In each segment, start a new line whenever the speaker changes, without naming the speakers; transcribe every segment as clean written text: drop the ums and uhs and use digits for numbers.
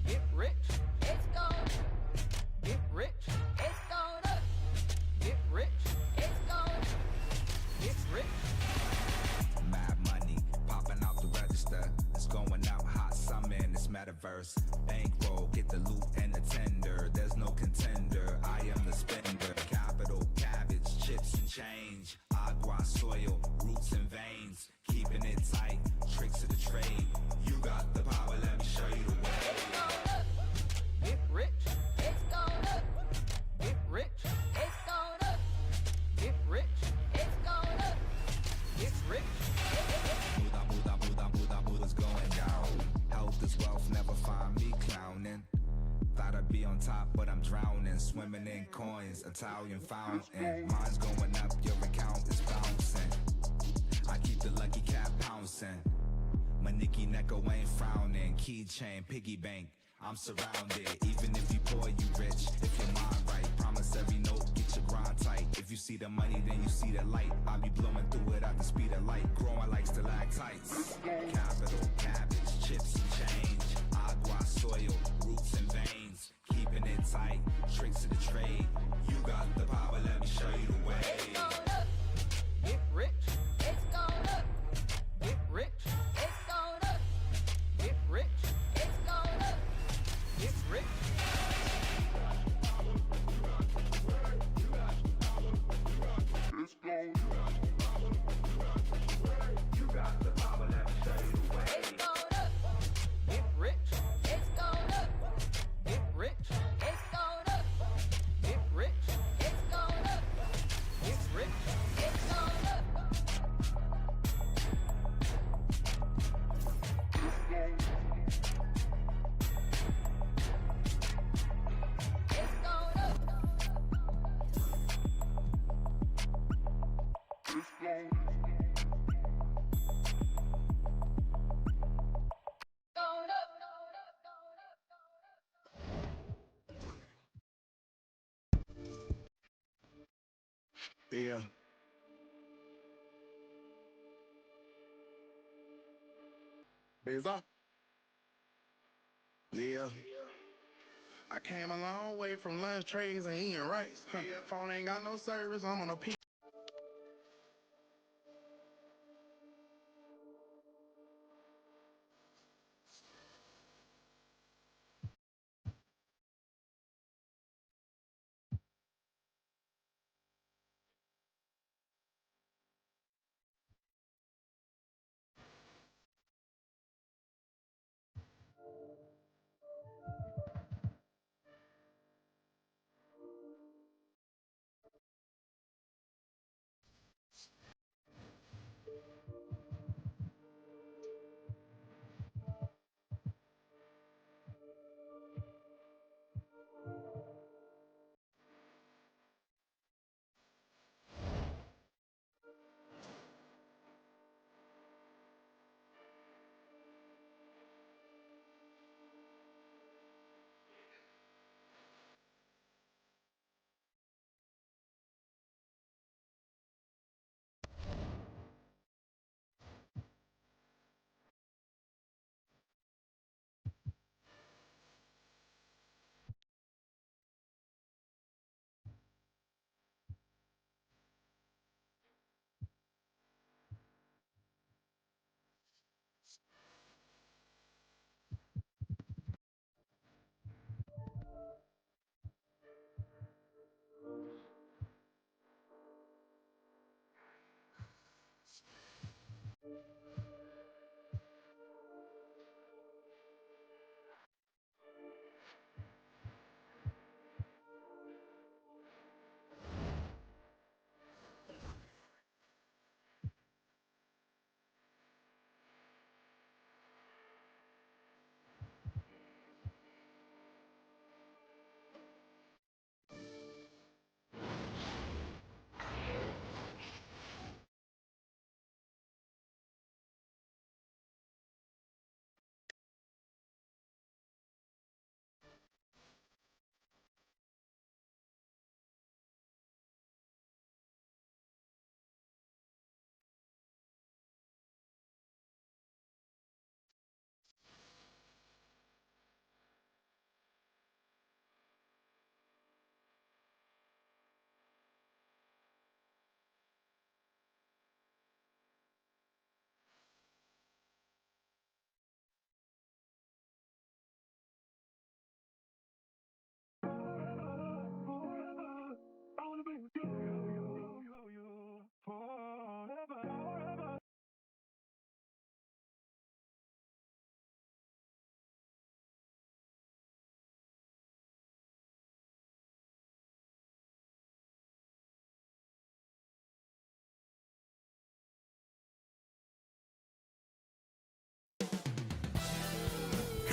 Get rich. It's gonna get rich. It's gonna get rich. It's gonna get rich.
Mad money popping out the register. It's going out hot summer in this metaverse. Bankroll, get the loot and the tender. There's no contender. I am the spender. Capital, cabbage, chips and change. Agua, soil, roots and veins. Keeping it tight. Tricks of the trade. You got the power. Let me show you the way.
Get rich. It's gonna get rich. It's gonna get rich. It's gonna get rich.
Buddha's going down. Health is wealth, never find me clowning. Thought I'd be on top, but I'm drowning. Swimming in coins, Italian fountain. Mine's going up, your account is bouncing. I keep the lucky cat pouncing. My Nicky Necko ain't frowning. Keychain, piggy bank, I'm surrounded. Even if you poor, you rich. If your mind right, promise every note, get your grind tight. If you see the money, then you see the light. I'll be blowing through it at the speed of light. Growing like stalactites. Capital, cabbage, chips and change. Agua, soil, roots and veins. Keeping it tight, tricks of the trade. You got the power, let me show you the way.
It's gonna get rich. It's gonna get rich. It's gonna get rich. It's gonna get rich.
You got the power, let me show you the way.
It's gonna get rich. It's gonna get rich. It's gonna get rich. It's gonna get rich. It's gonna
Yeah. Beza. Yeah. I came a long way from lunch trays and eating rice. Phone ain't got no service, I'm on a P.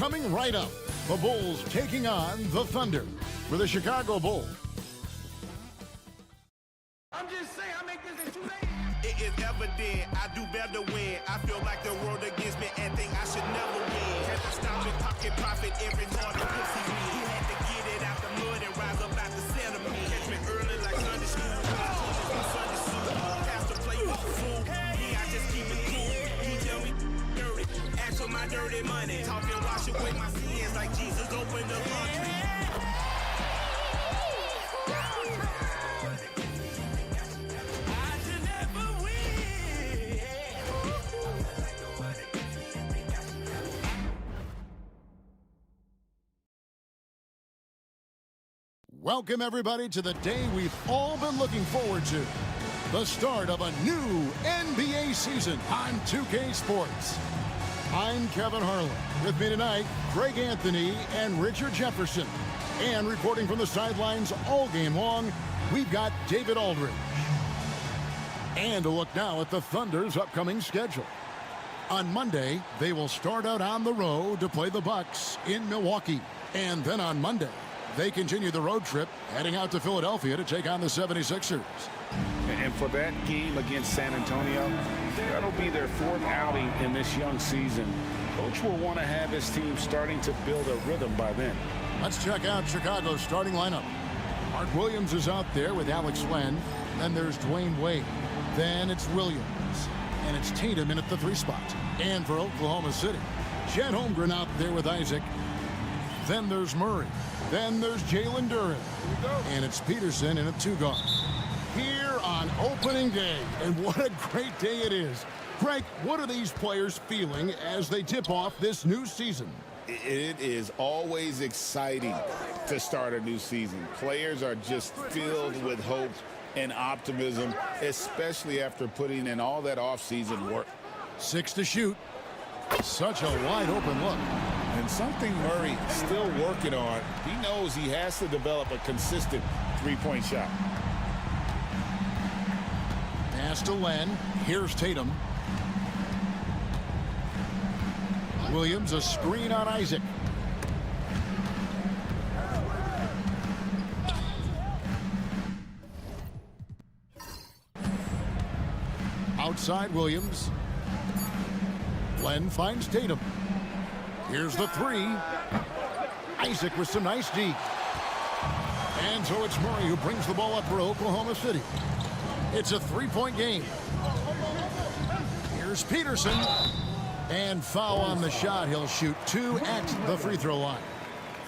Coming right up, the Bulls taking on the Thunder for the Chicago Bulls.
I'm just saying, I make this in 2 days.
It is evident I do better when I feel like the world against me and think I should never win. Had to stop it, pocket profit every morning. Pussy me. He had to get it out the mud and rise up out the sediment. Catch me early like Sunday school. Sunday school. Have to play with the fool. Me, I just keep it cool. He tell me dirty. Ask for my dirty money. Talking wash away my sins like Jesus opened the laundry.
Welcome, everybody, to the day we've all been looking forward to. The start of a new NBA season on 2K Sports. I'm Kevin Harlan. With me tonight, Greg Anthony and Richard Jefferson. And reporting from the sidelines all game long, we've got David Aldridge. And a look now at the Thunder's upcoming schedule. On Monday, they will start out on the road to play the Bucks in Milwaukee. And then on Monday, they continue the road trip, heading out to Philadelphia to take on the 76ers.
And for that game against San Antonio, that'll be their 4th outing in this young season. Coach will want to have his team starting to build a rhythm by then.
Let's check out Chicago's starting lineup. Mark Williams is out there with Alex Len. Then there's Dwayne Wade. Then it's Williams. And it's Tatum in at the 3 spot. And for Oklahoma City, Chet Holmgren out there with Isaac. Then there's Murray. Then there's Jalen Duren. And it's Peterson in a 2 guard. Here on opening day. And what a great day it is. Greg, what are these players feeling as they tip off this new season?
It is always exciting to start a new season. Players are just filled with hope and optimism, especially after putting in all that offseason work.
6 to shoot. Such a wide open look.
And something Murray still working on. He knows he has to develop a consistent three-point shot.
Pass to Len. Here's Tatum. Williams, a screen on Isaac. Outside Williams. Len finds Tatum. Here's the 3. Isaac with some nice D. And so it's Murray who brings the ball up for Oklahoma City. It's a 3-point game. Here's Peterson. And foul on the shot. He'll shoot 2 at the free throw line.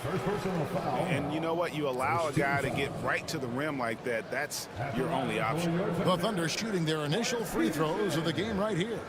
First personal foul.
And you know what? You allow a guy to get right to the rim like that. That's your only option.
The Thunder shooting their initial free throws of the game right here.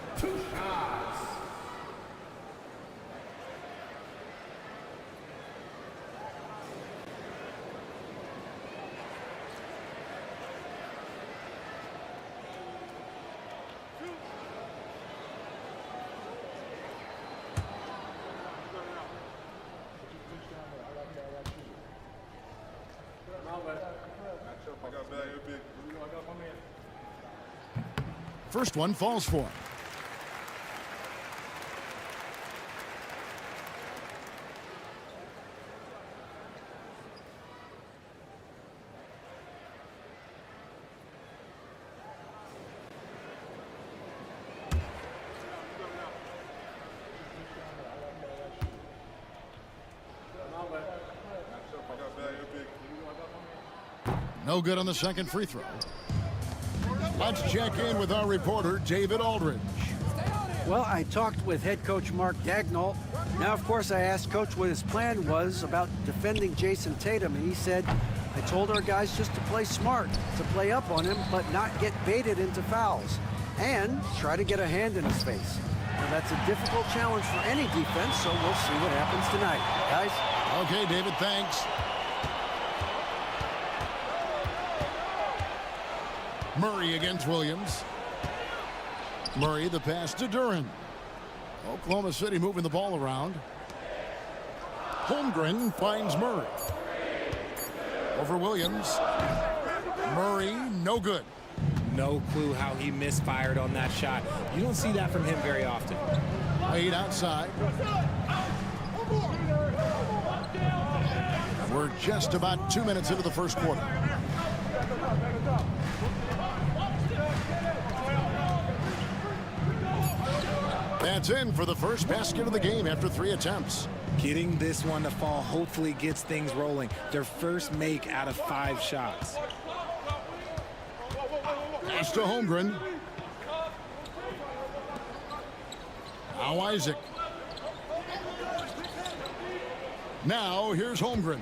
First one falls for him. No good on the second free throw. Let's check in with our reporter, David Aldridge.
Well, I talked with head coach Mark Dagnall. Now, of course, I asked Coach what his plan was about defending Jason Tatum, and he said, I told our guys just to play smart, to play up on him, but not get baited into fouls, and try to get a hand in his face. Now, that's a difficult challenge for any defense, so we'll see what happens tonight. Guys?
Okay, David, thanks. Murray against Williams. Murray, the pass to Duren. Oklahoma City moving the ball around. Holmgren finds Murray. Over Williams. Murray, no good.
No clue how he misfired on that shot. You don't see that from him very often.
Wade outside. just about 2 minutes into the first quarter. That's in for the first basket of the game after 3 attempts.
Getting this one to fall hopefully gets things rolling. Their first make out of 5 shots.
Pass to Holmgren. Now Isaac. Now here's Holmgren.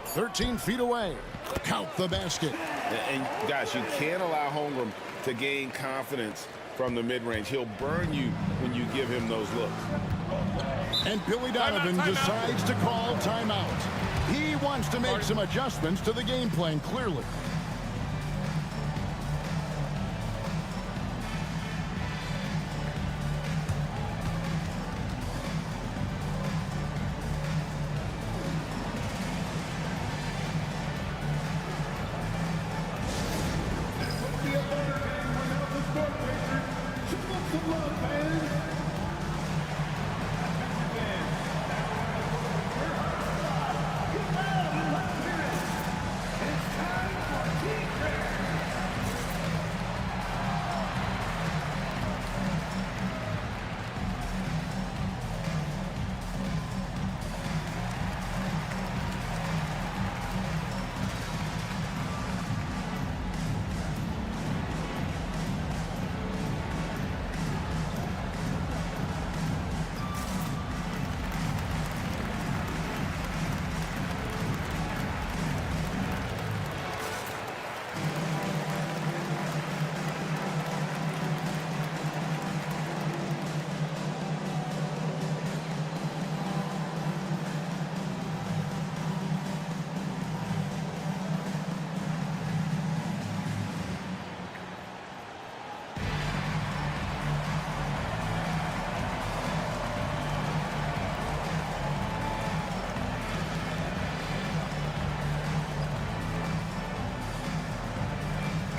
13 feet away. Count the basket.
And guys, you can't allow Holmgren to gain confidence from the mid-range. He'll burn you when you give him those looks.
And Billy Donovan decides to call timeout. He wants to make some adjustments to the game plan, clearly.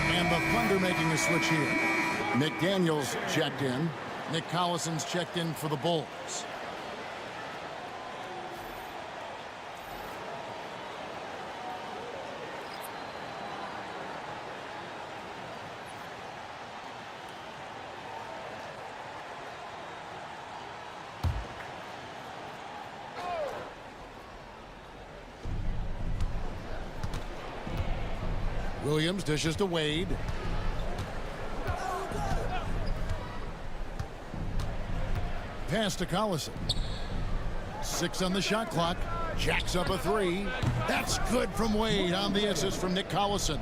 And the Thunder making a switch here. McDaniels checked in. Nick Collison's checked in for the Bulls. Williams dishes to Wade. Pass to Collison. 6 on the shot clock. Jacks up a 3. That's good from Wade on the assist from Nick Collison.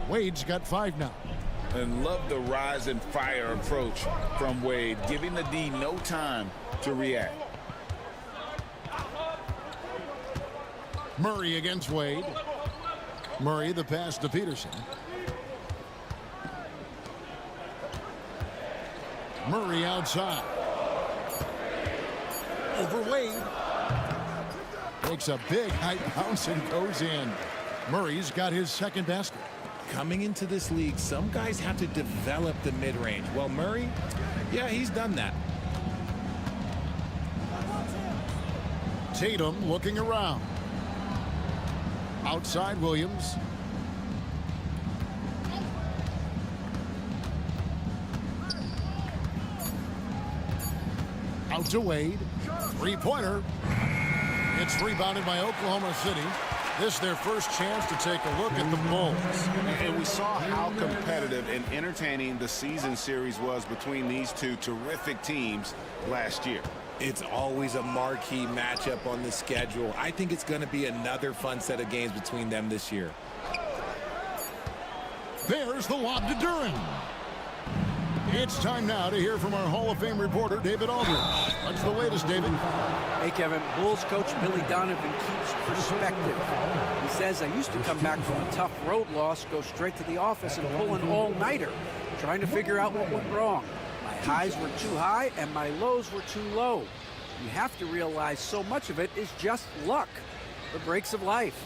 Wade's got 5 now.
And love the rise and fire approach from Wade, giving the D no time to react.
Murray against Wade. Murray, the pass to Peterson. Murray outside. Over Wade. Takes a big high bounce and goes in. Murray's got his second basket.
Coming into this league, some guys have to develop the mid-range. Well, Murray, yeah, he's done that.
Tatum looking around. Outside Williams. Out to Wade. 3-pointer. It's rebounded by Oklahoma City. This is their first chance to take a look at the Bulls.
And we saw how competitive and entertaining the season series was between these two terrific teams last year.
It's always a marquee matchup on the schedule. I think it's going to be another fun set of games between them this year.
There's the lob to Duren. It's time now to hear from our Hall of Fame reporter, David Aldridge. What's the latest, David?
Hey, Kevin. Bulls coach Billy Donovan keeps perspective. He says, I used to come back from a tough road loss, go straight to the office and pull an all-nighter, trying to figure out what went wrong. My highs were too high and my lows were too low. You have to realize so much of it is just luck. The breaks of life.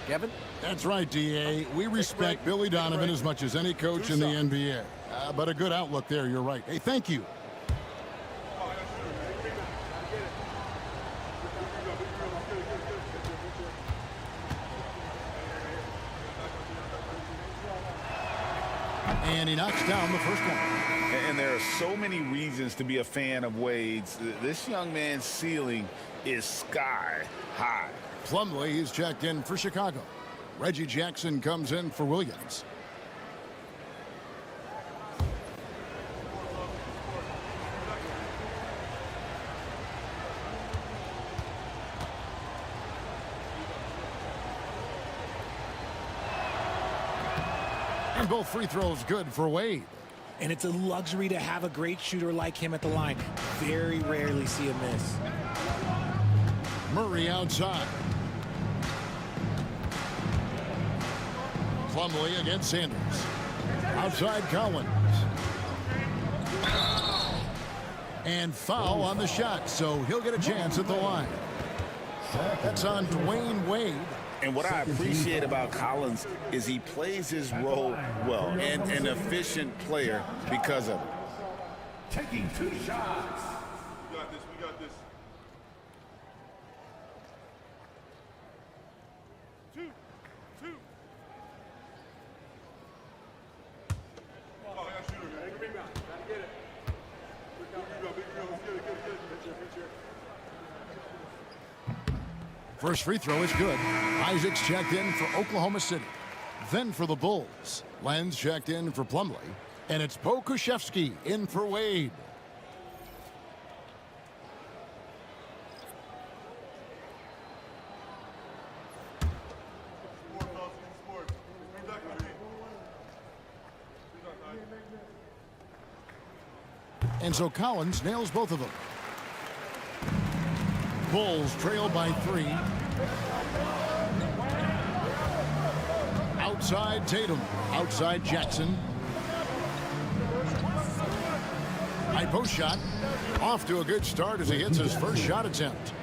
Kevin?
That's right, D.A. We respect Billy Donovan as much as any coach in the NBA. But a good outlook there, you're right. Hey, thank you. And he knocks down the first one.
And there are so many reasons to be a fan of Wade's. This young man's ceiling is sky high.
Plumlee is checked in for Chicago. Reggie Jackson comes in for Williams. And both free throws good for Wade.
And it's a luxury to have a great shooter like him at the line. Very rarely see him miss.
Murray outside. Plumlee against Sanders. Outside Collins. And foul on the shot, so he'll get a chance at the line. That's on Dwayne Wade.
And what I appreciate about Collins is he plays his role well and an efficient player because of it.
Taking 2 shots.
We got this. We got this. 2. Oh, I got shooter, man. Take a rebound. Gotta get it. Big rebound. Let's get it.
First free throw is good. Isaac's checked in for Oklahoma City. Then for the Bulls, Lenz checked in for Plumlee. And it's Pokuševski in for Wade. And so Collins nails both of them. Bulls trail by 3. Outside Tatum. Outside Jackson. High post shot. Off to a good start as he hits his first shot attempt.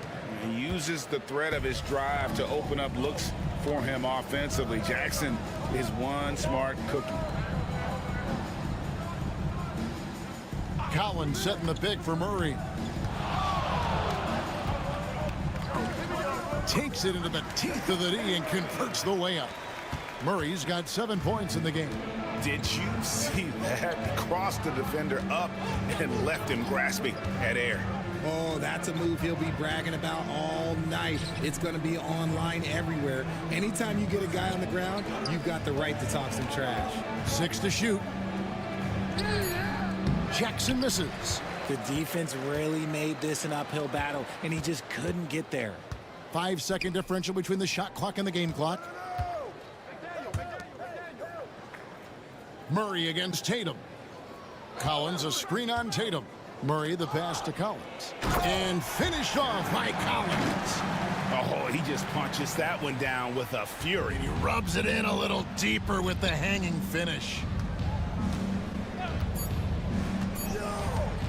He uses the threat of his drive to open up looks for him offensively. Jackson is one smart cookie.
Collins setting the pick for Murray. Takes it into the teeth of the D and converts the layup. Murray's got 7 points in the game.
Did you see that? Crossed the defender up and left him grasping at air.
Oh, that's a move he'll be bragging about all night. It's going to be online everywhere. Anytime you get a guy on the ground, you've got the right to talk some trash.
6 to shoot. Jackson misses.
The defense really made this an uphill battle, and he just couldn't get there.
5-second differential between the shot clock and the game clock. Murray against Tatum. Collins a screen on Tatum. Murray the pass to Collins. And finished off by Collins.
Oh, he just punches that one down with a fury.
He rubs it in a little deeper with the hanging finish.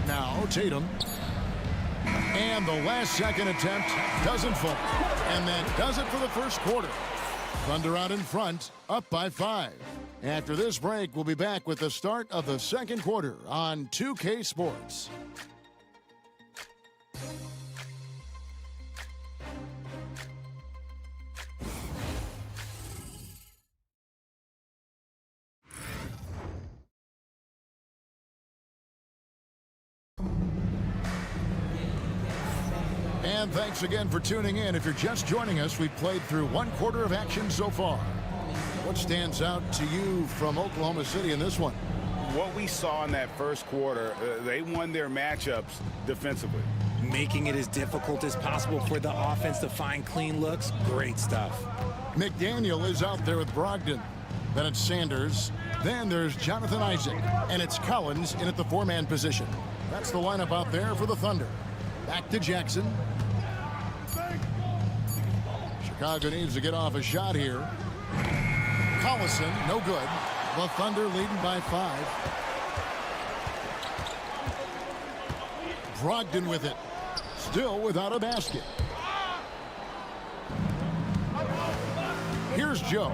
Now Tatum. And the last second attempt doesn't fall. And that does it for the first quarter. Thunder out in front, up by 5. After this break, we'll be back with the start of the second quarter on 2K Sports. And thanks again for tuning in. If you're just joining us, we've played through 1 quarter of action so far. What stands out to you from Oklahoma City in this one?
What we saw in that first quarter, they won their matchups defensively.
Making it as difficult as possible for the offense to find clean looks. Great stuff.
McDaniel is out there with Brogdon. Then it's Sanders. Then there's Jonathan Isaac. And it's Collins in at the 4-man position. That's the lineup out there for the Thunder. Back to Jackson. Chicago needs to get off a shot here. Collison, no good. The Thunder leading by 5. Brogdon with it. Still without a basket. Here's Joe.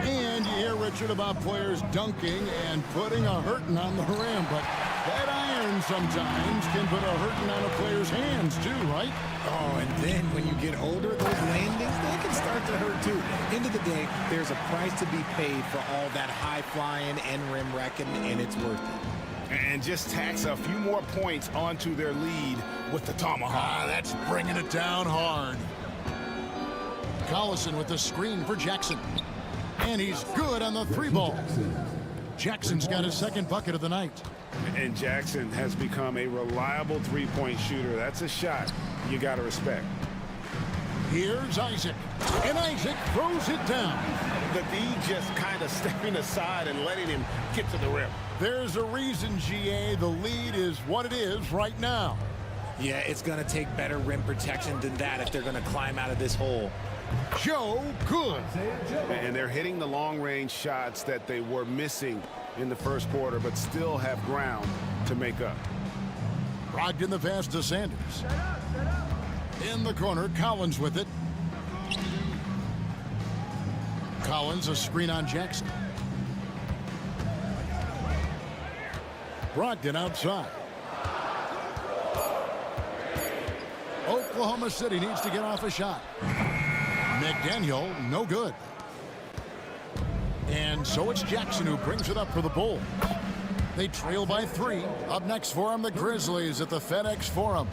And you hear, Richard, about players dunking and putting a hurting on the rim, but That iron sometimes can put a hurting on a player's hands too, right?
Oh, and then when you get older, those landings, they can start to hurt too. End of the day, there's a price to be paid for all that high flying and rim wrecking, and it's worth it.
And just tax a few more points onto their lead with the tomahawk.
That's bringing it down hard. Collison with the screen for Jackson. And he's good on the 3-ball. Jackson's got his second bucket of the night.
And Jackson has become a reliable three-point shooter. That's a shot you got to respect.
Here's Isaac. And Isaac throws it down.
The D just kind of stepping aside and letting him get to the rim.
There's a reason, GA, the lead is what it is right now.
Yeah, it's going to take better rim protection than that if they're going to climb out of this hole.
Joe good.
And they're hitting the long-range shots that they were missing in the first quarter, but still have ground to make up.
Brogdon the pass to Sanders. In the corner, Collins with it. Collins a screen on Jackson. Brogdon outside. Oklahoma City needs to get off a shot. McDaniel, no good. And so it's Jackson who brings it up for the Bulls. They trail by 3. Up next for them, the Grizzlies at the FedEx Forum.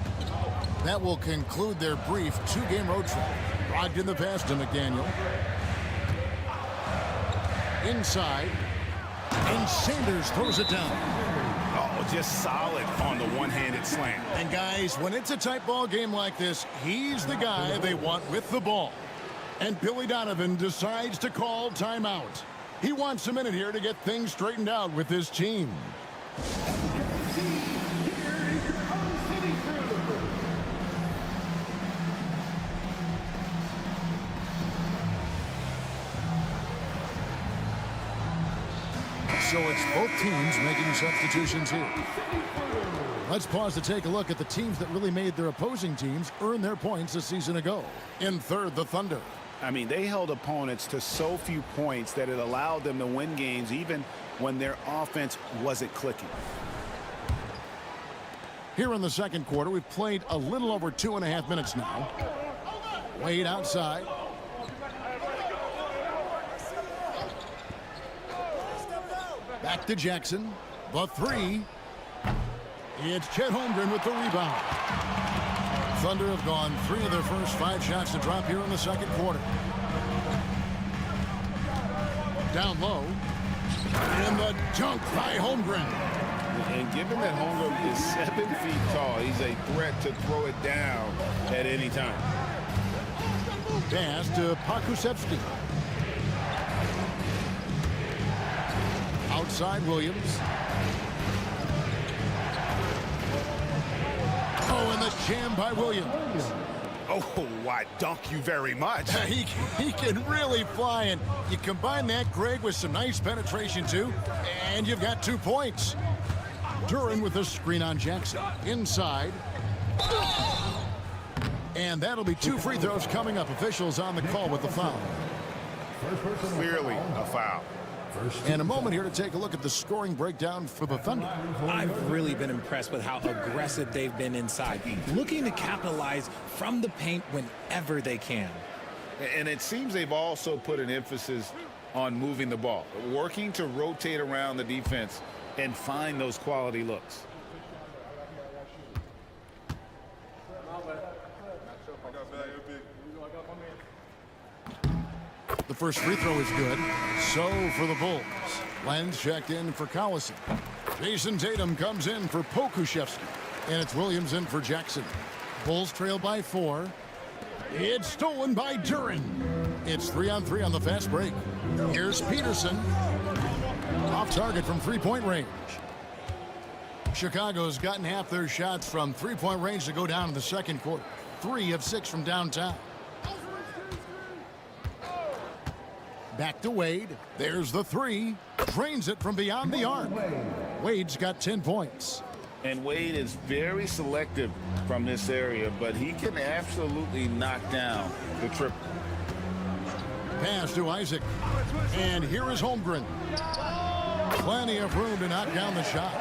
That will conclude their brief 2-game road trip. Brogdon the pass to McDaniel. Inside. And Sanders throws it down.
Oh, just solid on the one-handed slam.
And guys, when it's a tight ball game like this, he's the guy they want with the ball. And Billy Donovan decides to call timeout. He wants a minute here to get things straightened out with his team. So it's both teams making substitutions here. Let's pause to take a look at the teams that really made their opposing teams earn their points a season ago. In third, the Thunder.
I mean, they held opponents to so few points that it allowed them to win games even when their offense wasn't clicking.
Here in the second quarter, we've played a little over 2.5 minutes now. Wade outside. Back to Jackson. The 3. It's Chet Holmgren with the rebound. Thunder have gone 3 of their first 5 shots to drop here in the second quarter. Down low. And the dunk by Holmgren.
And given that Holmgren is 7 feet tall, he's a threat to throw it down at any time.
Pass to Pokusevski. Outside Williams. Oh, and the jam by Williams.
Oh, I dunk you very much.
He can really fly, and you combine that, Greg, with some nice penetration, too, and you've got 2 points. Duran with a screen on Jackson. Inside. And that'll be 2 free throws coming up. Officials on the call with the foul.
Clearly a foul.
And a moment here to take a look at the scoring breakdown for the Thunder.
I've really been impressed with how aggressive they've been inside, looking to capitalize from the paint whenever they can.
And it seems they've also put an emphasis on moving the ball, working to rotate around the defense and find those quality looks.
The first free throw is good. So for the Bulls. Lenz checked in for Collison. Jason Tatum comes in for Pokusevski. And it's Williams in for Jackson. Bulls trail by 4. It's stolen by Duran. It's 3-on-3 on the fast break. Here's Peterson. Off target from 3-point range. Chicago's gotten half their shots from 3-point range to go down in the second quarter. 3 of 6 from downtown. Back to Wade. There's the 3. Drains it from beyond the arc. Wade's got 10 points.
And Wade is very selective from this area, but he can absolutely knock down the triple.
Pass to Isaac. And here is Holmgren. Plenty of room to knock down the shot.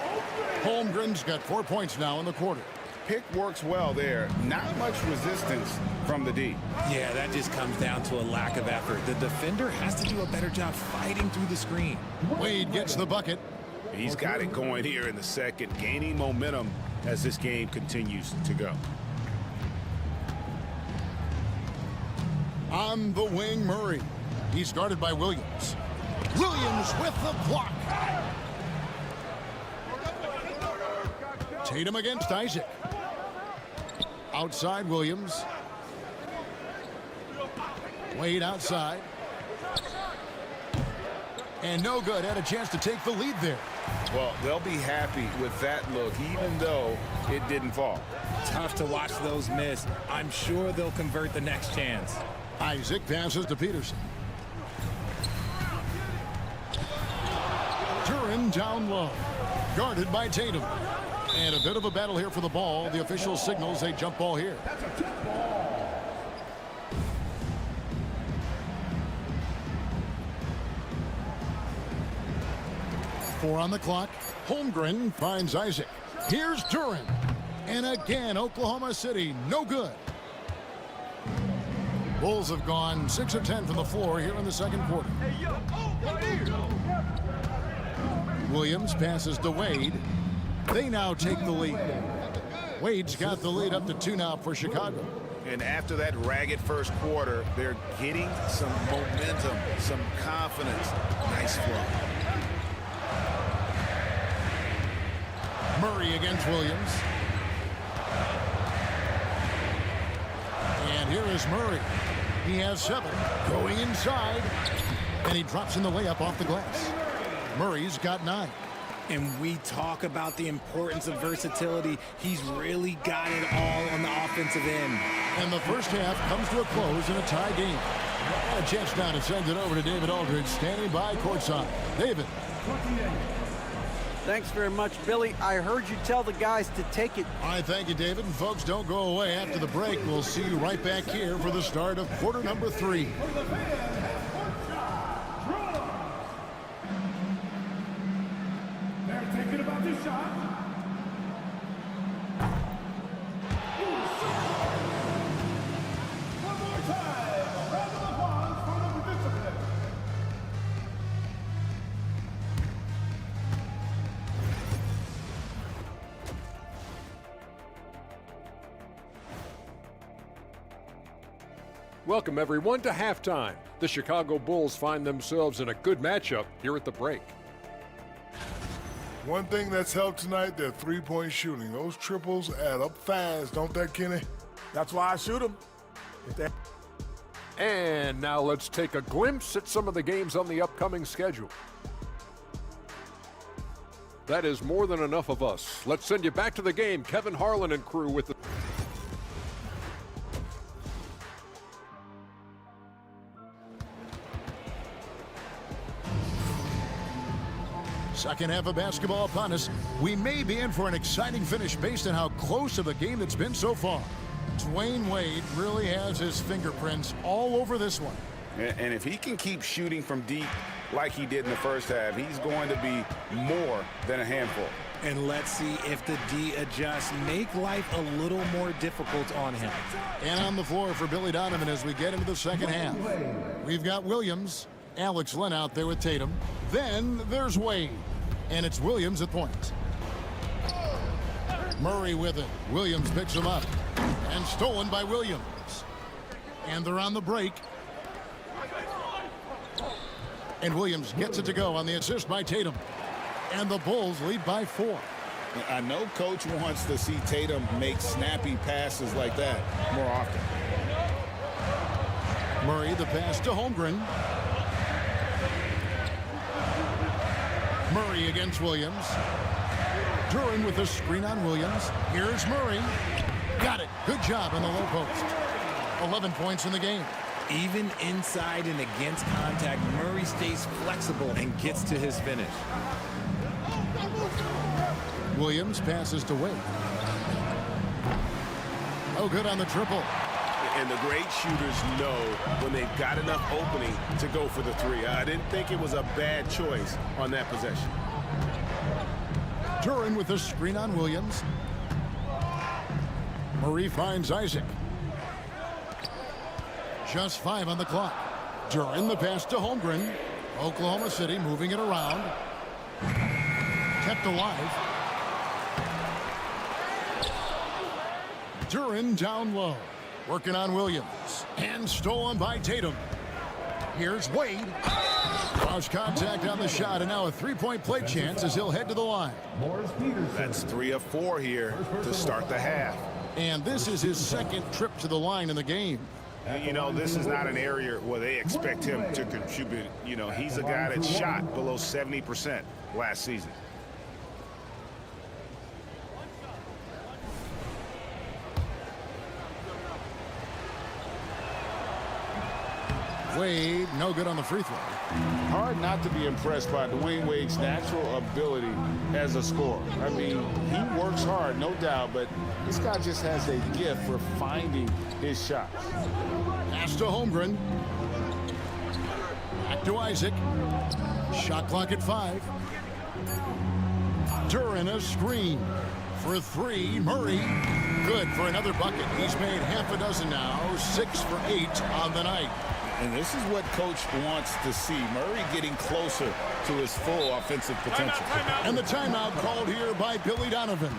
Holmgren's got 4 points now in the quarter.
Pick works well there. Not much resistance from the D.
Yeah, that just comes down to a lack of effort. The defender has to do a better job fighting through the screen.
Wade gets the bucket.
He's got it going here in the second, gaining momentum as this game continues to go.
On the wing, Murray. He's guarded by Williams. Williams with the block. Tatum against Isaac. Outside Williams. Wade outside. And no good. Had a chance to take the lead there.
Well, they'll be happy with that look, even though it didn't fall.
Tough to watch those miss. I'm sure they'll convert the next chance.
Isaac passes to Peterson. Duren down low. Guarded by Tatum. And a bit of a battle here for the ball. The official signals a jump ball here. Four on the clock. Holmgren finds Isaac. Here's Duren. And again, Oklahoma City, no good. Bulls have gone 6 of 10 from the floor here in the second quarter. Williams passes to Wade. They now take the lead. Wade's got the lead up to 2 now for Chicago.
And after that ragged first quarter, they're getting some momentum, some confidence. Nice flow.
Murray against Williams. And here is Murray. He has 7. Going inside. And he drops in the layup off the glass. Murray's got 9.
And we talk about the importance of versatility. He's really got it all on the offensive end.
And the first half comes to a close in a tie game. And a chance now to send it over to David Aldridge, standing by courtside. David.
Thanks very much, Billy. I heard you tell the guys to take it.
I thank you, David. And folks, don't go away after the break. We'll see you right back here for the start of quarter number 3.
Welcome, everyone, to halftime. The Chicago Bulls find themselves in a good matchup here at the break.
One thing that's helped tonight, their three-point shooting. Those triples add up fast, don't they, Kenny?
That's why I shoot them.
And now let's take a glimpse at some of the games on the upcoming schedule. That is more than enough of us. Let's send you back to the game. Kevin Harlan and crew with the...
Second half of basketball upon us. We may be in for an exciting finish based on how close of a game it's been so far. Dwayne Wade really has his fingerprints all over this one.
And if he can keep shooting from deep like he did in the first half, he's going to be more than a handful.
And let's see if the D adjusts, make life a little more difficult on him.
And on the floor for Billy Donovan as we get into the second half. We've got Williams, Alex Len out there with Tatum. Then there's Wade. And it's Williams at point. Murray with it. Williams picks him up. And stolen by Williams. And they're on the break. And Williams gets it to go on the assist by Tatum. And the Bulls lead by 4.
I know Coach wants to see Tatum make snappy passes like that more often.
Murray, the pass to Holmgren. Murray against Williams. Duren with the screen on Williams. Here's Murray. Got it. Good job on the low post. 11 points in the game.
Even inside and against contact, Murray stays flexible and gets to his finish.
Williams passes to Wade. Oh, good on the triple.
And the great shooters know when they've got enough opening to go for the 3. I didn't think it was a bad choice on that possession.
Duran with the screen on Williams. Murray finds Isaac. Just 5 on the clock. Duran the pass to Holmgren. Oklahoma City moving it around. Kept alive. Duran down low. Working on Williams. And stolen by Tatum. Here's Wade. Lost contact on the shot, and now a three-point play chance as he'll head to the line.
That's 3 of 4 here to start the half.
And this is his second trip to the line in the game.
You know, this is not an area where they expect him to contribute. You know, he's a guy that shot below 70% last season.
Wade, no good on the free throw.
Hard not to be impressed by Dwayne Wade's natural ability as a scorer. I mean, he works hard, no doubt, but this guy just has a gift for finding his shots.
Pass to Holmgren. Back to Isaac. Shot clock at 5. Duran a screen. For 3, Murray. Good for another bucket. He's made half a dozen now. 6 for 8 on the night.
And this is what Coach wants to see. Murray getting closer to his full offensive potential.
And the timeout called here by Billy Donovan.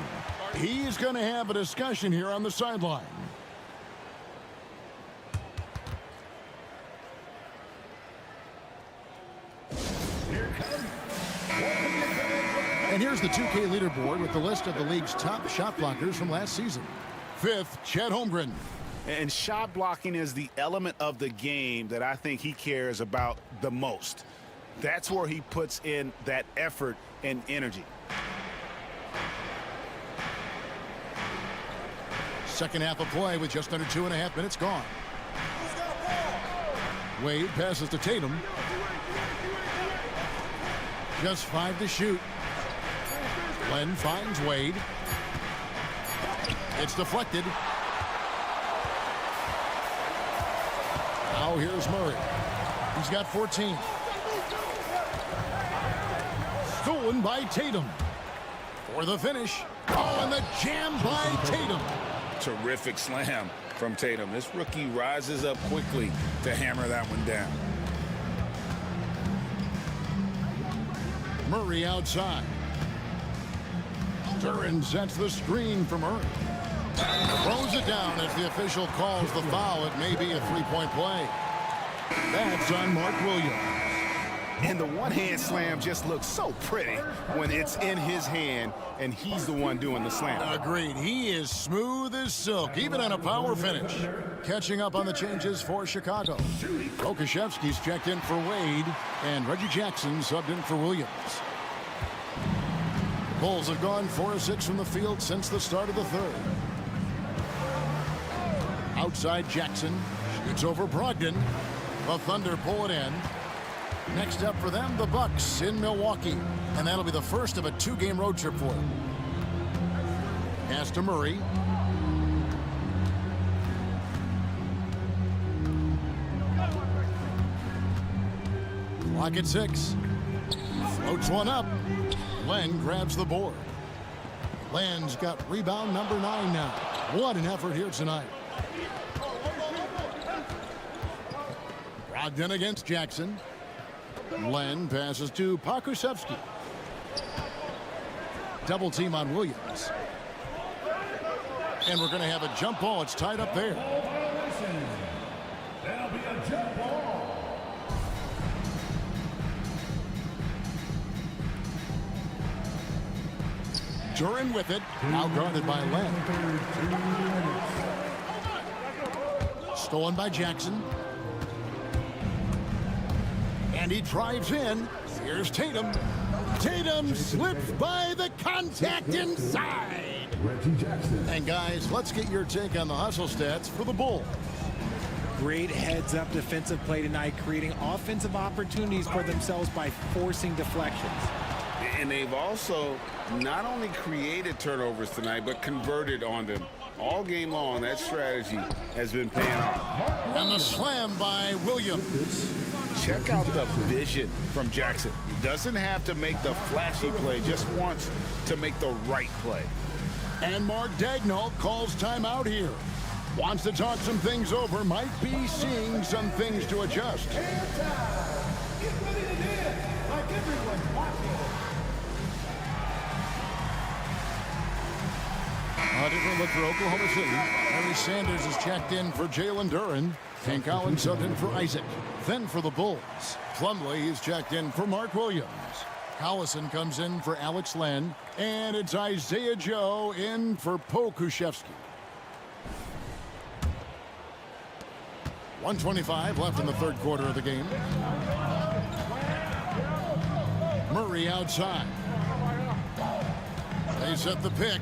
He's going to have a discussion here on the sideline. And here's the 2K leaderboard with the list of the league's top shot blockers from last season. 5th, Chet Holmgren.
And shot blocking is the element of the game that I think he cares about the most. That's where he puts in that effort and energy.
Second half of play with just under 2.5 minutes gone. Wade passes to Tatum. Just 5 to shoot. Len finds Wade. It's deflected. Now here's Murray. He's got 14. Stolen by Tatum. For the finish. Oh, and the jam by Tatum.
Terrific slam from Tatum. This rookie rises up quickly to hammer that one down.
Murray outside. Duran sets the screen for Murray. Throws it down as the official calls the foul. It may be a three-point play. That's on Mark Williams.
And the one-hand slam just looks so pretty when it's in his hand and he's the one doing the slam.
Agreed. He is smooth as silk, even on a power finish. Catching up on the changes for Chicago. Okashevsky's checked in for Wade, and Reggie Jackson subbed in for Williams. Bulls have gone 4 of 6 from the field since the start of the third. Outside Jackson. Shoots over Brogdon. The Thunder pull it in. Next up for them, the Bucks in Milwaukee. And that'll be the first of a 2-game road trip for them. Pass to Murray. Clock at 6. Floats one up. Len grabs the board. Len's got rebound number 9 now. What an effort here tonight. Brogdon against Jackson. Len passes to Pokusevski. Double team on Williams. And we're going to have a jump ball. It's tied up there.
That'll be a jump ball.
Duran with it. Now guarded by Len. Stolen by Jackson. And he drives in. Here's Tatum. Tatum slips by the contact inside. And guys, let's get your take on the hustle stats for the Bulls.
Great heads-up defensive play tonight, creating offensive opportunities for themselves by forcing deflections.
And they've also not only created turnovers tonight, but converted on them all game long, that strategy has been paying off.
And the slam by Williams.
Check out the vision from Jackson. Doesn't have to make the flashy play, just wants to make the right play.
And Mark Daigneault calls timeout here. Wants to talk some things over, might be seeing some things to adjust. A different look for Oklahoma City. Harry Sanders is checked in for Jalen Duren. Ken Collins subbed in for Isaac. Then for the Bulls, Plumlee is checked in for Mark Williams. Collison comes in for Alex Len. And it's Isaiah Joe in for Pokusevski. 1:25 left in the third quarter of the game. Murray outside. They set the pick.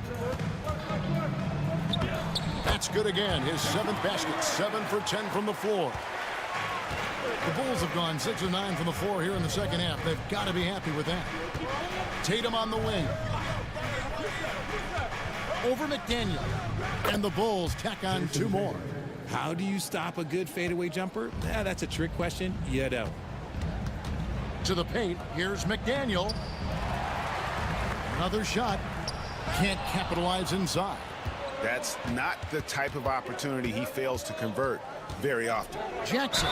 That's good again. His 7th basket. 7 for 10 from the floor. The Bulls have gone 6 of 9 from the floor here in the second half. They've got to be happy with that. Tatum on the wing. Over McDaniel. And the Bulls tack on 2 more.
How do you stop a good fadeaway jumper? That's a trick question. You don't.
To the paint. Here's McDaniel. Another shot. Can't capitalize inside.
That's not the type of opportunity he fails to convert very often.
Jackson.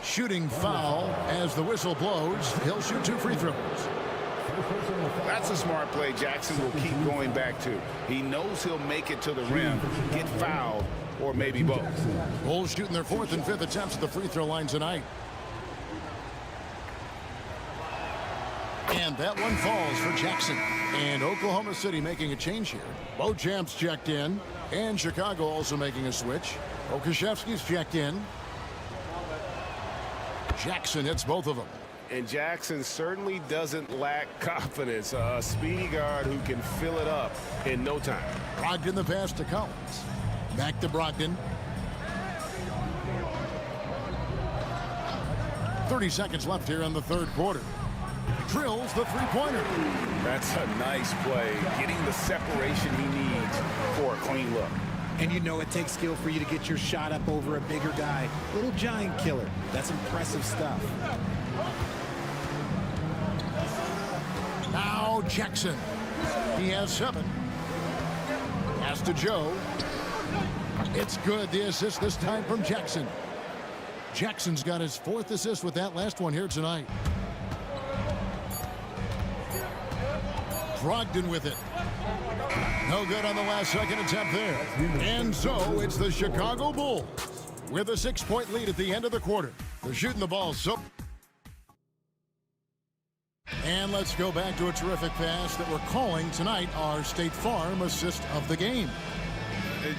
Shooting foul as the whistle blows. He'll shoot 2 free throws.
That's a smart play Jackson will keep going back to. He knows he'll make it to the rim, get fouled, or maybe both.
Bulls shooting their 4th and 5th attempts at the free throw line tonight. And that one falls for Jackson. And Oklahoma City making a change here. Beauchamp's checked in. And Chicago also making a switch. Pokusevski's checked in. Jackson hits both of them.
And Jackson certainly doesn't lack confidence. A speedy guard who can fill it up in no time.
Brogdon the pass to Collins. Back to Brogdon. 30 seconds left here in the third quarter. Drills the three-pointer.
That's a nice play. Getting the separation he needs for a clean look.
And you know it takes skill for you to get your shot up over a bigger guy. Little giant killer. That's impressive stuff.
Now Jackson. He has 7. Pass to Joe. It's good. The assist this time from Jackson. Jackson's got his 4th assist with that last one here tonight. Brogdon with it. No good on the last second attempt there. And so it's the Chicago Bulls with a 6-point lead at the end of the quarter. They're shooting the ball so. And let's go back to a terrific pass that we're calling tonight our State Farm assist of the game.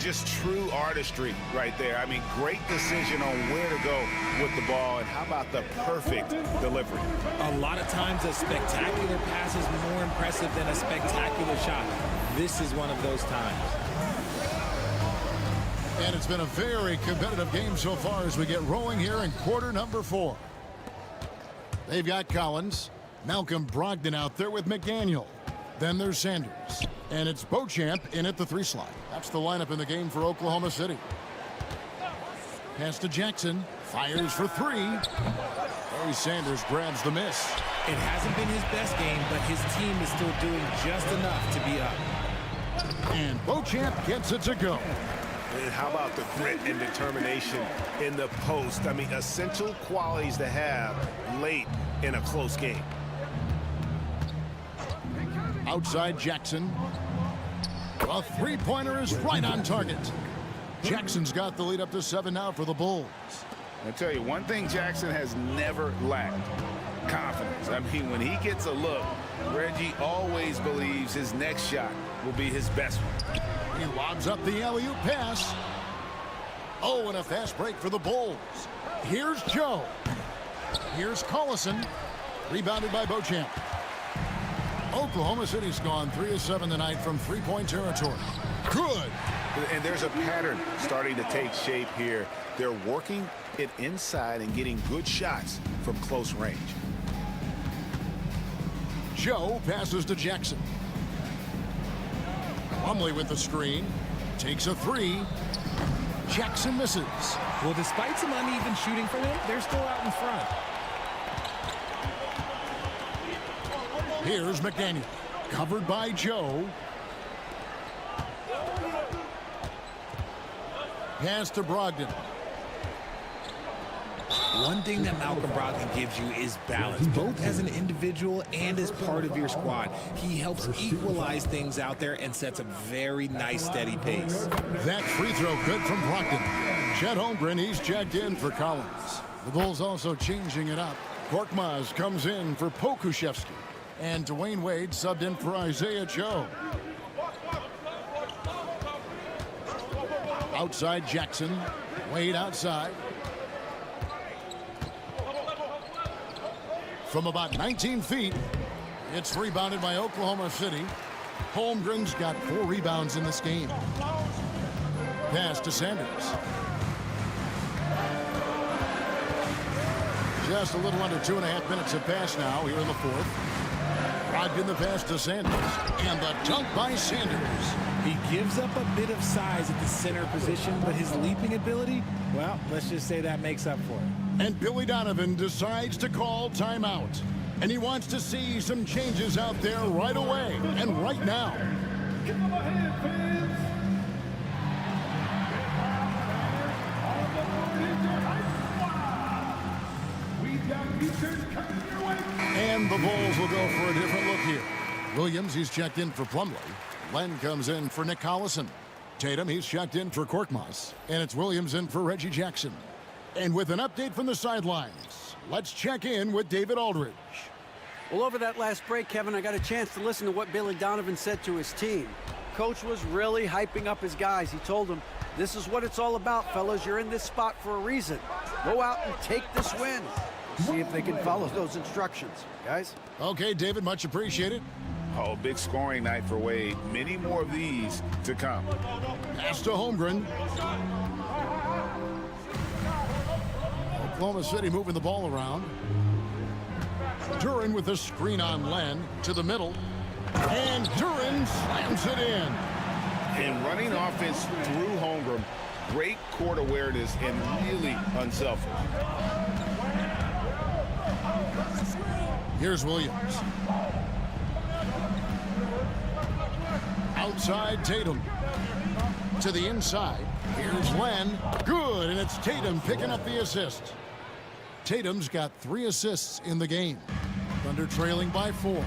Just true artistry right there. I mean, great decision on where to go with the ball, and how about the perfect delivery?
A lot of times a spectacular pass is more impressive than a spectacular shot. This is one of those times.
And it's been a very competitive game so far as we get rolling here in quarter number 4. They've got Collins, Malcolm Brogdon out there with McDaniel. Then there's Sanders. And it's Beauchamp in at the 3 slot. That's the lineup in the game for Oklahoma City. Pass to Jackson. Fires for 3. Harry Sanders grabs the miss.
It hasn't been his best game, but his team is still doing just enough to be up.
And Beauchamp gets it to go.
And how about the grit and determination in the post? I mean, essential qualities to have late in a close game.
Outside Jackson. A 3-pointer is right on target. Jackson's got the lead up to 7 now for the Bulls.
I tell you, one thing Jackson has never lacked: confidence. I mean, when he gets a look, Reggie always believes his next shot will be his best one.
He lobs up the alley-oop pass. Oh, and a fast break for the Bulls. Here's Joe. Here's Collison. Rebounded by Beauchamp. Oklahoma City's gone 3 of 7 tonight from 3-point territory. Good.
And there's a pattern starting to take shape here. They're working it inside and getting good shots from close range.
Joe passes to Jackson. Plumlee with the screen. Takes a three. Jackson misses.
Well, despite some uneven shooting for them, they're still out in front.
Here's McDaniel. Covered by Joe. Pass to Brogdon.
One thing that Malcolm Brogdon gives you is balance, both as an individual and as part of your squad. He helps equalize things out there and sets a very nice, steady pace.
That free throw good from Brogdon. Chet Holmgren, he's checked in for Collins. The Bulls also changing it up. Korkmaz comes in for Pokuševski. And Dwayne Wade subbed in for Isaiah Joe. Outside Jackson. Wade outside. From about 19 feet, it's rebounded by Oklahoma City. Holmgren's got 4 rebounds in this game. Pass to Sanders. Just a little under 2.5 minutes have passed now here in the fourth. Brogdon the pass to Sanders. And the dunk by Sanders.
He gives up a bit of size at the center position, but his leaping ability, well, let's just say that makes up for it.
And Billy Donovan decides to call timeout. And he wants to see some changes out there right away and right now.
Give him a hand, fans. We've got features coming your way.
And the Bulls will go for a different look here. Williams, he's checked in for Plumlee. Len comes in for Nick Collison. Tatum, he's checked in for Korkmaz. And it's Williams in for Reggie Jackson. And with an update from the sidelines, let's check in with David Aldridge.
Well, over that last break, Kevin, I got a chance to listen to what Billy Donovan said to his team. Coach was really hyping up his guys. He told them, this is what it's all about, fellas. You're in this spot for a reason. Go out and take this win. See if they can follow those instructions, guys.
Okay, David, much appreciated.
Oh, big scoring night for Wade. Many more of these to come.
Pass to Holmgren. Oklahoma City moving the ball around. Duren with a screen on Len to the middle. And Duren slams it in.
And running offense through Holmgren. Great court awareness and really unselfish.
Here's Williams. Outside Tatum. To the inside. Here's Len. Good, and it's Tatum picking up the assist. Tatum's got 3 assists in the game. Thunder trailing by 4.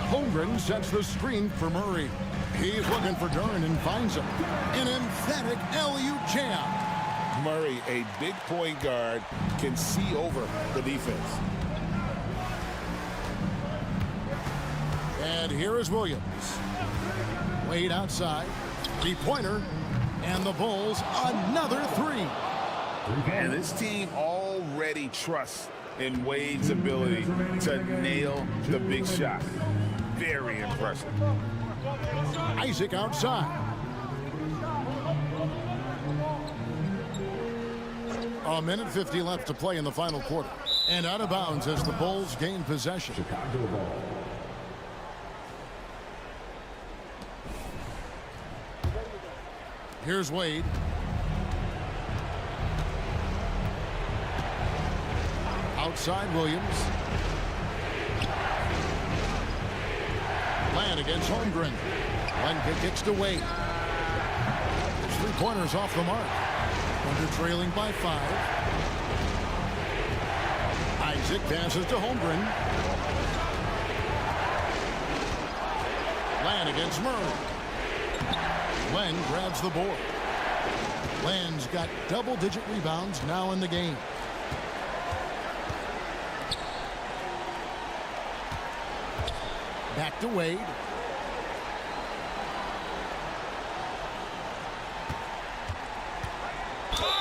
Holmgren sets the screen for Murray. He's looking for Duren and finds him. An emphatic alley-oop jam.
Murray, a big point guard, can see over the defense.
And here is Williams. Wade outside. 3-pointer. And the Bulls another 3.
And this team already trusts in Wade's ability to nail the big shot. Very impressive.
Isaac outside. A minute 50 left to play in the final quarter. And out of bounds as the Bulls gain possession. Here's Wade. Outside Williams. Land against Holmgren. Len kicks to Wade. His 3-pointers off the mark. Under trailing by 5. Isaac passes to Holmgren. Land against Murray. Len grabs the board. Len's got double-digit rebounds now in the game. Back to Wade.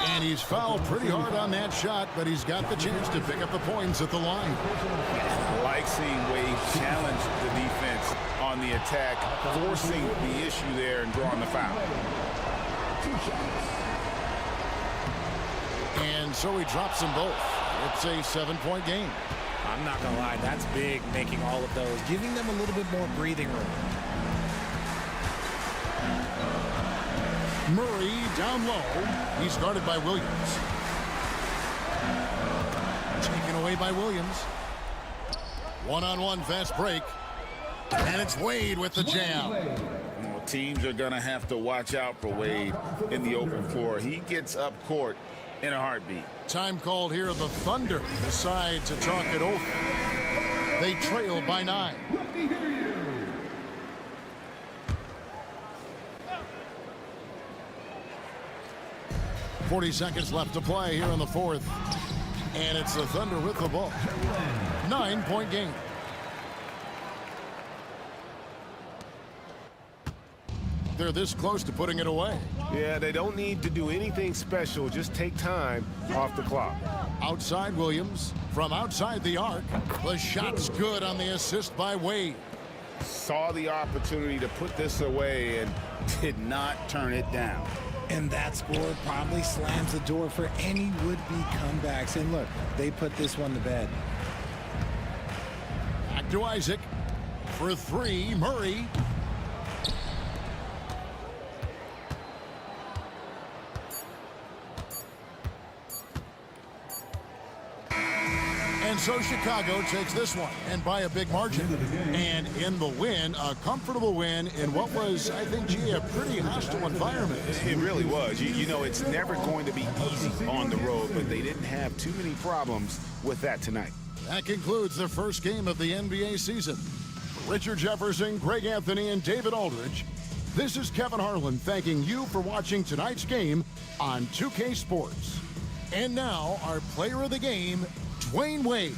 And he's fouled pretty hard on that shot, but he's got the chance to pick up the points at the line.
I like seeing Wade challenge the defense on the attack, forcing the issue there and drawing the foul.
And so he drops them both. It's a 7-point game.
I'm not going to lie, that's big, making all of those, giving them a little bit more breathing room.
Murray down low. He's guarded by Williams. Taken away by Williams. One-on-one fast break. And it's Wade with the jam.
Teams are going to have to watch out for Wade in the open floor. He gets up court in a heartbeat.
Time called here. The Thunder decide to talk it over. They trail by 9. .40 left to play here in the fourth. And it's the Thunder with the ball. 9-point game. They're this close to putting it away.
Yeah, they don't need to do anything special. Just take time off the clock.
Outside Williams. From outside the arc. The shot's good on the assist by Wade.
Saw the opportunity to put this away and did not turn it down.
And that score probably slams the door for any would-be comebacks. And look, they put this one to bed.
Back to Isaac. For 3, Murray. And so Chicago takes this one, and by a big margin. And in the win, a comfortable win in what was, I think, a pretty hostile environment.
It really was. You know, it's never going to be easy on the road, but they didn't have too many problems with that tonight.
That concludes the first game of the NBA season. For Richard Jefferson, Greg Anthony, and David Aldridge, this is Kevin Harlan thanking you for watching tonight's game on 2K Sports. And now, our player of the game, Dwayne Wade.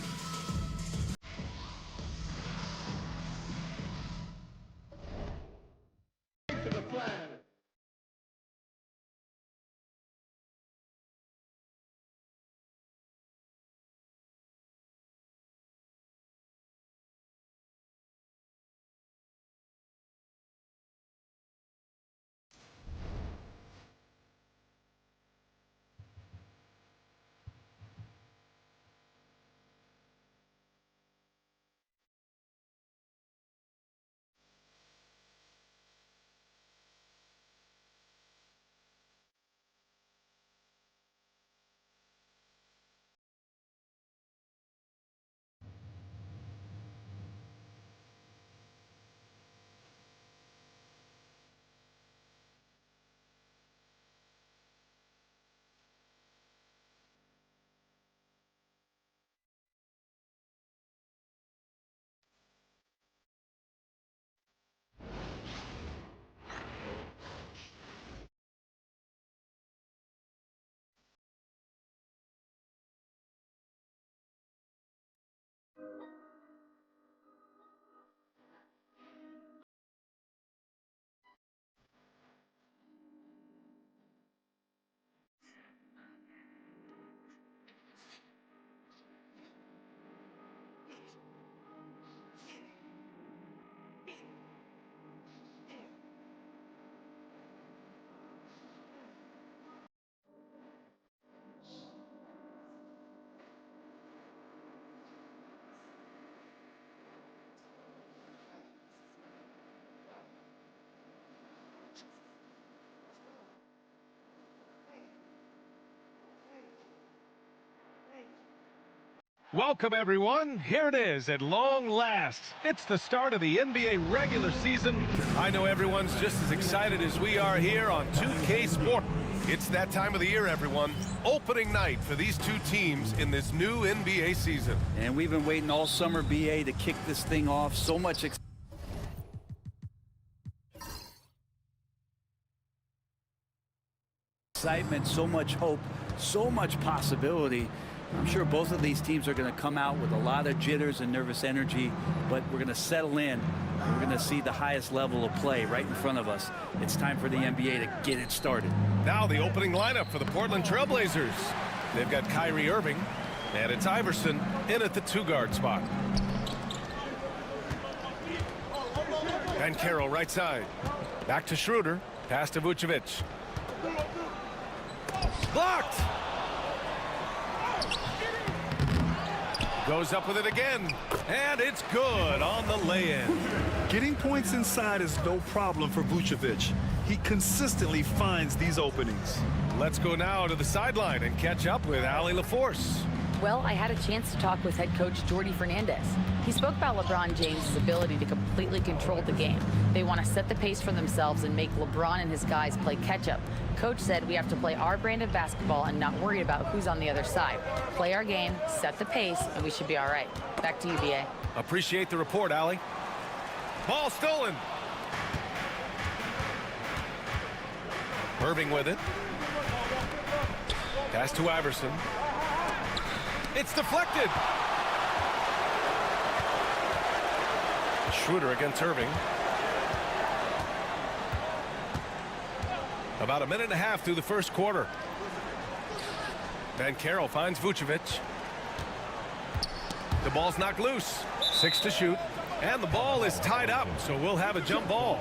Welcome, everyone. Here it is at long last. It's the start of the NBA regular season. I know everyone's just as excited as we are here on 2K Sport. It's that time of the year, everyone. Opening night for these two teams in this new NBA season.
And we've been waiting all summer, BA, to kick this thing off. So much excitement, so much hope, so much possibility. I'm sure both of these teams are going to come out with a lot of jitters and nervous energy, but we're going to settle in. We're going to see the highest level of play right in front of us. It's time for the NBA to get it started.
Now the opening lineup for the Portland Trail Blazers. They've got Kyrie Irving, and it's Iverson in at the 2-guard spot. And Carroll right side. Back to Schroeder. Pass to Vucevic. Blocked! Goes up with it again, and it's good on the lay-in.
Getting points inside is no problem for Vucevic.
He consistently finds these openings. Let's go now to the sideline and catch up with Allie LaForce.
Well, I had a chance to talk with head coach Jordi Fernandez. He spoke about LeBron James' ability to completely control the game. They want to set the pace for themselves and make LeBron and his guys play catch-up. Coach said we have to play our brand of basketball and not worry about who's on the other side. Play our game, set the pace, and we should be all right. Back to you, B.A.
Appreciate the report, Allie. Ball stolen. Irving with it. Pass to Iverson. It's deflected. Schroeder against Irving. About a minute and a half through the first quarter. And Carroll finds Vucevic. The ball's knocked loose. 6 to shoot. And the ball is tied up, so we'll have a jump ball.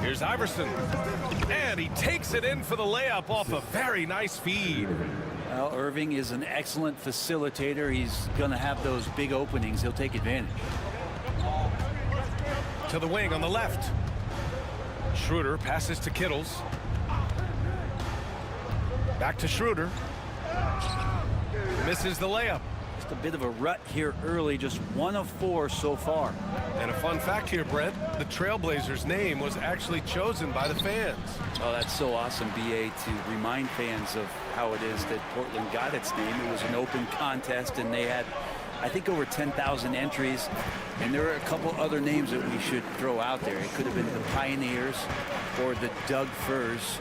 Here's Iverson, and he takes it in for the layup off a very nice feed.
Well, Irving is an excellent facilitator. He's going to have those big openings. He'll take advantage.
To the wing on the left. Schroeder passes to Kittles. Back to Schroeder. Misses the layup.
Just a bit of a rut here early, just 1 of 4 so far.
And a fun fact here, Brent, the Trailblazers' name was actually chosen by the fans.
Oh, that's so awesome, BA, to remind fans of how it is that Portland got its name. It was an open contest, and they had, I think, over 10,000 entries. And there are a couple other names that we should throw out there. It could have been the Pioneers or the Doug Furs.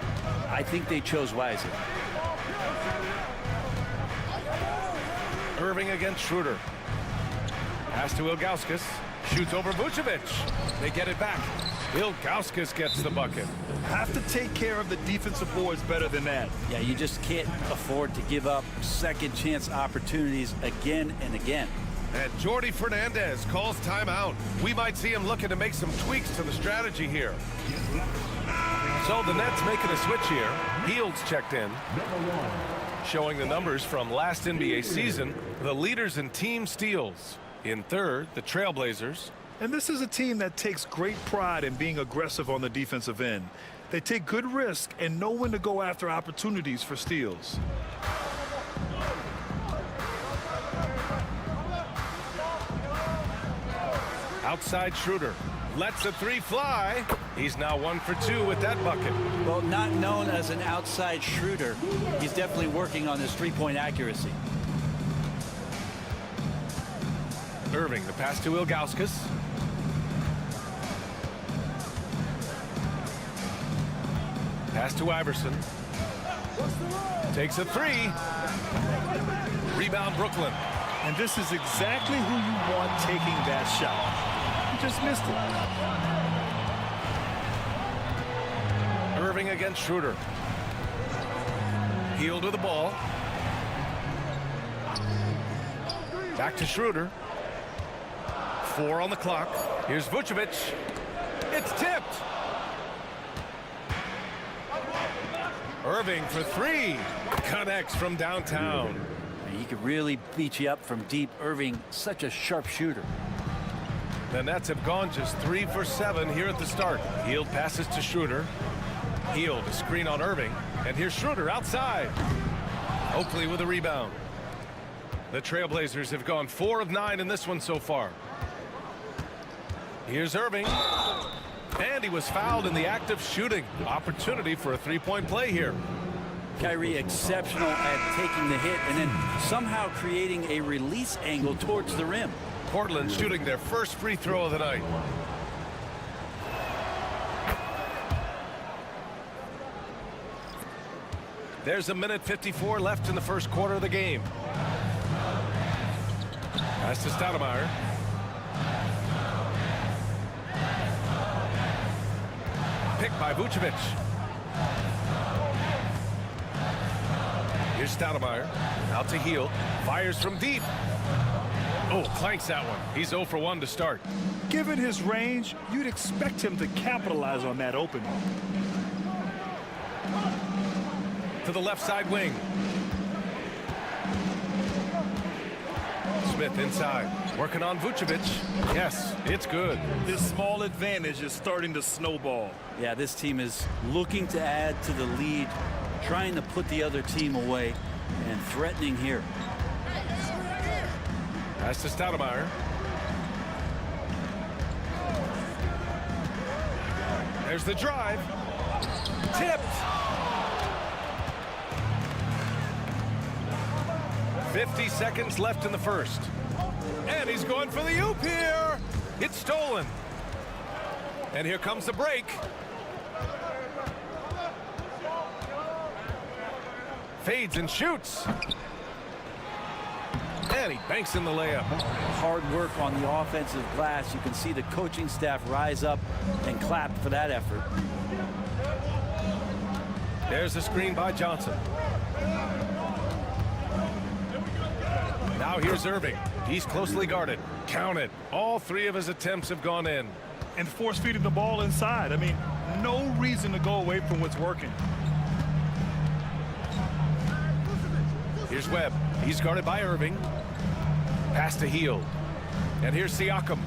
I think they chose wisely.
Irving against Schroeder. Pass to Ilgauskas. Shoots over Vucevic. They get it back. Ilgauskas gets the bucket.
Have to take care of the defensive boards better than that.
Yeah, you just can't afford to give up second chance opportunities again and again.
And Jordi Fernandez calls timeout. We might see him looking to make some tweaks to the strategy here. So the Nets making a switch here. Hield's checked in. Showing the numbers from last NBA season, the leaders in team steals. In third, the Trailblazers.
And this is a team that takes great pride in being aggressive on the defensive end. They take good risk and know when to go after opportunities for steals.
Outside Schroeder. Lets a 3 fly. He's now 1 for 2 with that bucket.
Well, not known as an outside Schroeder. He's definitely working on his three-point accuracy.
Irving, the pass to Ilgauskas. Pass to Iverson. Takes a 3. Rebound Brooklyn.
And this is exactly who you want taking that shot. He just missed it.
Irving against Schroeder. Hield with the ball. Back to Schroeder. 4 on the clock. Here's Vucevic. It's tipped. Irving for 3. Connects from downtown.
He could really beat you up from deep. Irving, such a sharp shooter.
The Nets have gone just 3 for 7 here at the start. Hield passes to Schroeder. Hield, a screen on Irving. And here's Schroeder outside. Oakley with a rebound. The Trailblazers have gone 4 of 9 in this one so far. Here's Irving. And he was fouled in the act of shooting. Opportunity for a 3-point play here.
Kyrie exceptional at taking the hit and then somehow creating a release angle towards the rim.
Portland shooting their first free throw of the night. There's a minute 54 left in the first quarter of the game. Pass to Stoudemire. Picked by Vucevic. Here's Stoudemire. Out to Hield. Fires from deep. Oh, clanks that one. He's 0 for 1 to start.
Given his range, you'd expect him to capitalize on that opening.
to the left side wing. Smith inside, working on Vucevic. Yes, it's good.
This small advantage is starting to snowball.
Yeah, this team is looking to add to the lead, trying to put the other team away, and threatening here.
Pass to Stoudemire. There's the drive. Tipped. 50 seconds left in the first. And he's going for the oop here. It's stolen. And here comes the break. Fades and shoots. And he banks in the layup.
Hard work on the offensive glass. You can see the coaching staff rise up and clap for that effort.
There's the screen by Johnson. Now here's Irving. He's closely guarded. Count it. All three of his attempts have gone in.
And force feeding the ball inside. I mean, no reason to go away from what's working.
Here's Webb. He's guarded by Irving. Pass to Hield. And here's Siakam.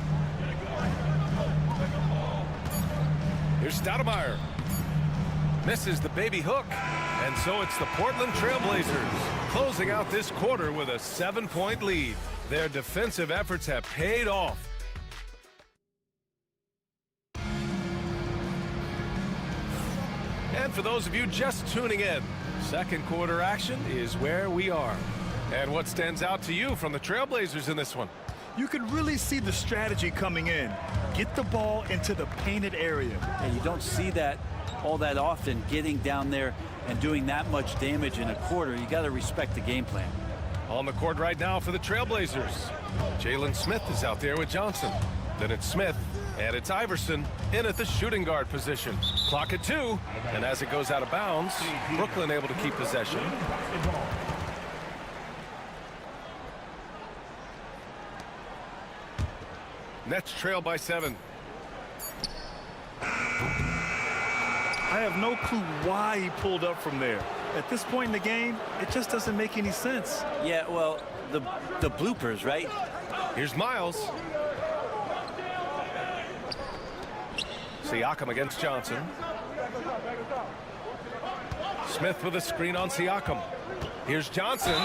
Here's Stoudemire. Misses the baby hook. And so it's the Portland Trailblazers closing out this quarter with a 7-point lead. Their defensive efforts have paid off. And for those of you just tuning in, second quarter action is where we are. And what stands out to you from the Trailblazers in this one?
You can really see the strategy coming in. Get the ball into the painted area.
And you don't see that all that often, getting down there and doing that much damage in a quarter. You got to respect the game plan.
On the court right now for the Trailblazers, Jalen Smith is out there with Johnson. Then it's Smith, and it's Iverson in at the shooting guard position. Clock at 2, and as it goes out of bounds, Brooklyn able to keep possession. Nets trail by 7.
I have no clue why he pulled up from there. At this point in the game, it just doesn't make any sense.
Yeah, well, the bloopers, right?
Here's Miles. Siakam against Johnson. Smith with a screen on Siakam. Here's Johnson.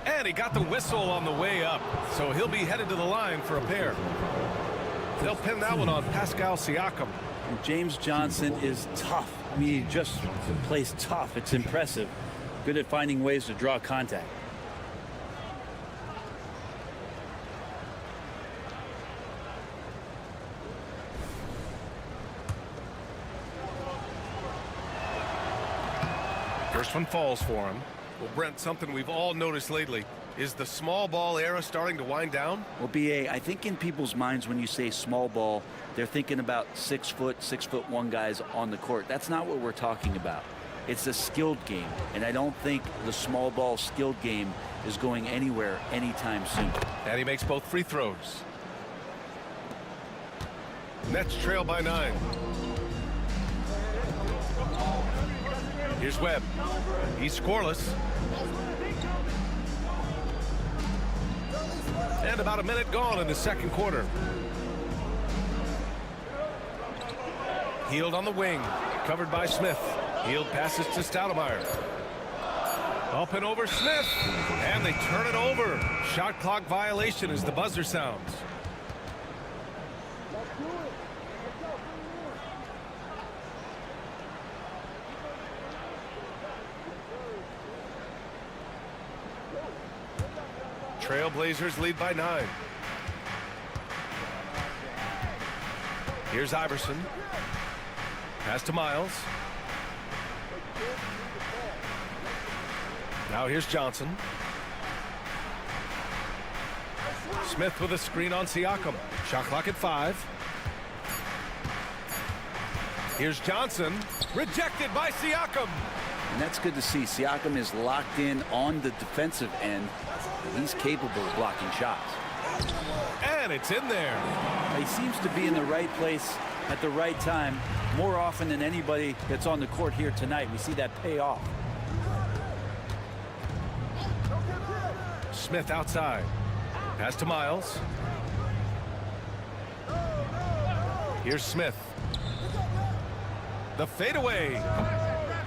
And he got the whistle on the way up. So he'll be headed to the line for a pair. They'll pin that one on Pascal Siakam.
And James Johnson is tough. I mean, he just plays tough. It's impressive. Good at finding ways to draw contact.
First one falls for him. Well, Brent, something we've all noticed lately. Is the small ball era starting to wind down?
Well, B.A., I think in people's minds when you say small ball, they're thinking about 6'1" guys on the court. That's not what we're talking about. It's a skilled game, and I don't think the small ball skilled game is going anywhere anytime soon.
And he makes both free throws. Nets trail by 9. Here's Webb. He's scoreless. And about a minute gone in the second quarter. Hield on the wing, covered by Smith. Hield passes to Stoudemire. Up and over Smith, and they turn it over. Shot clock violation as the buzzer sounds. Trailblazers lead by 9. Here's Iverson. Pass to Miles. Now here's Johnson. Smith with a screen on Siakam. Shot clock at 5. Here's Johnson. Rejected by Siakam.
And that's good to see. Siakam is locked in on the defensive end. He's capable of blocking shots.
And it's in there.
He seems to be in the right place at the right time more often than anybody that's on the court here tonight. We see that pay off.
Smith outside. Pass to Miles. Here's Smith. The fadeaway.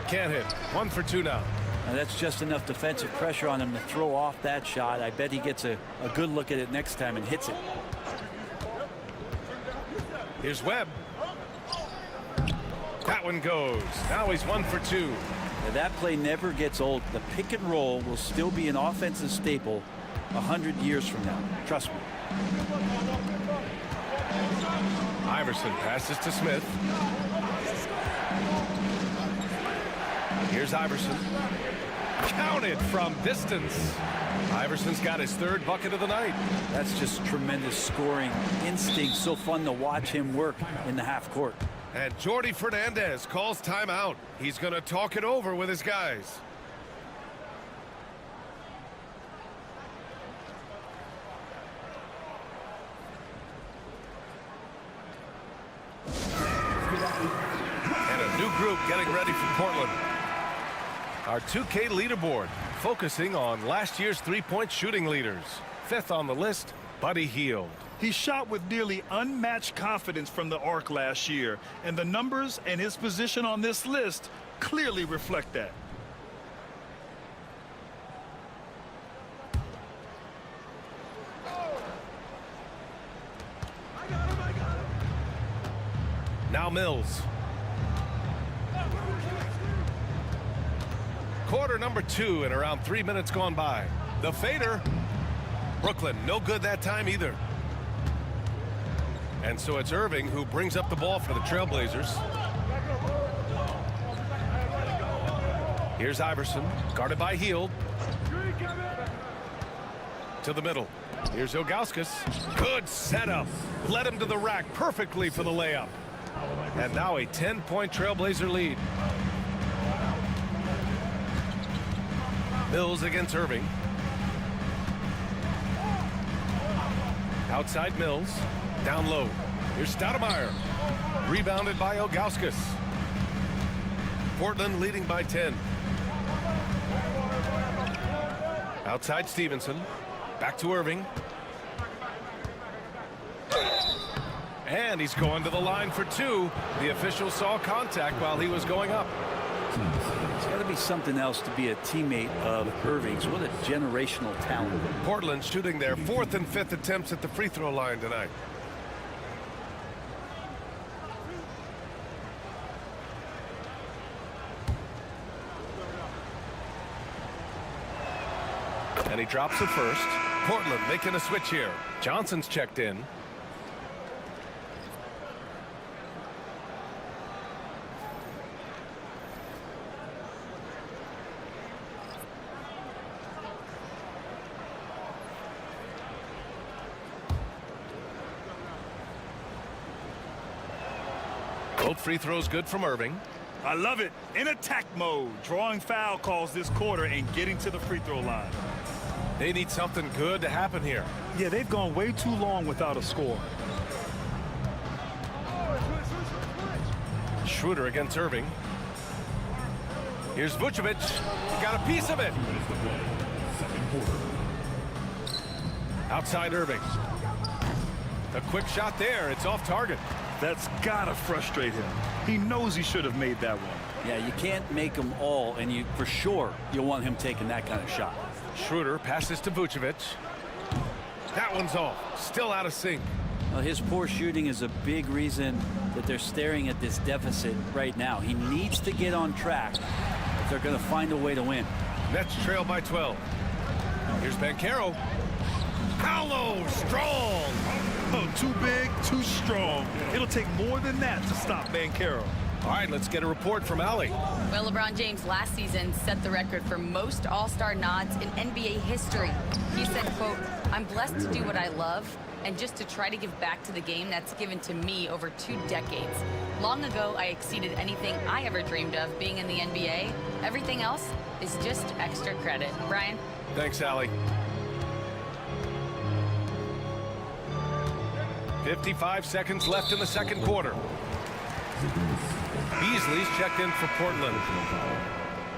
Can't hit. 1 for 2 now.
And that's just enough defensive pressure on him to throw off that shot. I bet he gets a good look at it next time and hits it.
Here's Webb. That one goes. Now he's 1 for 2.
Now that play never gets old. The pick and roll will still be an offensive staple 100 years from now. Trust me.
Iverson passes to Smith. Here's Iverson. Counted from distance. Iverson's got his 3rd bucket of the night.
That's just tremendous scoring instinct. So fun to watch him work in the half court.
And Jordy Fernandez calls timeout. He's going to talk it over with his guys. And a new group getting ready for Portland. Our 2K leaderboard focusing on last year's three-point shooting leaders. 5th on the list, Buddy Hield.
He shot with nearly unmatched confidence from the arc last year, and the numbers and his position on this list clearly reflect that.
Now Mills. Quarter number 2 and around 3 minutes gone by. The fader. Brooklyn, no good that time either. And so it's Irving who brings up the ball for the Trailblazers. Here's Iverson, guarded by Hield. To the middle. Here's Ilgauskas. Good setup. Led him to the rack perfectly for the layup. And now a 10-point Trailblazer lead. Mills against Irving. Outside Mills. Down low. Here's Stoudemire. Rebounded by Ilgauskas. Portland leading by 10. Outside Stevenson. Back to Irving. And he's going to the line for 2. The official saw contact while he was going up.
It's got to be something else to be a teammate of Irving's. What a generational talent.
Portland shooting their 4th and 5th attempts at the free throw line tonight. And he drops it first. Portland making a switch here. Johnson's checked in. Both free throws good from Irving.
I love it. In attack mode, drawing foul calls this quarter and getting to the free throw line.
They need something good to happen here.
Yeah, they've gone way too long without a score.
Schroeder against Irving. Here's Vucevic. Got a piece of it. Outside Irving. A quick shot there. It's off target.
That's gotta frustrate him. He knows he should have made that one.
Yeah, you can't make them all, and you for sure you'll want him taking that kind of shot.
Schroeder passes to Vucevic. That one's off. Still out of sync.
Well, his poor shooting is a big reason that they're staring at this deficit right now. He needs to get on track if they're going to find a way to win.
Nets trail by 12. Here's Carroll. Paolo, strong.
Oh, too big, too strong. It'll take more than that to stop Carroll.
All right, let's get a report from Allie.
Well, LeBron James last season set the record for most All-Star nods in NBA history. He said, quote, "I'm blessed to do what I love and just to try to give back to the game that's given to me over 2 decades. Long ago, I exceeded anything I ever dreamed of being in the NBA. Everything else is just extra credit." Brian?
Thanks, Allie. 55 seconds left in the second quarter. Beasley's checked in for Portland.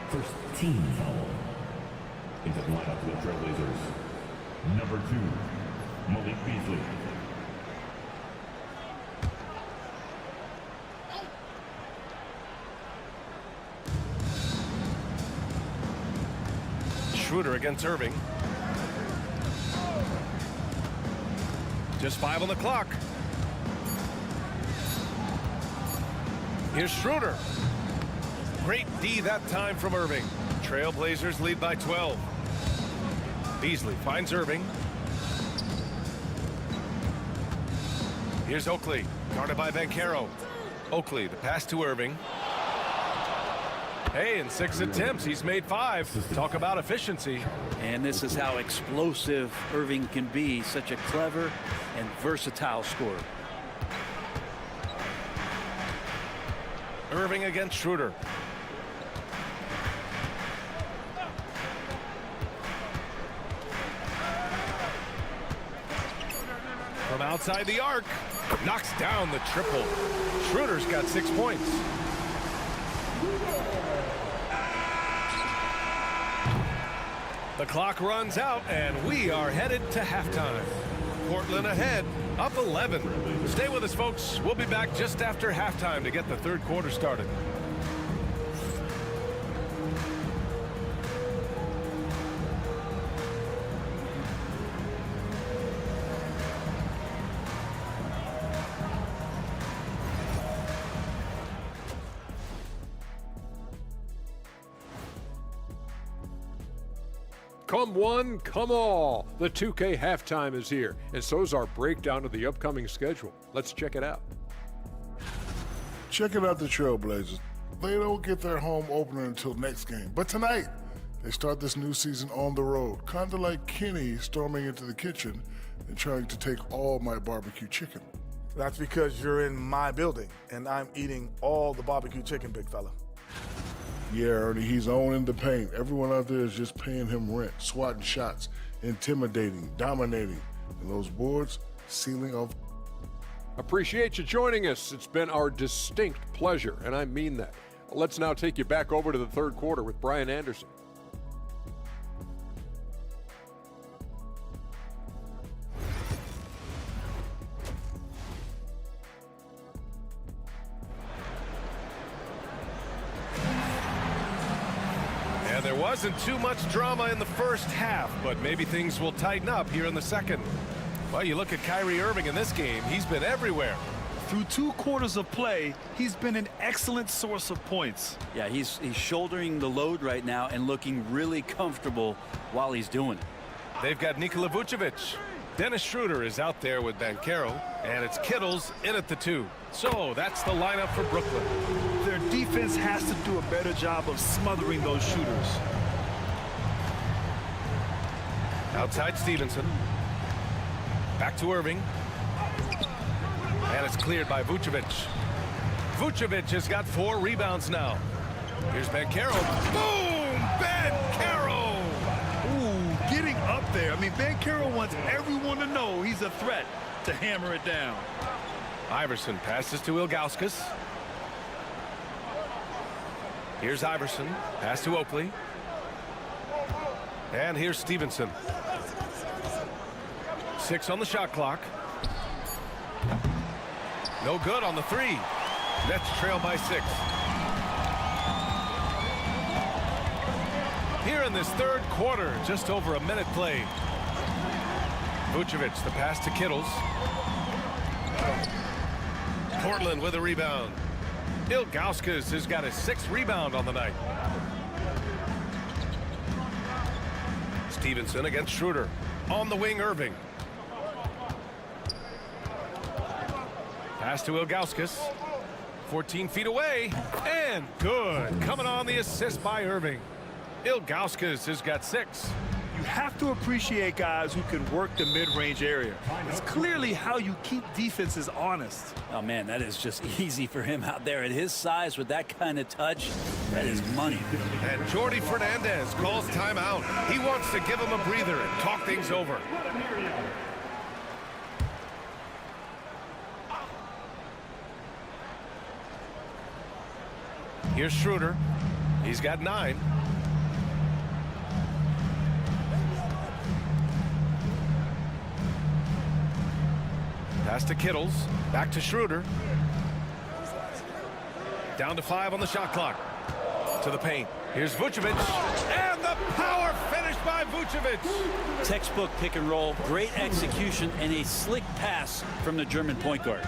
First team foul into the lineup for the Trailblazers. Number 2, Malik Beasley.
Schroeder against Irving. Just 5 on the clock. Here's Schroeder. Great D that time from Irving. Trailblazers lead by 12. Beasley finds Irving. Here's Oakley, guarded by Carroll. Oakley, the pass to Irving. Hey, in 6 attempts, he's made 5. Talk about efficiency.
And this is how explosive Irving can be. Such a clever and versatile scorer.
Irving against Schroeder. From outside the arc, knocks down the triple. Schroeder's got 6 points. The clock runs out, and we are headed to halftime. Portland ahead, up 11. Stay with us, folks. We'll be back just after halftime to get the third quarter started.
Come one, come all. The 2K halftime is here, and so's our breakdown of the upcoming schedule. Let's check it out.
Checking out the Trailblazers. They don't get their home opener until next game. But tonight, they start this new season on the road, kind of like Kenny storming into the kitchen and trying to take all my barbecue chicken.
That's because you're in my building, and I'm eating all the barbecue chicken, big fella.
Yeah, Ernie, he's owning the paint. Everyone out there is just paying him rent, swatting shots, intimidating, dominating. And those boards, sealing off.
Appreciate you joining us. It's been our distinct pleasure, and I mean that. Let's now take you back over to the third quarter with Brian Anderson.
And there wasn't too much drama in the first half, but maybe things will tighten up here in the second. Well, you look at Kyrie Irving in this game, he's been everywhere.
Through 2 quarters of play, he's been an excellent source of points.
Yeah, he's shouldering the load right now and looking really comfortable while he's doing it.
They've got Nikola Vucevic. Dennis Schroeder is out there with Carroll, and it's Kittles in at the 2. So that's the lineup for Brooklyn.
Their defense has to do a better job of smothering those shooters.
Outside Stevenson. Back to Irving. And it's cleared by Vucevic. Vucevic has got 4 rebounds now. Here's Carroll. Boom! Carroll!
Ooh, getting up there. I mean, Carroll wants everyone to know he's a threat to hammer it down.
Iverson passes to Ilgauskas. Here's Iverson. Pass to Oakley. And here's Stevenson. 6 on the shot clock. No good on the 3. Nets trail by 6. Here in this third quarter, just over a minute played. Vucevic, the pass to Kittles. Portland with a rebound. Ilgauskas has got his 6th rebound on the night. Stevenson against Schroeder. On the wing, Irving. Pass to Ilgauskas. 14 feet away. And good. Coming on the assist by Irving. Ilgauskas has got 6.
You have to appreciate guys who can work the mid-range area. It's clearly how you keep defenses honest.
Oh, man, that is just easy for him out there. At his size, with that kind of touch, that is money.
And Jordy Fernandez calls timeout. He wants to give him a breather and talk things over. Here's Schroeder. He's got 9. Pass to Kittles. Back to Schroeder. Down to 5 on the shot clock. To the paint. Here's Vucevic. And the power finish by Vucevic.
Textbook pick and roll. Great execution and a slick pass from the German point guard.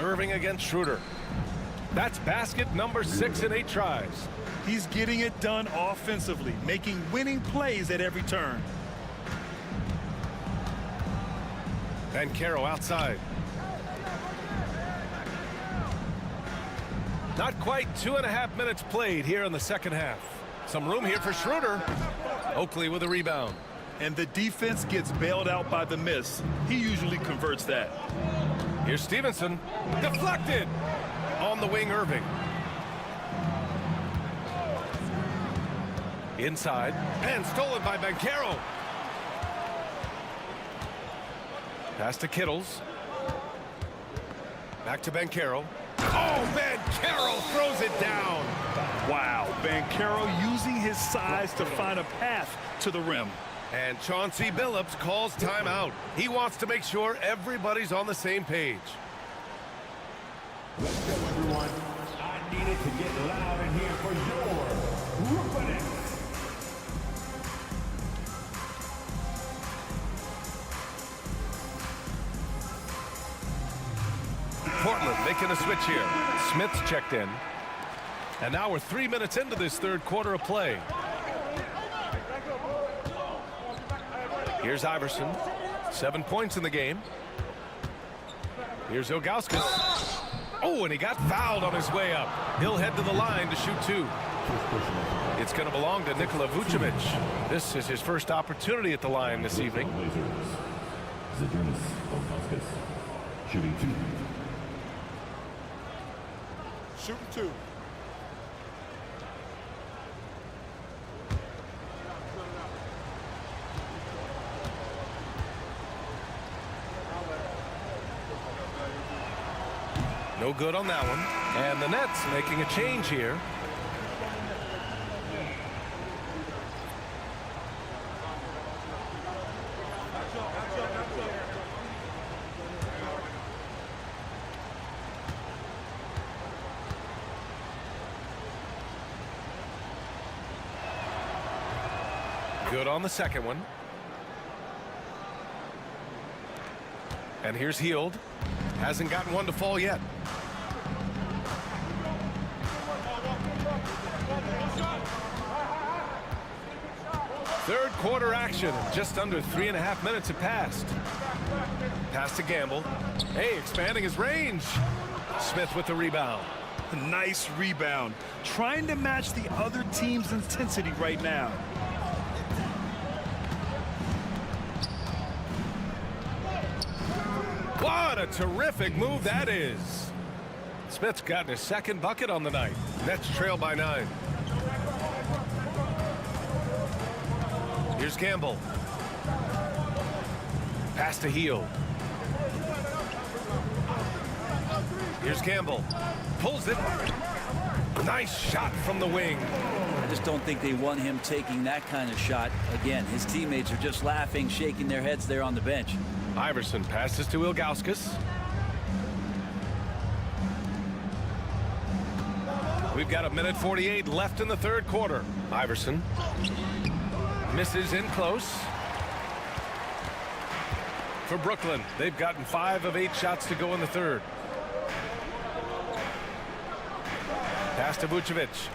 Irving against Schroeder. That's basket number 6 in 8 tries.
He's getting it done offensively, making winning plays at every turn.
And Carroll outside. Not quite 2.5 minutes played here in the second half. Some room here for Schroeder. Oakley with a rebound.
And the defense gets bailed out by the miss. He usually converts that.
Here's Stevenson. Deflected. On the wing, Irving. Inside. And stolen by Carroll. Pass to Kittles. Back to Carroll. Oh, Carroll throws it down.
Wow, Carroll using his size to find a path to the rim.
And Chauncey Billups calls timeout. He wants to make sure everybody's on the same page.
Let's go, everyone. I need it to get loud in here for your REBOOT.
Portland making a switch here. Smith's checked in. And now we're 3 minutes into this third quarter of play. Here's Iverson. 7 points in the game. Here's Ilgauskas. Oh, and he got fouled on his way up. He'll head to the line to shoot 2. It's going to belong to Nikola Vucevic. This is his first opportunity at the line this evening.
Shooting 2.
Shooting 2.
No good on that one. And the Nets making a change here. Good on the second one. And here's Hield. Hasn't gotten one to fall yet. Third quarter action. Just under 3.5 minutes have passed. Pass to Gamble. Hey, expanding his range. Smith with the rebound.
Nice rebound. Trying to match the other team's intensity right now.
What a terrific move that is. Smith's gotten his second bucket on the night. Nets trail by 9. Here's Gamble. Pass to Hield. Here's Gamble. Pulls it. Nice shot from the wing.
I just don't think they want him taking that kind of shot. Again, his teammates are just laughing, shaking their heads there on the bench.
Iverson passes to Ilgauskas. We've got 1:48 left in the third quarter. Iverson misses in close. For Brooklyn, they've gotten 5 of 8 shots to go in the third. Pass to Vucevic.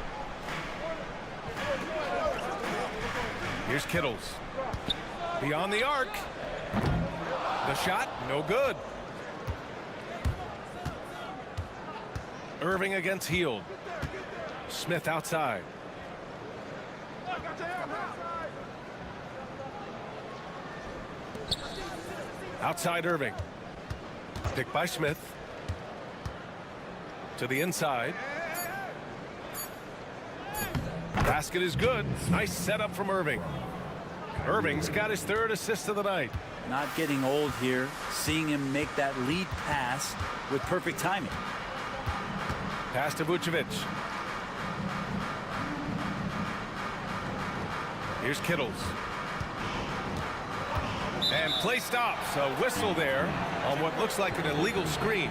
Here's Kittles. Beyond the arc. The shot, no good. Irving against Hield. Smith outside. Outside Irving. Picked by Smith. To the inside. Basket is good. Nice setup from Irving. Irving's got his 3rd assist of the night.
Not getting old here. Seeing him make that lead pass with perfect timing.
Pass to Vucevic. Here's Kittles. And Play stops. A whistle there on what looks like an illegal screen.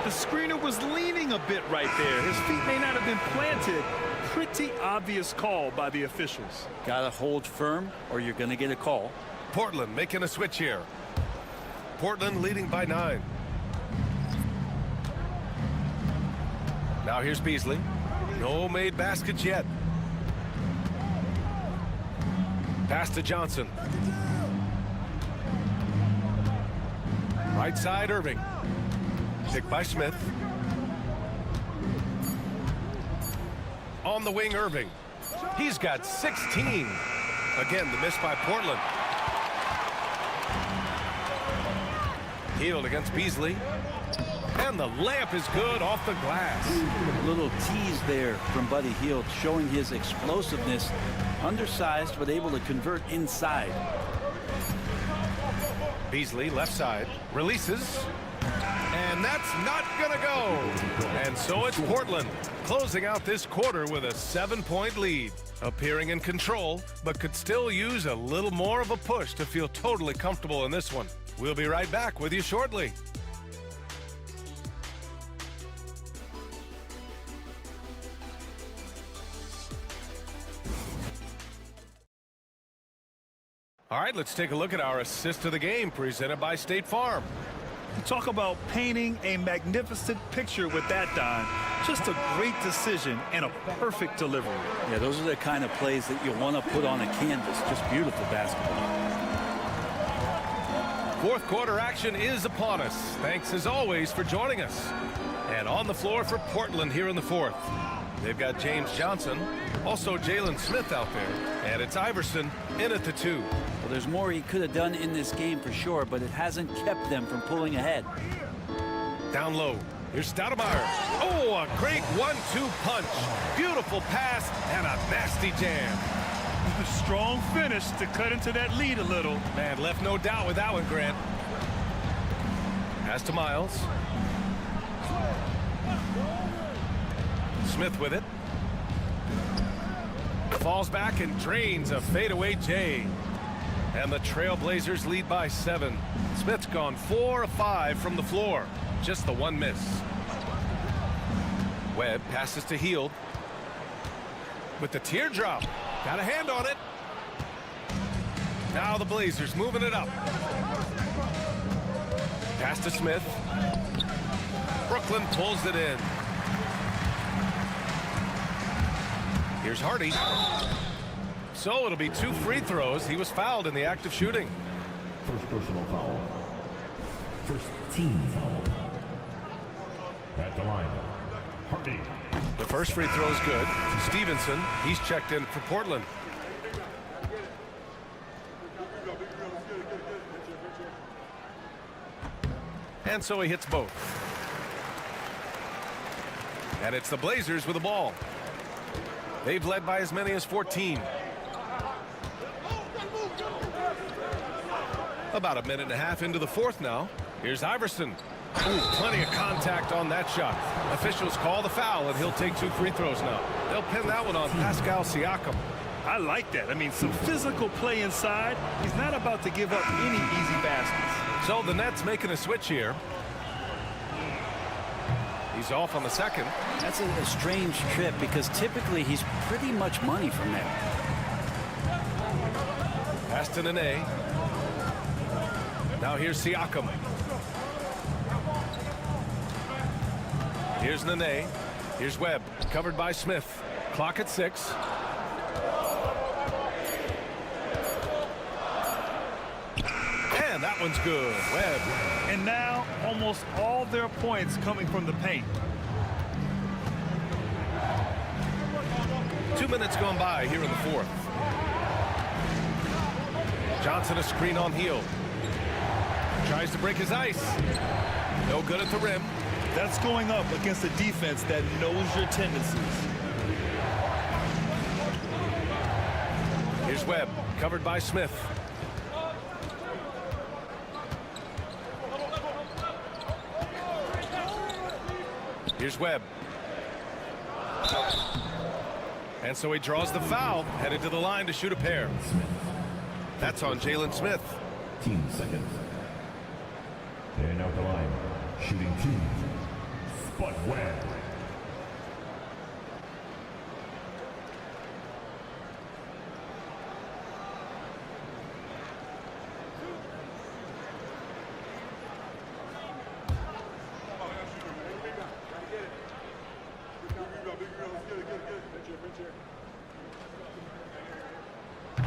The screener was leaning a bit right there. His feet may not have been planted. Pretty obvious call by the officials.
Gotta hold firm or you're gonna get a call.
Portland making a switch here. Portland leading by 9. Now here's Beasley. No made baskets yet. Pass to Johnson. Right side, Irving. Picked by Smith. On the wing, Irving. He's got 16. Again, the miss by Portland. Healed against Beasley. And the layup is good off the glass.
A little tease there from Buddy Hield, showing his explosiveness. Undersized, but able to convert inside.
Beasley, left side, releases. And that's not gonna go. And so it's Portland closing out this quarter with a 7-point lead. Appearing in control, but could still use a little more of a push to feel totally comfortable in this one. We'll be right back with you shortly. All right, let's take a look at our assist of the game presented by State Farm.
Talk about painting a magnificent picture with that, Don. Just a great decision and a perfect delivery.
Yeah, those are the kind of plays that you want to put on a canvas. Just beautiful basketball.
Fourth quarter action is upon us. Thanks as always for joining us. And on the floor for Portland here in the fourth. They've got James Johnson, also Jalen Smith out there, and it's Iverson in at the 2.
Well, there's more he could have done in this game for sure, but it hasn't kept them from pulling ahead.
Down low. Here's Stoudemire. Oh, a great 1-2 punch. Beautiful pass and a nasty jam.
A strong finish to cut into that lead a little.
Man, left no doubt with that one, Grant. Pass to Miles. Smith with it. Falls back and drains a fadeaway J. And the Trailblazers lead by 7. Smith's gone 4 of 5 from the floor. Just the one miss. Webb passes to Hield. With the teardrop. Got a hand on it. Now the Blazers moving it up. Pass to Smith. Brooklyn pulls it in. Here's Hardy. So it'll be 2 free throws. He was fouled in the act of shooting.
First personal foul. First team foul. At the line, Hardy.
The first free throw is good. Stevenson, he's checked in for Portland. And so he hits both. And it's the Blazers with the ball. They've led by as many as 14. About a minute and a half into the fourth now. Here's Iverson. Ooh, plenty of contact on that shot. Officials call the foul, and he'll take 2 free throws now. They'll pin that one on Pascal Siakam.
I like that. I mean, some physical play inside. He's not about to give up any easy baskets.
So the Nets making a switch here. He's off on the second.
That's a strange trip because typically he's pretty much money from there.
Pass to Nene. Now here's Siakam. Here's Nene. Here's Webb. Covered by Smith. Clock at 6. And that one's good. Webb.
And now almost all their points coming from the paint.
2 minutes gone by here in the fourth. Johnson a screen on Hield. Tries to break his ice. No good at the rim.
That's going up against a defense that knows your tendencies.
Here's Webb, covered by Smith. Here's Webb. And so he draws the foul, headed to the line to shoot a pair. That's on Jalen Smith.
15 seconds. And out the line, shooting 2, Spud Webb.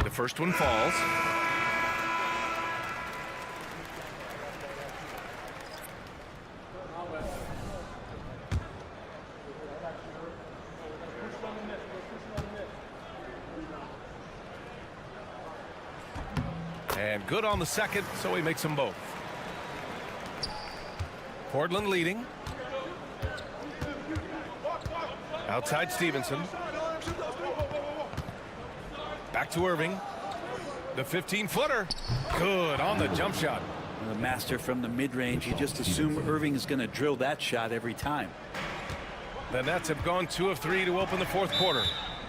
The first one falls. And good on the second, so he makes them both. Portland leading. Outside Stevenson. Back to Irving. The 15-footer. Good on the jump shot.
The master from the mid-range. You just assume Irving is going to drill that shot every time.
The Nets have gone 2 of 3 to open the fourth quarter.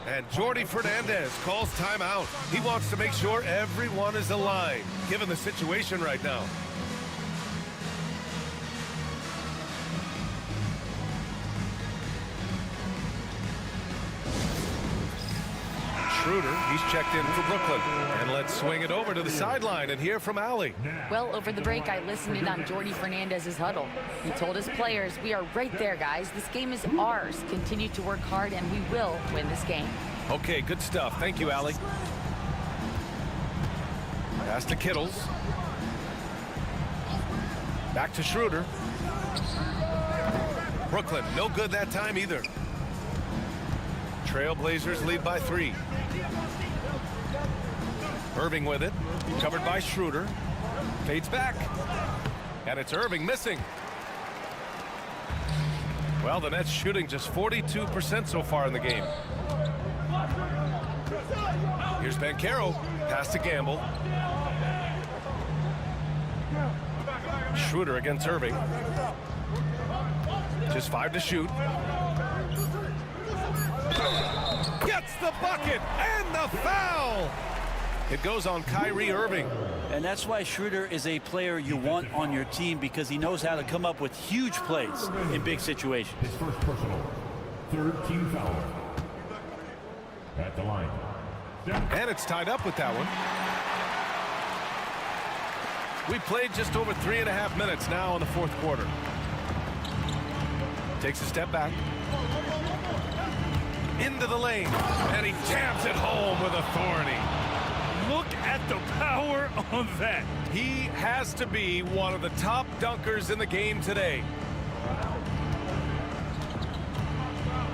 And Jordy Fernandez calls timeout. He wants to make sure everyone is aligned, given the situation right now. Schroeder, he's checked in for Brooklyn. And let's swing it over to the sideline and hear from Allie.
Well, over the break, I listened in on Jordy Fernandez's huddle. He told his players, we are right there, guys. This game is ours. Continue to work hard, and we will win this game.
Okay, good stuff. Thank you, Allie. Pass to Kittles. Back to Schroeder. Brooklyn, no good that time either. Trailblazers lead by 3. Irving with it, covered by Schroeder. Fades back, and it's Irving missing. Well, the Nets shooting just 42% so far in the game. Here's Carroll, pass to Gamble. Schroeder against Irving. Just 5 to shoot. Gets the bucket and the foul. It goes on Kyrie Irving.
And that's why Schroeder is a player you want on your team, because he knows how to come up with huge plays in big situations.
His first personal, 3rd team foul. At the line.
And it's tied up with that one. We played just over 3.5 minutes now in the fourth quarter. Takes a step back. Into the lane. And he jams it home with authority.
Look at the power on that.
He has to be one of the top dunkers in the game today.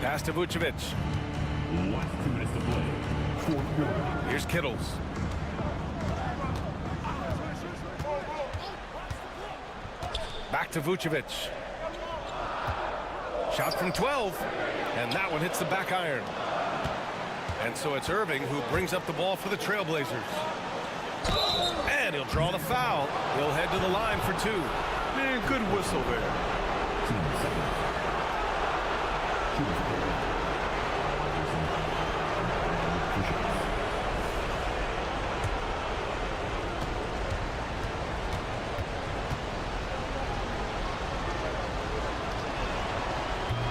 Pass to Vucevic.
Last 2 minutes to play. Fourth quarter.
Here's Kittles. Back to Vucevic. Shot from 12. And that one hits the back iron. And so it's Irving who brings up the ball for the Trailblazers. And he'll draw the foul. He'll head to the line for 2.
Man, good whistle there.
10 seconds.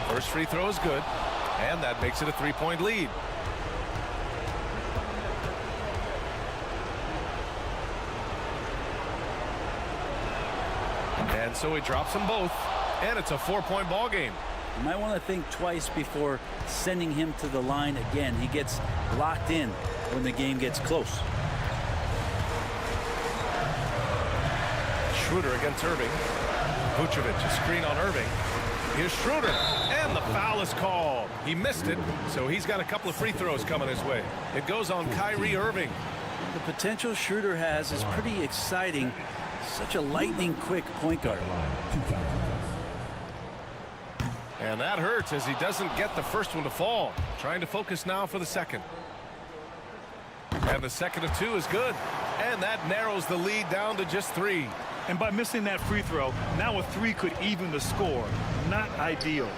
First free throw is good. And that makes it a 3-point lead. And so he drops them both, and it's a 4-point ball game.
You might want to think twice before sending him to the line again. He gets locked in when the game gets close.
Schroeder against Irving. Vucevic, a screen on Irving. Here's Schroeder, and the foul is called. He missed it, so he's got a couple of free throws coming his way. It goes on Kyrie Irving.
The potential Schroeder has is pretty exciting. Such a lightning-quick point guard.
And that hurts as he doesn't get the first one to fall. Trying to focus now for the second. And the second of 2 is good. And that narrows the lead down to just 3.
And by missing that free throw, now a 3 could even the score. Not ideal.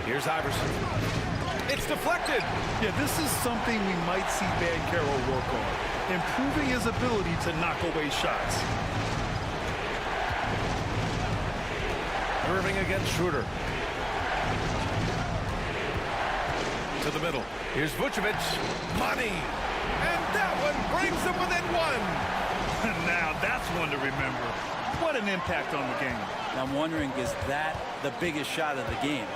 Here's Iverson. It's deflected.
Yeah, this is something we might see Van Carroll work on, improving his ability to knock away shots.
Irving against Schroeder. To the middle. Here's Vucevic. Money. And that one brings them within one.
Now that's one to remember. What an impact on the game.
I'm wondering, is that the biggest shot of the game?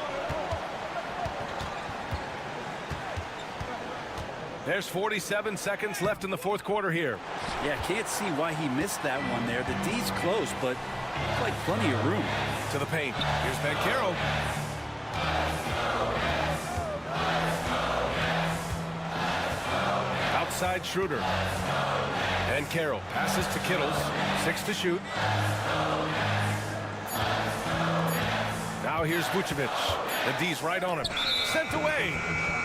There's 47 seconds left in the fourth quarter here.
Yeah, can't see why he missed that one there. The D's close, but like plenty of room.
To the paint. Here's Van Carroll. Outside Schroeder. And Carroll passes to Kittles. 6 to shoot. Now here's Vucevic. The D's right on him. Sent away.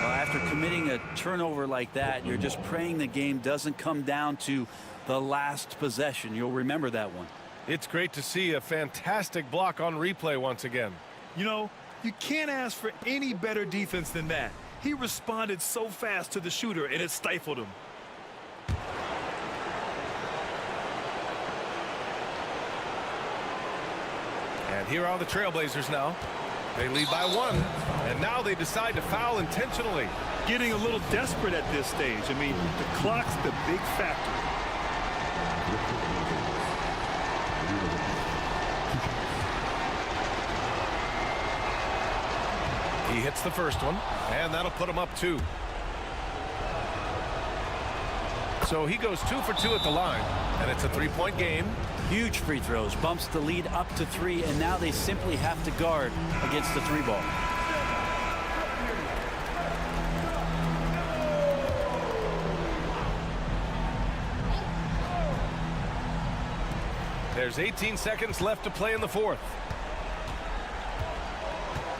Well, after committing a turnover like that, you're just praying the game doesn't come down to the last possession. You'll remember that one.
It's great to see a fantastic block on replay once again.
You know, you can't ask for any better defense than that. He responded so fast to the shooter, and it stifled him.
And here are the Trailblazers now. They lead by 1, and now they decide to foul intentionally.
Getting a little desperate at this stage. I mean, the clock's the big factor.
He hits the first one, and that'll put him up 2. So he goes 2 for 2 at the line, and it's a 3-point game.
Huge free throws, bumps the lead up to 3, and now they simply have to guard against the 3 ball.
There's 18 seconds left to play in the fourth.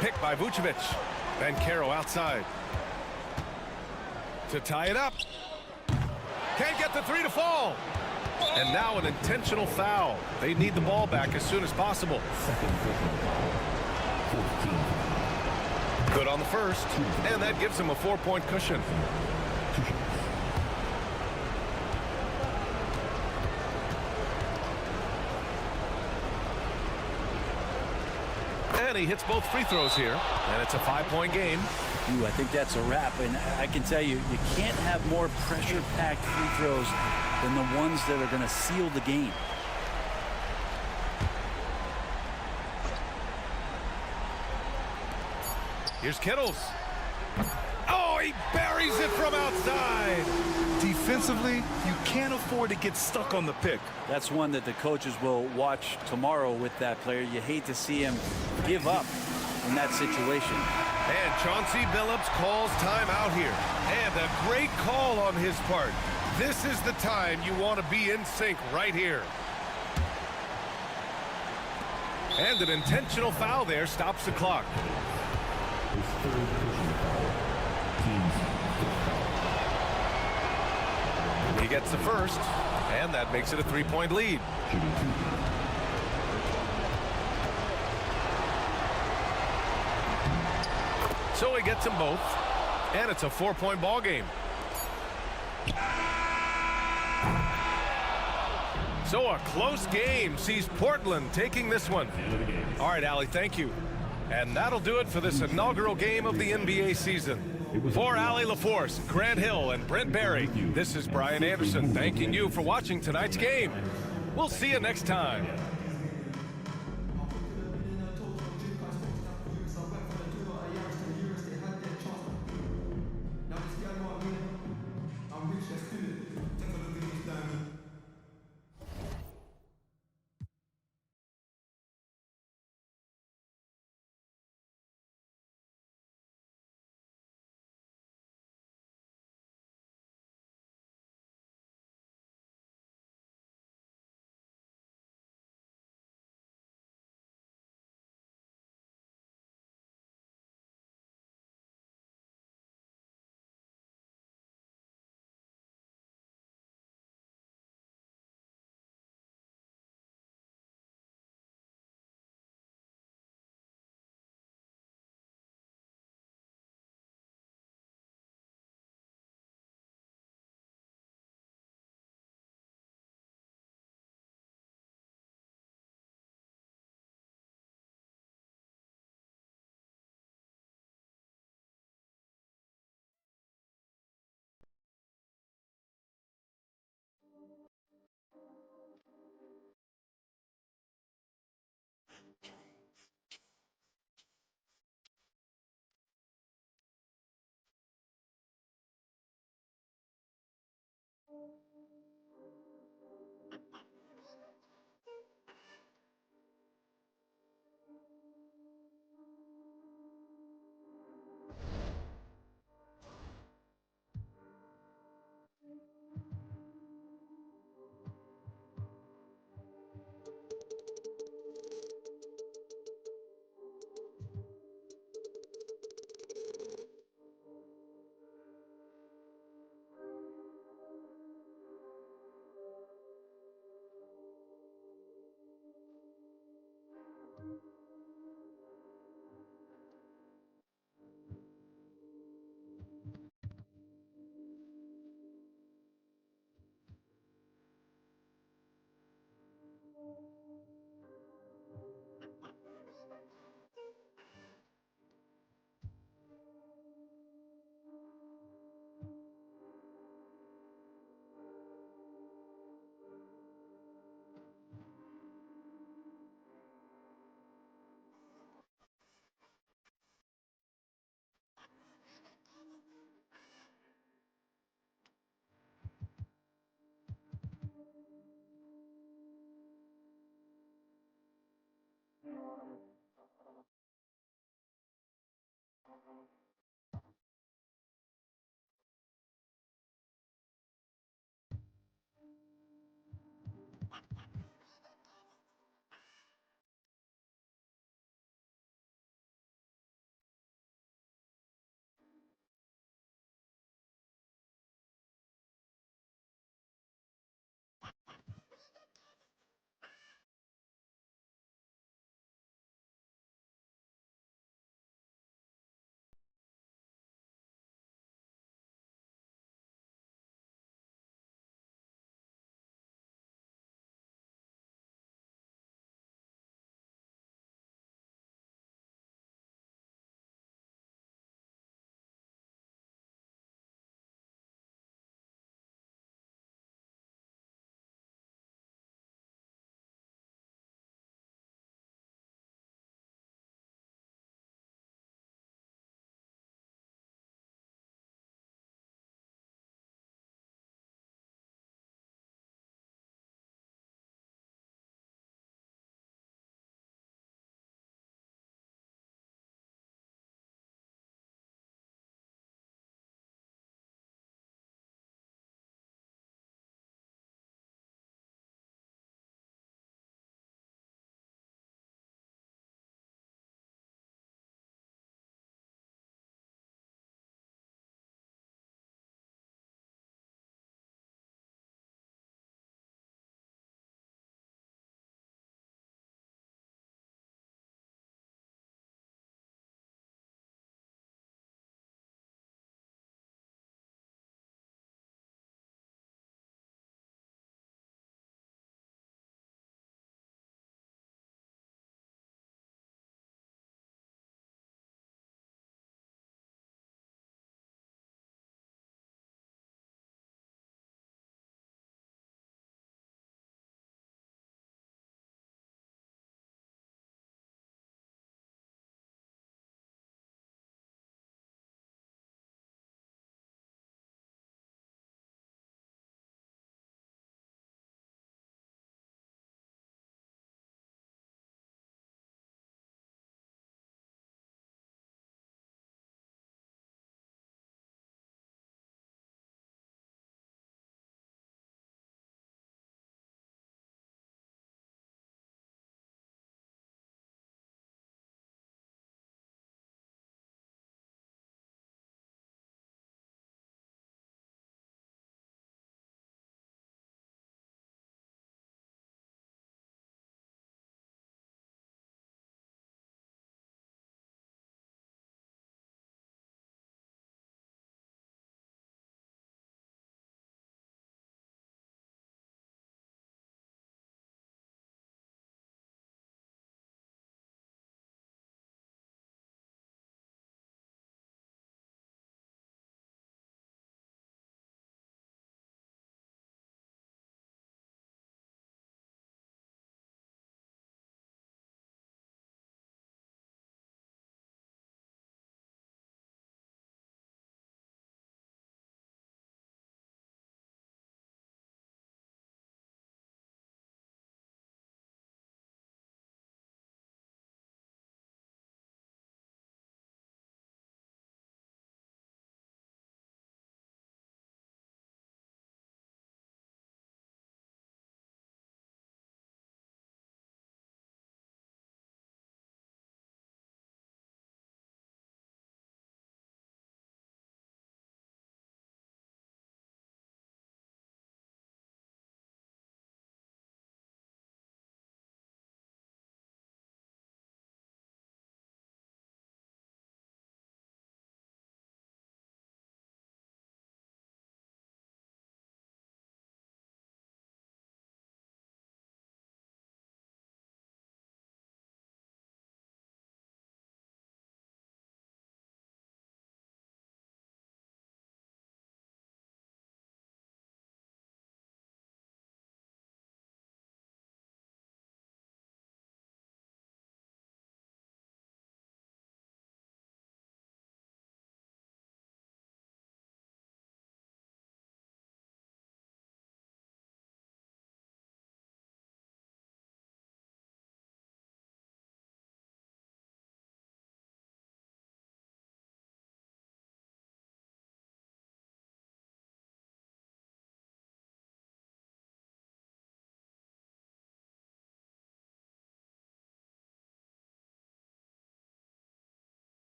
Pick by Vucevic. Van Carroll outside. To tie it up. Can't get the 3 to fall. And now an intentional foul. They need the ball back as soon as possible. Good on the first. And that gives him a 4-point cushion. And he hits both free throws here. And it's a 5-point game.
Ooh, I think that's a wrap. And I can tell you, you can't have more pressure-packed free throws than the ones that are going to seal the game.
Here's Kittles. Oh, he buries it from outside.
Defensively, you can't afford to get stuck on the pick.
That's one that the coaches will watch tomorrow with that player. You hate to see him give up in that situation.
And Chauncey Billups calls timeout here. And a great call on his part. This is the time you want to be in sync right here. And an intentional foul there stops the clock. He gets the first, and that makes it a 3-point lead. So he gets them both, and it's a 4-point ball game. So a close game sees Portland taking this one. All right, Allie, thank you. And that'll do it for this inaugural game of the NBA season. For Allie LaForce, Grant Hill, and Brent Barry, this is Brian Anderson thanking you for watching tonight's game. We'll see you next time.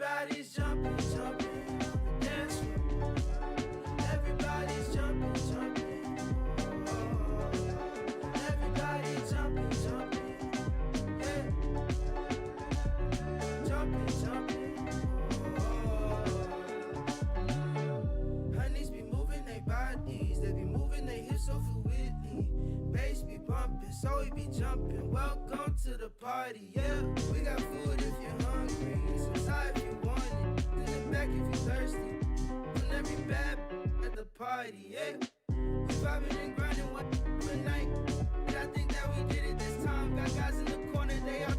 Everybody's jumping, jumping on the dance floor. Everybody's jumping, jumping. Everybody's jumping, jumping. Yeah. Jumping, jumping. Honeys be moving their bodies. They be moving their hips so fluidly. Bass be bumping, so we be jumping. Welcome to the party, yeah. We got food if you're hungry. Some side if you want it. In the back if you're thirsty. On every bad at the party, yeah. We vibing and grinding one night. And I think that we did it this time. Got guys in the corner, they are.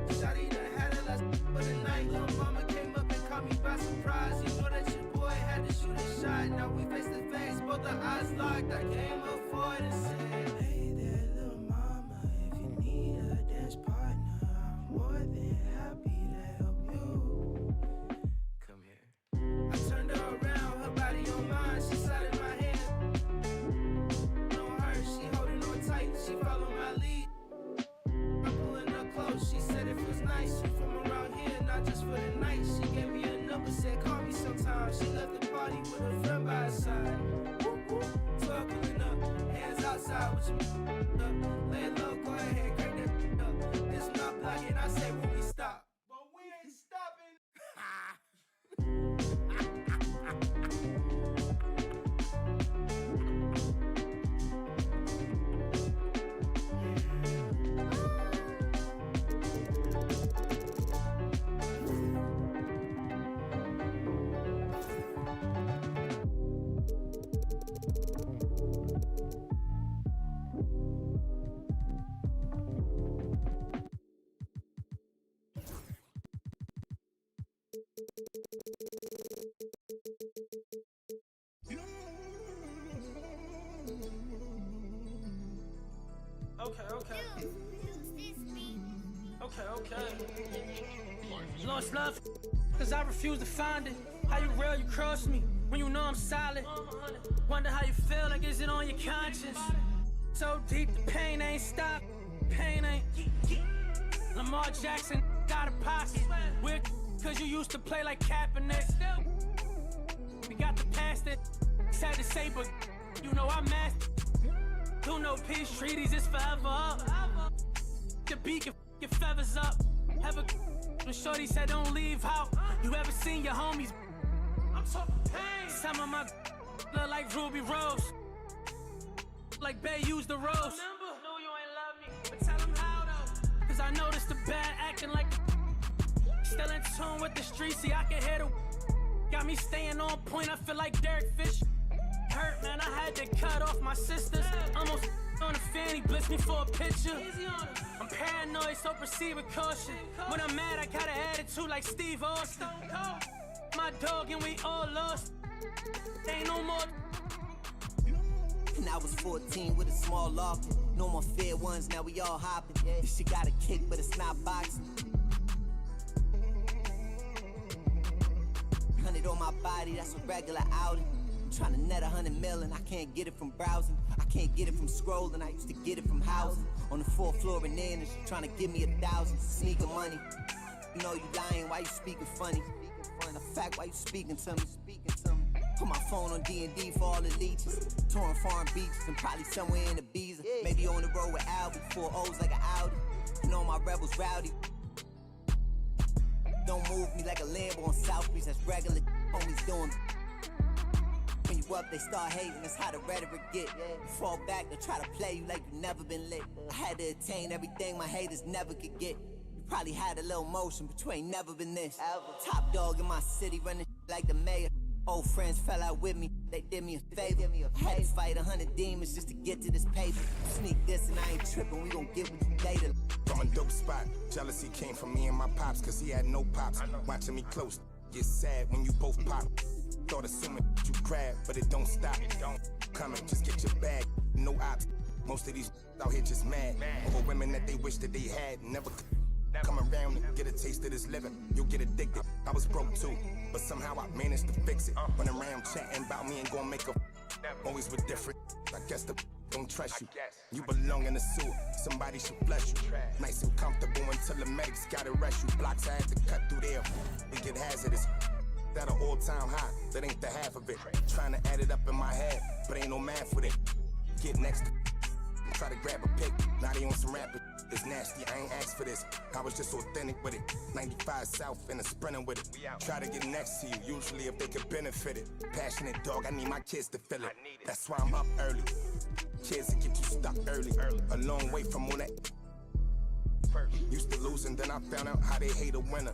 Shawty done had a last for the night. Little mama came up and caught me by surprise. You know that your boy had to shoot a shot. Now we face to face, both our eyes locked. I came up for it and said, hey there, little mama. If you need a dance partner, I'm more than happy to help you. Come here. I turned her around, her body on mine. She slided my hand on her. She holding on tight. She followed my lead. I'm pulling her close. She said it feels nice. She from around here, not just for the night. She gave me a number, said call me sometime. She left the party with a friend by her side. Whoop, whoop. 12 pulling up, hands outside with your up. Lay low, go ahead, crank that up. This my block and I say when we stop. But we ain't stopping.
Okay. Lost love, cause I refuse to find it. How you real, you cross me, when you know I'm solid. Wonder how you feel, like is it on your conscience? So deep, the pain ain't stopped. Pain ain't. Lamar Jackson got a pocket. Weird, cause you used to play like Kaepernick. We got the past it. Sad to say, but you know I mastered. Do no peace treaties, it's forever up. The beat your feathers up. Have a when shorty said don't leave out. You ever seen your homies? I'm talking pain. Some of my look like Ruby Rose. Like Bay used the rose. Remember? No, you ain't love me. But tell them how though. Cause I noticed the bad acting like still in tune with the streets. See, I can hear the got me staying on point. I feel like Derek Fisher. Hurt, man, I had to cut off my sisters. Almost on the fanny, blitz me for a picture. I'm paranoid, so proceed with caution. When I'm mad, I got an attitude like Steve Austin. My dog and we all lost. Ain't no more.
And I was 14 with a small loft. No more fair ones, now we all hopping. This shit got a kick, but it's not boxing. 100 on my body, that's a regular outing. Trying to net 100 million, I can't get it from browsing. I can't get it from scrolling, I used to get it from housing. On the 4th floor in there, and she trying to give me 1,000. Sneaker money. You know you lying, why you speaking funny? The fact, why you speaking to me? Put my phone on D&D for all the leeches. Touring foreign beaches and probably somewhere in Ibiza. Maybe on the road with Albie, 4 O's like an Audi. You know my rebels rowdy. Don't move me like a Lambo on South Beach, that's regular. Homies doing. When you up, they start hating, that's how the rhetoric get. You fall back, they try to play you like you never been lit. I had to attain everything my haters never could get. You probably had a little motion, but you ain't never been this. Top dog in my city, running like the mayor. Old friends fell out with me, they did me a favor. I had to fight 100 demons just to get to this paper. Sneak this and I ain't tripping, we gon' get what you later.
From a dope spot, jealousy came from me and my pops, cause he had no pops. Watching me close, get sad when you both pop. Thought assuming you grab, but it don't stop. It don't. Coming, just get your bag, no ops. Most of these out here just mad over women that they wish that they had. Never come around and get a taste of this living. You'll get addicted. I was broke too, but somehow I managed to fix it. Run around chatting about me and gon' make a always with different. I guess the don't trust you. You belong in the sewer, somebody should flush you. Nice and comfortable until the medics gotta rush you. Blocks I had to cut through there, it get hazardous. That an all-time high, that ain't the half of it. Trying to add it up in my head, but ain't no math with it. Get next to try to grab a pic, now they on some rapid. It's nasty, I ain't asked for this. I was just authentic with it. 95 South and a sprinter with it. Try to get next to you, usually if they could benefit it. Passionate dog, I need my kids to feel it. That's why I'm up early. Kids to get you stuck early. A long way from all that. Used to lose and then I found out how they hate a winner.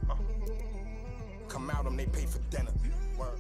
Come out them, they pay for dinner. Word.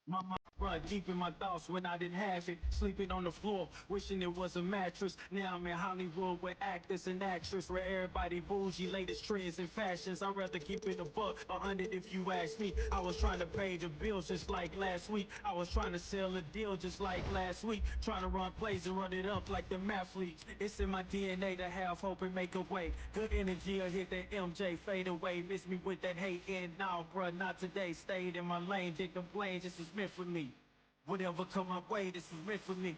My mind run deep in my thoughts when I didn't have it. Sleeping on the floor, wishing it was a mattress. Now I'm in Hollywood with actors and actresses, where everybody bougie, latest trends and fashions. I'd rather keep it a buck, 100 if you ask me. I was trying to pay the bills just like last week. I was trying to sell a deal just like last week. Trying to run plays and run it up like the mathletes. It's in my DNA to have hope and make a way. Good energy will hit that MJ fade away. Miss me with that hate and now, bruh, not today. Stayed in my lane, didn't complain, this is meant for me. Whatever come my way, this is meant for me.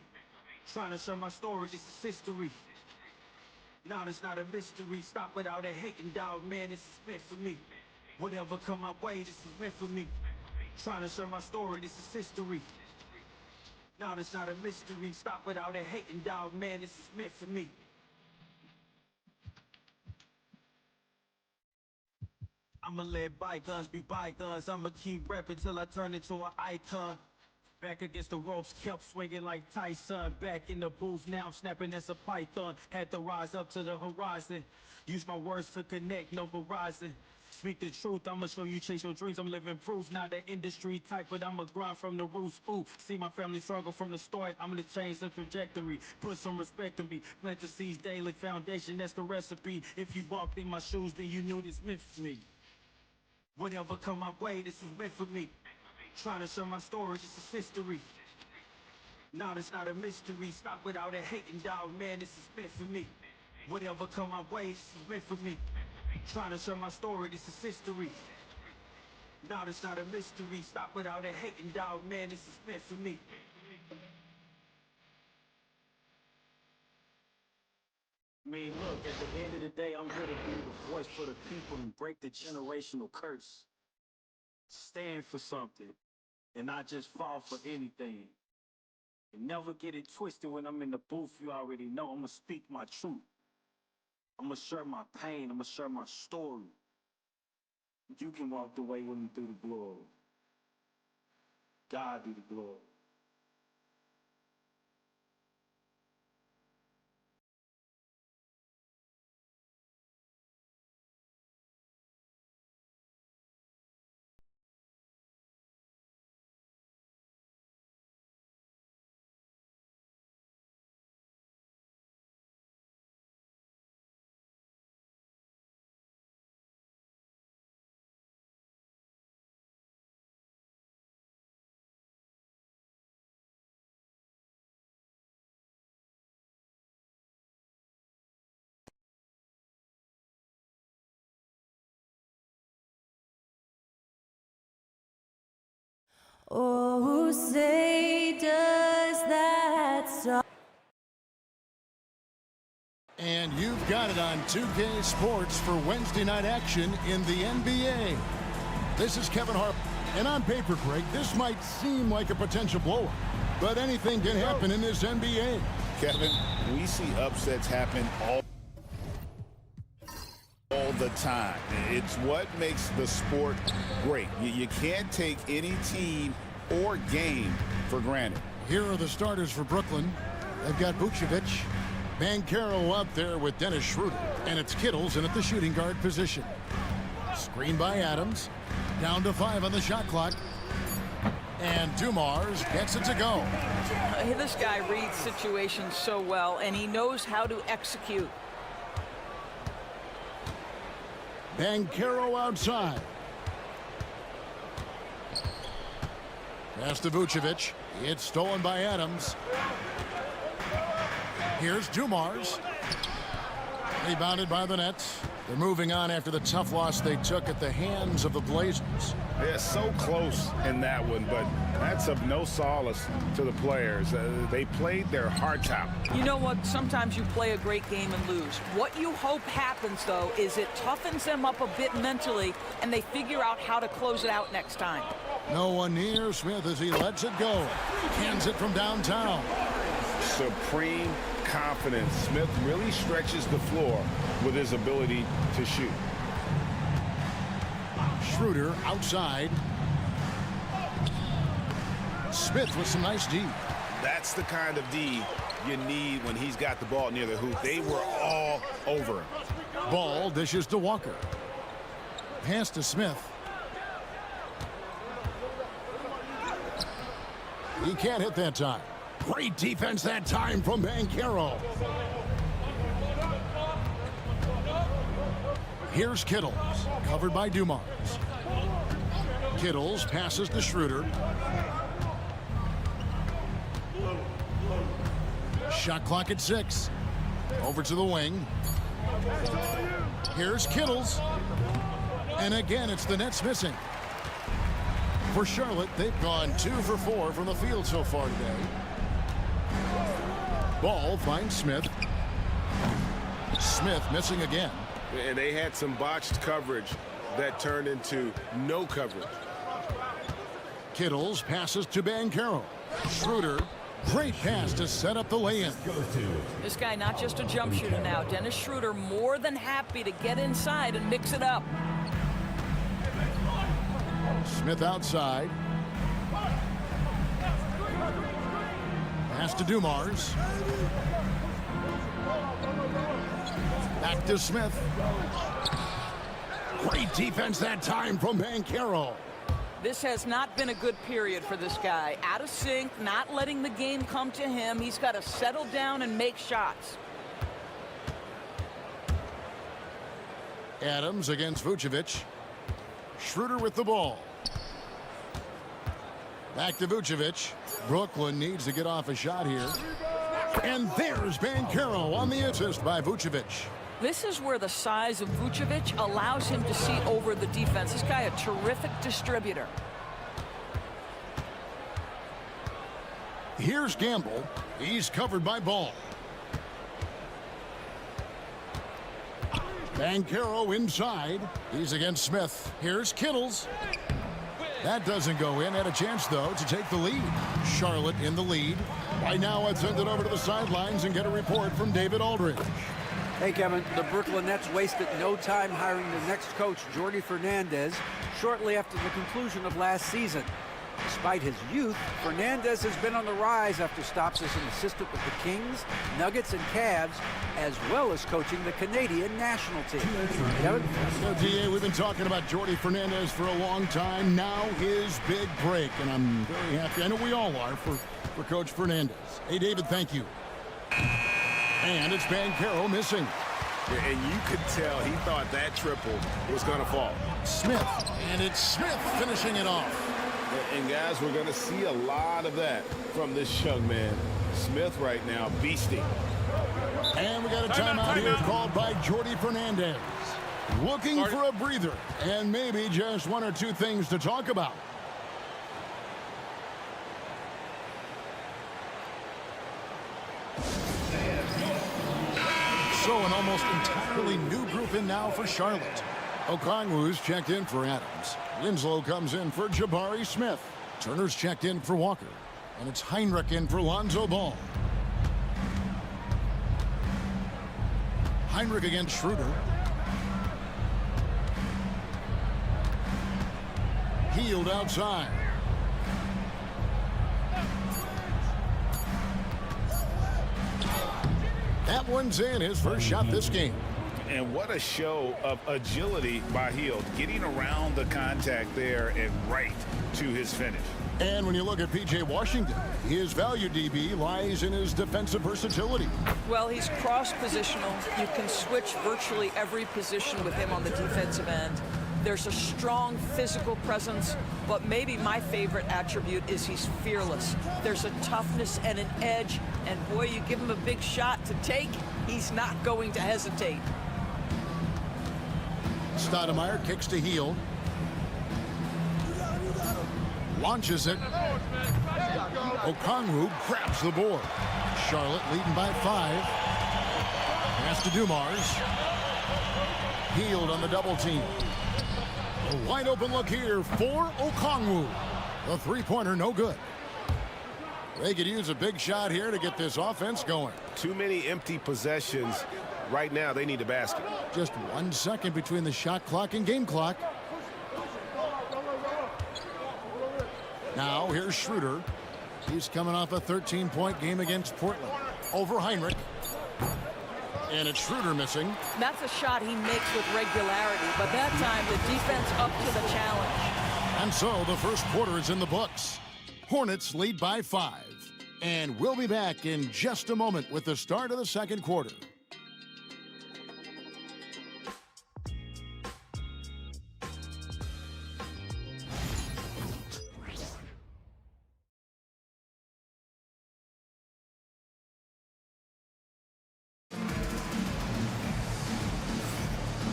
Trying to share my story, this is history. Now it's not a mystery. Stop without a hating dog, man, this is meant for me. Whatever come my way, this is meant for me. Trying to share my story, this is history. Now it's not a mystery. Stop without a hating dog, man, this is meant for me. I'ma let bygones be bygones. I'ma keep rapping till I turn into an icon. Back against the ropes, kept swinging like Tyson. Back in the booth, now I'm snapping as a python. Had to rise up to the horizon. Use my words to connect, no Verizon. Speak the truth, I'ma show you chase your dreams. I'm living proof, not the industry type, but I'ma grind from the roots. Ooh, see my family struggle from the start. I'm gonna change the trajectory, put some respect on me. Plant the seeds daily, foundation, that's the recipe. If you walked in my shoes, then you knew this meant for me. Whatever come my way, this is meant for me. Trying to share my story, this is history. Now it's not a mystery. Stop without a hating dog, man, this is meant for me. Whatever come my way, this is meant for me. Trying to share my story, this is history. Now it's not a mystery. Stop without a hating dog, man, this is meant for me. I mean, look, at the end of the day, I'm here to be the voice for the people and break the generational curse. Stand for something and not just fall for anything. And never get it twisted when I'm in the booth. You already know I'm gonna speak my truth. I'm gonna share my pain. I'm gonna share my story. You can walk the way with me through the glory. God be the glory.
Oh, say does that song.
And you've got it on 2K Sports for Wednesday night action in the NBA. This is Kevin Harlan, and on paper, Greg, this might seem like a potential blowout, but anything can happen in this NBA.
Kevin, we see upsets happen all the time. It's what makes the sport great. You can't take any team or game for granted.
Here are the starters for Brooklyn. They've got Vucevic, Carroll out there with Dennis Schroeder, and it's Kittles in at the shooting guard position. Screen by Adams, down to 5 on the shot clock, and Dumars gets it to go.
This guy reads situations so well, and he knows how to execute.
Carroll outside. Pass to Vucevic. It's stolen by Adams. Here's Dumars. Rebounded by the Nets. They're moving on after the tough loss they took at the hands of the Blazers.
Yeah, so close in that one, but that's of no solace to the players. They played their hearts out.
You know what? Sometimes you play a great game and lose. What you hope happens, though, is it toughens them up a bit mentally, and they figure out how to close it out next time.
No one near Smith as he lets it go. Hands it from downtown.
Supreme confidence. Smith really stretches the floor with his ability to shoot.
Schroeder outside. Smith with some nice D.
That's the kind of D you need when he's got the ball near the hoop. They were all over him.
Ball dishes to Walker. Pass to Smith. He can't hit that time. Great defense that time from Carroll. Here's Kittles, covered by Dumars. Kittles passes to Schroeder. Shot clock at 6. Over to the wing. Here's Kittles. And again, it's the Nets missing. For Charlotte, they've gone 2 for 4 from the field so far today. Ball finds Smith. Smith missing again.
And they had some botched coverage that turned into no coverage.
Kittles passes to Carroll. Schroeder, great pass to set up the lay-in.
This guy not just a jump shooter now. Dennis Schroeder more than happy to get inside and mix it up.
Smith outside. Pass to Dumars. Back to Smith. Great defense that time from Carroll.
This has not been a good period for this guy. Out of sync, not letting the game come to him. He's got to settle down and make shots.
Adams against Vucevic. Schroeder with the ball. Back to Vucevic. Brooklyn needs to get off a shot here. And there's Carroll on the assist by Vucevic.
This is where the size of Vucevic allows him to see over the defense. This guy a terrific distributor.
Here's Gamble. He's covered by Ball. Carroll inside. He's against Smith. Here's Kittles. That doesn't go in. Had a chance, though, to take the lead. Charlotte in the lead. Right now, let's send it over to the sidelines and get a report from David Aldridge.
Hey, Kevin, the Brooklyn Nets wasted no time hiring their next coach, Jordi Fernandez, shortly after the conclusion of last season. Despite his youth, Fernandez has been on the rise after stops as an assistant with the Kings, Nuggets, and Cavs, as well as coaching the Canadian national team. Kevin?
DA, we've been talking about Jordi Fernandez for a long time. Now his big break, and I'm very happy. I know we all are for Coach Fernandez. Hey, David, thank you. And it's Carroll missing.
And you could tell he thought that triple was going to fall.
Smith, and it's Smith finishing it off.
And guys, we're going to see a lot of that from this young man. Smith right now, beasting.
And we got a timeout here called by Jordi Fernandez. Looking for a breather and maybe just 1 or 2 things to talk about. So an almost entirely new group in now for Charlotte. Okongwu's checked in for Adams. Winslow comes in for Jabari Smith. Turner's checked in for Walker. And it's Heinrich in for Lonzo Ball. Heinrich against Schroeder. Healed outside. That one's in, his first shot this game.
And what a show of agility by Hield, getting around the contact there and right to his finish.
And when you look at P.J. Washington, his value, DB, lies in his defensive versatility.
Well, he's cross-positional. You can switch virtually every position with him on the defensive end. There's a strong physical presence, but maybe my favorite attribute is he's fearless. There's a toughness and an edge, and boy, you give him a big shot to take, he's not going to hesitate.
Stoudemire kicks to Hield. Launches it. Okongwu grabs the board. Charlotte leading by 5. Pass to Dumars. Hield on the double team. A wide open look here for Okongwu. The three-pointer no good. They could use a big shot here to get this offense going.
Too many empty possessions. Right now, they need a basket.
Just 1 second between the shot clock and game clock. Now, here's Schroeder. He's coming off a 13-point game against Portland. Over Heinrich. And it's Schroeder missing.
That's a shot he makes with regularity, but that time the defense up to the challenge.
And so the first quarter is in the books. Hornets lead by 5. And we'll be back in just a moment with the start of the second quarter.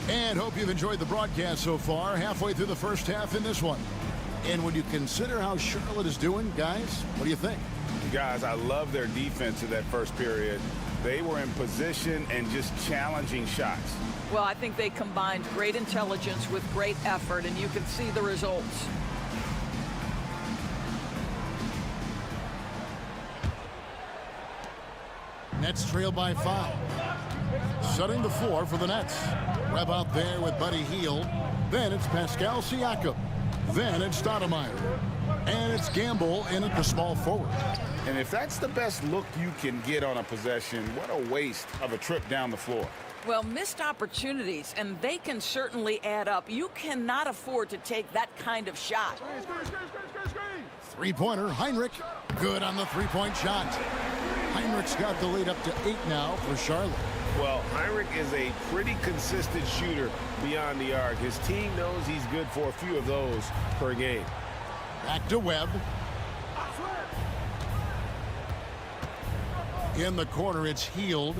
And hope you've enjoyed the broadcast so far, halfway through the first half in this one. And when you consider how Charlotte is doing, guys, what do you think?
Guys, I love their defense in that first period. They were in position and just challenging shots.
Well, I think they combined great intelligence with great effort, and you can see the results.
Nets trail by 5. Setting the floor for the Nets. Webb out there with Buddy Hield. Then it's Pascal Siakam. Then it's Stoudemire. And it's Gamble in at the small forward.
And if that's the best look you can get on a possession, what a waste of a trip down the floor.
Well, missed opportunities, and they can certainly add up. You cannot afford to take that kind of shot.
Three-pointer, Heinrich. Good on the three-point shot. Heinrich's got the lead up to 8 now for Charlotte.
Well, Heinrich is a pretty consistent shooter beyond the arc. His team knows he's good for a few of those per game.
Back to Webb. In the corner, it's Hield.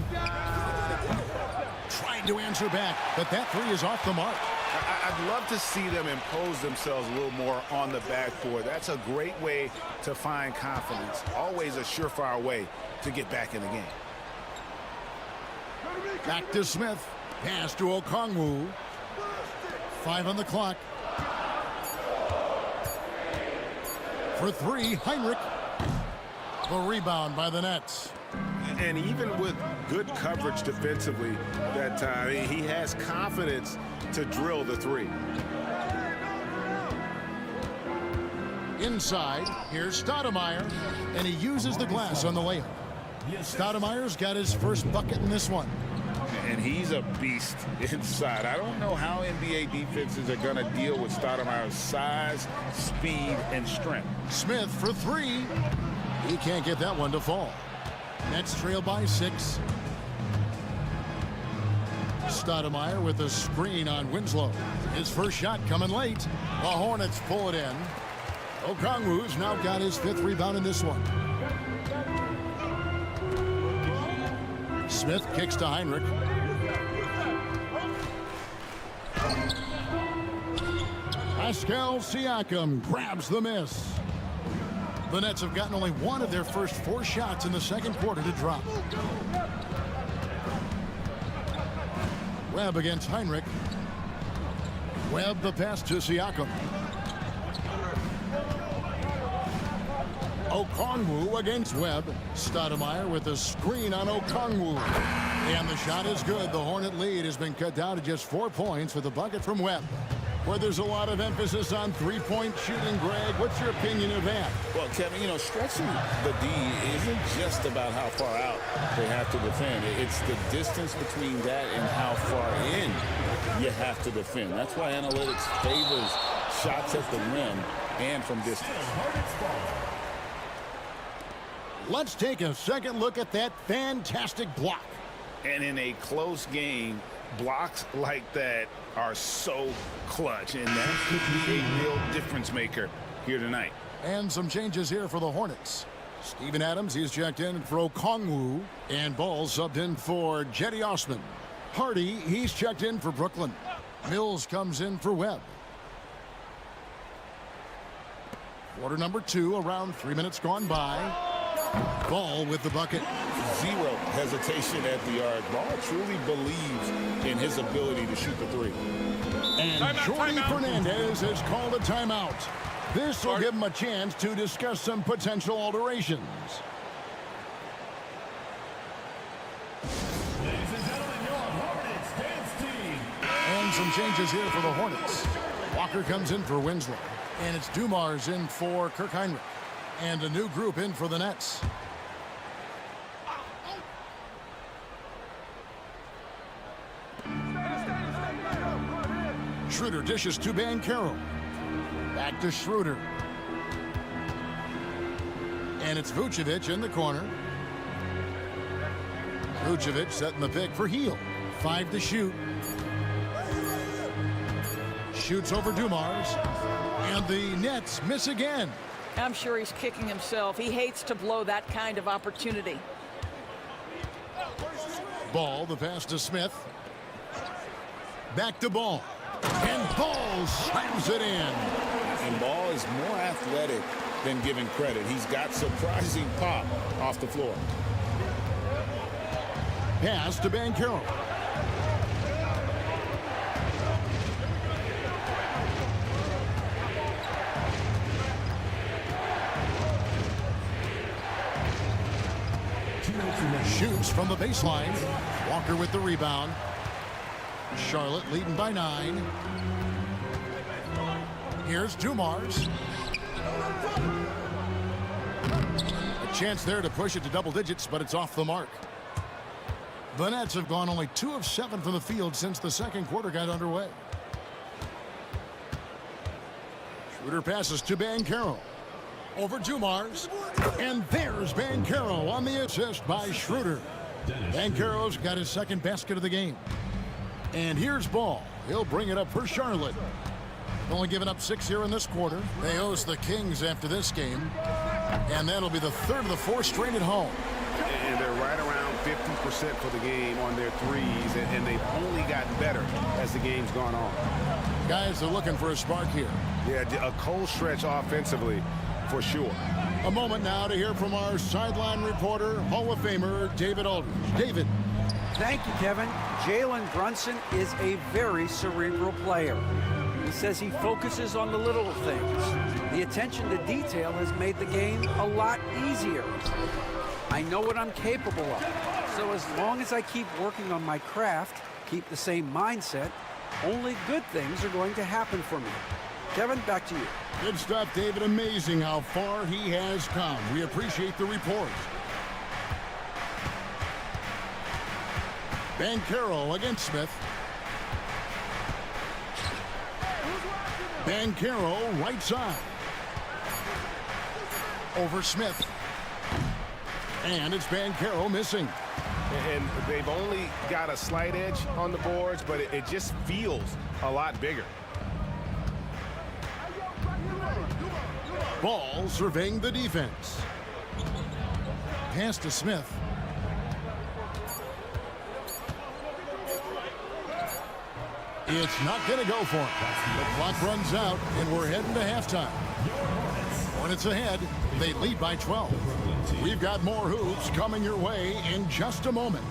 Trying to answer back, but that three is off the mark.
I'd love to see them impose themselves a little more on the backboard. That's a great way to find confidence. Always a surefire way to get back in the game.
Back to Smith. Pass to Okongwu. 5 on the clock. For 3, Heinrich. The rebound by the Nets.
And even with good coverage defensively that time, he has confidence to drill the three.
Inside, here's Stoudemire, and he uses the glass on the layup. Stoudemire's got his first bucket in this one.
And he's a beast inside. I don't know how NBA defenses are going to deal with Stoudemire's size, speed, and strength.
Smith for 3. He can't get that one to fall. Nets trail by 6. Stoudemire with a screen on Winslow. His first shot coming late. The Hornets pull it in. Okongwu's now got his 5th rebound in this one. Smith kicks to Heinrich. Pascal Siakam grabs the miss. The Nets have gotten only one of their first 4 shots in the second quarter to drop. Webb against Heinrich. Webb the pass to Siakam. Okongwu against Webb. Stoudemire with a screen on Okongwu. And the shot is good. The Hornet lead has been cut down to just 4 points with a bucket from Webb. Where there's a lot of emphasis on three-point shooting, Greg. What's your opinion of that?
Well, Kevin, you know, stretching the D isn't just about how far out they have to defend. It's the distance between that and how far in you have to defend. That's why analytics favors shots at the rim and from distance.
Let's take a second look at that fantastic block.
And in a close game, blocks like that are so clutch, and that could be a real difference maker here tonight.
And some changes here for the Hornets. Steven Adams, he's checked in for Okongwu, and Ball subbed in for Jetty Osman. Hardy, he's checked in for Brooklyn. Mills comes in for Webb. Quarter number 2, around 3 minutes gone by. Ball with the bucket.
Zero hesitation at the arc. Ball truly believes in his ability to shoot the three.
And Jordy Fernandez has called a timeout. This will give him a chance to discuss some potential alterations.
Ladies and gentlemen, your Hornets dance team.
And some changes here for the Hornets. Walker comes in for Winslow. And it's Dumars in for Kirk Heinrich. And a new group in for the Nets. Schroeder dishes to Carroll. Back to Schroeder. And it's Vucevic in the corner. Vucevic setting the pick for Heel. 5 to shoot. Shoots over Dumars. And the Nets miss again.
I'm sure he's kicking himself. He hates to blow that kind of opportunity.
Ball, the pass to Smith. Back to Ball. And Ball slams it in.
And Ball is more athletic than given credit. He's got surprising pop off the floor.
Pass to Carroll. Shoots from the baseline. Walker with the rebound. Charlotte leading by 9. Here's Dumars. A chance there to push it to double digits, but it's off the mark. The Nets have gone only 2 of 7 from the field since the second quarter got underway. Schroeder passes to Carroll. Over Dumars. And there's Carroll on the assist by Schroeder. Carroll's got his second basket of the game. And here's Ball. He'll bring it up for Charlotte. Only giving up 6 here in this quarter. They host the Kings after this game. And that'll be the 3rd of the 4 straight at home.
And they're right around 50% for the game on their threes, and they've only gotten better as the game's gone on.
Guys are looking for a spark here.
Yeah, a cold stretch offensively for sure.
A moment now to hear from our sideline reporter, Hall of Famer David Aldridge. David.
Thank you, Kevin. Jalen Brunson is a very cerebral player. He says he focuses on the little things. The attention to detail has made the game a lot easier. I know what I'm capable of. So as long as I keep working on my craft, keep the same mindset, only good things are going to happen for me. Kevin, back to you.
Good stuff, David. Amazing how far he has come. We appreciate the report. Carroll against Smith. Carroll right side. Over Smith. And it's Carroll missing.
And they've only got a slight edge on the boards, but it just feels a lot bigger.
Ball surveying the defense. Pass to Smith. It's not going to go for him. The clock runs out, and we're heading to halftime. Hornets ahead. They lead by 12. We've got more hoops coming your way in just a moment.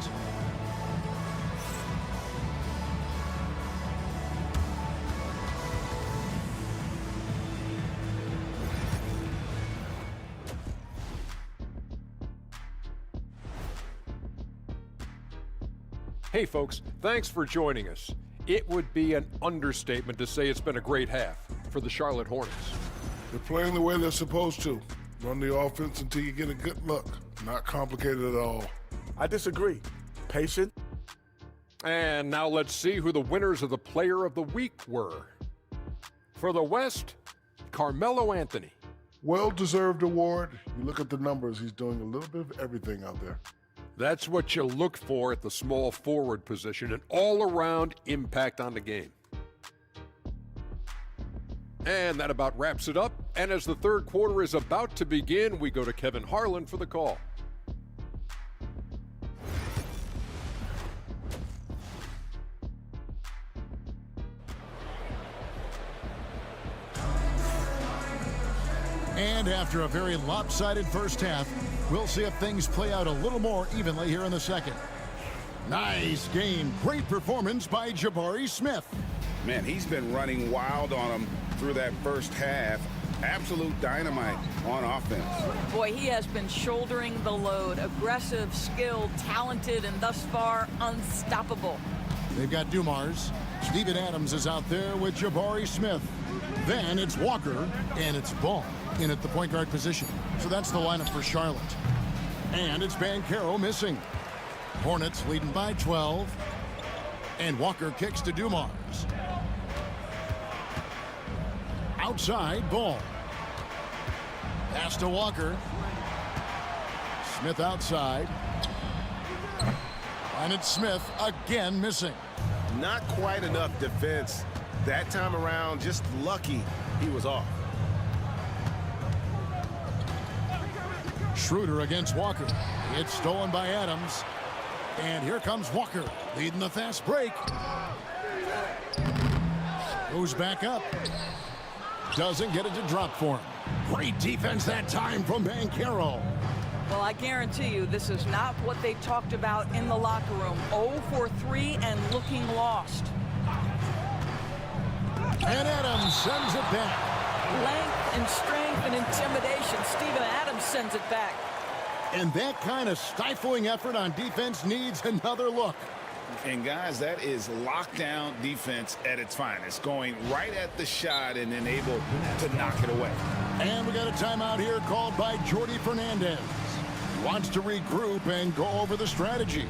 Hey folks, thanks for joining us. It would be an understatement to say it's been a great half for the Charlotte Hornets.
They're playing the way they're supposed to. Run the offense until you get a good look. Not complicated at all.
I disagree. Patient.
And now let's see who the winners of the Player of the Week were. For the West, Carmelo Anthony.
Well-deserved award. You look at the numbers, he's doing a little bit of everything out there.
That's what you look for at the small forward position, an all-around impact on the game. And that about wraps it up. And as the third quarter is about to begin, we go to Kevin Harlan for the call.
And after a very lopsided first half, we'll see if things play out a little more evenly here in the second. Nice game. Great performance by Jabari Smith.
Man, he's been running wild on him through that first half. Absolute dynamite on offense.
Boy, he has been shouldering the load. Aggressive, skilled, talented, and thus far unstoppable.
They've got Dumars. Steven Adams is out there with Jabari Smith. Then it's Walker, and it's Ball in at the point guard position. So that's the lineup for Charlotte. And it's Carroll missing. Hornets leading by 12. And Walker kicks to Dumars. Outside, Ball. Pass to Walker. Smith outside. And it's Smith again missing.
Not quite enough defense that time around. Just lucky he was off.
Schroeder against Walker. It's stolen by Adams. And here comes Walker leading the fast break. Goes back up. Doesn't get it to drop for him. Great defense that time from Carroll.
Well, I guarantee you this is not what they talked about in the locker room. 0 for 3 and looking lost.
And Adams sends it back.
Length and strength and intimidation. Steven Adams sends it back.
And that kind of stifling effort on defense needs another look.
And guys, that is lockdown defense at its finest. Going right at the shot and then able to knock it away.
And we got a timeout here called by Jordi Fernandez. Wants to regroup and go over the strategy.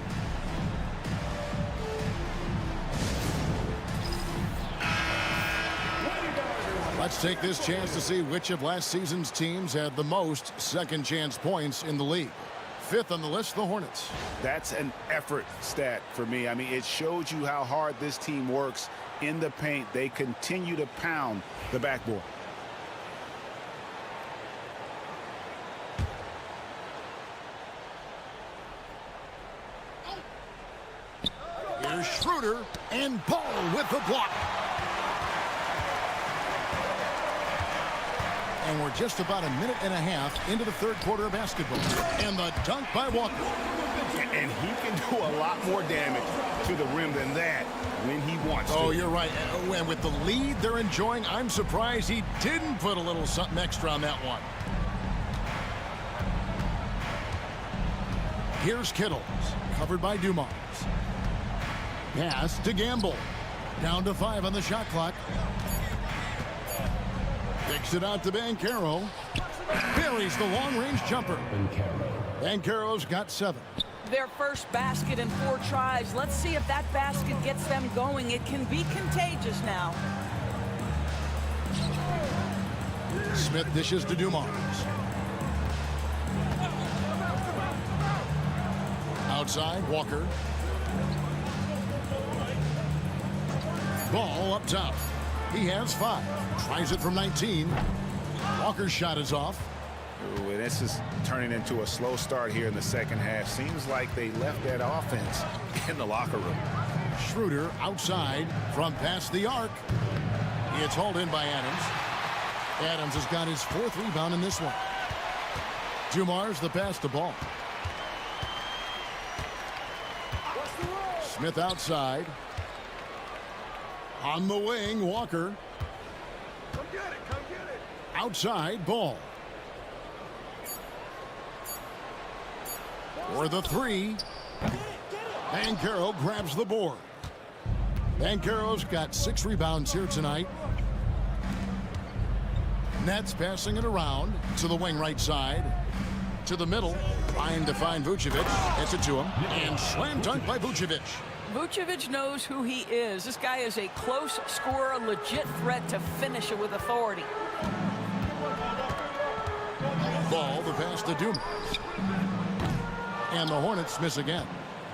Let's take this chance to see which of last season's teams had the most second chance points in the league. Fifth on the list, the Hornets.
That's an effort stat for me. I mean, it shows you how hard this team works in the paint. They continue to pound the backboard.
Here's Schroeder and Ball with the block. And we're just about a minute and a half into the third quarter of basketball. And the dunk by Walker.
And he can do a lot more damage to the rim than that when he wants to.
Oh, you're right. And with the lead they're enjoying, I'm surprised he didn't put a little something extra on that one. Here's Kittles, covered by Dumars. Pass to Gamble. Down to 5 on the shot clock. Kicks it out to Carroll. Buries the long-range jumper. Carroll's got 7.
Their first basket in 4 tries. Let's see if that basket gets them going. It can be contagious now.
Smith dishes to Dumars. Outside, Walker. Ball up top. He has 5. Tries it from 19. Walker's shot is off.
Ooh, and this is turning into a slow start here in the second half. Seems like they left that offense in the locker room.
Schroeder outside from past the arc. It's hauled in by Adams. Adams has got his 4th rebound in this one. Dumars the pass to Ball. Smith outside. On the wing, Walker.
Come get it, come get it.
Outside, Ball. For the 3. Carroll grabs the board. Carroll's got 6 rebounds here tonight. Nets passing it around to the wing right side. To the middle, trying to find Vucevic. Gets it to him. And slam dunk by Vucevic.
Vucevic knows who he is. This guy is a close scorer, a legit threat to finish it with authority.
Ball, the pass to Dumars. And the Hornets miss again.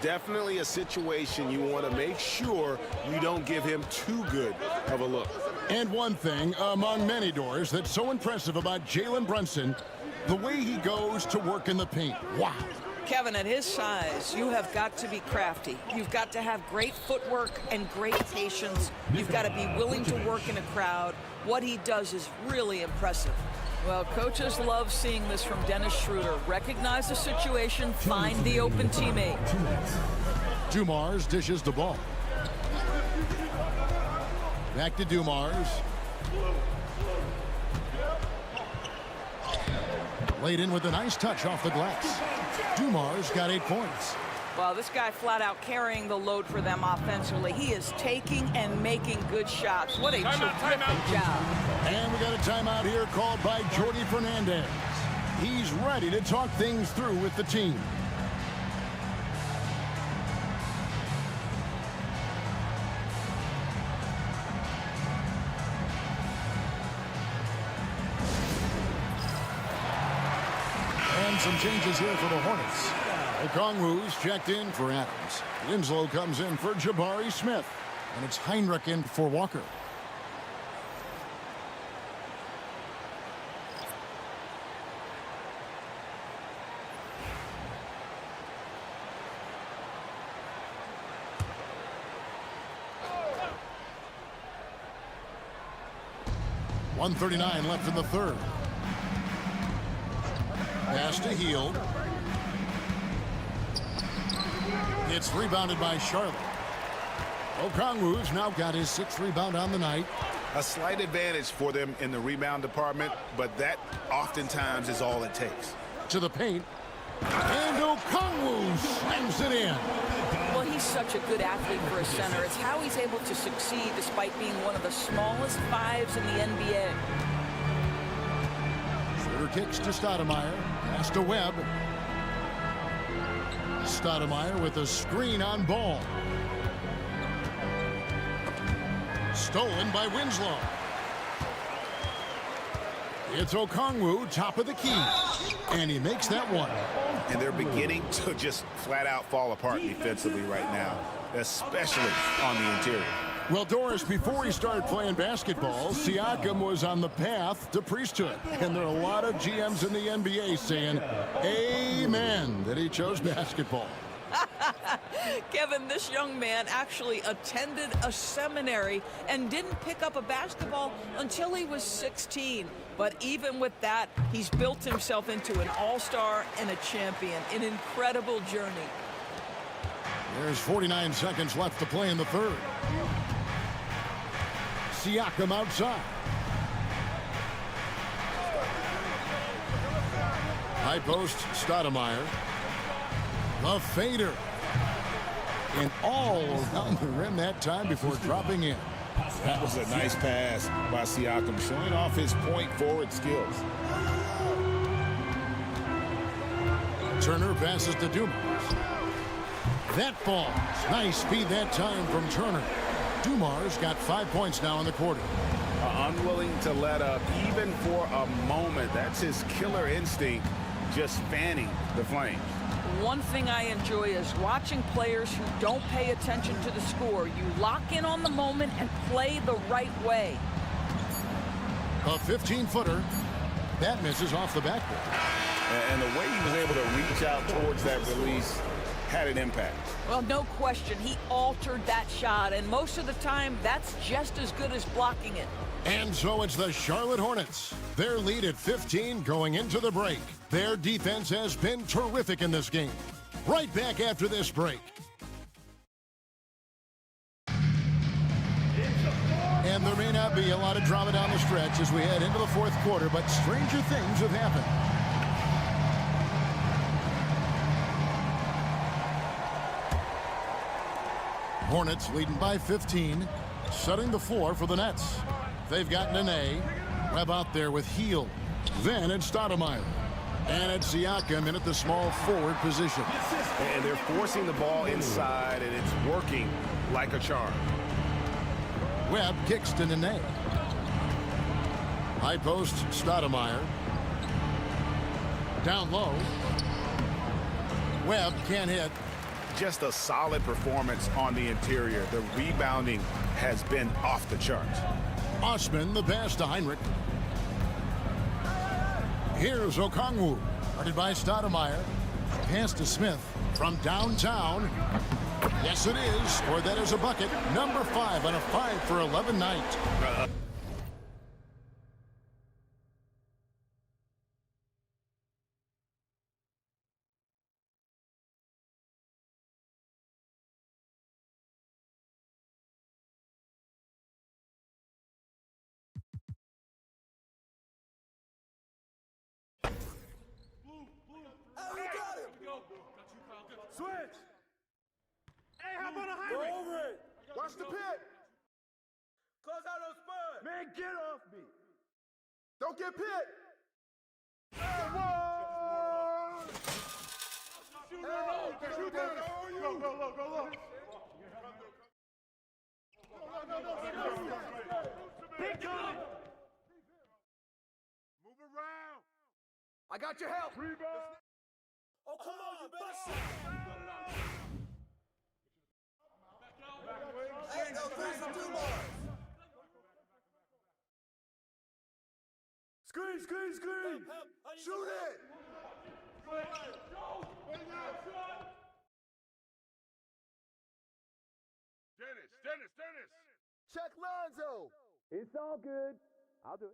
Definitely a situation you want to make sure you don't give him too good of a look.
And one thing among many doors that's so impressive about Jalen Brunson, the way he goes to work in the paint. Wow.
Kevin, at his size, you have got to be crafty. You've got to have great footwork and great patience. You've got to be willing to work in a crowd. What he does is really impressive. Well, coaches love seeing this from Dennis Schroeder. Recognize the situation, find the open teammate.
Dumars dishes the ball. Back to Dumars. Laid in with a nice touch off the glass. Dumars got 8 points.
Well, this guy flat out carrying the load for them offensively. He is taking and making good shots. What a terrific job.
And we got a timeout here called by Jordi Fernandez. He's ready to talk things through with the team. some changes here for the Hornets. Okongwu's checked in for Adams. Winslow comes in for Jabari Smith. And it's Heinrich in for Walker. .139 left in the third. Pass to Hield. It's rebounded by Charlotte. Okongwu's now got his 6th rebound on the night.
A slight advantage for them in the rebound department, but that oftentimes is all it takes.
To the paint. And Okongwu slams it in.
Well, he's such a good athlete for a center. It's how he's able to succeed despite being one of the smallest 5s in the NBA.
Schroeder kicks to Stoudemire. Pass to Webb. Stoudemire with a screen on ball. Stolen by Winslow. It's Okongwu, top of the key. And he makes that one.
And they're beginning to just flat out fall apart defensively right now, especially on the interior.
Well, Doris, before he started playing basketball, Siakam was on the path to priesthood. And there are a lot of GMs in the NBA saying, amen, that he chose basketball.
Kevin, this young man actually attended a seminary and didn't pick up a basketball until he was 16. But even with that, he's built himself into an all-star and a champion. An incredible journey.
There's 49 seconds left to play in the third. Siakam outside. High post, Stoudemire. The fader. And all around the rim that time before dropping in.
That was a nice pass by Siakam, showing off his point forward skills.
Turner passes to Dumars. That falls. Nice speed that time from Turner. Dumars got 5 points now in the quarter.
Unwilling to let up even for a moment. That's his killer instinct, just fanning the flames.
One thing I enjoy is watching players who don't pay attention to the score. You lock in on the moment and play the right way.
A 15-footer. That misses off the backboard.
And the way he was able to reach out towards that release had an impact.
Well, no question. He altered that shot, and most of the time, that's just as good as blocking it.
And so it's the Charlotte Hornets. Their lead at 15 going into the break. Their defense has been terrific in this game. Right back after this break. And there may not be a lot of drama down the stretch as we head into the fourth quarter, but stranger things have happened. Hornets leading by 15, setting the floor for the Nets. They've got Nene. Webb out there with Hield. Then it's Stoudemire. And it's Siakam in at the small forward position.
And they're forcing the ball inside, and it's working like a charm.
Webb kicks to Nene. High post, Stoudemire. Down low. Webb can't hit.
Just a solid performance on the interior. The rebounding has been off the charts.
Osman, the pass to Heinrich. Here's Okongwu, guarded by Stoudemire. Pass to Smith from downtown. Yes, it is. Or that is a bucket. Number 5 on a 5 for 11 night.
Switch! Hey, how about a Heinrich? Go over it! Watch the pit! Close out those Spurs! Man, get off me! Don't get pit! Hey, whoa! Shoot that! Shoot that! Go, go, go, go, go! Big time! Move around! I got your help! Rebound! Oh, come on, you better shoot. Hey, go crazy 2 bars.
Screen, screen, screen.
Shoot it.
Dennis.
Check Lonzo.
It's all good. I'll do it.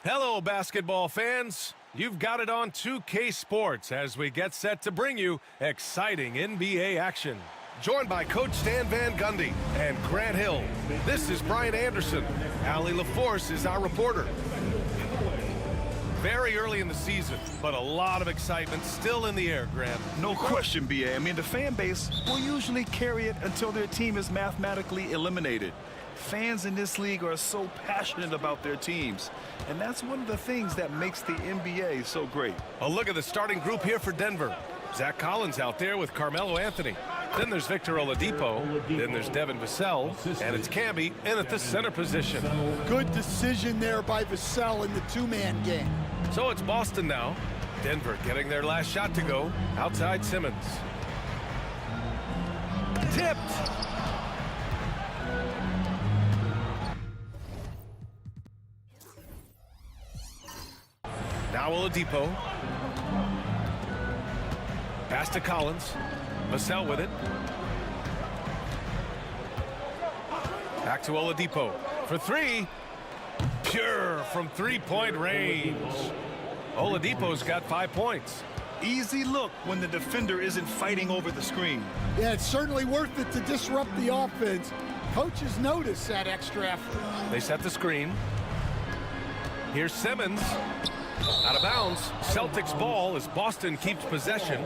Hello, basketball fans. You've got it on 2K Sports as we get set to bring you exciting NBA action. Joined by Coach Stan Van Gundy and Grant Hill, this is Brian Anderson. Allie LaForce is our reporter. Very early in the season, but a lot of excitement still in the air, Grant.
No question, B.A. I mean, the fan base will usually carry it until their team is mathematically eliminated. Fans in this league are so passionate about their teams, and that's one of the things that makes the NBA so great.
A look at the starting group here for Denver. Zach Collins out there with Carmelo Anthony. Then there's Victor Oladipo. Then there's Devin Vassell. And it's Camby in at the center position.
Good decision there by Vassell in the two-man game.
So it's Boston now. Denver getting their last shot to go. Outside Simmons. Tipped. Now Oladipo. Pass to Collins. Vassell with it. Back to Oladipo for three. Pure from three-point range. Oladipo's got 5 points.
Easy look when the defender isn't fighting over the screen.
Yeah, it's certainly worth it to disrupt the offense. Coaches notice that extra effort.
They set the screen. Here's Simmons. Out of bounds. Celtics ball as Boston keeps possession.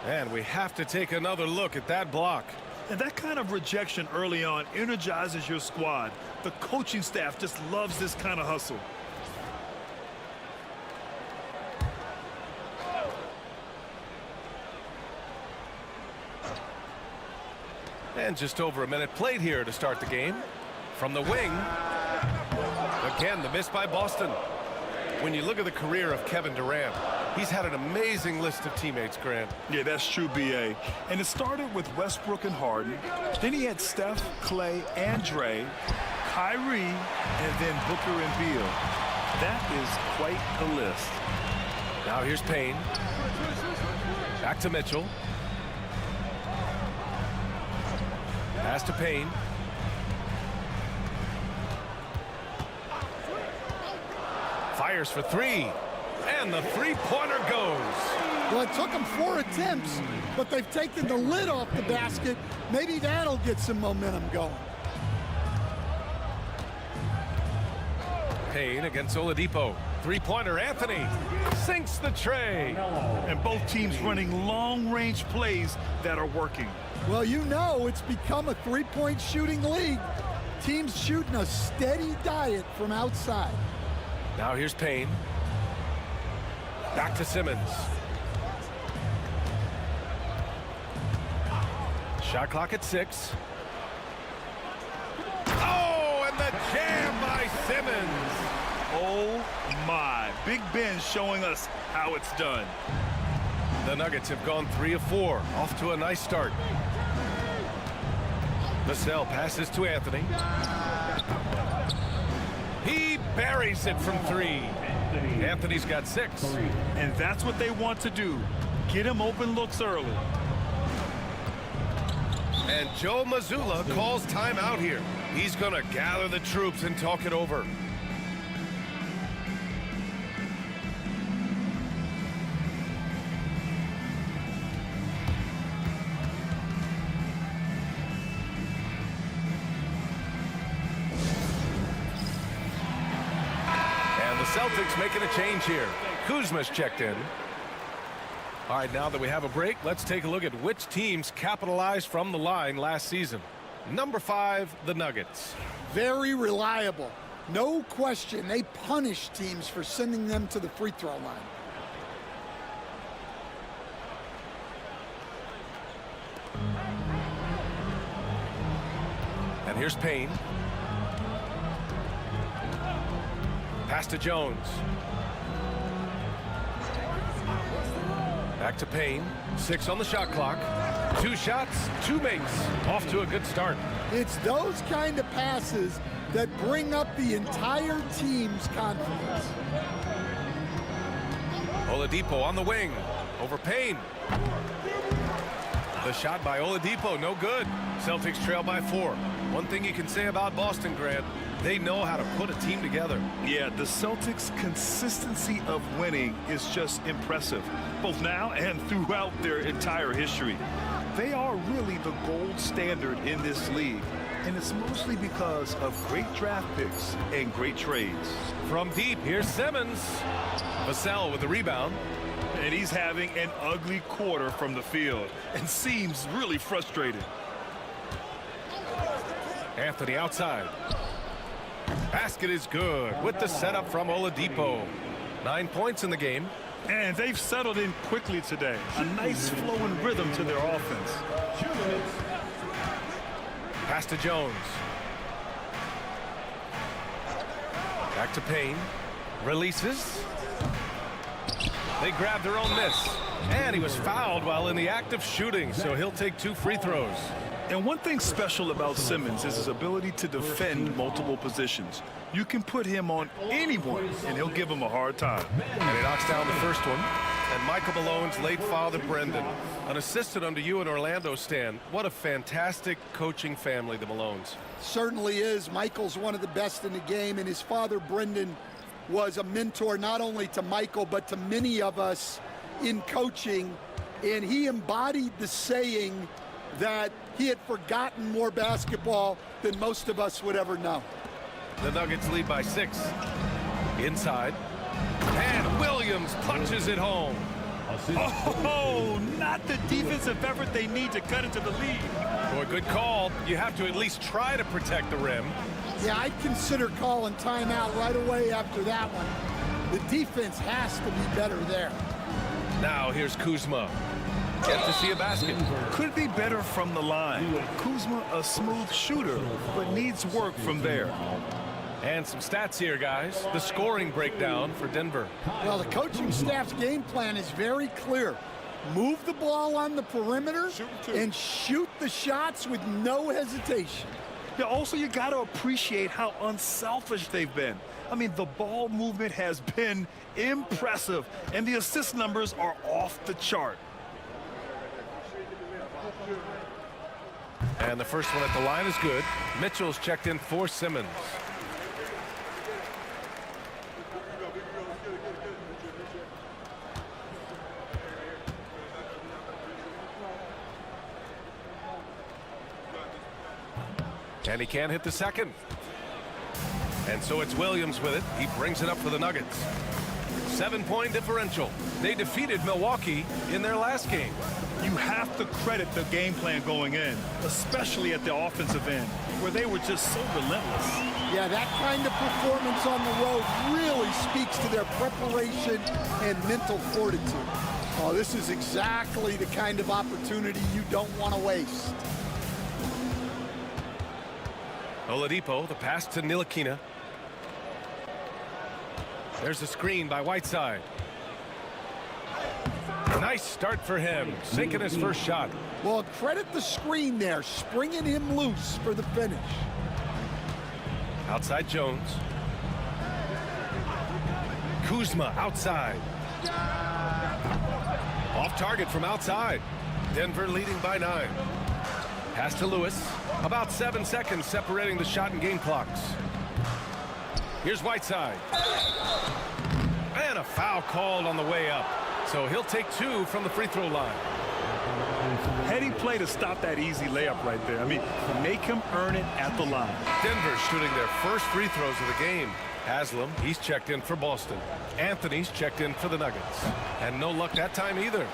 And we have to take another look at that block.
And that kind of rejection early on energizes your squad. The coaching staff just loves this kind of hustle.
And just over a minute played here to start the game. From the wing. Again, the miss by Boston. When you look at the career of Kevin Durant, He's had an amazing list of teammates, Grant.
Yeah, that's true, B.A. And it started with Westbrook and Harden. Then he had Steph, Clay, and Dre, Kyrie, and then Booker and Beal. That is quite a list.
Now here's Payne. Back to Mitchell. Pass to Payne. Fires for three. And the three-pointer goes.
Well, it took them 4 attempts, but they've taken the lid off the basket. Maybe that'll get some momentum going.
Payne against Oladipo. Three-pointer, Anthony sinks the tray.
And both teams running long-range plays that are working.
Well, you know it's become a three-point shooting league. Teams shooting a steady diet from outside.
Now here's Payne. Back to Simmons. Shot clock at 6. Oh, and the jam by Simmons.
Oh, my. Big Ben showing us how it's done.
The Nuggets have gone 3 of 4. Off to a nice start. Vassell passes to Anthony. He buries it from 3. Anthony's got 6.
And that's what they want to do. Get him open looks early.
And Joe Mazzulla calls timeout here. He's going to gather the troops and talk it over. Celtics making a change here. Kuzma's checked in. All right, now that we have a break, let's take a look at which teams capitalized from the line last season. Number 5, the Nuggets.
Very reliable. No question, they punish teams for sending them to the free throw line.
And here's Payne. Pass to Jones. Back to Payne. 6 on the shot clock. 2 shots, 2 makes. Off to a good start.
It's those kind of passes that bring up the entire team's confidence.
Oladipo on the wing. Over Payne. The shot by Oladipo, no good. Celtics trail by 4. One thing you can say about Boston, Grant, they know how to put a team together.
Yeah, the Celtics' consistency of winning is just impressive, both now and throughout their entire history. They are really the gold standard in this league, and it's mostly because of great draft picks and great trades.
From deep, here's Simmons. Vassell with the rebound.
And he's having an ugly quarter from the field and seems really frustrated.
Anthony outside. Basket is good with the setup from Oladipo. 9 points in the game.
And they've settled in quickly today. A nice flow and rhythm to their offense.
Pass to Jones. Back to Payne. Releases. They grabbed their own miss. And he was fouled while in the act of shooting, so he'll take 2 free throws.
And one thing special about Simmons is his ability to defend multiple positions. You can put him on anyone, and he'll give him a hard time.
And he knocks down the first one. And Michael Malone's late father, Brendan, an assistant under you in Orlando, Stan. What a fantastic coaching family, the Malones.
Certainly is. Michael's one of the best in the game, and his father, Brendan, was a mentor not only to Michael, but to many of us in coaching. And he embodied the saying that he had forgotten more basketball than most of us would ever know.
The Nuggets lead by 6. Inside. And Williams punches it home.
Oh, not the defensive effort they need to cut into the lead.
Boy, good call. You have to at least try to protect the rim.
Yeah, I'd consider calling timeout right away after that one. The defense has to be better there.
Now here's Kuzma. Get to see a basket.
Could be better from the line. Kuzma, a smooth shooter, but needs work from there.
And some stats here, guys. The scoring breakdown for Denver.
Well, the coaching staff's game plan is very clear. Move the ball on the perimeter and shoot the shots with no hesitation.
Yeah, also, you got to appreciate how unselfish they've been. I mean, the ball movement has been impressive, and the assist numbers are off the chart.
And the first one at the line is good. Mitchell's checked in for Simmons. And he can't hit the second. And so it's Williams with it. He brings it up for the Nuggets. 7-point differential. They defeated Milwaukee in their last game.
You have to credit the game plan going in, especially at the offensive end, where they were just so relentless.
Yeah, that kind of performance on the road really speaks to their preparation and mental fortitude. Oh, this is exactly the kind of opportunity you don't want to waste.
Oladipo, the pass to Ntilikina. There's a screen by Whiteside. Nice start for him, sinking his first shot.
Well, credit the screen there, springing him loose for the finish.
Outside Jones. Kuzma outside. Off target from outside. Denver leading by 9. Pass to Lewis. About 7 seconds separating the shot and game clocks. Here's Whiteside. And a foul called on the way up. So he'll take 2 from the free throw line.
Heady play to stop that easy layup right there. I mean, make him earn it at the line.
Denver shooting their first free throws of the game. Haslam, he's checked in for Boston. Anthony's checked in for the Nuggets. And no luck that time either.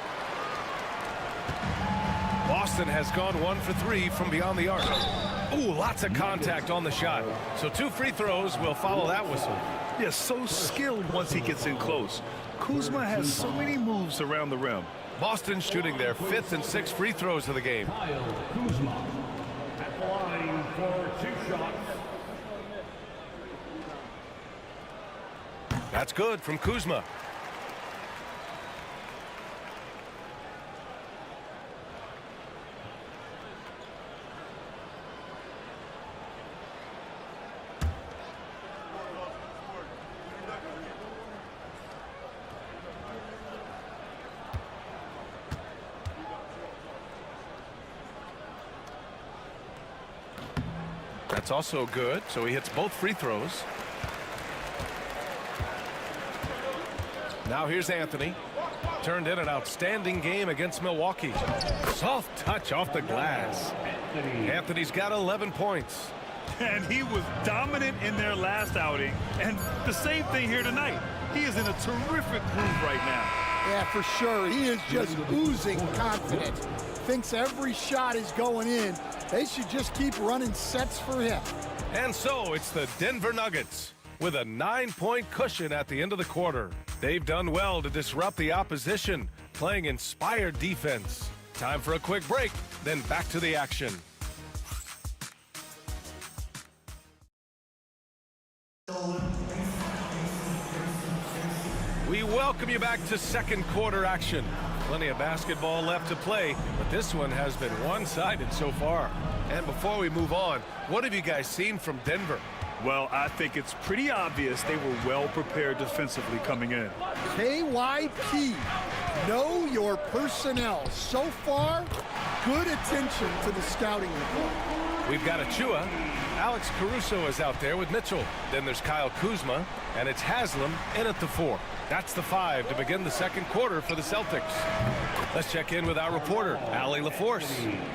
Boston has gone 1 for 3 from beyond the arc. Ooh, lots of contact on the shot. So 2 free throws will follow that whistle.
Yeah, so skilled once he gets in close. Kuzma has so many moves around the rim.
Boston shooting their 5th and 6th free throws of the game.
Kuzma at the line for 2 shots.
That's good from Kuzma. That's also good, so he hits both free throws. Now here's Anthony. Turned in an outstanding game against Milwaukee. Soft touch off the glass. Anthony's got 11 points.
And he was dominant in their last outing. And the same thing here tonight. He is in a terrific groove right now.
Yeah, for sure. He is just oozing confidence. Thinks every shot is going in. They should just keep running sets for him.
And so it's the Denver Nuggets with a 9-point cushion at the end of the quarter. They've done well to disrupt the opposition, playing inspired defense. Time for a quick break, then back to the action. We welcome you back to second quarter action. Plenty of basketball left to play, but this one has been one-sided so far. And before we move on, what have you guys seen from Denver?
Well, I think it's pretty obvious they were well prepared defensively coming in.
KYP, know your personnel. So far, good attention to the scouting report.
We've got Achua. Alex Caruso is out there with Mitchell. Then there's Kyle Kuzma, and it's Haslam in at the 4. That's the 5 to begin the second quarter for the Celtics. Let's check in with our reporter, Allie LaForce.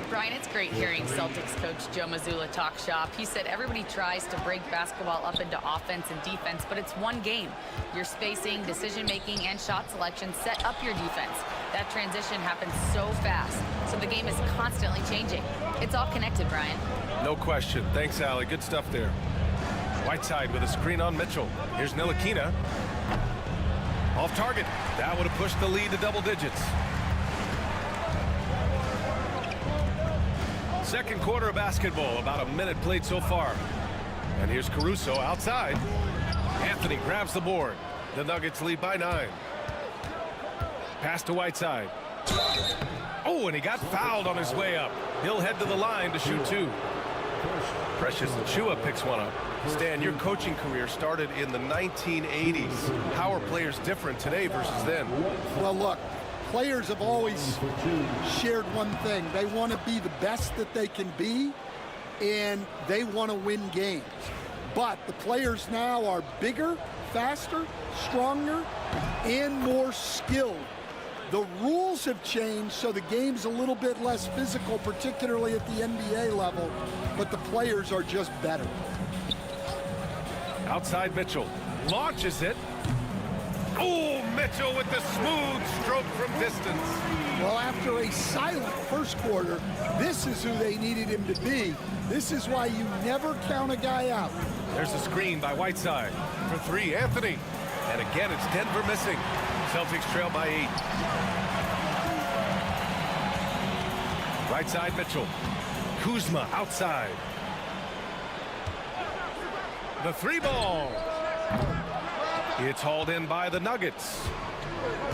Brian, it's great hearing Celtics coach Joe Mazzulla talk shop. He said everybody tries to break basketball up into offense and defense, but it's one game. Your spacing, decision-making, and shot selection set up your defense. That transition happens so fast, so the game is constantly changing. It's all connected, Brian.
No question. Thanks, Allie. Good stuff there. Whiteside with a screen on Mitchell. Here's Ntilikina. Off target. That would have pushed the lead to double digits. Second quarter of basketball. About a minute played so far. And here's Caruso outside. Anthony grabs the board. The Nuggets lead by 9. Pass to Whiteside. Oh, and he got fouled on his way up. He'll head to the line to shoot 2. Precious Achiuwa picks one up. Stan, your coaching career started in the 1980s. How are players different today versus then?
Well, look, players have always shared one thing. They want to be the best that they can be, and they want to win games. But the players now are bigger, faster, stronger, and more skilled. The rules have changed, so the game's a little bit less physical, particularly at the NBA level, but the players are just better.
Outside Mitchell. Launches it. Oh, Mitchell with the smooth stroke from distance.
Well, after a silent first quarter, this is who they needed him to be. This is why you never count a guy out.
There's a screen by Whiteside. For 3, Anthony. And again, it's Denver missing. Celtics trail by 8. Right side, Mitchell. Kuzma outside. The 3-ball. It's hauled in by the Nuggets.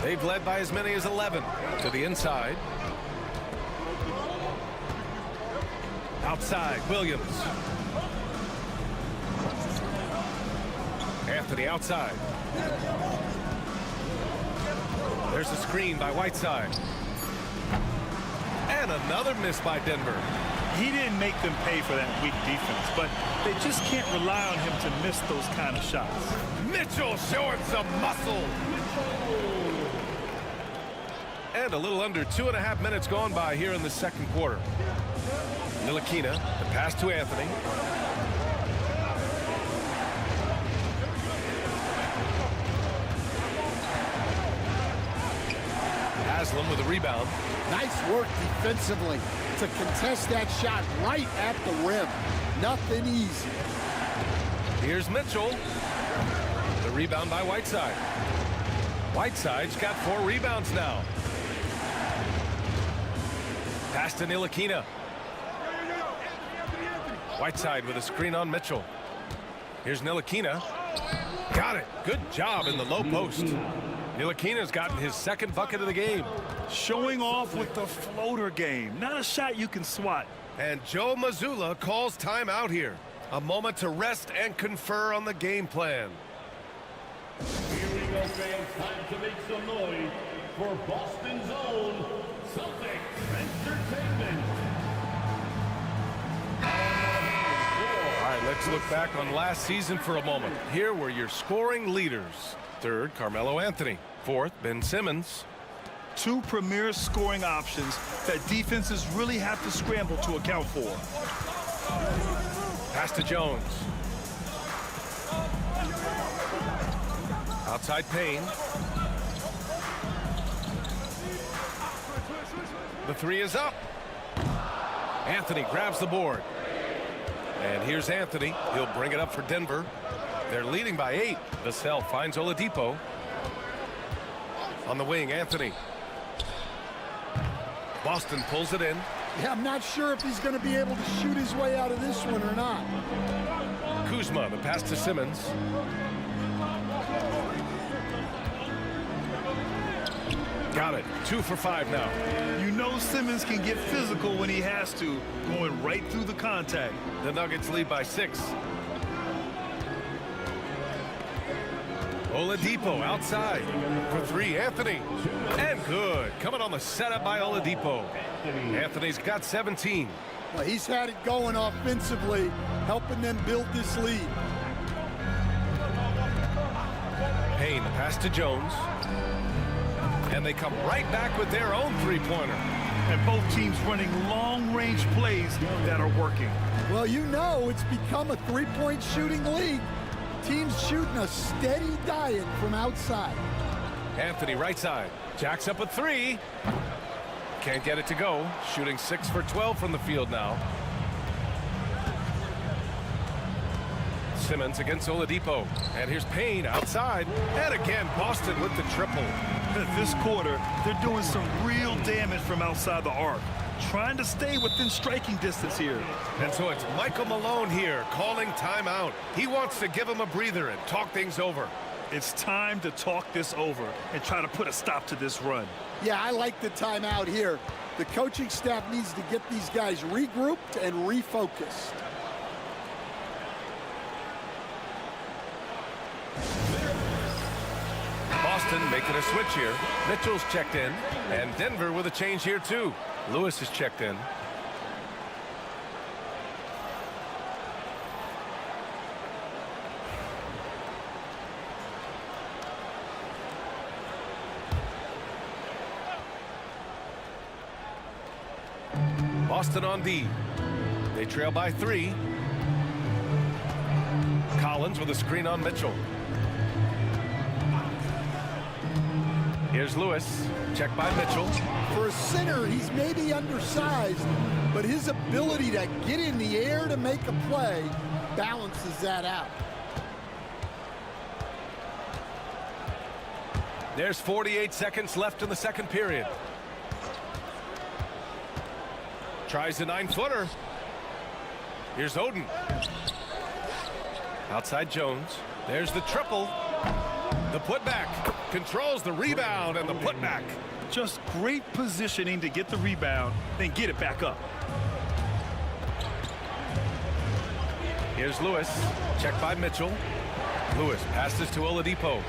They've led by as many as 11. To the inside. Outside, Williams. Anthony outside. There's a screen by Whiteside. And another miss by Denver.
He didn't make them pay for that weak defense, but they just can't rely on him to miss those kind of shots.
Mitchell showing some muscle. And a little under 2.5 minutes gone by here in the second quarter. Ntilikina, the pass to Anthony. Haslam with a rebound.
Nice work defensively to contest that shot right at the rim. Nothing easy.
Here's Mitchell. The rebound by Whiteside. Whiteside's got 4 rebounds now. Pass to Ntilikina. Whiteside with a screen on Mitchell. Here's Ntilikina. Got it. Good job in the low post. Ntilikina's gotten his second bucket of the game.
Showing off with the floater game. Not a shot you can swat.
And Joe Mazzulla calls timeout here. A moment to rest and confer on the game plan.
Here we go, fans. Time to make some noise for Boston's own Celtics Entertainment.
All right, let's look back on last season for a moment. Here were your scoring leaders. Third, Carmelo Anthony. Fourth, Ben Simmons.
2 premier scoring options that defenses really have to scramble to account for.
Pass to Jones. Outside Payne. The 3 is up. Anthony grabs the board. And here's Anthony. He'll bring it up for Denver. They're leading by 8. Vassell finds Oladipo. On the wing, Anthony. Boston pulls it in.
Yeah, I'm not sure if he's going to be able to shoot his way out of this one or not.
Kuzma, the pass to Simmons. Got it. 2 for 5 now.
You know Simmons can get physical when he has to, going right through the contact.
The Nuggets lead by 6. Oladipo outside for 3. Anthony. And good. Coming on the setup by Oladipo. Anthony's got 17.
Well, he's had it going offensively, helping them build this lead.
Payne, the pass to Jones. And they come right back with their own 3-pointer.
And both teams running long-range plays that are working.
Well, you know it's become a 3-point shooting league. Teams shooting a steady diet from outside.
Anthony right side. Jacks up a 3. Can't get it to go. Shooting 6 for 12 from the field now. Simmons against Oladipo. And here's Payne outside. And again, Boston with the triple.
This quarter, they're doing some real damage from outside the arc. trying to stay within striking distance here.
And so it's Michael Malone here calling timeout. He wants to give him a breather and talk things over.
It's time to talk this over and try to put a stop to this run.
Yeah, I like the timeout here. The coaching staff needs to get these guys regrouped and refocused.
Boston making a switch here. Mitchell's checked in, and Denver with a change here too. Lewis is checked in. Boston on D. They trail by 3. Collins with a screen on Mitchell. Here's Lewis. Check by Mitchell.
For a center, he's maybe undersized, but his ability to get in the air to make a play balances that out.
There's 48 seconds left in the second period. Tries a 9-footer. Here's Oden. Outside Jones. There's the triple. The putback. Controls the rebound and the putback.
Just great positioning to get the rebound, then get it back up.
Here's Lewis. Checked by Mitchell. Lewis passes to Oladipo.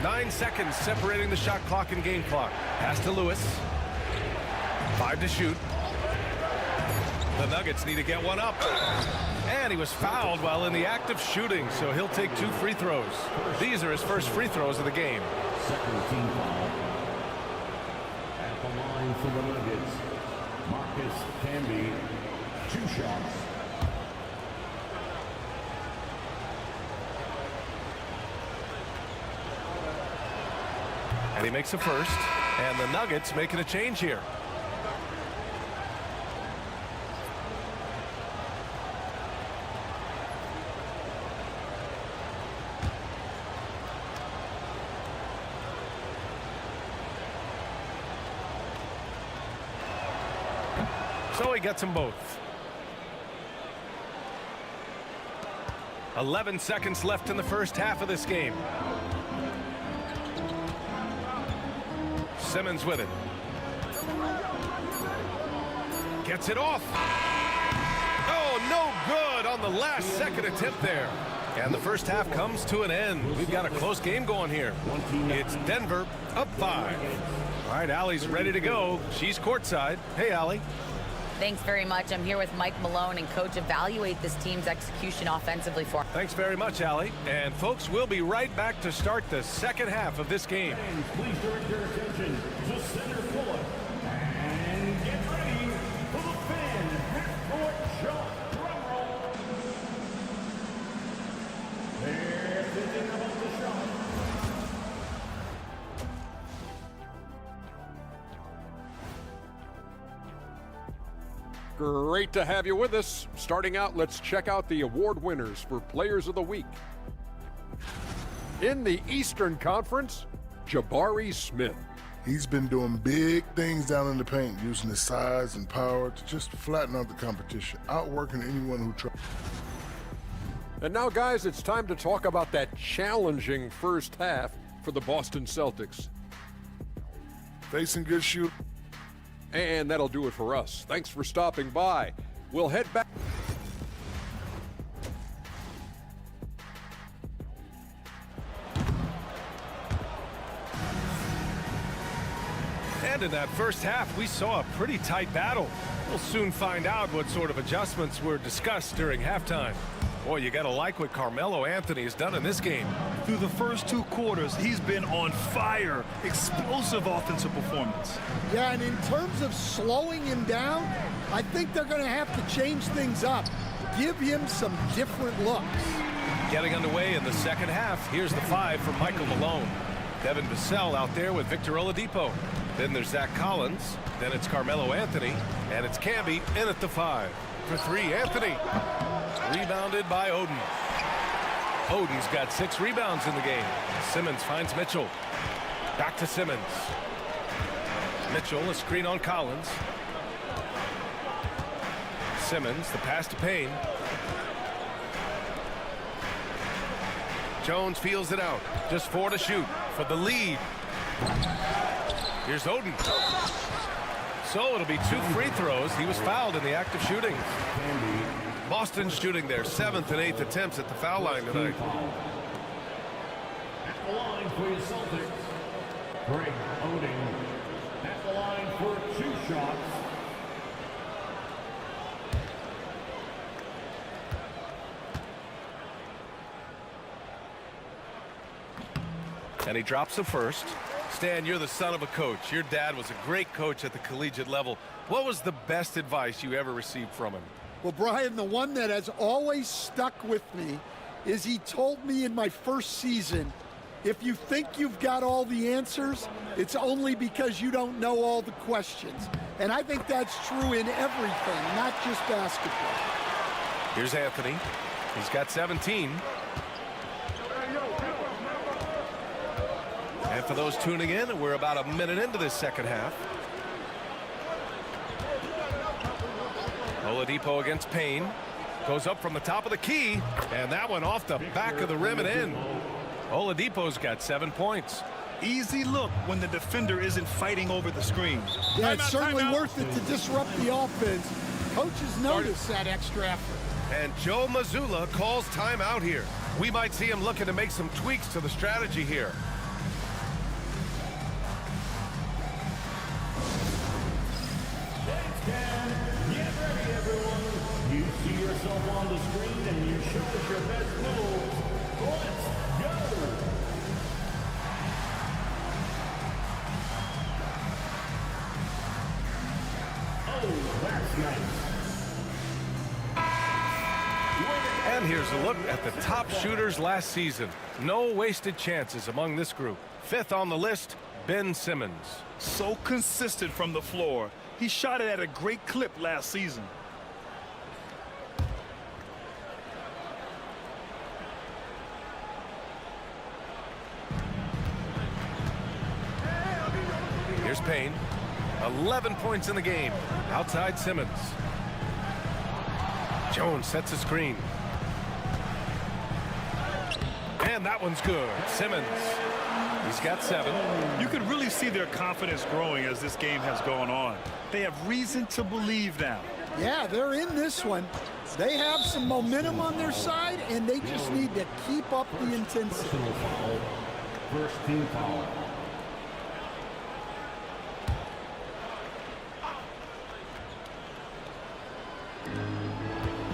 9 seconds separating the shot clock and game clock. Pass to Lewis. 5 to shoot. The Nuggets need to get one up. And he was fouled while in the act of shooting, so he'll take 2 free throws. These are his first free throws of the game.
Second team foul. At the line for the Nuggets, Marcus Camby, 2 shots.
And he makes a first, and the Nuggets making a change here. So he gets them both. 11 seconds left in the first half of this game. Simmons with it. Gets it off. Oh, no good on the last second attempt there. And the first half comes to an end. We've got a close game going here. It's Denver up 5. All right, Allie's ready to go. She's courtside. Hey, Allie.
Thanks very much. I'm here with Mike Malone, and Coach, evaluate this team's execution offensively for.
Thanks very much, Allie. And folks, we'll be right back to start the second half of this game.
Please direct your attention to center court and get ready for the fan half-court shot. Drum roll. They're thinking about the shot.
Great to have you with us. Starting out, let's check out the award winners for Players of the Week. In the Eastern Conference, Jabari Smith.
He's been doing big things down in the paint, using his size and power to just flatten out the competition, outworking anyone who tries.
And now, guys, it's time to talk about that challenging first half for the Boston Celtics.
Facing good shoot.
And that'll do it for us. Thanks for stopping by. We'll head back.
And in that first half, we saw a pretty tight battle. We'll soon find out what sort of adjustments were discussed during halftime. Boy, you got to like what Carmelo Anthony has done in this game.
Through the first 2 quarters, he's been on fire. Explosive offensive performance.
Yeah, and in terms of slowing him down, I think they're going to have to change things up. Give him some different looks.
Getting underway in the second half, here's the 5 from Michael Malone. Devin Vassell out there with Victor Oladipo. Then there's Zach Collins. Then it's Carmelo Anthony. And it's Camby in at the 5. For 3, Anthony. Rebounded by Oden. Oden's got 6 rebounds in the game. Simmons finds Mitchell. Back to Simmons. Mitchell, a screen on Collins. Simmons, the pass to Payne. Jones feels it out. Just 4 to shoot for the lead. Here's Oden. So it'll be 2 free throws. He was fouled in the act of shooting. Boston's shooting their 7th and 8th attempts at the foul line tonight.
At the line for your Celtics, Greg Oden. At the line for 2 shots.
And he drops the first. Stan, you're the son of a coach. Your dad was a great coach at the collegiate level. What was the best advice you ever received from him?
Well, Brian, the one that has always stuck with me is he told me in my first season, if you think you've got all the answers, it's only because you don't know all the questions. And I think that's true in everything, not just basketball.
Here's Anthony. He's got 17. And for those tuning in, we're about a minute into this second half. Oladipo against Payne. Goes up from the top of the key, and that one off the back of the rim and in. Oladipo's got 7 points.
Easy look when the defender isn't fighting over the screen.
Yeah, it's certainly worth it to disrupt the offense. Coaches notice that extra effort.
And Joe Mazzulla calls timeout here. We might see him looking to make some tweaks to the strategy here.
Get ready, everyone. You see yourself on the screen and you show us your best moves. Let's go. Oh, that's nice.
And here's a look at the top shooters last season. No wasted chances among this group. 5th on the list, Ben Simmons.
So consistent from the floor. He shot it at a great clip last season.
Here's Payne. 11 points in the game. Outside Simmons. Jones sets a screen. And that one's good. Simmons. He's got 7.
You can really see their confidence growing as this game has gone on. They have reason to believe now.
Yeah, they're in this one. They have some momentum on their side, and they just need to keep up the intensity.
First team foul.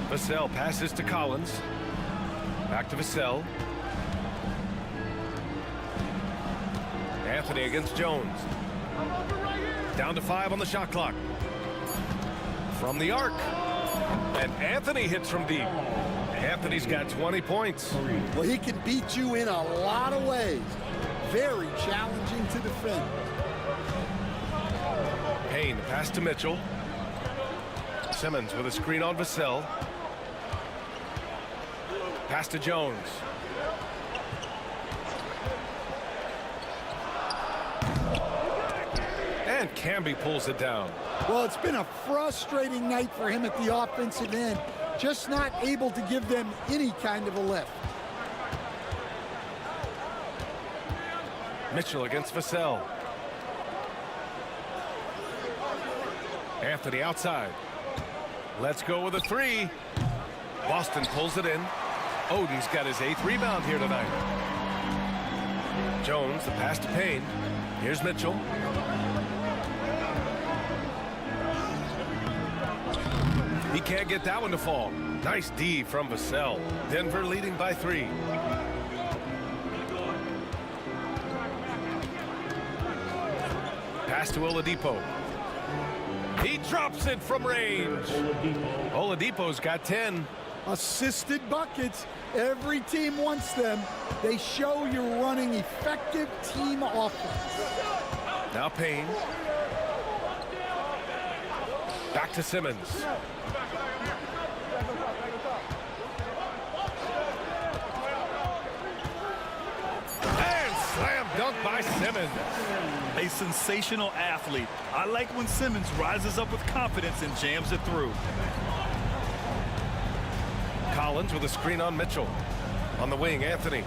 Vassell passes to Collins. Back to Vassell. Anthony against Jones. Down to 5 on the shot clock. From the arc. And Anthony hits from deep. Anthony's got 20 points.
Well, he can beat you in a lot of ways. Very challenging to defend.
Payne pass to Mitchell. Simmons with a screen on Vassell. Pass to Jones. And Camby pulls it down.
Well, it's been a frustrating night for him at the offensive end. Just not able to give them any kind of a lift.
Mitchell against Vassell. Anthony outside. Let's go with a 3. Boston pulls it in. Oden's got his 8th rebound here tonight. Jones, the pass to Payne. Here's Mitchell. He can't get that one to fall. Nice D from Vassell. Denver leading by 3. Pass to Oladipo. He drops it from range. Oladipo's got 10.
Assisted buckets. Every team wants them. They show you're running effective team offense.
Now Payne. Back to Simmons. And slam dunk by Simmons.
A sensational athlete. I like when Simmons rises up with confidence and jams it through.
Collins with a screen on Mitchell. On the wing, Anthony.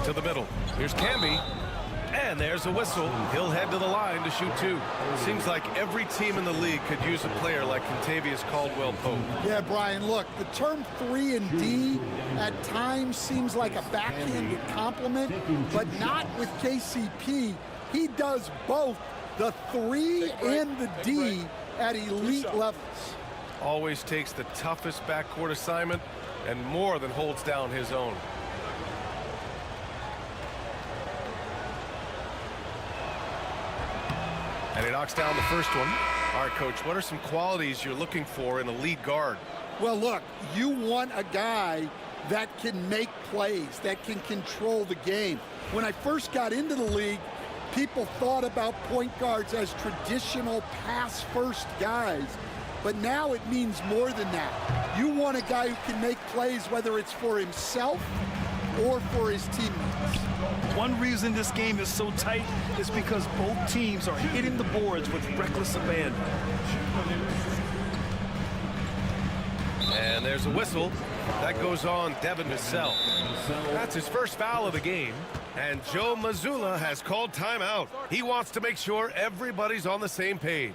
To the middle. Here's Camby. And there's a whistle. He'll head to the line to shoot two. Seems like every team in the league could use a player like Kentavious Caldwell-Pope.
Yeah, Brian, look, the term 3 and D at times seems like a backhanded compliment, but not with KCP. He does both the 3 and the D at elite levels.
Always takes the toughest backcourt assignment and more than holds down his own. And he knocks down the first one. All right, Coach, what are some qualities you're looking for in a lead guard?
Well, look, you want a guy that can make plays, that can control the game. When I first got into the league, people thought about point guards as traditional pass-first guys. But now it means more than that. You want a guy who can make plays, whether it's for himself or for his teammates.
One reason this game is so tight is because both teams are hitting the boards with reckless abandon.
And there's a whistle. That goes on Devin Vassell. That's his first foul of the game. And Joe Mazzulla has called timeout. He wants to make sure everybody's on the same page.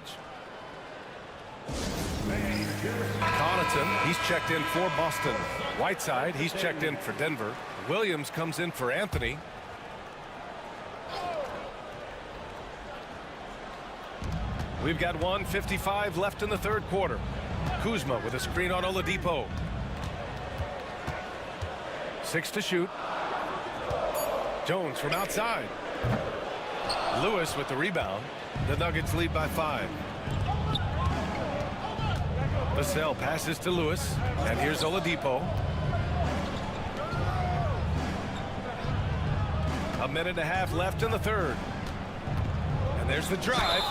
Connaughton, he's checked in for Boston. Whiteside, he's checked in for Denver. Williams comes in for Anthony. We've got 1:55 left in the third quarter. Kuzma with a screen on Oladipo. 6 to shoot. Jones from outside. Lewis with the rebound. The Nuggets lead by 5. Vassell passes to Lewis, and here's Oladipo. A minute and a half left in the third. And there's the drive.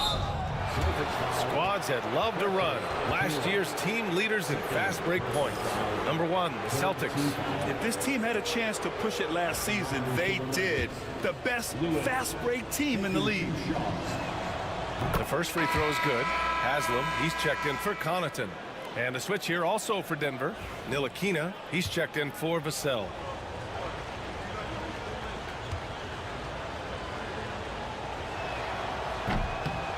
Squads that love to run. Last year's team leaders in fast break points. Number 1, the Celtics.
If this team had a chance to push it last season, they did. The best fast break team in the league.
The first free throw is good. Haslam, he's checked in for Connaughton. And a switch here also for Denver. Ntilikina, he's checked in for Vassell.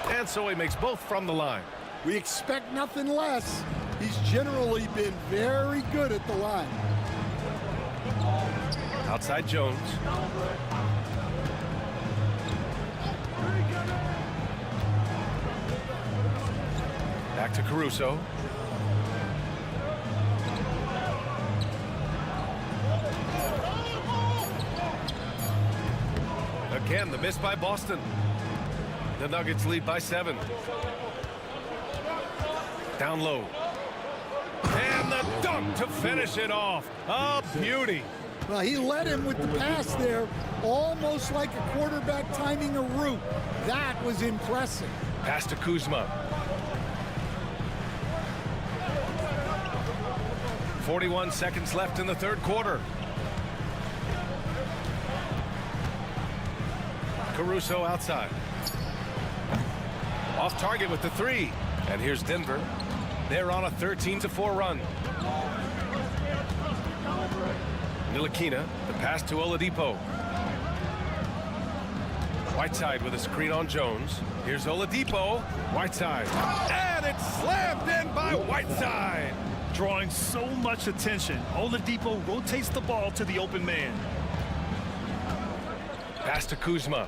And so he makes both from the line.
We expect nothing less. He's generally been very good at the line.
Outside Jones. Back to Caruso. Again, the miss by Boston. The Nuggets lead by 7. Down low. And the dunk to finish it off. A beauty.
Well, he led him with the pass there, almost like a quarterback timing a route. That was impressive.
Pass to Kuzma. 41 seconds left in the third quarter. Caruso outside. Off target with the 3. And here's Denver. They're on a 13-4 run. Ntilikina, the pass to Oladipo. Whiteside with a screen on Jones. Here's Oladipo. Whiteside. And it's slammed in by Whiteside.
Drawing so much attention, Oladipo rotates the ball to the open man.
Pass to Kuzma.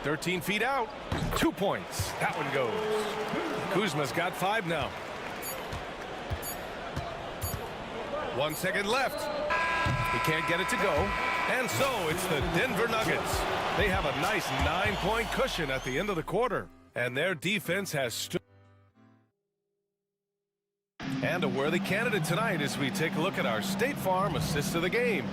13 feet out. 2 points. That one goes. Kuzma's got 5 now. 1 second left. He can't get it to go. And so it's the Denver Nuggets. They have a nice 9-point cushion at the end of the quarter. And their defense has stood. And a worthy candidate tonight as we take a look at our State Farm assist of the game.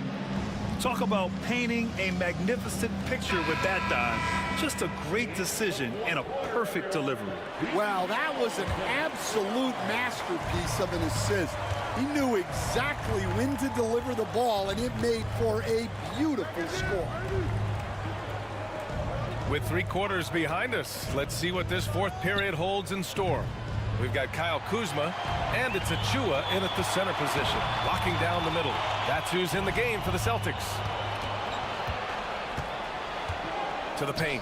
Talk about painting a magnificent picture with that dive. Just a great decision and a perfect delivery.
Wow, that was an absolute masterpiece of an assist. He knew exactly when to deliver the ball, and it made for a beautiful score.
With 3 quarters behind us, let's see what this fourth period holds in store. We've got Kyle Kuzma, and it's Achua in at the center position, locking down the middle. That's who's in the game for the Celtics. To the paint.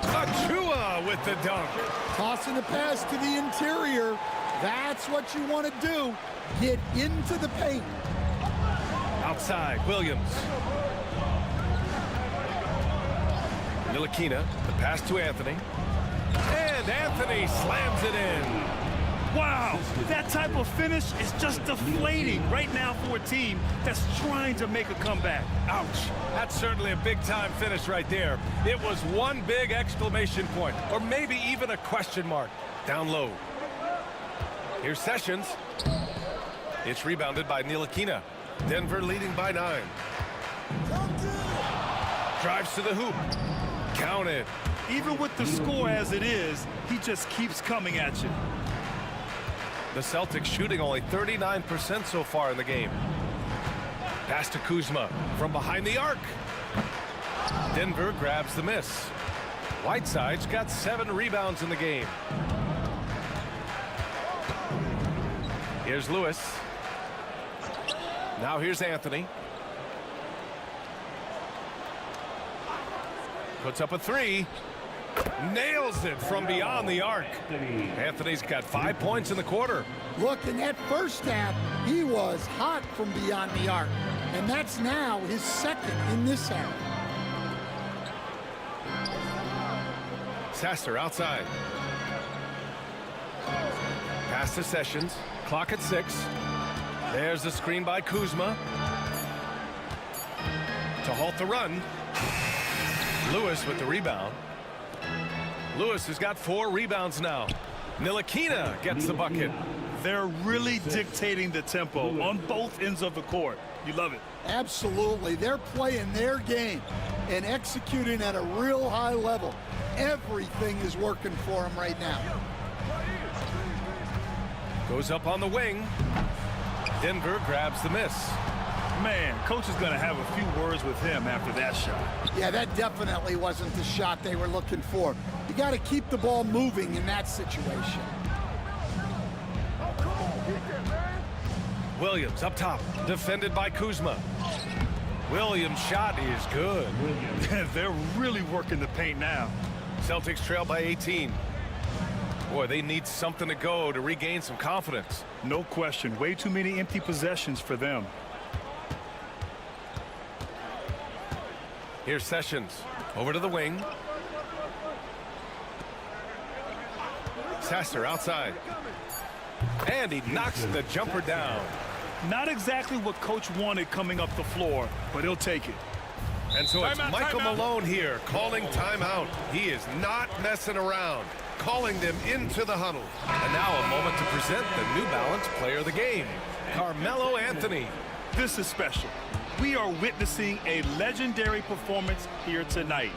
Achua with the dunk.
Tossing the pass to the interior. That's what you want to do. Get into the paint.
Outside, Williams. Ntilikina, the pass to Anthony. And Anthony slams it in.
Wow, that type of finish is just deflating right now for a team that's trying to make a comeback.
Ouch. That's certainly a big-time finish right there. It was one big exclamation point, or maybe even a question mark. Down low. Here's Sessions. It's rebounded by Ntilikina. Denver leading by 9. Drives to the hoop. Counted.
Even with the score as it is, he just keeps coming at you.
The Celtics shooting only 39% so far in the game. Pass to Kuzma from behind the arc. Denver grabs the miss. Whiteside's got 7 rebounds in the game. Here's Lewis. Now here's Anthony. Puts up a 3. Nails it from beyond the arc. Anthony's got 5 points in the quarter.
Look, in that first half, he was hot from beyond the arc. And that's now his second in this half.
Sasser outside. Pass to Sessions. Clock at 6. There's the screen by Kuzma. To halt the run. Lewis with the rebound. Lewis has got 4 rebounds now. Ntilikina gets the bucket.
They're really dictating the tempo on both ends of the court. You love it.
Absolutely. They're playing their game and executing at a real high level. Everything is working for them right now.
Goes up on the wing. Denver grabs the miss.
Man, coach is going to have a few words with him after that shot.
Yeah, that definitely wasn't the shot they were looking for. You got to keep the ball moving in that situation.
Williams up top, defended by Kuzma. Williams' shot is good.
They're really working the paint now.
Celtics trail by 18. Boy, they need something to go to regain some confidence.
No question. Way too many empty possessions for them.
Here's Sessions. Over to the wing. Sasser outside. And he knocks the jumper down.
Not exactly what coach wanted coming up the floor, but he'll take it.
And so it's Michael Malone here calling timeout. He is not messing around, calling them into the huddle. And now a moment to present the New Balance player of the game, Carmelo Anthony.
This is special. We are witnessing a legendary performance here tonight.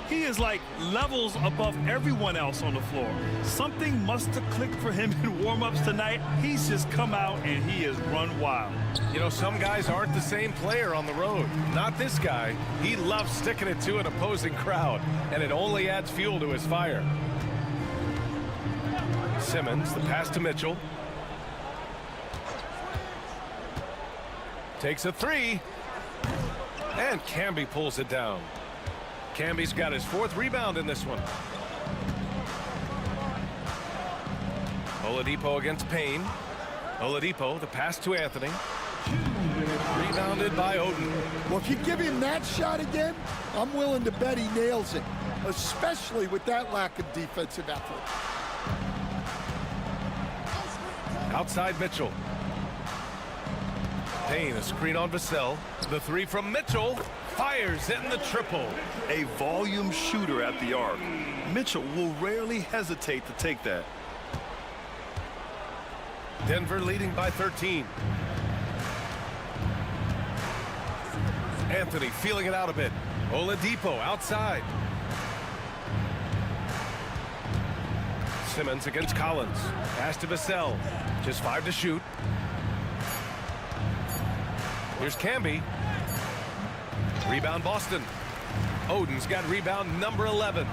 He is like levels above everyone else on the floor. Something must have clicked for him in warm-ups tonight. He's just come out and he has run wild.
You know, some guys aren't the same player on the road. Not this guy. He loves sticking it to an opposing crowd, and it only adds fuel to his fire. Simmons, the pass to Mitchell. Takes a 3. And Camby pulls it down. Camby's got his 4th rebound in this one. Oladipo against Payne. Oladipo, the pass to Anthony. Rebounded by Oden.
Well, if you give him that shot again, I'm willing to bet he nails it, especially with that lack of defensive effort.
Outside Mitchell. Payne, a screen on Vassell. The 3 from Mitchell. Fires in the triple.
A volume shooter at the arc. Mitchell will rarely hesitate to take that.
Denver leading by 13. Anthony feeling it out a bit. Oladipo outside. Simmons against Collins. Pass to Vassell. Just 5 to shoot. Here's Camby. Rebound Boston. Oden's got rebound number 11.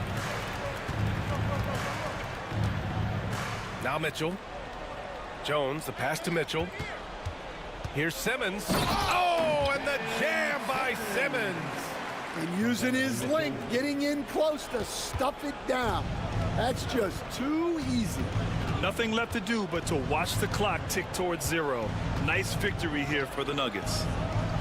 Now Mitchell. Jones, the pass to Mitchell. Here's Simmons. Oh, and the jam by Simmons.
And using his length, getting in close to stuff it down. That's just too easy.
Nothing left to do but to watch the clock tick towards 0. Nice victory here for the Nuggets.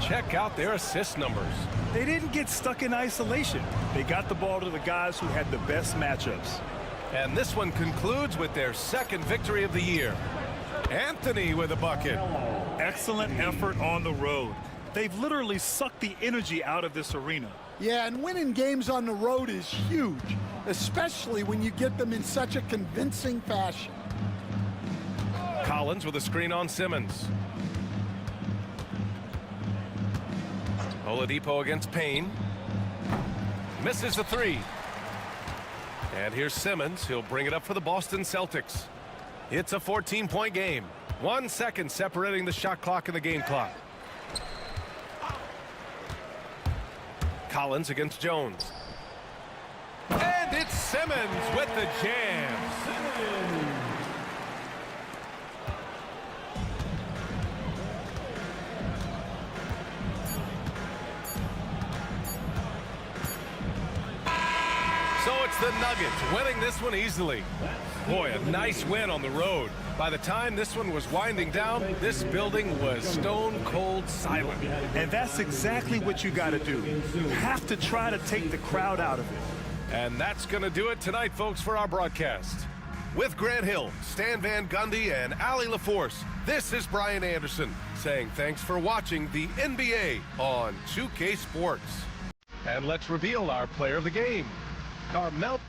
Check out their assist numbers.
They didn't get stuck in isolation. They got the ball to the guys who had the best matchups.
And this one concludes with their second victory of the year. Anthony with a bucket.
Excellent effort on the road. They've literally sucked the energy out of this arena.
Yeah, and winning games on the road is huge, especially when you get them in such a convincing fashion.
Collins with a screen on Simmons. Oladipo against Payne. Misses the three. And here's Simmons. He'll bring it up for the Boston Celtics. It's a 14-point game. 1 second separating the shot clock and the game clock. Collins against Jones. And it's Simmons with the jam. So it's the Nuggets winning this one easily. Boy, a nice win on the road. By the time this one was winding down, this building was stone cold silent.
And that's exactly what you got to do. You have to try to take the crowd out of it.
And that's going to do it tonight, folks, for our broadcast. With Grant Hill, Stan Van Gundy, and Allie LaForce, this is Brian Anderson saying thanks for watching the NBA on 2K Sports. And let's reveal our player of the game. Carmel.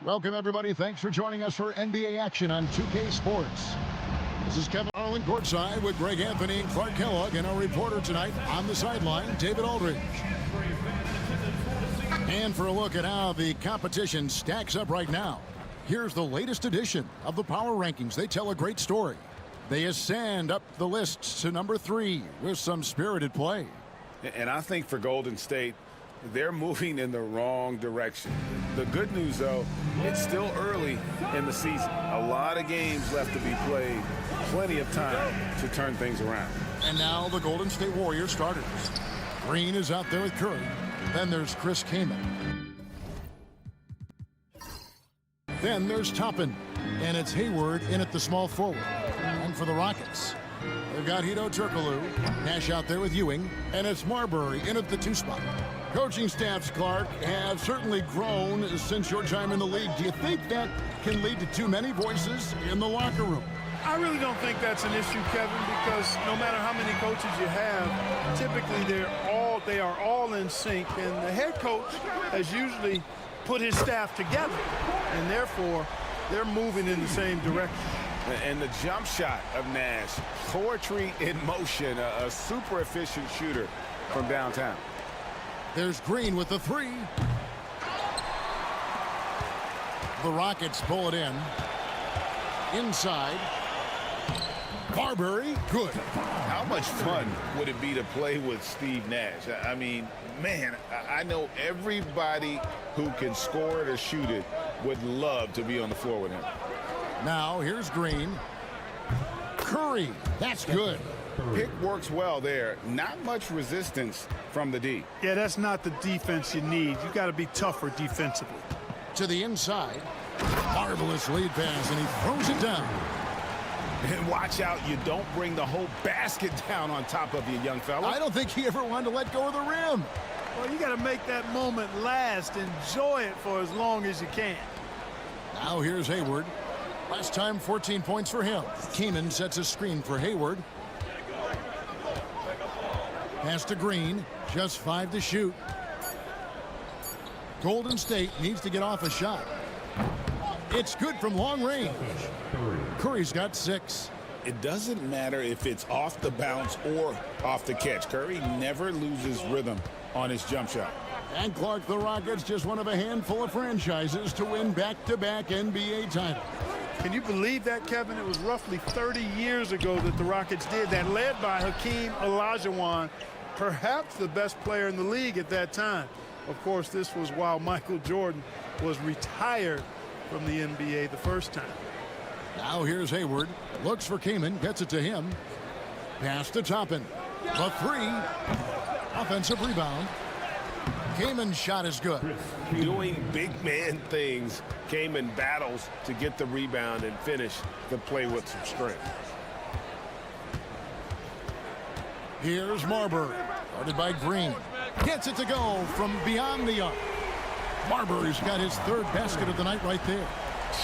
Welcome, everybody. Thanks for joining us for NBA action on 2K Sports. This is Kevin Harlan courtside with Greg Anthony and Clark Kellogg, and our reporter tonight on the sideline, David Aldridge. And for a look at how the competition stacks up right now, here's the latest edition of the Power Rankings. They tell a great story. They ascend up the list to number 3 with some spirited play.
And I think for Golden State, they're moving in the wrong direction. The good news, though, it's still early in the season. A lot of games left to be played. Plenty of time to turn things around.
And now the Golden State Warriors starters. Green is out there with Curry. Then there's Chris Kaman. Then there's Toppin. And it's Hayward in at the small forward. And for the Rockets, they've got Hito Turkoglu. Nash out there with Ewing. And it's Marbury in at the 2 spot. Coaching staffs, Clark, have certainly grown since your time in the league. Do you think that can lead to too many voices in the locker room?
I really don't think that's an issue, Kevin, because no matter how many coaches you have, typically they are all in sync, and the head coach has usually put his staff together, and therefore they're moving in the same direction.
And the jump shot of Nash, poetry in motion, a super efficient shooter from downtown.
There's Green with the 3. The Rockets pull it in. Inside. Marbury, good.
How much fun would it be to play with Steve Nash? I mean, man, I know everybody who can score it or shoot it would love to be on the floor with him.
Now, here's Green. Curry, that's good.
Pick works well there. Not much resistance from the D.
Yeah, that's not the defense you need. You got to be tougher defensively.
To the inside. Marvelous lead pass, and he throws it down.
And watch out, you don't bring the whole basket down on top of you, young fella.
I don't think he ever wanted to let go of the rim.
Well, you got to make that moment last. Enjoy it for as long as you can.
Now here's Hayward. Last time, 14 points for him. Kaman sets a screen for Hayward. Pass to Green. Just 5 to shoot. Golden State needs to get off a shot. It's good from long range. Curry's got 6.
It doesn't matter if it's off the bounce or off the catch. Curry never loses rhythm on his jump shot.
And Clark, the Rockets, just one of a handful of franchises to win back-to-back NBA titles.
Can you believe that, Kevin? It was roughly 30 years ago that the Rockets did that, led by Hakeem Olajuwon, perhaps the best player in the league at that time. Of course, this was while Michael Jordan was retired from the NBA the first time.
Now here's Hayward. Looks for Kaman, gets it to him. Pass to Toppin. The 3. Offensive rebound. Kaman's shot is good.
Doing big man things. Kaman battles to get the rebound and finish the play with some strength.
Here's Marbury. Guarded by Green. Gets it to go from beyond the arc. Marbury's got his 3rd basket of the night right there.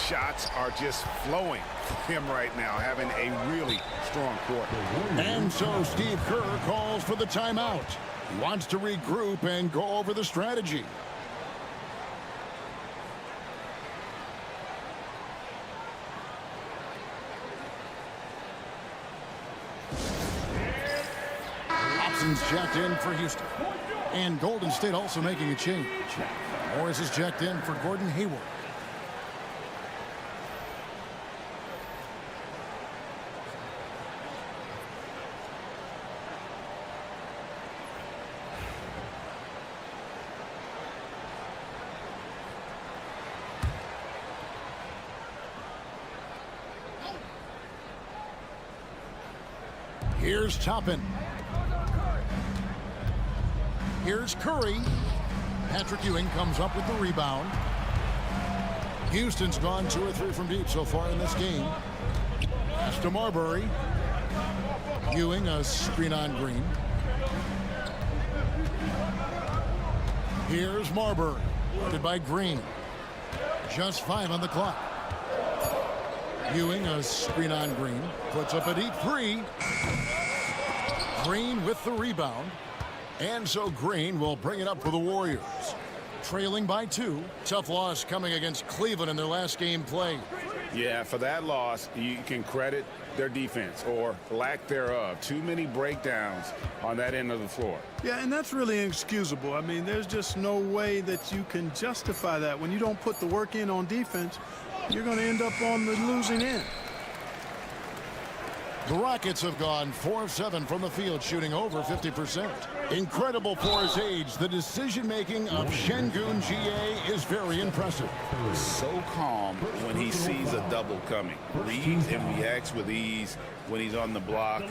Shots are just flowing for him right now, having a really strong quarter.
And so Steve Kerr calls for the timeout. He wants to regroup and go over the strategy. Hobson's checked in for Houston. And Golden State also making a change. Morris is checked in for Gordon Hayward. Here's Toppin. Here's Curry. Patrick Ewing comes up with the rebound. Houston's gone 2 or 3 from deep so far in this game. Pass to Marbury. Ewing, a screen on Green. Here's Marbury, guarded by Green. Just 5 on the clock. Ewing, a screen on Green. Puts up a deep 3. Green with the rebound. And so Green will bring it up for the Warriors. trailing by 2. Tough loss coming against Cleveland in their last game played.
Yeah, for that loss, you can credit their defense or lack thereof. Too many breakdowns on that end of the floor.
Yeah, and that's really inexcusable. I mean, there's just no way that you can justify that. When you don't put the work in on defense, you're going to end up on the losing end.
The Rockets have gone 4 of 7 from the field, shooting over 50%. Incredible for his age, the decision-making of Şengün Jie is very impressive.
So calm when he sees a double coming. Reads and reacts with ease when he's on the block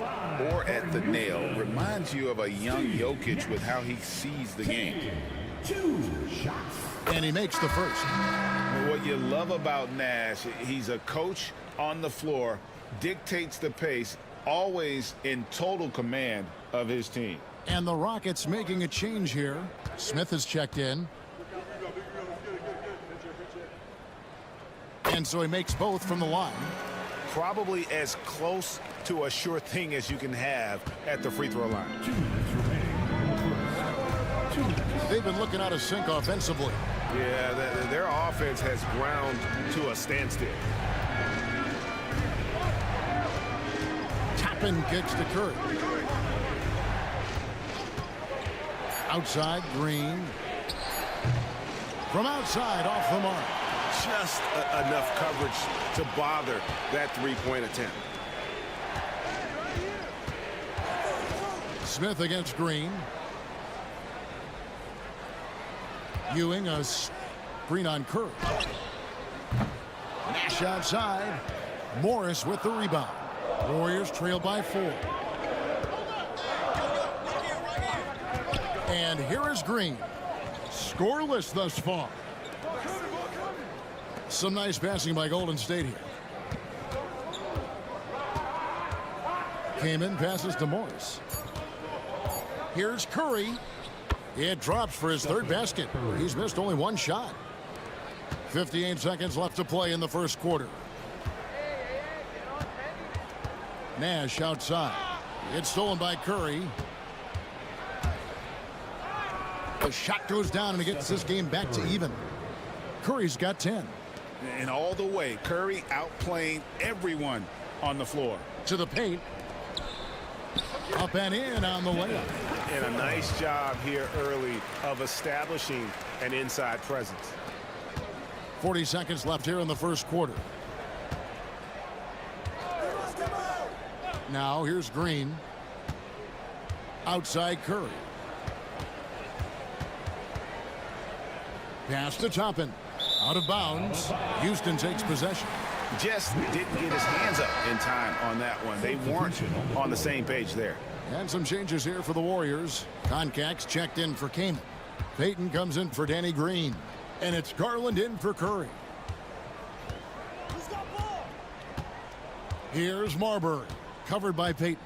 or at the nail. Reminds you of a young Jokic with how he sees the game.
2 shots. And he makes the first.
What you love about Nash, he's a coach on the floor, dictates the pace, always in total command of his team.
And the Rockets making a change here. Smith has checked in. And so he makes both from the line.
Probably as close to a sure thing as you can have at the free throw line.
They've been looking out of sync offensively.
Yeah, their offense has ground to a standstill.
Toppin kicks to Curry. Outside, Green. From outside, off the mark.
Just enough coverage to bother that three-point attempt.
Smith against Green. Ewing a screen on Curry. Nash outside. Morris with the rebound. Warriors trail by 4. And here is Green. Scoreless thus far. Some nice passing by Golden State here. Payne passes to Morris. Here's Curry. It drops for his 3rd basket. He's missed only 1 shot. 58 seconds left to play in the first quarter. Nash outside. It's stolen by Curry. The shot goes down and it gets this game back to even. Curry's got 10.
And all the way, Curry outplaying everyone on the floor.
To the paint. Up and in on the layup.
And a nice job here early of establishing an inside presence.
40 seconds left here in the first quarter. Now here's Green. Outside Curry. Pass to Toppin. Out of bounds. Houston takes possession.
Just didn't get his hands up in time on that one. They weren't on the same page there.
And some changes here for the Warriors. Concax checked in for Payne. Payton comes in for Danny Green. And it's Garland in for Curry. Here's Marbury. Covered by Payton.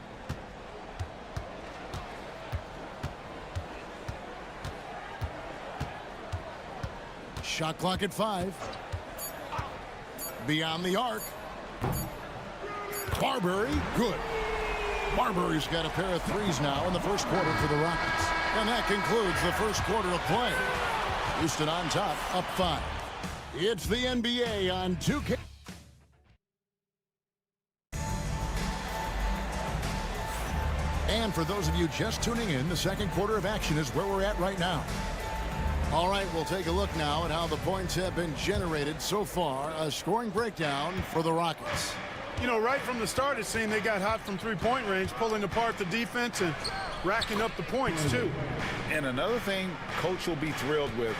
Shot clock at 5. Beyond the arc. Marbury, good. Marbury's got a pair of threes now in the first quarter for the Rockets. And that concludes the first quarter of play. Houston on top, up 5. It's the NBA on 2K. And for those of you just tuning in, the second quarter of action is where we're at right now. All right, we'll take a look now at how the points have been generated so far. A scoring breakdown for the Rockets.
You know, right from the start, it seemed they got hot from three-point range, pulling apart the defense and racking up the points, too.
And another thing Coach will be thrilled with,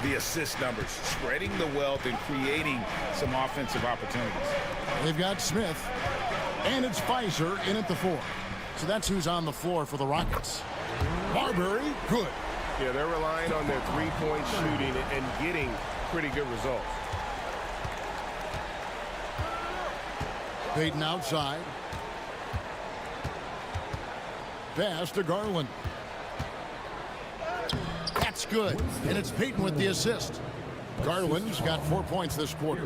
the assist numbers, spreading the wealth and creating some offensive opportunities.
They've got Smith, and it's Pfizer in at the 4. So that's who's on the floor for the Rockets. Marbury, good.
Yeah, they're relying on their three-point shooting and getting pretty good results.
Payton outside. Pass to Garland. That's good. And it's Payton with the assist. Garland's got 4 points this quarter.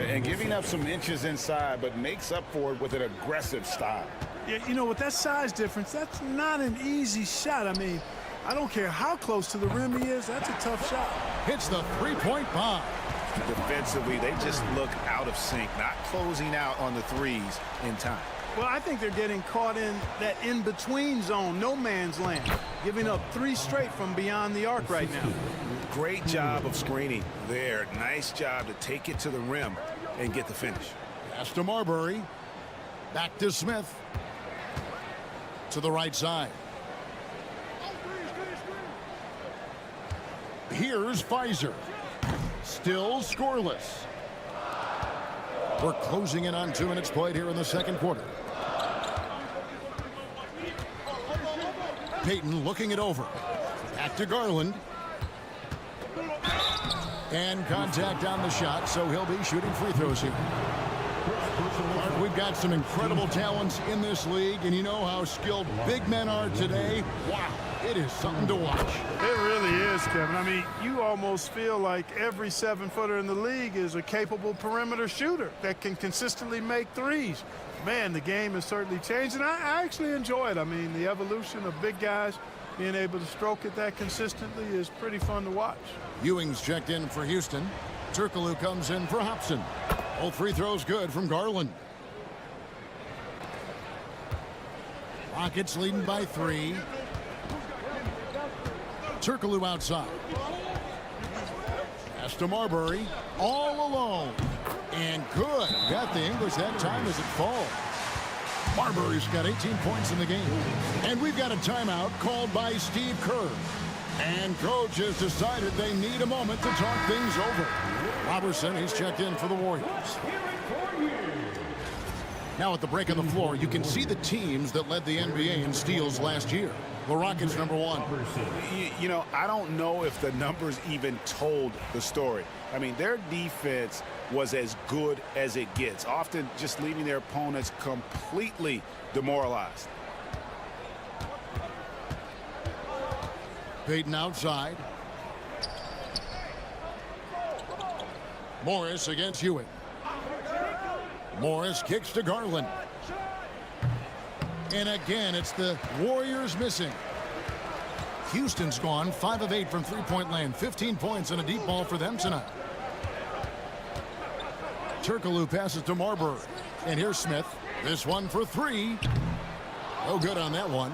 And giving up some inches inside, but makes up for it with an aggressive style.
Yeah, you know, with that size difference, that's not an easy shot. I mean, I don't care how close to the rim he is. That's a tough shot.
hits the three-point bomb.
Defensively, they just look out of sync, not closing out on the threes in time.
Well, I think they're getting caught in that in-between zone, no man's land, giving up 3 straight from beyond the arc right now.
Great job of screening there. Nice job to take it to the rim and get the finish.
Pass to Marbury. Back to Smith. To the right side. Here's Pfizer. Still scoreless. We're closing in on 2 minutes played here in the second quarter. Payton looking it over. Back to Garland. And contact on the shot, so he'll be shooting free throws here. Mark, we've got some incredible talents in this league, and you know how skilled big men are today. Wow, it is something to watch.
It really is, Kevin. I mean, you almost feel like every 7-footer in the league is a capable perimeter shooter that can consistently make threes. Man, the game has certainly changed, and I actually enjoy it. I mean, the evolution of big guys being able to stroke it that consistently is pretty fun to watch.
Ewing's checked in for Houston. Turkoglu comes in for Hobson. All free throws good from Garland. Rockets leading by 3. Turkoglu outside. Pass to Marbury. All alone. And good. Got the English that time as it falls. Marbury's got 18 points in the game. And we've got a timeout called by Steve Kerr. And coach has decided they need a moment to talk things over. Robertson, he's checked in for the Warriors. Now at the break on the floor, you can see the teams that led the NBA in steals last year. The Rockets #1.
You know, I don't know if the numbers even told the story. I mean, their defense was as good as it gets, often just leaving their opponents completely demoralized.
Payton outside. Morris against Ewing. Morris kicks to Garland. And again, it's the Warriors missing. Houston's gone 5 of 8 from three-point land. 15 points and a deep ball for them tonight. Turkoglu passes to Marbury. And here's Smith. This one for 3. No good on that one.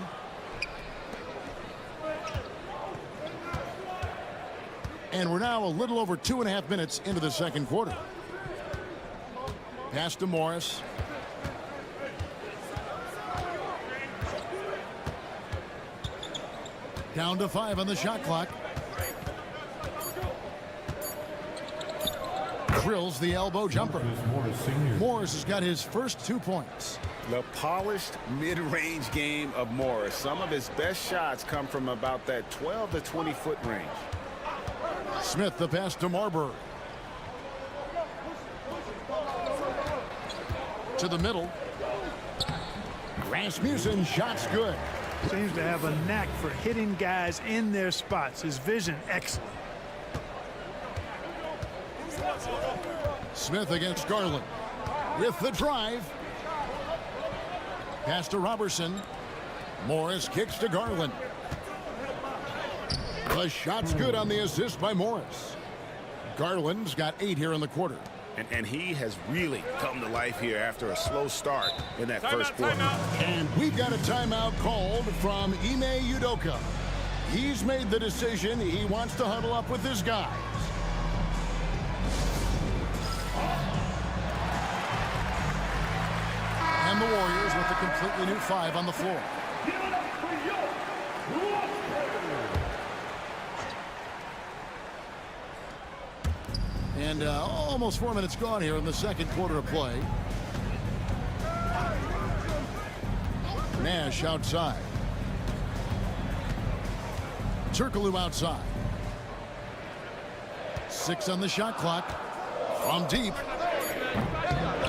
And we're now a little over 2.5 minutes into the second quarter. Pass to Morris. Down to 5 on the shot clock. Drills the elbow jumper. Morris has got his first 2 points.
The polished mid-range game of Morris. Some of his best shots come from about that 12 to 20-foot range.
Smith the pass to Marbury. To the middle. Rasmussen, shots good.
Seems to have a knack for hitting guys in their spots. His vision, excellent.
Smith against Garland. With the drive. Pass to Robertson. Morris kicks to Garland. The shot's good on the assist by Morris. Garland's got 8 here in the quarter.
And he has really come to life here after a slow start in that first quarter.
And we've got a timeout called from Ime Udoka. He's made the decision he wants to huddle up with his guys. And the Warriors with a completely new 5 on the floor. And almost 4 minutes gone here in the second quarter of play. Nash outside. Turkoglu outside. 6 on the shot clock. From deep.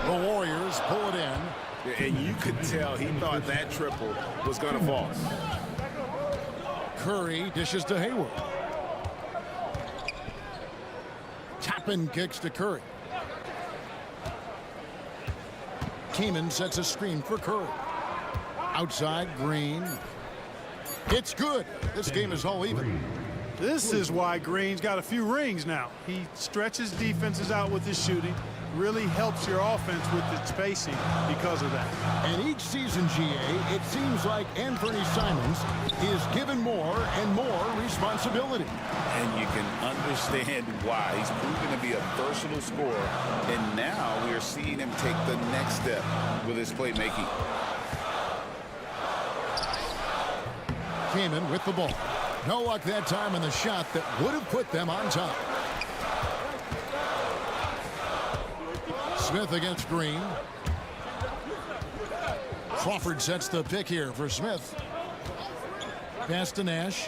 The Warriors pull it in.
And you could tell he thought that triple was going to fall.
Curry dishes to Hayward. Toppin kicks to Curry. Keenan sets a screen for Curry. Outside, Green. It's good. This game is all even.
This is why Green's got a few rings now. He stretches defenses out with his shooting, really helps your offense with its spacing because of that.
And each season, GA, it seems like Anthony Simons is given more and more responsibility.
And you can understand why. He's proven to be a versatile scorer, and now we are seeing him take the next step with his playmaking.
Payne with the ball. No luck that time on the shot that would have put them on top. Smith against Green. Crawford sets the pick here for Smith. Pass to Nash.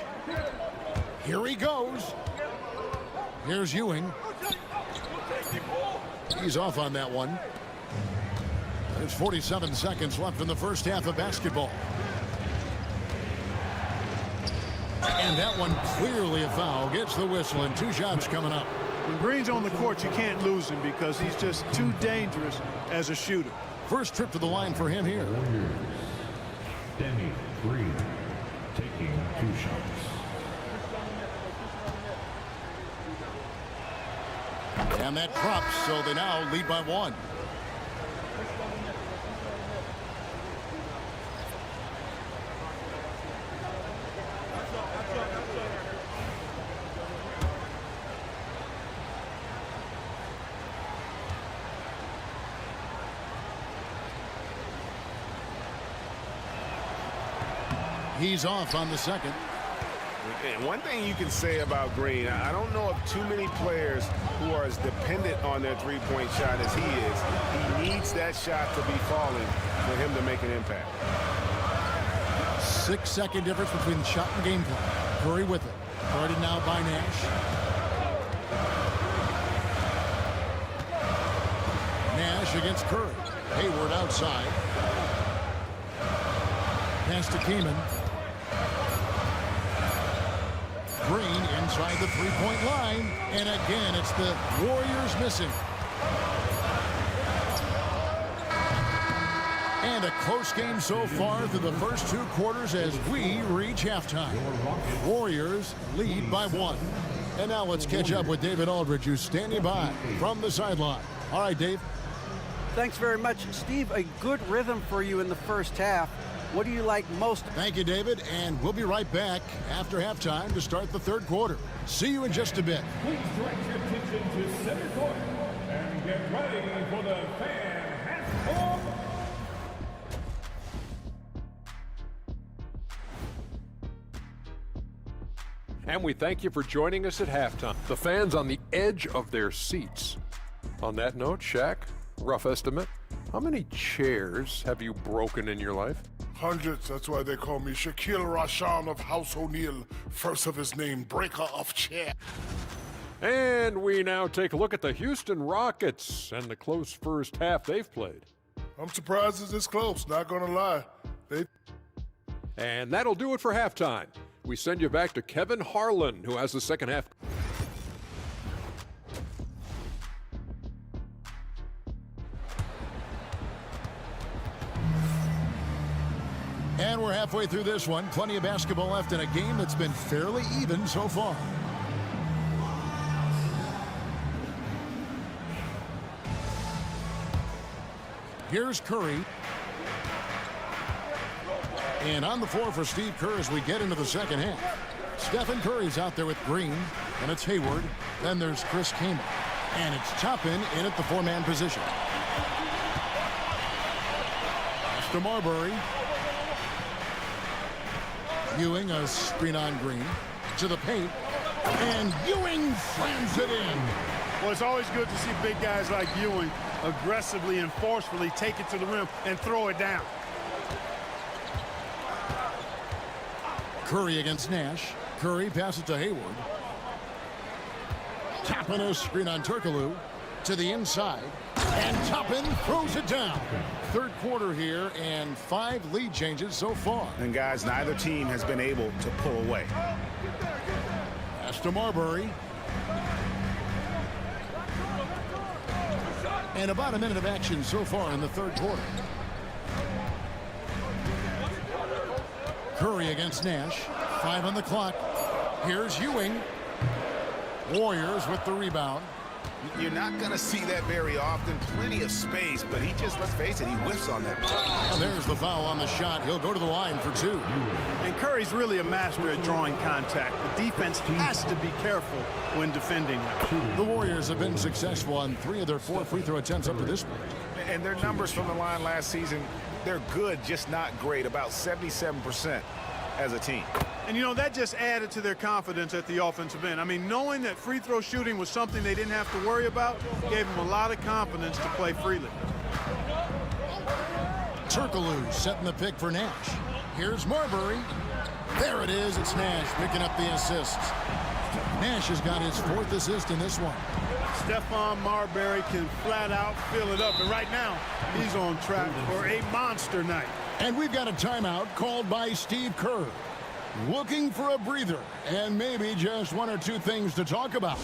Here he goes. Here's Ewing. He's off on that one. There's 47 seconds left in the first half of basketball. And that one clearly a foul. Gets the whistle, and 2 shots coming up.
When Green's on the court, you can't lose him because he's just too dangerous as a shooter.
First trip to the line for him here.
Danny Green taking 2 shots.
And that drops, so they now lead by 1. He's off on the second.
And one thing you can say about Green, I don't know of too many players who are as dependent on their three-point shot as he is. He needs that shot to be falling for him to make an impact.
6-second difference between the shot and game clock. Curry with it. Guarded now by Nash. Nash against Curry. Hayward outside. Pass to Payne. Green inside the three-point line, and again it's the Warriors missing. And a close game so far through the first 2 quarters as we reach halftime. Warriors lead by 1. And now let's catch up with David Aldridge, who's standing by from the sideline. All right, Dave.
Thanks very much, Steve. A good rhythm for you in the first half. What do you like most?
Thank you, David, and we'll be right back after halftime to start the third quarter. See you in just a bit.
Please direct your attention to center court and get ready for the fan halftime.
And we thank you for joining us at halftime. The fans on the edge of their seats. On that note, Shaq, rough estimate, how many chairs have you broken in your life?
Hundreds. That's why they call me Shaquille Rashan of House O'Neal, first of his name, breaker of chair.
And we now take a look at the Houston Rockets and the close first half they've played.
I'm surprised it's this close, not gonna lie.
And that'll do it for halftime. We send you back to Kevin Harlan, who has the second half.
And we're halfway through this one. Plenty of basketball left in a game that's been fairly even so far. Here's Curry. And on the floor for Steve Kerr as we get into the second half. Stephen Curry's out there with Green, and it's Hayward. Then there's Chris Kaman. And it's Toppin in at the 4-man position. It's to Marbury. Ewing, a screen on Green. To the paint. And Ewing slams it in.
Well, it's always good to see big guys like Ewing aggressively and forcefully take it to the rim and throw it down.
Curry against Nash. Curry passes to Hayward. Toppin a screen on Turkoglu to the inside. And Toppin throws it down. Third quarter here and 5 lead changes so far.
And guys, neither team has been able to pull away.
Pass to Marbury. And about a minute of action so far in the third quarter. Curry against Nash. 5 on the clock. Here's Ewing. Warriors with the rebound.
You're not going to see that very often. Plenty of space, but he just, let's face it, he whiffs on that.
And there's the foul on the shot. He'll go to the line for 2.
And Curry's really a master at drawing contact. The defense has to be careful when defending him.
The Warriors have been successful on 3 of their 4 free throw attempts up to this point.
And their numbers from the line last season, they're good, just not great. About 77% as a team.
And, you know, that just added to their confidence at the offensive end. I mean, knowing that free throw shooting was something they didn't have to worry about gave them a lot of confidence to play freely.
Turkoglu setting the pick for Nash. Here's Marbury. There it is. It's Nash picking up the assists. Nash has got his 4th assist in this one.
Stephon Marbury can flat out fill it up. And right now, he's on track for a monster night.
And we've got a timeout called by Steve Kerr. Looking for a breather and maybe just 1 or 2 things to talk about.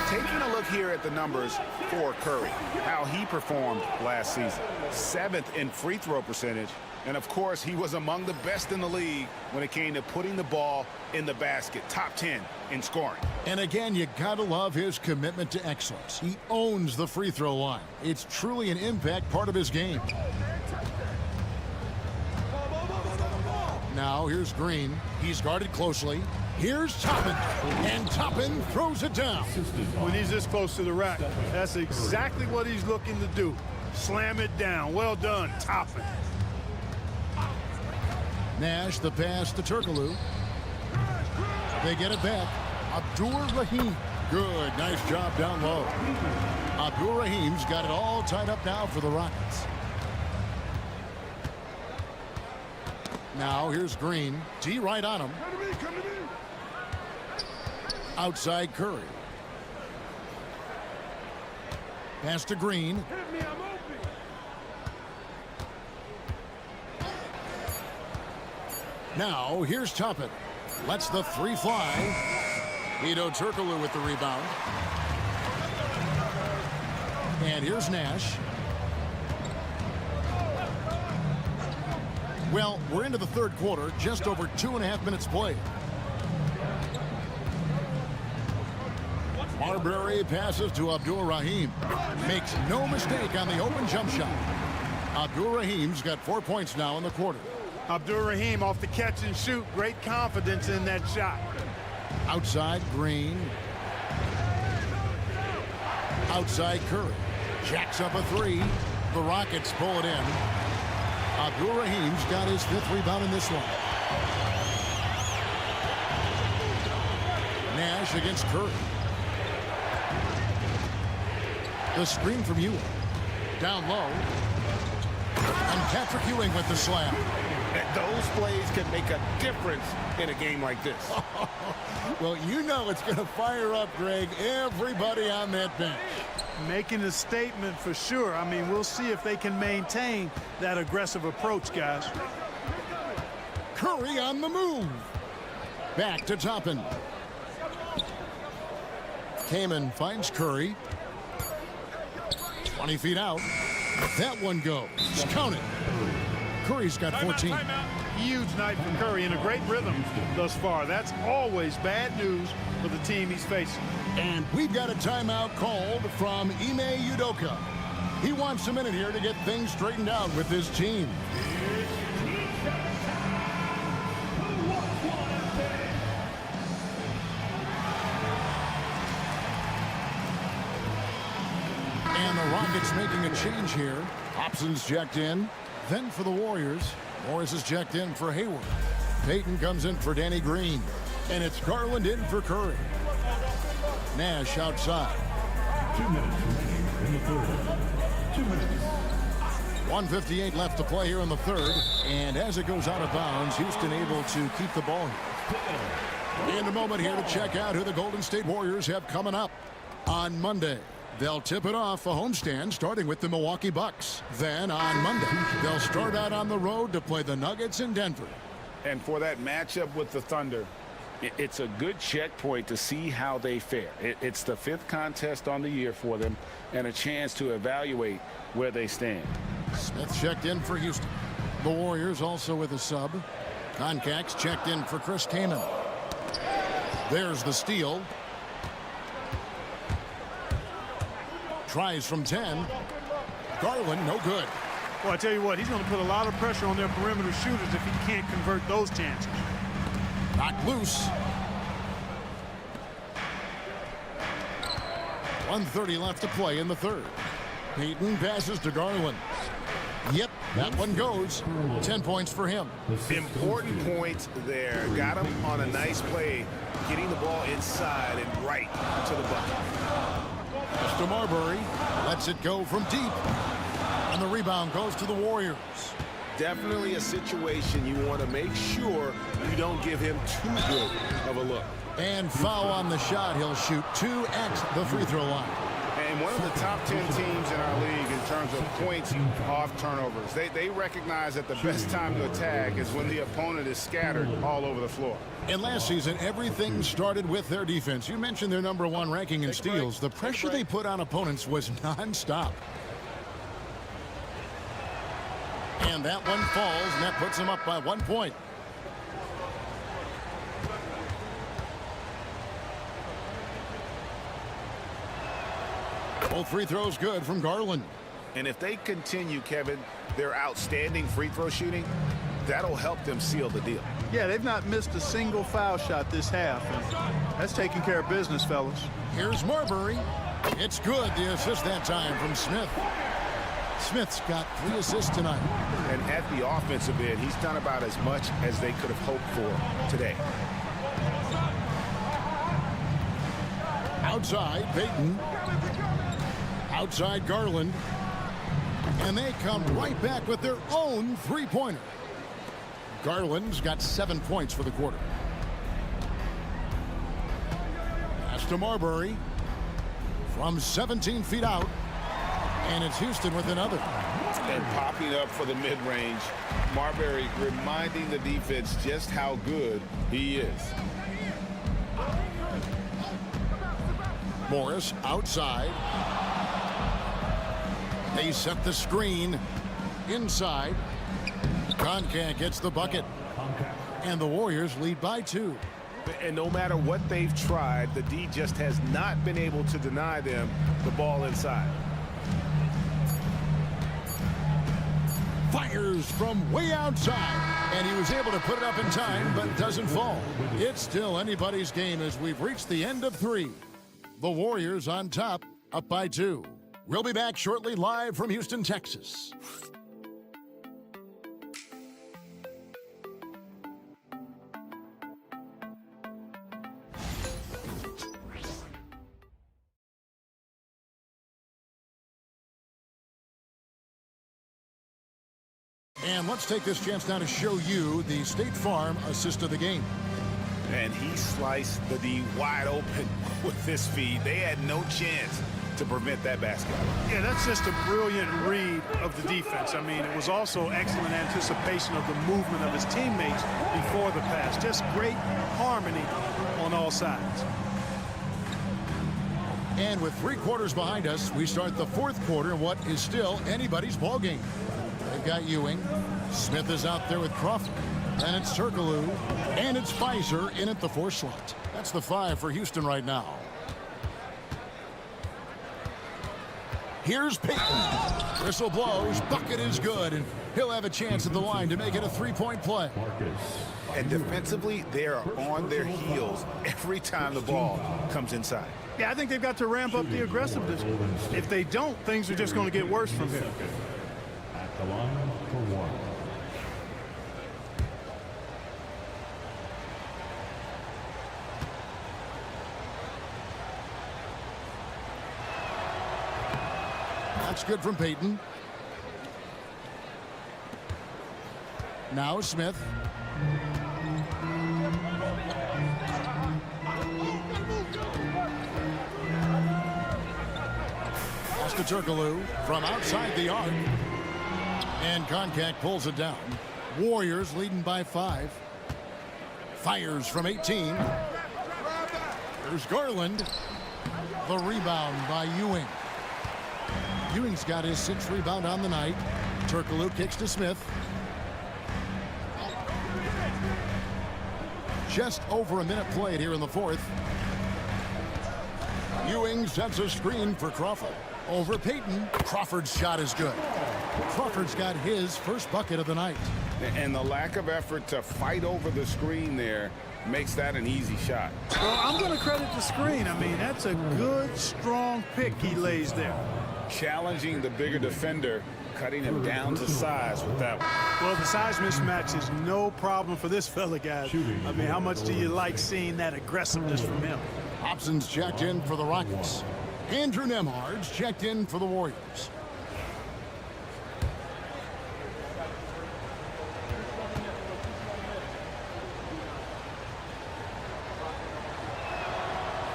Taking a look here at the numbers for Curry, how he performed last season. 7th in free throw percentage. And, of course, he was among the best in the league when it came to putting the ball in the basket. Top 10 in scoring.
And, again, you got to love his commitment to excellence. He owns the free throw line. It's truly an impact part of his game. Now, here's Green. He's guarded closely. Here's Toppin. And Toppin throws it down.
When he's this close to the rack, that's exactly what he's looking to do. Slam it down. Well done, Toppin.
Nash, the pass to Turkoglu. They get it back. Abdur-Rahim. Good. Nice job down low. Abdur-Rahim's got it all tied up now for the Rockets. Now here's Green. D right on him. Outside Curry. Pass to Green. Now here's Toppin. Lets the 3 fly. Hedo Turkoglu with the rebound. And here's Nash. Well, we're into the 3rd quarter, just over 2.5 minutes played. Marbury passes to Abdur-Rahim. Makes no mistake on the open jump shot. Abdur-Rahim's got 4 points now in the quarter.
Abdur-Rahim off the catch and shoot. Great confidence in that shot.
Outside Green. Outside Curry. Jacks up a 3. The Rockets pull it in. Abdur-Rahim's got his 5th rebound in this one. Nash against Curry. The screen from Ewing. Down low. And Patrick Ewing with the slam.
Those plays can make a difference in a game like this.
Well, you know it's going to fire up, Greg, everybody on that bench.
Making a statement for sure. I mean, we'll see if they can maintain that aggressive approach, guys.
Curry on the move. Back to Toppin. Kaman finds Curry. 20 feet out. That one goes. Count it. Curry's got 14.
Huge night for Curry and a great rhythm thus far. That's always bad news for the team he's facing.
And we've got a timeout called from Ime Udoka. He wants a minute here to get things straightened out with his team. And the Rockets making a change here. Hobson's checked in. Then for the Warriors, Morris is checked in for Hayward. Payton comes in for Danny Green. And it's Garland in for Curry. Nash outside.
2 minutes remaining in the 3rd. 2 minutes.
1:58 left to play here in the 3rd. And as it goes out of bounds, Houston able to keep the ball here. In a moment here to check out who the Golden State Warriors have coming up on Monday. They'll tip it off a homestand starting with the Milwaukee Bucks. Then on Monday, they'll start out on the road to play the Nuggets in Denver.
And for that matchup with the Thunder, it's a good checkpoint to see how they fare. It's the 5th contest on the year for them and a chance to evaluate where they stand.
Smith checked in for Houston. The Warriors also with a sub. Concac's checked in for Chris Kaman. There's the steal. Tries from 10. Garland, no good.
Well, I tell you what, he's going to put a lot of pressure on their perimeter shooters if he can't convert those chances.
Knocked loose. 1:30 left to play in the third. Payton passes to Garland. Yep, that one goes. 10 points for him.
Important points there. Got him on a nice play, getting the ball inside and right to the bucket.
Mr. Marbury lets it go from deep. And the rebound goes to the Warriors.
Definitely a situation you want to make sure you don't give him too good of a look.
And foul on the shot. He'll shoot 2 at the free throw line.
And one of the top 10 teams in our league in terms of points off turnovers. They recognize that the best time to attack is when the opponent is scattered all over the floor.
And last season, everything started with their defense. You mentioned their #1 ranking in steals. The pressure they put on opponents was nonstop. And that one falls, and that puts them up by 1 point. Both free throws good from Garland.
And if they continue, Kevin, their outstanding free throw shooting, that'll help them seal the deal.
Yeah, they've not missed a single foul shot this half. And that's taking care of business, fellas.
Here's Marbury. It's good. The assist that time from Smith. Smith's got 3 assists tonight.
And at the offensive end, he's done about as much as they could have hoped for today.
Outside, Payton. Outside, Garland. And they come right back with their own three-pointer. Garland's got 7 points for the quarter. Pass to Marbury. From 17 feet out. And it's Houston with another.
And popping up for the mid-range. Marbury reminding the defense just how good he is.
Morris outside. They set the screen inside. Cont gets the bucket. And the Warriors lead by 2.
And no matter what they've tried, the D just has not been able to deny them the ball inside.
Fires from way outside. And he was able to put it up in time, but doesn't fall. It's still anybody's game as we've reached the end of 3. The Warriors on top, up by 2. We'll be back shortly, live from Houston, Texas. And let's take this chance now to show you the State Farm assist of the game.
And he sliced the D wide open with this feed. They had no chance to prevent that basket.
Yeah, that's just a brilliant read of the defense. I mean, it was also excellent anticipation of the movement of his teammates before the pass. Just great harmony on all sides.
And with 3 quarters behind us, we start the 4th quarter in what is still anybody's ball game. They've got Ewing. Smith is out there with Crawford. And it's Turkoglu. And it's Pfizer in at the 4 slot. That's the 5 for Houston right now. Here's Payton. Whistle blows. Bucket is good. And he'll have a chance at the line to make it a 3-point play.
And defensively, they are on their heels every time the ball comes inside.
Yeah, I think they've got to ramp up the aggressiveness. If they don't, things are just going to get worse from here.
At the line for 1.
That's good from Payton. Now Smith. Pass to Turkoglu from outside the arc. And Cont pulls it down. Warriors leading by 5. Fires from 18. There's Garland. The rebound by Ewing. Ewing's got his 6th rebound on the night. Turkoglu kicks to Smith. just over a minute played here in the fourth. Ewing sets a screen for Crawford. Over Payton. Crawford's shot is good. Crawford's got his first bucket of the night.
And the lack of effort to fight over the screen there makes that an easy shot.
Well, I'm going to credit the screen. I mean, that's a good, strong pick he lays there.
Challenging the bigger defender, cutting him down to size with that one.
Well, the size mismatch is no problem for this fella, guys. I mean, how much do you like seeing that aggressiveness from him?
Hobson's checked in for the Rockets. Andrew Nembhard's checked in for the Warriors.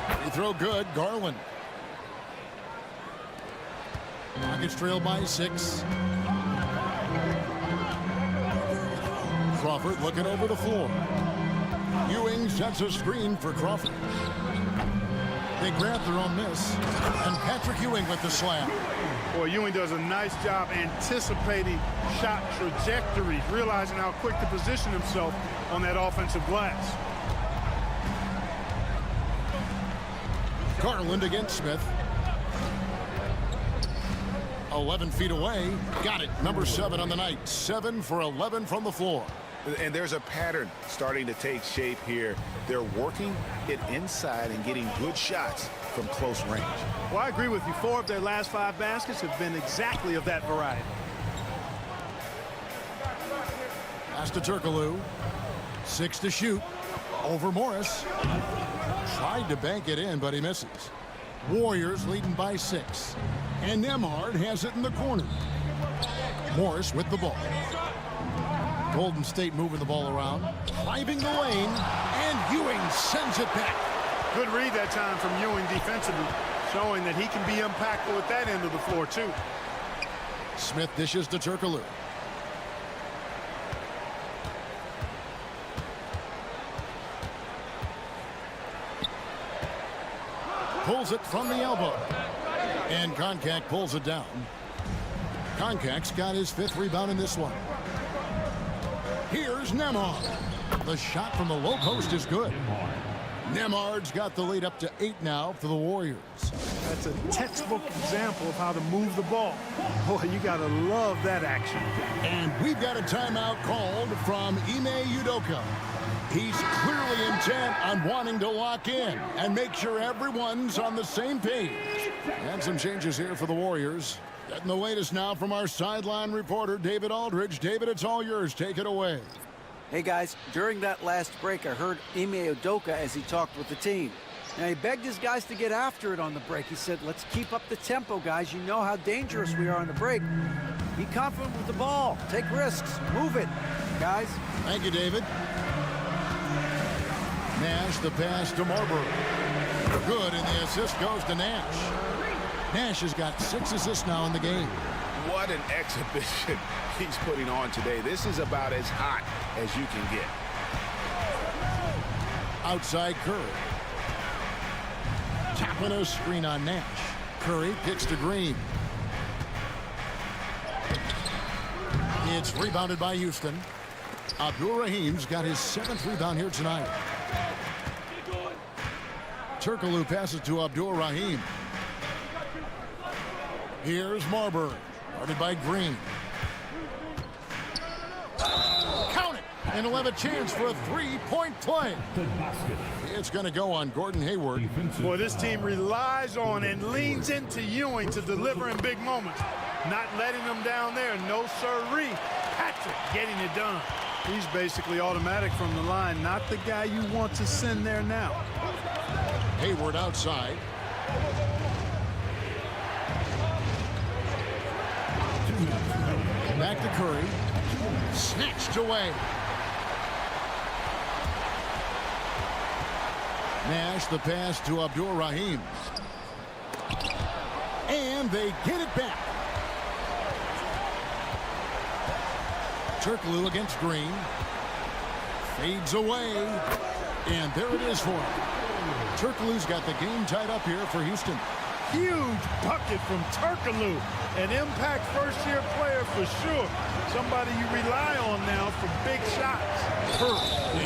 Free throw good, Garland. Rockets trail by 6. Crawford looking over the floor. Ewing sets a screen for Crawford. They grab their own miss. And Patrick Ewing with the slam.
Boy, Ewing does a nice job anticipating shot trajectories, realizing how quick to position himself on that offensive glass.
Garland against Smith. 11 feet away. Got it. Number 7 on the night. 7 for 11 from the floor.
And there's a pattern starting to take shape here. They're working it inside and getting good shots from close range.
Well, I agree with you. 4 of their last 5 baskets have been exactly of that variety.
Pass to Turkoglu. 6 to shoot. Over Morris. Tried to bank it in, but he misses. Warriors leading by 6. And Nembhard has it in the corner. Morris with the ball. Golden State moving the ball around. Driving the lane. And Ewing sends it back.
Good read that time from Ewing defensively, showing that he can be impactful at that end of the floor, too.
Smith dishes to Turkoglu. Pulls it from the elbow. And Koncak pulls it down. Koncak's got his 5th rebound in this one. Here's Nembhard. The shot from the low post is good. Nembhard's got the lead up to 8 now for the Warriors.
That's a textbook example of how to move the ball. Boy, you got to love that action.
And we've got a timeout called from Ime Udoka. He's clearly intent on wanting to lock in and make sure everyone's on the same page. And some changes here for the Warriors. Getting the latest now from our sideline reporter, David Aldridge. David, it's all yours. Take it away.
Hey, guys, during that last break, I heard Ime Udoka as he talked with the team. Now, he begged his guys to get after it on the break. He said, let's keep up the tempo, guys. You know how dangerous we are on the break. Be confident with the ball. Take risks. Move it, guys.
Thank you, David. Nash, the pass to Marbury. Good, and the assist goes to Nash. Nash has got 6 assists now in the game.
What an exhibition he's putting on today. This is about as hot as you can get.
Outside Curry. Tapping a screen on Nash. Curry kicks to Green. It's rebounded by Houston. Abdul-Rahim's got his 7th rebound here tonight. Turkoglu passes to Abdul-Rahim. Here's Marbury. Guarded by Green. Count it! And he'll have a chance for a 3-point play. It's going to go on Gordon Hayward.
Boy, this team relies on and leans into Ewing to deliver in big moments. Not letting them down there. No sirree. Patrick getting it done. He's basically automatic from the line. Not the guy you want to send there now.
Hayward outside. Back to Curry. Snatched away. Nash the pass to Abdul-Rahim. And they get it back. Turkoglu against Green. Fades away. And there it is for him. Turkoglu's got the game tied up here for Houston.
huge bucket from Turkoglu. An impact first-year player for sure. Somebody you rely on now for big shots.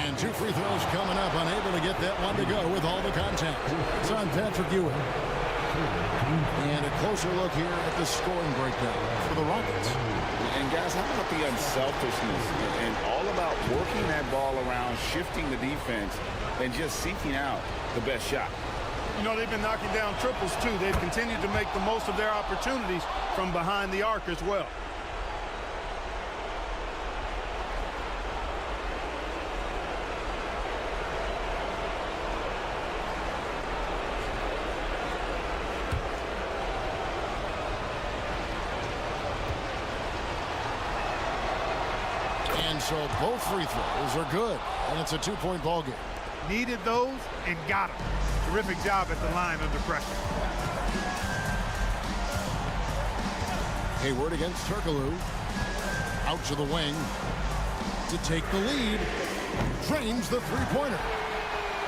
And 2 free throws coming up, unable to get that one to go with all the contact. It's on Patrick Ewing. And a closer look here at the scoring breakdown for the Rockets.
And guys, how about the unselfishness and all about working that ball around, shifting the defense, and just seeking out the best shot.
You know, they've been knocking down triples, too. They've continued to make the most of their opportunities from behind the arc as well.
And so both free throws are good, and it's a 2-point ball game.
Needed those and got them. Terrific job at the line under pressure.
Hayward against Turkoglu. Out to the wing to take the lead. Drains the three-pointer.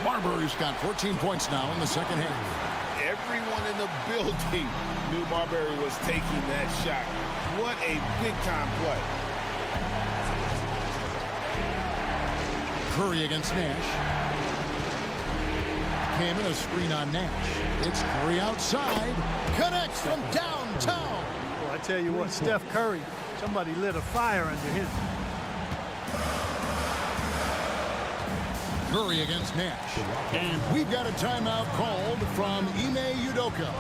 Marbury's got 14 points now in the second half.
Everyone in the building knew Marbury was taking that shot. What a big-time play.
Curry against Nash. Came in a screen on Nash. It's Curry outside. Connects from downtown.
Well, I tell you what, Steph Curry, somebody lit a fire under him.
Curry against Nash. And we've got a timeout called from Ime Udoka.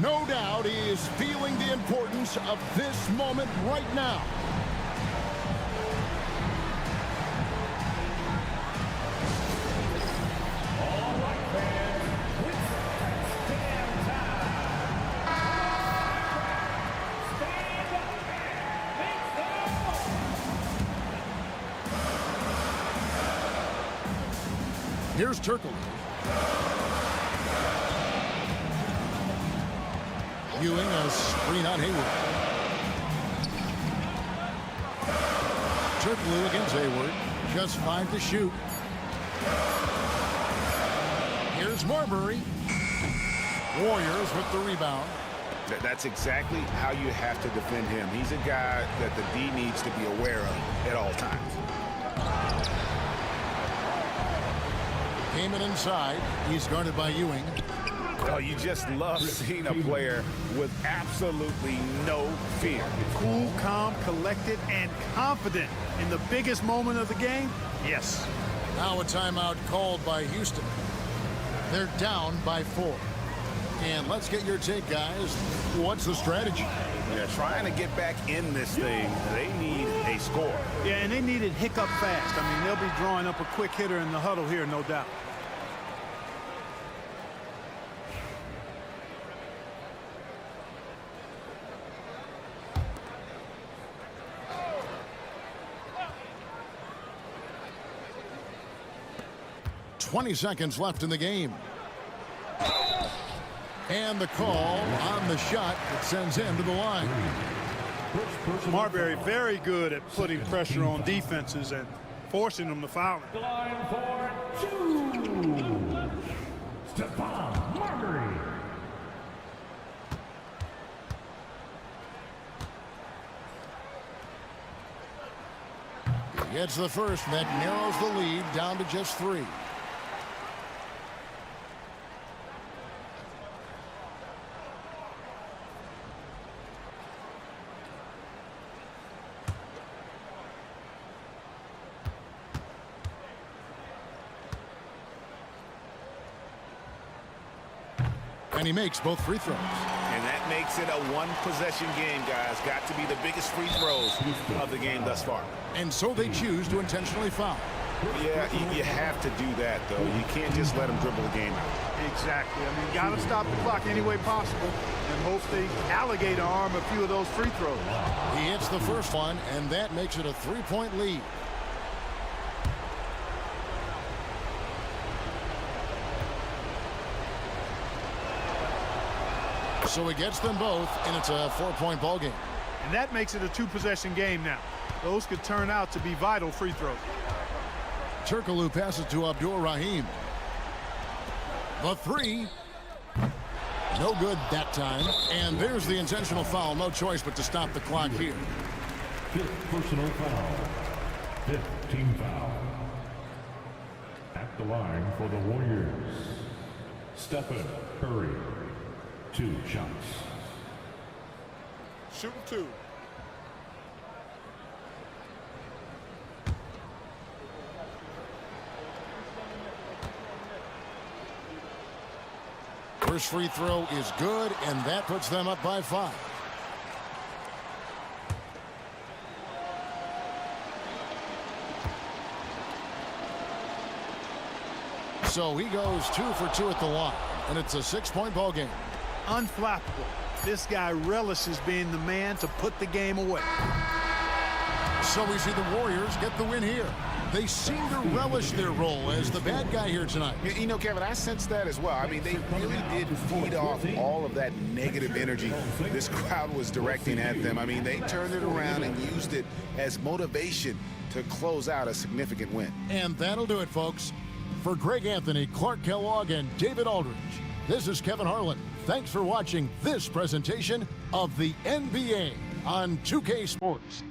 No doubt he is feeling the importance of this moment right now. Here's Turkoglu. Ewing a screen on Hayward. Turkoglu against Hayward. Just 5 to shoot. Here's Marbury. Warriors with the rebound.
That's exactly how you have to defend him. He's a guy that the D needs to be aware of at all times.
Came in inside. He's guarded by Ewing.
Oh, you just love seeing a player with absolutely no fear.
Cool, calm, collected, and confident in the biggest moment of the game. Yes.
Now a timeout called by Houston. They're down by 4. And let's get your take, guys. What's the strategy?
Yeah, trying to get back in this thing, they need a score.
Yeah, and they need it hiccup fast. I mean, they'll be drawing up a quick hitter in the huddle here, no doubt.
.20 seconds left in the game. And the call on the shot that sends him to the line.
Marbury very good at putting pressure on defenses and forcing them to foul him.
Line for 2. Stephon Marbury.
He gets the first, and that narrows the lead down to just 3. And he makes both free throws.
And that makes it a one-possession game, guys. Got to be the biggest free throws of the game thus far.
And so they choose to intentionally foul.
Yeah, you have to do that, though. You can't just let them dribble the game out.
Exactly. I mean, got to stop the clock any way possible and hope they alligator arm a few of those free throws.
He hits the first one, and that makes it a 3-point lead. So he gets them both, and it's a 4-point ball game.
And that makes it a 2-possession game now. Those could turn out to be vital free throws.
Turkoglu passes to Abdur Rahim. The 3. No good that time. And there's the intentional foul. No choice but to stop the clock here.
Fifth personal foul. Fifth team foul. At the line for the Warriors, Stephen Curry. 2 shots.
Shoot 2.
First free throw is good, and that puts them up by 5. So he goes 2 for 2 at the line, and it's a 6-point ball game.
Unflappable. This guy relishes being the man to put the game away.
So we see the Warriors get the win here. They seem to relish their role as the bad guy here tonight.
You know, Kevin, I sense that as well. I mean, they really did feed off all of that negative energy this crowd was directing at them. I mean, they turned it around and used it as motivation to close out a significant win.
And that'll do it, folks. For Greg Anthony, Clark Kellogg, and David Aldridge, this is Kevin Harlan. Thanks for watching this presentation of the NBA on 2K Sports.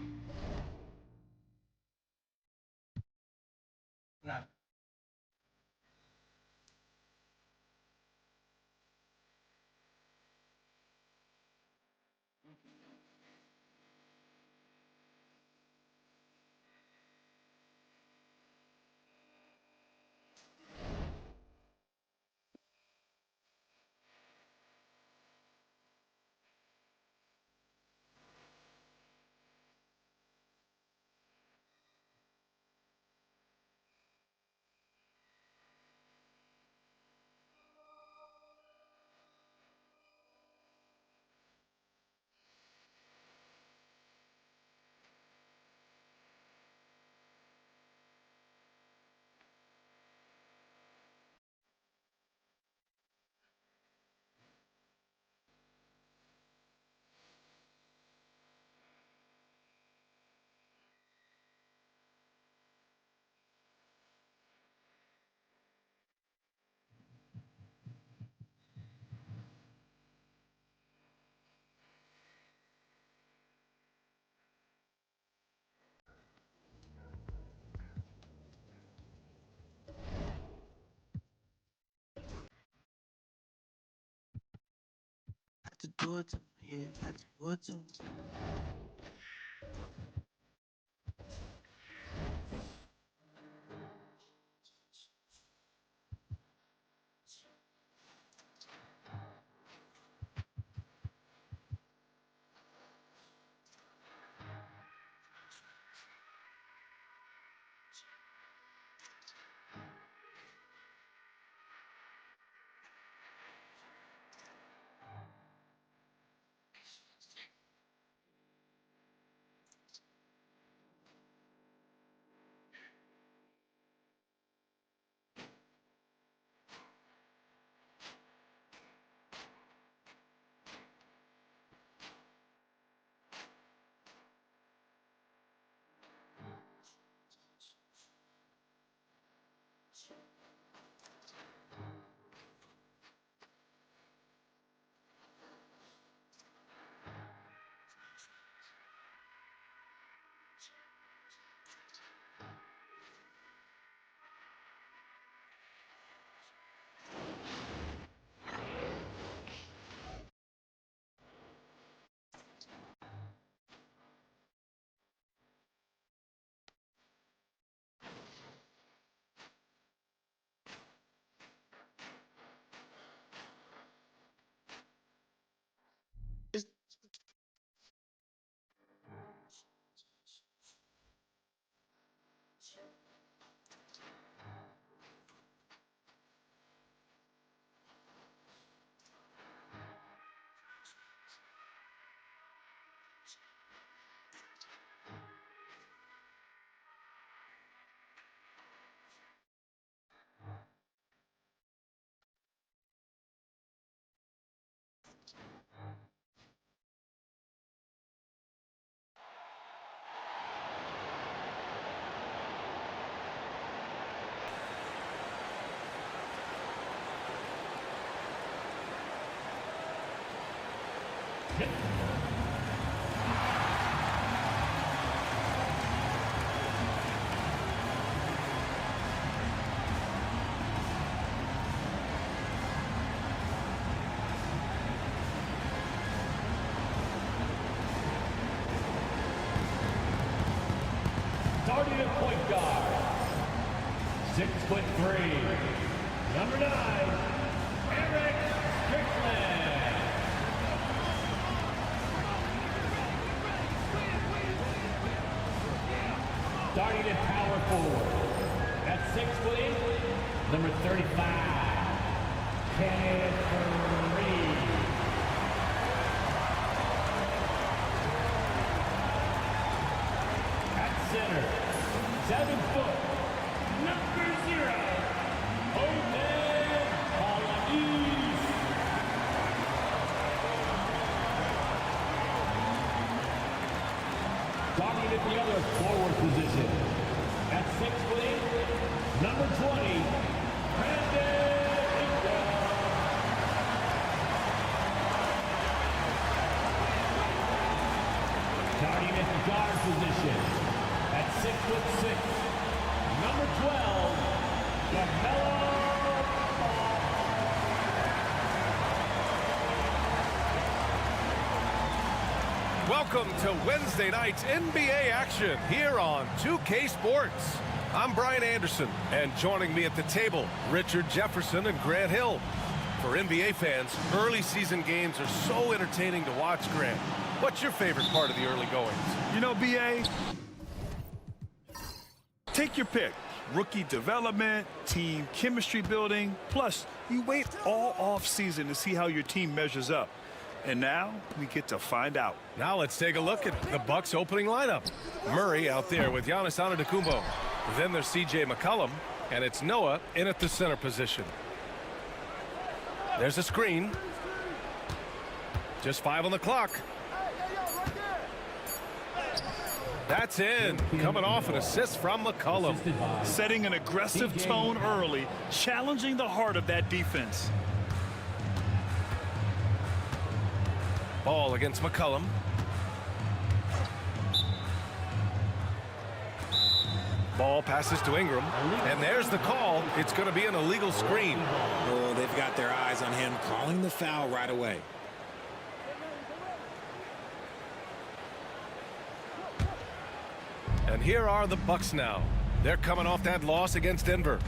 To do it, yeah, that's good.
Starting at point guard, 6'3", number 9, Eric Strickland. Starting at power forward, at 6'8", number 35, Kenneth Reed. At center, 7 foot, number 0, Open Alanis. Starting at the other forward position, at 6'8", number 20, Brandon Ingram. Starting at the guard position, at 6'6", number 12, LaMelo Ball.
Welcome to Wednesday night's NBA action here on 2K Sports. I'm Brian Anderson, and joining me at the table, Richard Jefferson and Grant Hill. For NBA fans, early season games are so entertaining to watch, Grant. What's your favorite part of the early goings?
You know, BA, take your pick. Rookie development, team chemistry building, plus you wait all off season to see how your team measures up. And now we get to find out.
Now let's take a look at the Bucks opening lineup. Murray out there with Giannis Antetokounmpo. Then there's CJ McCollum, and it's Noah in at the center position. There's a screen. Just 5 on the clock. That's in. Coming off an assist from McCollum.
Setting an aggressive tone early, challenging the heart of that defense.
Ball against McCollum. Ball passes to Ingram, and there's the call. It's going to be an illegal screen.
Oh, they've got their eyes on him, calling the foul right away.
And here are the Bucks now. They're coming off that loss against Denver.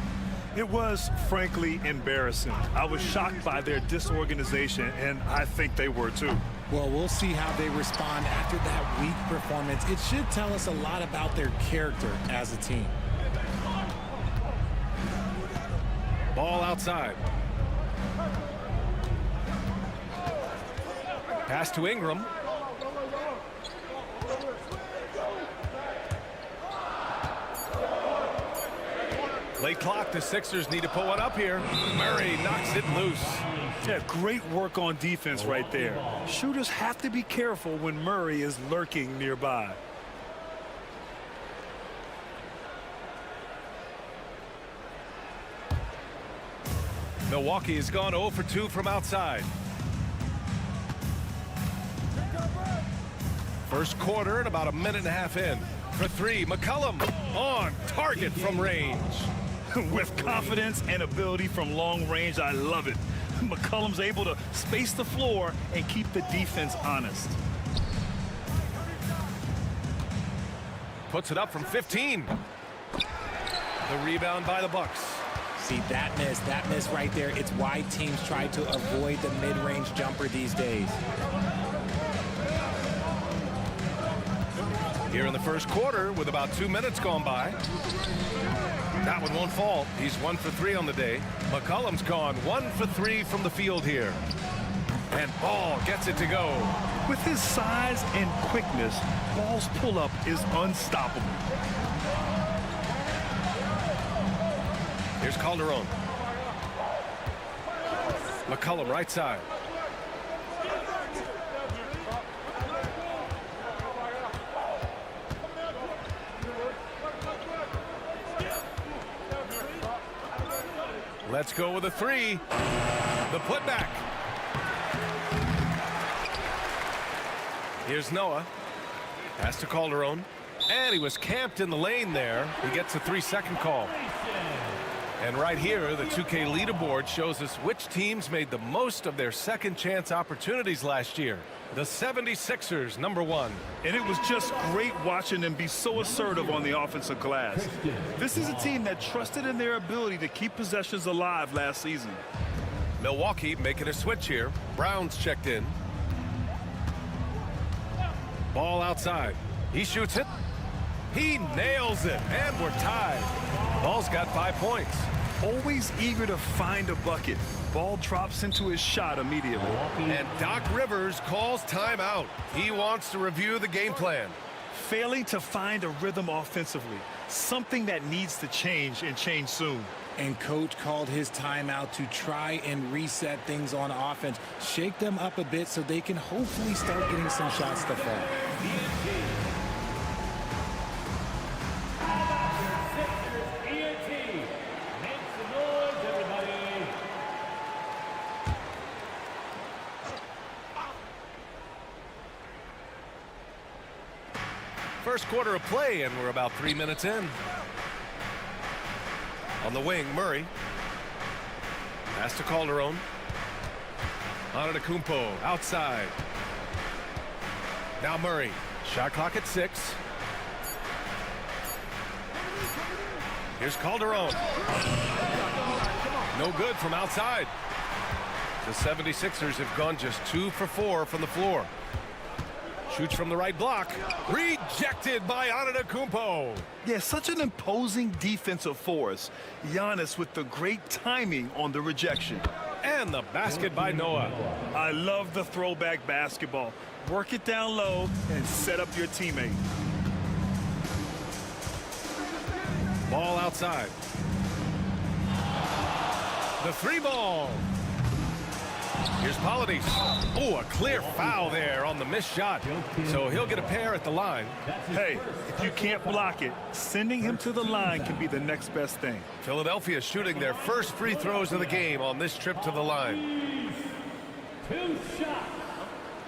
It was, frankly, embarrassing. I was shocked by their disorganization, and I think they were too.
Well, we'll see how they respond after that weak performance. It should tell us a lot about their character as a team.
Ball outside. Pass to Ingram. Late clock, the Sixers need to put one up here. Murray knocks it loose.
Yeah, great work on defense right there. Shooters have to be careful when Murray is lurking nearby.
Milwaukee has gone 0 for 2 from outside. First quarter and about a minute and a half in. For 3, McCollum on target from range.
With confidence and ability from long range, I love it. McCollum's able to space the floor and keep the defense honest.
Puts it up from 15. The rebound by the Bucks.
See, that miss right there, it's why teams try to avoid the mid-range jumper these days.
Here in the first quarter with about 2 minutes gone by. That one won't fall. He's 1 for 3 on the day. McCollum's gone 1 for 3 from the field here. And Ball gets it to go.
With his size and quickness, Ball's pull-up is unstoppable.
Here's Calderon. McCollum right side. Let's go with a 3. The putback. Here's Noah. Pass to Calderon. And he was camped in the lane there. He gets a 3-second call. And right here, the 2K leaderboard shows us which teams made the most of their second chance opportunities last year. The 76ers, number 1.
And it was just great watching them be so assertive on the offensive glass. This is a team that trusted in their ability to keep possessions alive last season.
Milwaukee making a switch here. Brown's checked in. Ball outside. He shoots it. He nails it. And we're tied. Ball's got 5 points.
Always eager to find a bucket. Ball drops into his shot immediately.
And Doc Rivers calls timeout. He wants to review the game plan.
Failing to find a rhythm offensively. Something that needs to change and change soon.
And coach called his timeout to try and reset things on offense. Shake them up a bit so they can hopefully start getting some shots to fall.
First quarter of play, and we're about 3 minutes in. On the wing, Murray. Pass to Calderon. Antetokounmpo outside. Now Murray. Shot clock at 6. Here's Calderon. No good from outside. The 76ers have gone just 2 for 4 from the floor. Shoots from the right block. Rejected by Antetokounmpo.
Yeah, such an imposing defensive force. Giannis with the great timing on the rejection.
And the basket by Noah.
I love the throwback basketball. Work it down low and set up your teammate.
Ball outside. The 3 ball. Here's Paladis. Oh, a clear foul there on the missed shot. So he'll get a pair at the line.
Hey, if you can't block it, sending him to the line can be the next best thing.
Philadelphia shooting their first free throws of the game on this trip to the line.
2 shots.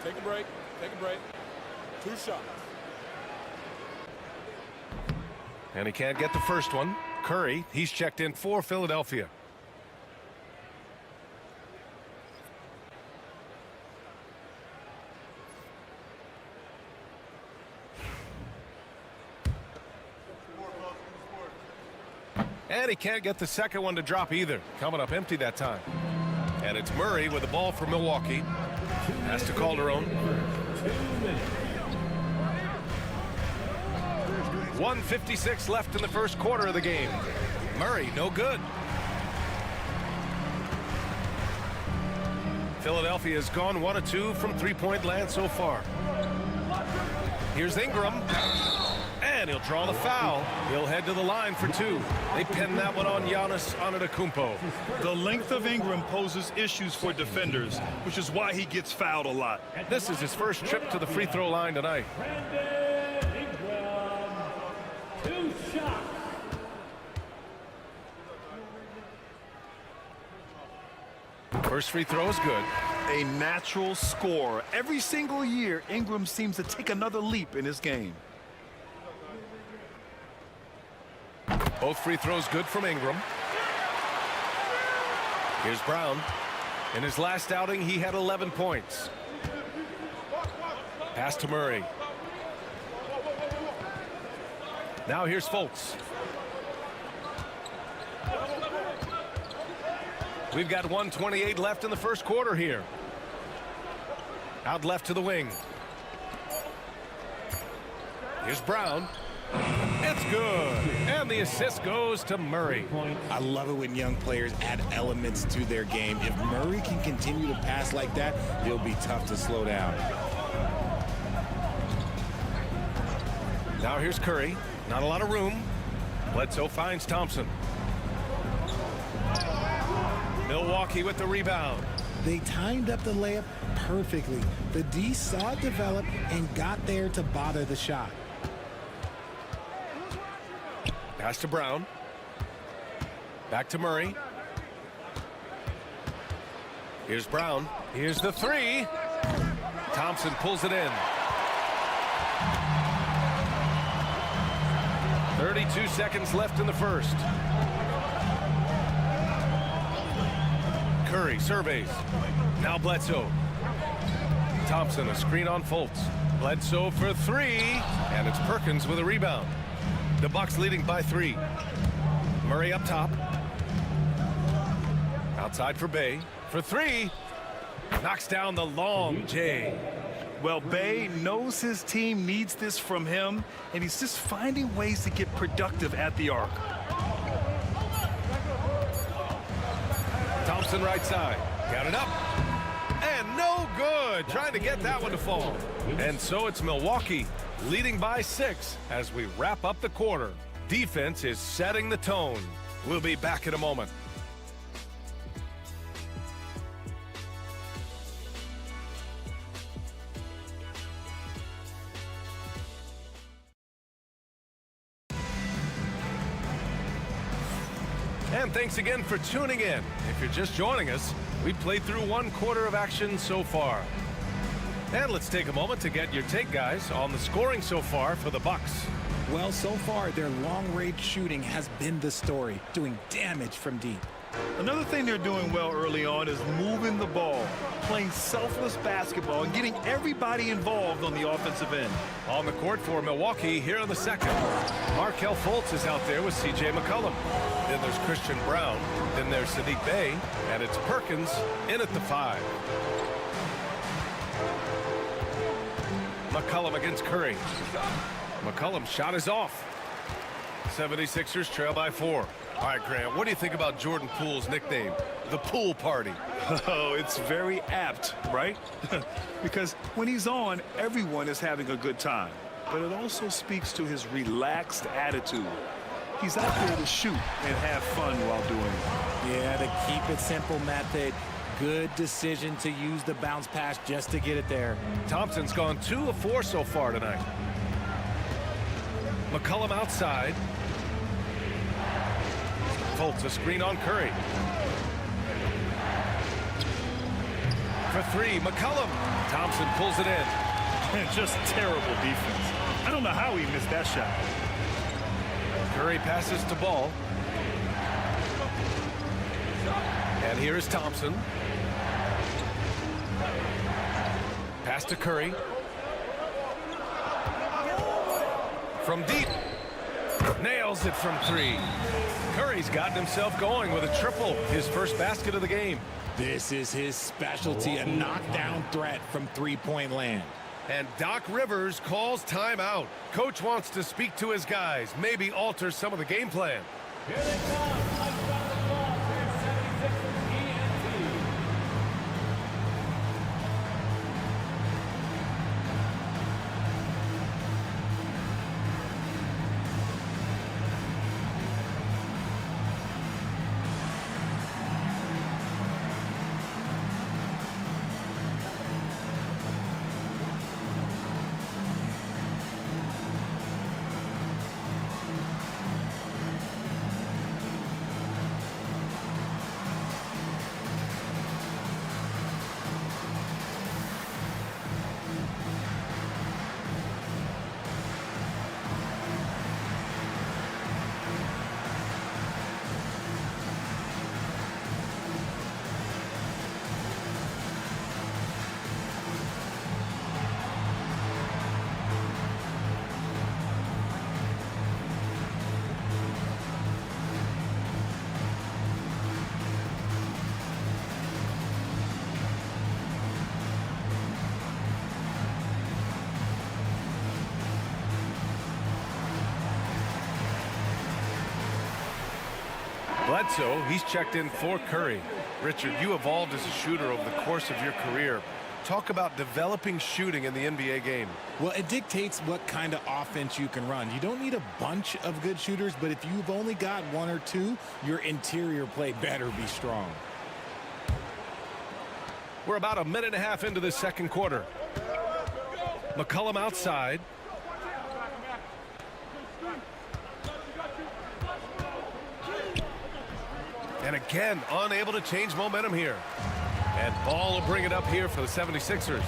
Take a break. Take a break. 2 shots.
And he can't get the first one. Curry, he's checked in for Philadelphia. And he can't get the second one to drop either. Coming up empty that time. And it's Murray with the ball for Milwaukee. Pass to Calderon. 1:56 left in the first quarter of the game. Murray, no good. Philadelphia has gone 1 of 2 from three-point land so far. Here's Ingram. And he'll draw the foul. He'll head to the line for 2. They pin that one on Giannis Antetokounmpo.
The length of Ingram poses issues for defenders, which is why he gets fouled a lot.
This is his first trip to the free throw line tonight.
2 shots.
First free throw is good.
A natural scorer. Every single year, Ingram seems to take another leap in his game.
Both free throws good from Ingram. Here's Brown. In his last outing, he had 11 points. Pass to Murray. Now here's Fultz. We've got 1:28 left in the first quarter here. Out left to the wing. Here's Brown. It's good. And the assist goes to Murray.
I love it when young players add elements to their game. If Murray can continue to pass like that, he'll be tough to slow down.
Now here's Curry. Not a lot of room. Bledsoe finds Thompson. Milwaukee with the rebound.
They timed up the layup perfectly. The D saw it develop and got there to bother the shot.
Pass to Brown. Back to Murray. Here's Brown. Here's the 3. Thompson pulls it in. 32 seconds left in the first. Curry surveys. Now Bledsoe. Thompson, a screen on Fultz. Bledsoe for three, and it's Perkins with a rebound. The Bucks leading by 3. Murray up top. Outside for Bay. For 3. Knocks down the long J.
Well, Bay knows his team needs this from him, and he's just finding ways to get productive at the arc.
Thompson right side. Got it up. And no good. Trying to get that one to fall. And so it's Milwaukee leading by 6 as we wrap up the quarter. Defense is setting the tone. We'll be back in a moment. And thanks again for tuning in. If you're just joining us, we played through 1 quarter of action so far. And let's take a moment to get your take, guys, on the scoring so far for the Bucks.
Well, so far, their long-range shooting has been the story, doing damage from deep.
Another thing they're doing well early on is moving the ball, playing selfless basketball, and getting everybody involved on the offensive end.
On the court for Milwaukee here in the second. Markelle Fultz is out there with C.J. McCollum. Then there's Christian Brown. Then there's Saddiq Bey. And it's Perkins in at the 5. McCollum against Curry. McCollum's shot is off. 76ers trail by 4. All right, Grant, what do you think about Jordan Poole's nickname, the Pool Party?
Oh, it's very apt, right? Because when he's on, everyone is having a good time. But it also speaks to his relaxed attitude. He's out there to shoot and have fun while doing it.
Yeah, the keep it simple method. Good decision to use the bounce pass just to get it there.
Thompson's gone 2 of 4 so far tonight. McCollum outside. Fultz a screen on Curry. For 3, McCollum. Thompson pulls it in.
Just terrible defense. I don't know how he missed that shot.
Curry passes to Ball. And here is Thompson. Pass to Curry. From deep. Nails it from 3. Curry's gotten himself going with a triple, his first basket of the game.
This is his specialty, a knockdown threat from three-point land.
And Doc Rivers calls timeout. Coach wants to speak to his guys, maybe alter some of the game plan.
Here they come. Like shot the ball. 76ers ENT.
Bledsoe, he's checked in for Curry. Richard, you evolved as a shooter over the course of your career. Talk about developing shooting in the NBA game.
Well, it dictates what kind of offense you can run. You don't need a bunch of good shooters, but if you've only got 1 or 2, your interior play better be strong.
We're about a minute and a half into this second quarter. McCollum outside. And again, unable to change momentum here. And Ball will bring it up here for the 76ers.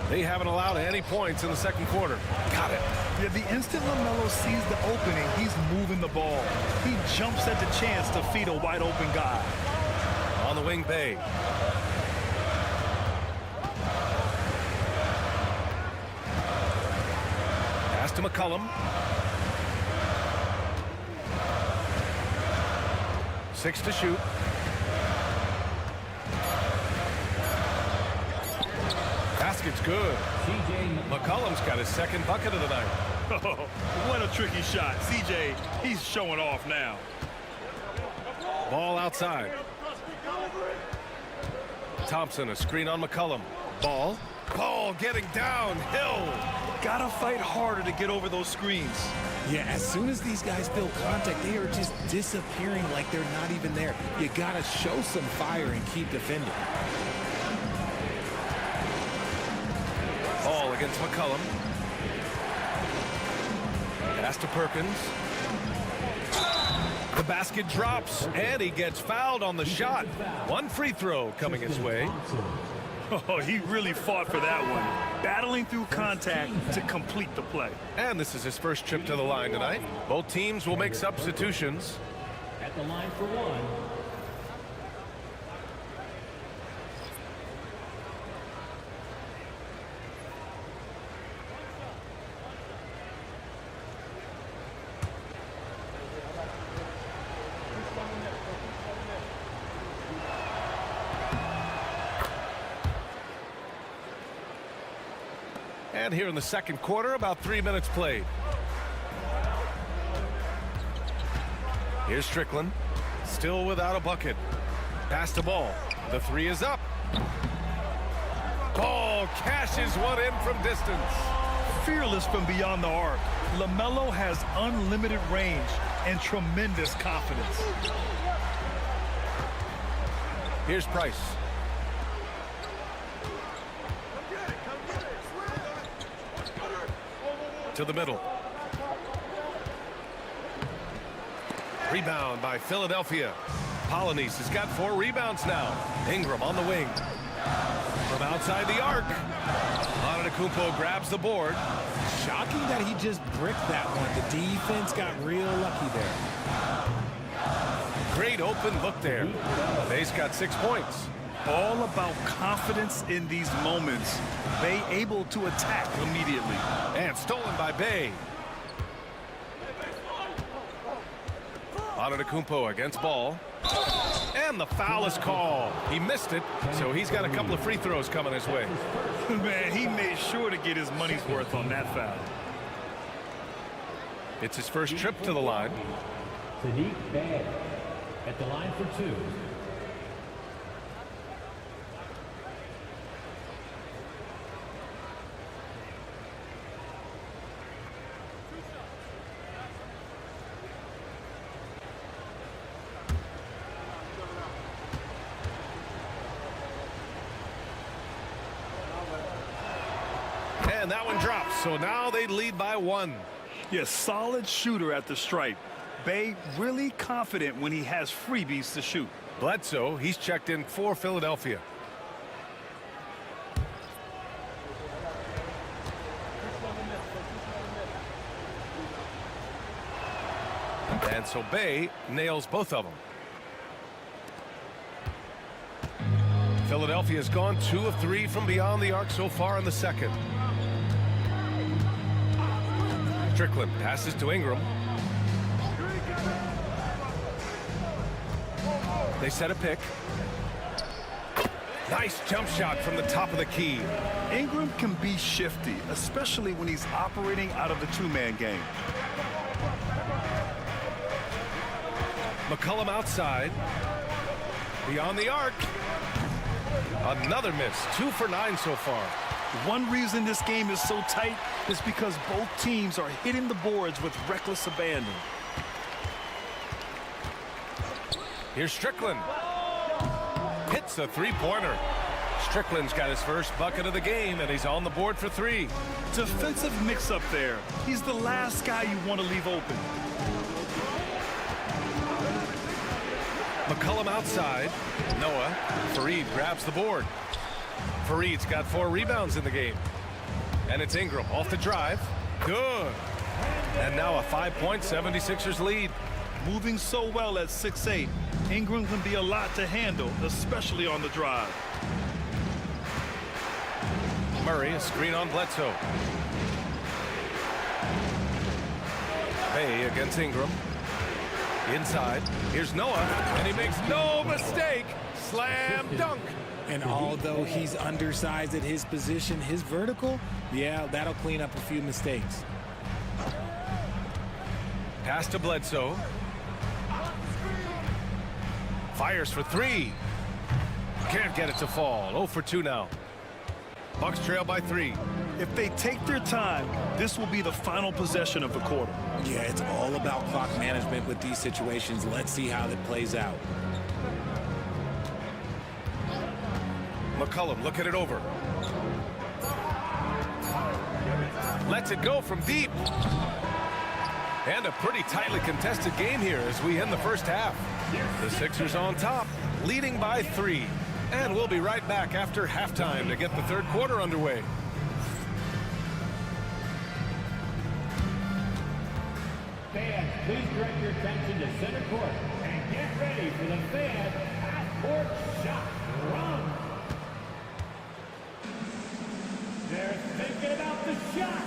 They haven't allowed any points in the second quarter. Got it.
Yeah, the instant LaMelo sees the opening, he's moving the ball. He jumps at the chance to feed a wide open guy.
On the wing, Bay. Pass to McCollum. 6 to shoot. Basket's good. McCollum's got his second bucket of the night.
Oh, what a tricky shot. CJ, he's showing off now.
Ball outside. Thompson, a screen on McCollum. Ball getting downhill.
Gotta fight harder to get over those screens.
Yeah, as soon as these guys feel contact, they are just disappearing like they're not even there. You gotta show some fire and keep defending.
Ball against McCollum. Pass to Perkins. The basket drops, and he gets fouled on the shot. One free throw coming his way.
Oh, he really fought for that one. Battling through contact to complete the play.
And this is his first trip to the line tonight. Both teams will make substitutions.
At the line for one.
And here in the second quarter, about 3 minutes played. Here's Strickland, still without a bucket. Pass the ball. The three is up. Ball cashes one in from distance.
Fearless from beyond the arc. LaMelo has unlimited range and tremendous confidence.
Here's Price. To the middle. Rebound by Philadelphia. Polynice has got 4 rebounds now. Ingram on the wing. From outside the arc. Antetokounmpo grabs the board.
Shocking that he just bricked that one. The defense got real lucky there.
Great open look there. Bay's got 6 points.
All about confidence in these moments. Bay able to attack immediately.
And stolen by Bay. Antetokounmpo against Ball. And the foul is called. He missed it, so he's got a couple of free throws coming his way.
Man, he made sure to get his money's worth on that foul.
It's his first trip to the line.
Sadiq Bey at the line for 2.
And that one drops, so now they lead by 1.
Yeah, solid shooter at the stripe. Bay really confident when he has freebies to shoot.
Bledsoe, he's checked in for Philadelphia. And so Bay nails both of them. Philadelphia's gone 2 of 3 from beyond the arc so far in the second. Strickland passes to Ingram. They set a pick. Nice jump shot from the top of the key.
Ingram can be shifty, especially when he's operating out of the 2-man game.
McCollum outside. Beyond the arc. Another miss. 2 for 9 so far.
One reason this game is so tight is because both teams are hitting the boards with reckless abandon.
Here's Strickland. Hits a 3-pointer. Strickland's got his first bucket of the game, and he's on the board for 3.
Defensive mix-up there. He's the last guy you want to leave open.
McCollum outside. Noah. Fareed grabs the board. Fareed's got 4 rebounds in the game. And it's Ingram off the drive. Good. And now a 5-point 76ers lead.
Moving so well at 6'8", Ingram can be a lot to handle, especially on the drive.
Murray, a screen on Bledsoe. Bay against Ingram. Inside. Here's Noah, and he makes no mistake. Slam dunk.
And although he's undersized at his position, his vertical, yeah, that'll clean up a few mistakes.
Pass to Bledsoe. Fires for three. Can't get it to fall. 0 for 2 now. Bucks trail by 3.
If they take their time, this will be the final possession of the quarter.
Yeah, it's all about clock management with these situations. Let's see how that plays out.
McCollum looking it over. Lets it go from deep. And a pretty tightly contested game here as we end the first half. The Sixers on top, leading by 3. And we'll be right back after halftime to get the third quarter underway.
Fans, please direct your attention to center court and get ready for the fan half-court shot run. They're thinking about the shot.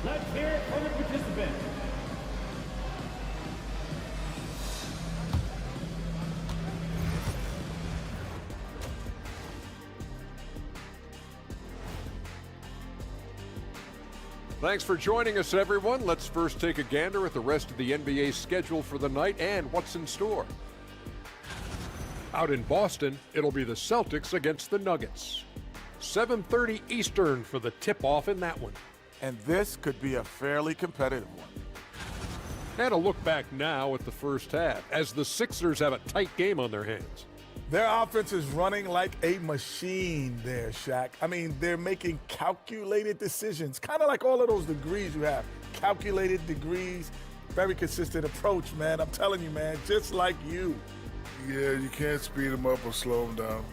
Let's hear it for the participants.
Thanks for joining us, everyone. Let's first take a gander at the rest of the NBA schedule for the night and what's in store. Out in Boston, it'll be the Celtics against the Nuggets. 7:30 Eastern for the tip-off in that one.
And this could be a fairly competitive one.
And a look back now at the first half, as the Sixers have a tight game on their hands.
Their offense is running like a machine there, Shaq. I mean, they're making calculated decisions, kind of like all of those degrees you have. Calculated degrees, very consistent approach, man. I'm telling you, man, just like you.
Yeah, you can't speed them up or slow them down.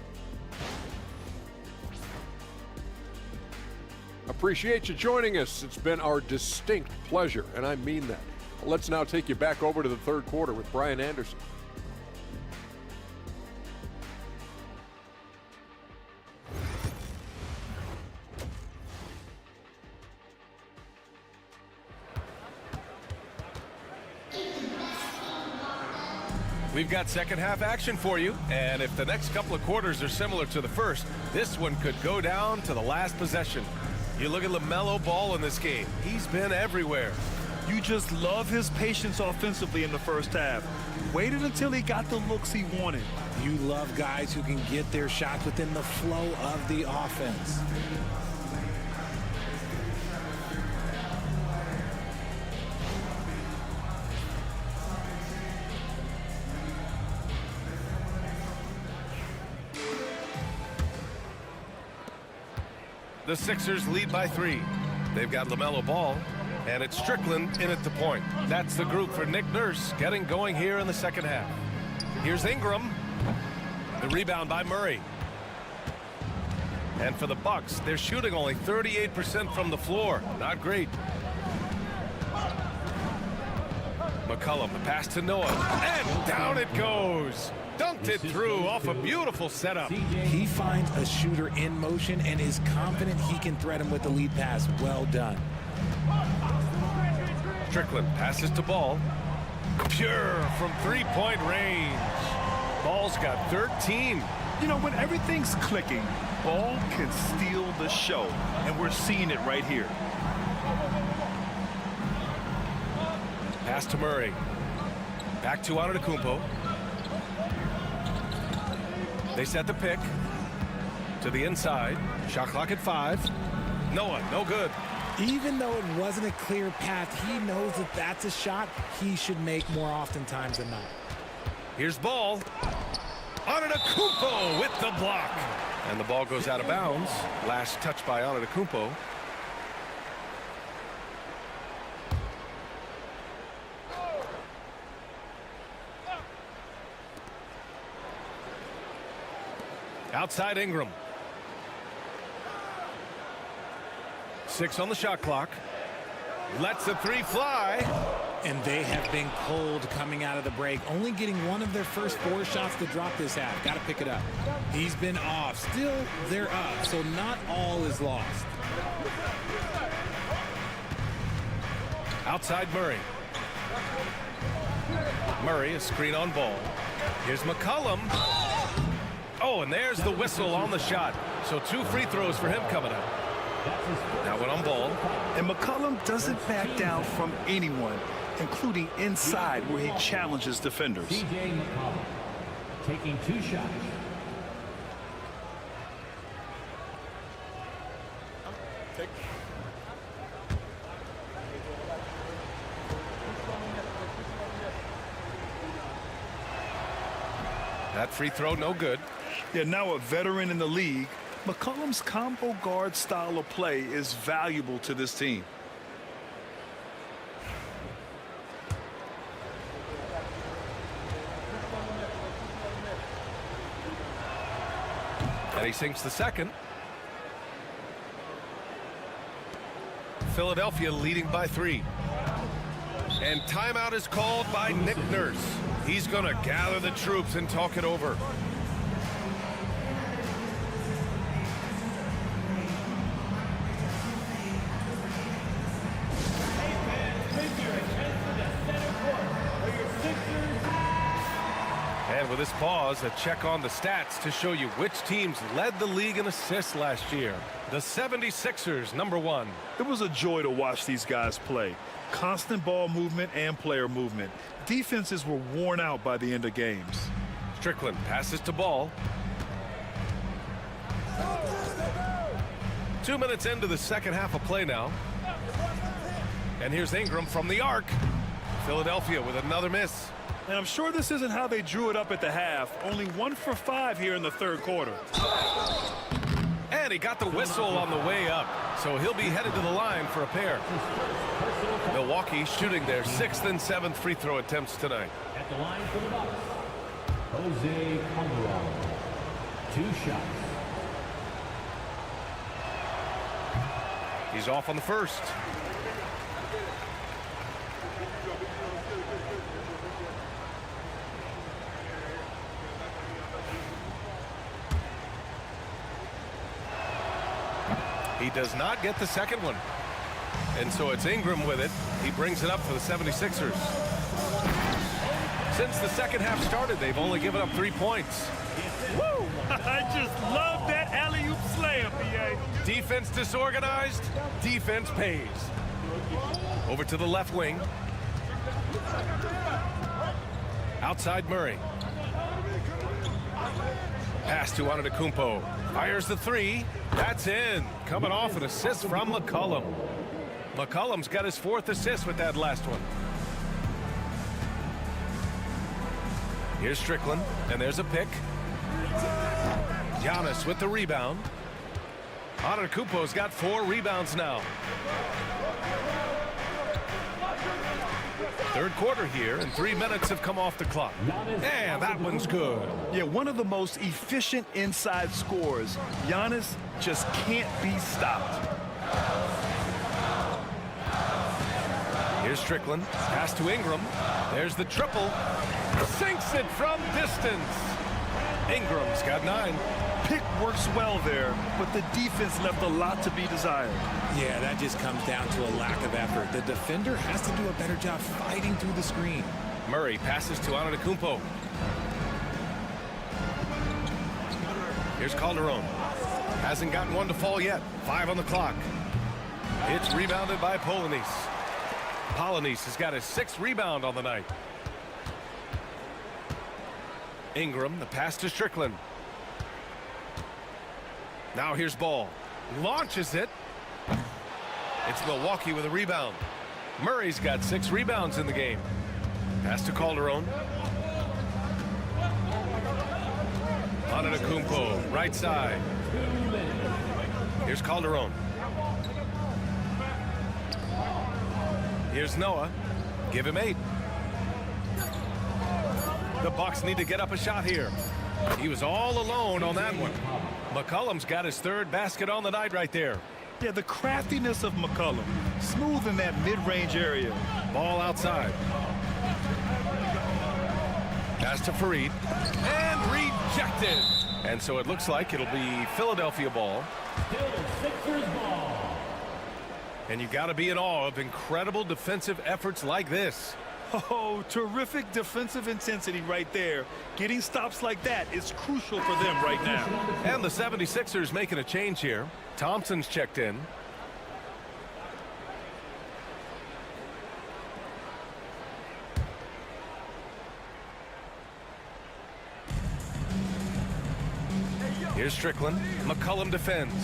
Appreciate you joining us. It's been our distinct pleasure, and I mean that. Let's now take you back over to the third quarter with Brian Anderson.
We've got second half action for you, and if the next couple of quarters are similar to the first, this one could go down to the last possession. You look at LaMelo Ball in this game. He's been everywhere.
You just love his patience offensively in the first half. Waited until he got the looks he wanted.
You love guys who can get their shots within the flow of the offense.
The Sixers lead by 3. They've got LaMelo Ball, and it's Strickland in at the point. That's the group for Nick Nurse getting going here in the second half. Here's Ingram. The rebound by Murray. And for the Bucks, they're shooting only 38% from the floor. Not great. McCollum, the pass to Noah, and down it goes. Dunked it through off a beautiful setup.
He finds a shooter in motion and is confident he can threat him with the lead pass. Well done.
Strickland passes to Ball. Pure from three-point range. Ball's got 13.
You know, when everything's clicking, Ball can steal the show, and we're seeing it right here.
Pass to Murray. Back to Antetokounmpo. They set the pick to the inside. Shot clock at 5. Noah, no good.
Even though it wasn't a clear path, he knows that that's a shot he should make more oftentimes than not.
Here's Ball. Antetokounmpo with the block. And the ball goes out of bounds. Last touch by Antetokounmpo. Outside Ingram. 6 on the shot clock. Lets the 3 fly.
And they have been cold coming out of the break, only getting one of their first 4 shots to drop this half. Got to pick it up. He's been off. Still, they're up, so not all is lost.
Outside Murray. Murray, a screen on ball. Here's McCollum. Oh, and there's the whistle on the shot. So 2 free throws for him coming up. Now one on ball.
And McCollum doesn't back down from anyone, including inside where he challenges defenders.
TJ McCollum taking 2 shots.
That free throw no good.
Yeah, now a veteran in the league, McCollum's combo guard style of play is valuable to this team.
And he sinks the second. Philadelphia leading by 3. And timeout is called by Nick Nurse. He's going to gather the troops and talk it over. And with this pause, a check on the stats to show you which teams led the league in assists last year. The 76ers, number 1.
It was a joy to watch these guys play. Constant ball movement and player movement. Defenses were worn out by the end of games.
Strickland passes to Ball. 2 minutes into the second half of play now. And here's Ingram from the arc. Philadelphia with another miss.
And I'm sure this isn't how they drew it up at the half. Only 1 for 5 here in the third quarter.
And he got the whistle on the way up, so he'll be headed to the line for a pair. Milwaukee shooting their 6th and 7th free throw attempts tonight.
At the line for the Bucks, Jose Calderon. 2 shots.
He's off on the first. He does not get the second one. And so it's Ingram with it. He brings it up for the 76ers. Since the second half started, they've only given up 3 points.
Woo! I just love that alley-oop slam, B.A.
Defense disorganized, defense pays. Over to the left wing. Outside Murray. Pass to Antetokounmpo. Fires the 3. That's in. Coming off an assist from McCollum. McCollum's got his 4th assist with that last one. Here's Strickland, and there's a pick. Giannis with the rebound. Antetokounmpo's got 4 rebounds now. Third quarter here, and 3 minutes have come off the clock. And that one's good.
Yeah, one of the most efficient inside scorers. Giannis just can't be stopped.
Here's Strickland. Pass to Ingram. There's the triple. Sinks it from distance. Ingram's got 9.
Pick works well there, but the defense left a lot to be desired.
Yeah, that just comes down to a lack of effort. The defender has to do a better job fighting through the screen.
Murray passes to Antetokounmpo. Here's Calderon. Hasn't gotten one to fall yet. 5 on the clock. It's rebounded by Polanese. Polanese has got his 6th rebound on the night. Ingram, the pass to Strickland. Now here's Ball. Launches it. It's Milwaukee with a rebound. Murray's got 6 rebounds in the game. Pass to Calderon. Antetokounmpo, right side. Here's Calderon. Here's Noah. Give him 8. The Bucks need to get up a shot here. He was all alone on that one. McCollum's got his 3rd basket on the night right there.
Yeah, the craftiness of McCollum. Smooth in that mid-range area.
Ball outside. Pass to Fareed. And rejected. And so it looks like it'll be Philadelphia ball.
Still Sixers ball.
And you got to be in awe of incredible defensive efforts like this.
Oh, terrific defensive intensity right there. Getting stops like that is crucial for them right now.
And the 76ers making a change here. Thompson's checked in. Here's Strickland. McCollum defends.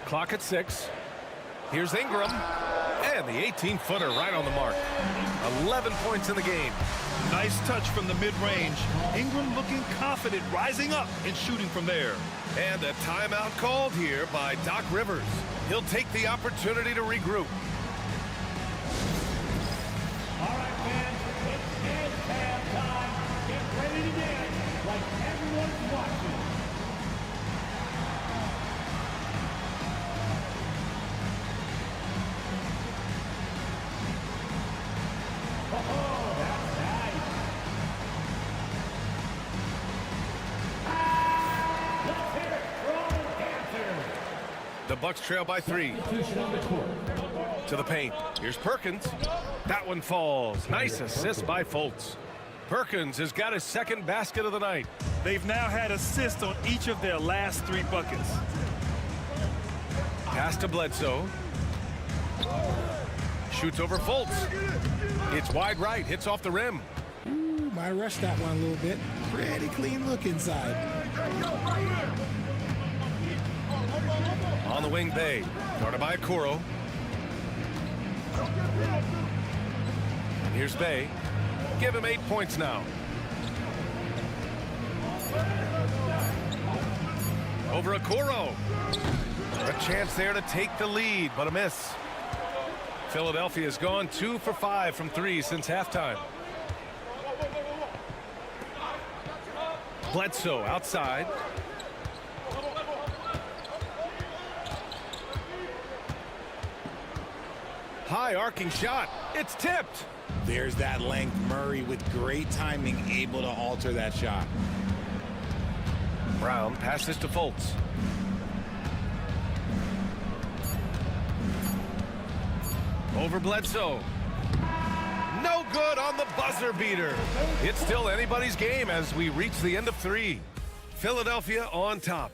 Clock at 6. Here's Ingram. And the 18-footer right on the mark. 11 points in the game.
Nice touch from the mid-range. Ingram looking confident, rising up and shooting from there.
And a timeout called here by Doc Rivers. He'll take the opportunity to regroup.
All right, fans, it's dance time. Get ready to dance like everyone's watching. Oh, that's nice. Let's hear it for all the dancers.
The Bucks trail by 3. To the paint. Here's Perkins. That one falls. Nice assist by Fultz. Perkins has got his second basket of the night.
They've now had assists on each of their last 3 buckets.
Pass to Bledsoe. Shoots over Fultz. It's wide right. Hits off the rim.
Ooh, might rush that one a little bit. Pretty clean look inside.
On the wing, Bay. Guarded by Okoro. And here's Bay. Give him 8 points now. Over Okoro. A chance there to take the lead, but a miss. Philadelphia has gone 2 for 5 from 3 since halftime. Bledsoe outside. High arcing shot. It's tipped.
There's that length. Murray with great timing, able to alter that shot.
Brown passes to Fultz. Over Bledsoe. No good on the buzzer beater. It's still anybody's game as we reach the end of 3. Philadelphia on top.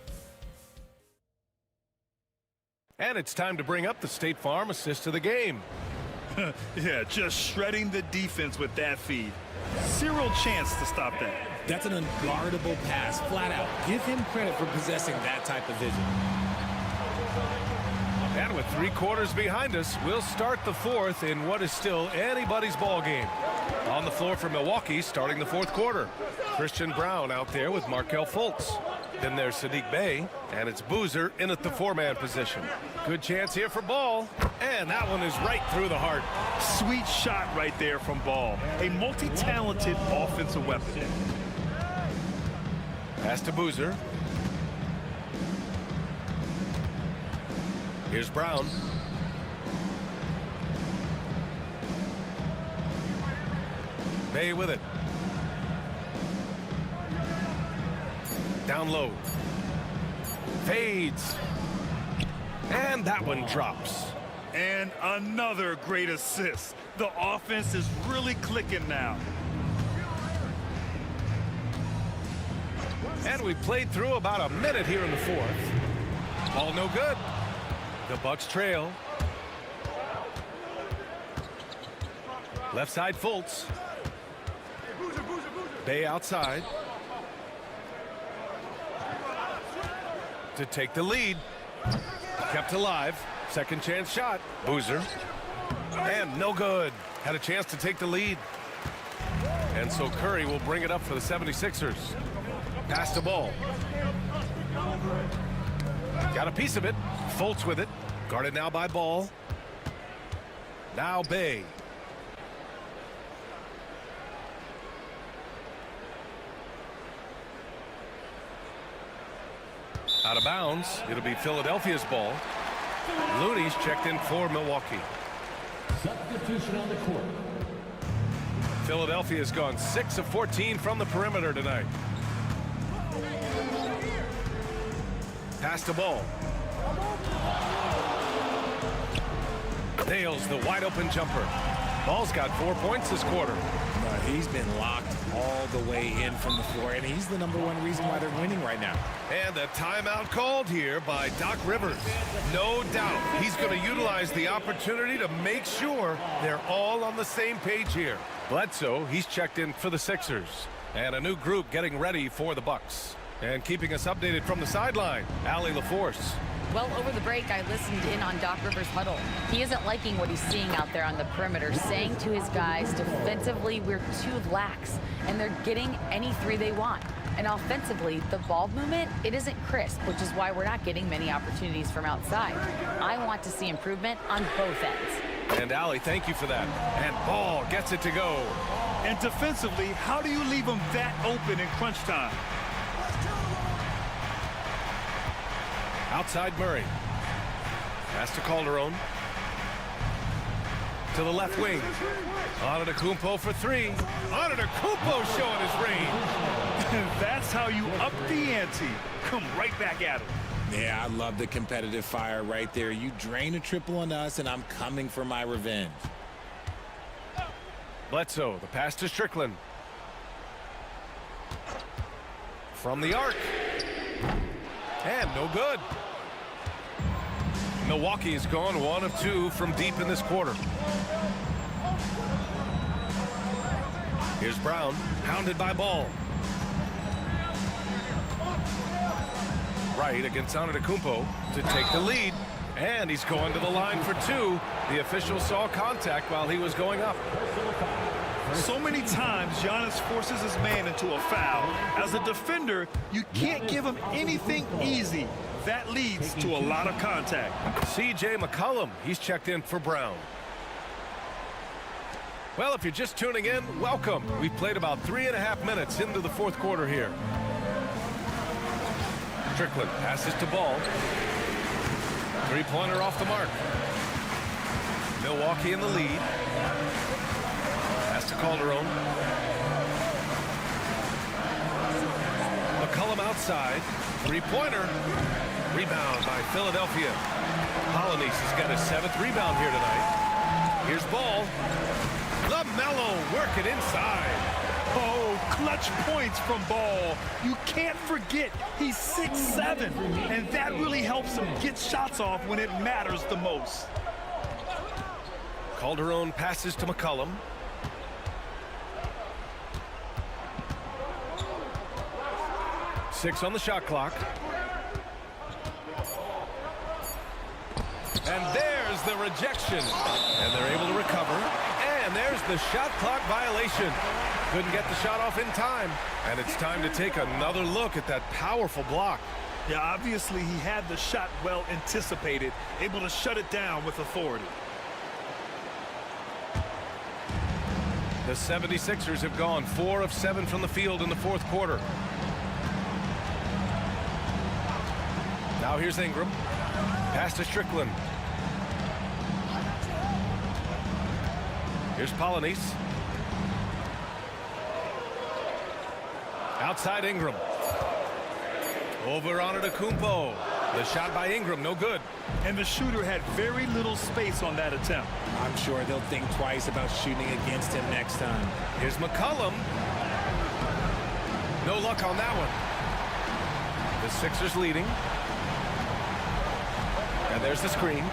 And it's time to bring up the State Farm assist of the game.
Yeah, just shredding the defense with that feed. Zero chance to stop that.
That's an unguardable pass, flat out. Give him credit for possessing that type of vision.
And with 3 quarters behind us, we'll start the 4th in what is still anybody's ball game. On the floor for Milwaukee, starting the 4th quarter. Christian Brown out there with Markelle Fultz. Then there's Sadiq Bey, and it's Boozer in at the 4-man position. Good chance here for Ball, and that one is right through the heart.
Sweet shot right there from Ball. A multi-talented offensive weapon.
Pass to Boozer. Here's Brown. Bey with it. Down low. Fades. And that one drops.
And another great assist. The offense is really clicking now.
And we played through about a minute here in the 4th. Ball no good. The Bucks trail. Left side Fultz. Bey outside. To take the lead. Kept alive. Second chance shot. Boozer. And no good. Had a chance to take the lead. And so Curry will bring it up for the 76ers. Pass the ball. Got a piece of it. Fultz with it. Guarded now by Ball. Now Bey. Out of bounds. It'll be Philadelphia's ball. Looney's checked in for Milwaukee.
Substitution on the court.
Philadelphia's gone 6 of 14 from the perimeter tonight. Pass the ball. Nails the wide open jumper. Ball's got 4 points this quarter.
He's been locked all the way in from the floor, and he's the #1 reason why they're winning right now.
And a timeout called here by Doc Rivers. No doubt he's going to utilize the opportunity to make sure they're all on the same page here. Bledsoe, he's checked in for the Sixers. And a new group getting ready for the Bucks. And keeping us updated from the sideline, Allie LaForce.
Well, over the break, I listened in on Doc Rivers' huddle. He isn't liking what he's seeing out there on the perimeter, saying to his guys, defensively, we're too lax, and they're getting any three they want. And offensively, the ball movement, it isn't crisp, which is why we're not getting many opportunities from outside. I want to see improvement on both ends.
And Allie, thank you for that. And Ball gets it to go.
And defensively, how do you leave them that open in crunch time?
Outside Murray. Pass to Calderon. To the left wing. Antetokounmpo for 3. Antetokounmpo showing his range.
That's how you up the ante. Come right back at him.
Yeah, I love the competitive fire right there. You drain a triple on us, and I'm coming for my revenge.
Bledsoe, the pass to Strickland. From the arc. And no good. Milwaukee has gone 1 of 2 from deep in this quarter. Here's Brown, hounded by Ball. Right against Antetokounmpo to take the lead. And he's going to the line for 2. The official saw contact while he was going up.
So many times Giannis forces his man into a foul. As a defender, you can't give him anything easy. That leads to a lot of contact.
C.J. McCollum, he's checked in for Brown. Well, if you're just tuning in, welcome. We've played about 3.5 minutes into the fourth quarter here. Strickland passes to Ball. Three-pointer off the mark. Milwaukee in the lead. Pass to Calderon. McCollum outside. Three-pointer. Rebound by Philadelphia. Polynice has got his 7th rebound here tonight. Here's Ball. LaMelo working inside.
Oh, clutch points from Ball. You can't forget he's 6'7", and that really helps him get shots off when it matters the most.
Calderon passes to McCollum. Six on the shot clock. And there's the rejection. And they're able to recover. And there's the shot clock violation. Couldn't get the shot off in time. And it's time to take another look at that powerful block.
Yeah, obviously he had the shot well anticipated, able to shut it down with authority.
The 76ers have gone 4 of 7 from the field in the fourth quarter. Now here's Ingram. Pass to Strickland. Here's Polynice. Outside Ingram. Over Antetokounmpo. The shot by Ingram, no good.
And the shooter had very little space on that attempt.
I'm sure they'll think twice about shooting against him next time.
Here's McCollum. No luck on that one. The Sixers leading. And there's the screen.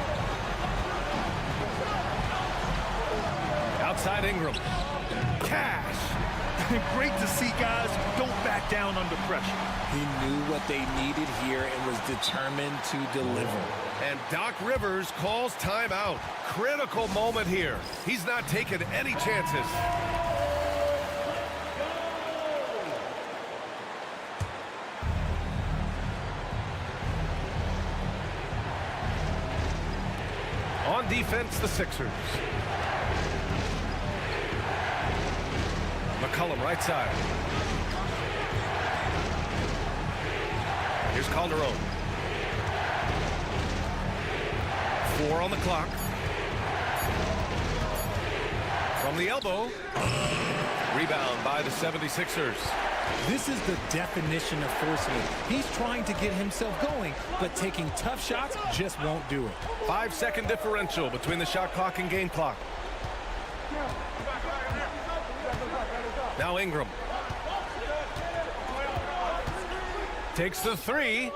Outside Ingram. Cash.
Great to see guys who don't back down under pressure.
He knew what they needed here and was determined to deliver.
And Doc Rivers calls timeout. Critical moment here. He's not taking any chances. On defense, the Sixers. McCollum right side. Here's Calderon. 4 on the clock. From the elbow. Rebound by the 76ers.
This is the definition of forcing it. He's trying to get himself going, but taking tough shots just won't do it.
5-second differential between the shot clock and game clock. Now Ingram. Takes the 3.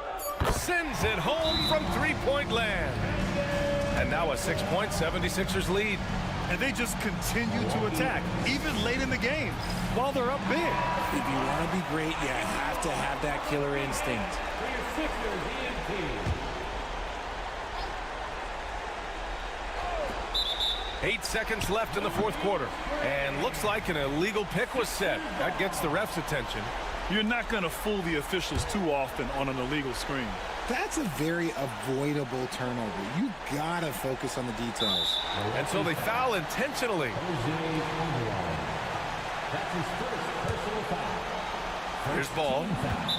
Sends it home from three-point land. And now a 6-point 76ers lead.
And they just continue to attack, even late in the game, while they're up big.
If you want to be great, you have to have that killer instinct.
8 seconds left in the fourth quarter. And looks like an illegal pick was set. That gets the ref's attention.
You're not going to fool the officials too often on an illegal screen.
That's a very avoidable turnover. You got to focus on the details.
And so they foul intentionally. Here's ball.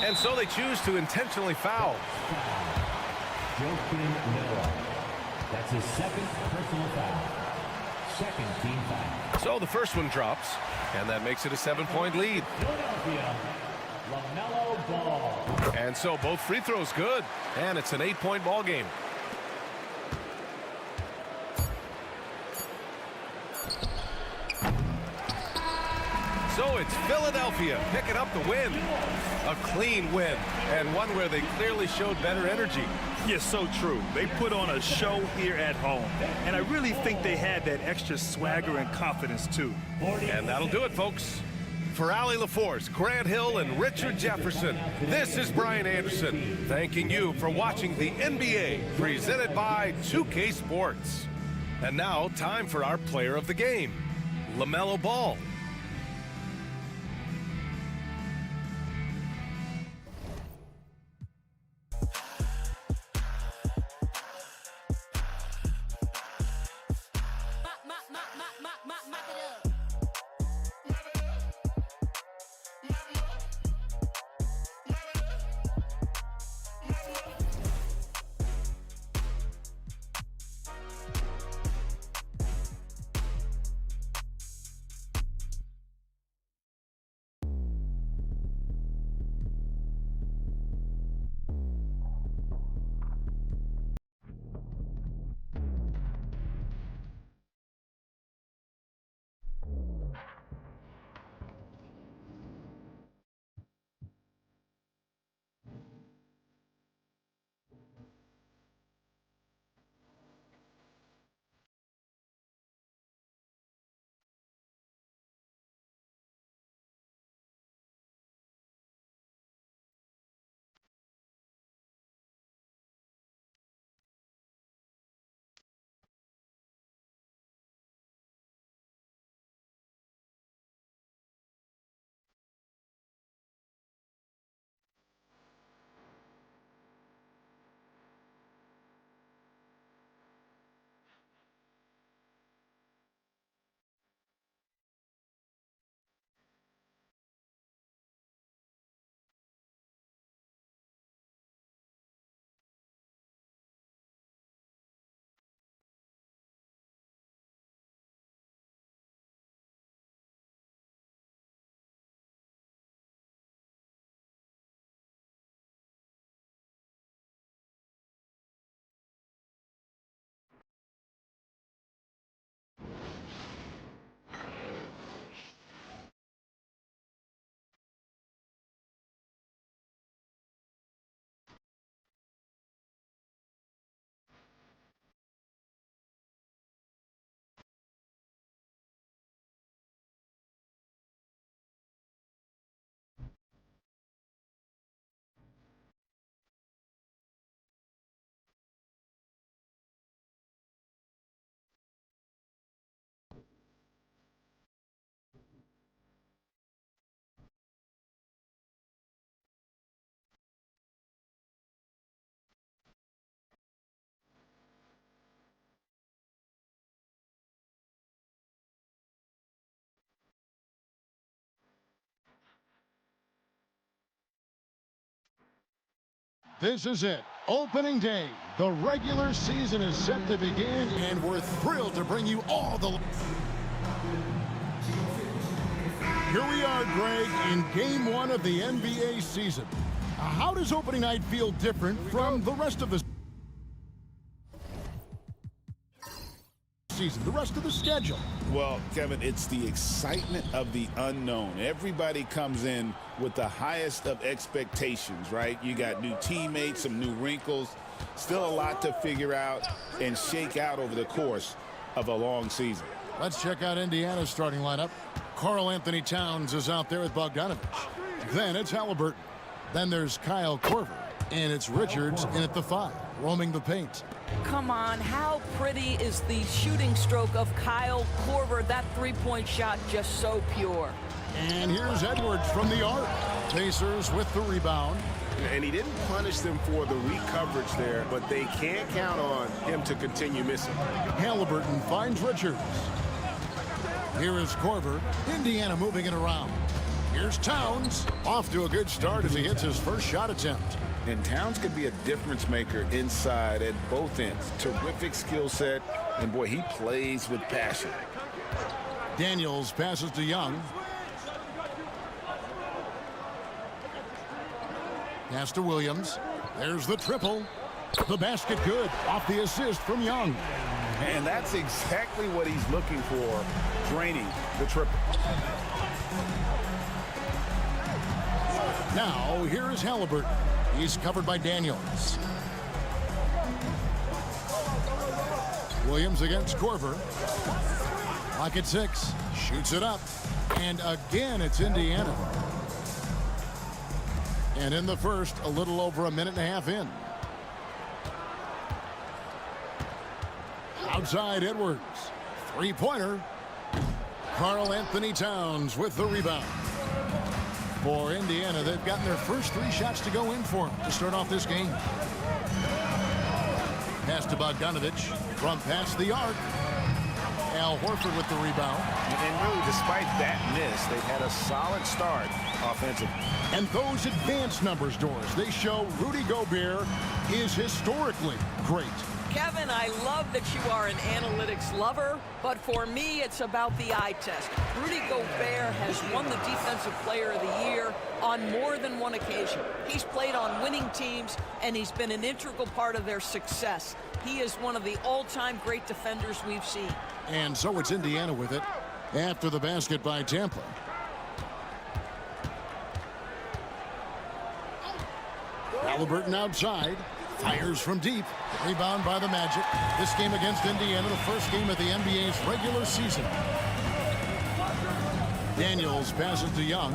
And so they choose to intentionally foul.
That's his second personal foul. Second team foul.
So the first one drops, and that makes it a 7-point lead.
Philadelphia, LaMelo Ball.
And so both free throws good, and it's an 8-point ball game. So it's Philadelphia picking up the win. A clean win, and one where they clearly showed better energy.
Yes, so true. They put on a show here at home, and I really think they had that extra swagger and confidence too.
And that'll do it, folks. For Allie LaForce, Grant Hill, and Richard Jefferson, this is Brian Anderson, thanking you for watching the NBA, presented by 2K Sports. And now, time for our player of the game, LaMelo Ball.
This is it. Opening day, The regular season is set to begin, and we're thrilled to bring you all the... Here we are, Greg, in Game 1 of the NBA season. How does opening night feel different from the rest of the season, the rest of the schedule?
Well, Kevin, it's the excitement of the unknown. Everybody comes in with the highest of expectations, right? You got new teammates, some new wrinkles, still a lot to figure out and shake out over the course of a long season.
Let's check out Indiana's starting lineup. Carl Anthony Towns is out there with Bogdanovich. Then it's Halliburton. Then there's Kyle Korver. And it's Richards in at the 5, roaming the paint.
Come on, how pretty is the shooting stroke of Kyle Korver? That three-point shot just so pure.
And here's Edwards from the arc. Pacers with the rebound.
And he didn't punish them for the weak coverage there, but they can't count on him to continue missing.
Halliburton finds Richards. Here is Korver. Indiana moving it around. Here's Towns. Off to a good start as he hits his first shot attempt.
And Towns could be a difference maker inside at both ends. Terrific skill set, and boy, he plays with passion.
Daniels passes to Young. Pass to Williams. There's the triple. The basket good. Off the assist from Young.
And that's exactly what he's looking for, draining the triple.
Now, here is Halliburton. He's covered by Daniels. Williams against Korver. Lock at 6. Shoots it up. And again, it's Indiana. And in the first, a little over a minute and a half in. Outside Edwards. Three-pointer. Carl Anthony Towns with the rebound. For Indiana, they've gotten their first 3 shots to go in for them to start off this game. Pass to Bogdanovich from past the arc. Al Horford with the rebound.
And really, despite that miss, they've had a solid start offensively.
And those advanced numbers, Doris, they show Rudy Gobert is historically great.
Kevin, I love that you are an analytics lover, but for me, it's about the eye test. Rudy Gobert has won the Defensive Player of the Year on more than one occasion. He's played on winning teams, and he's been an integral part of their success. He is one of the all-time great defenders we've seen.
And so it's Indiana with it after the basket by Tampa. Halliburton outside. Fires from deep. Rebound by the Magic. This game against Indiana, the first game of the NBA's regular season. Daniels passes to Young.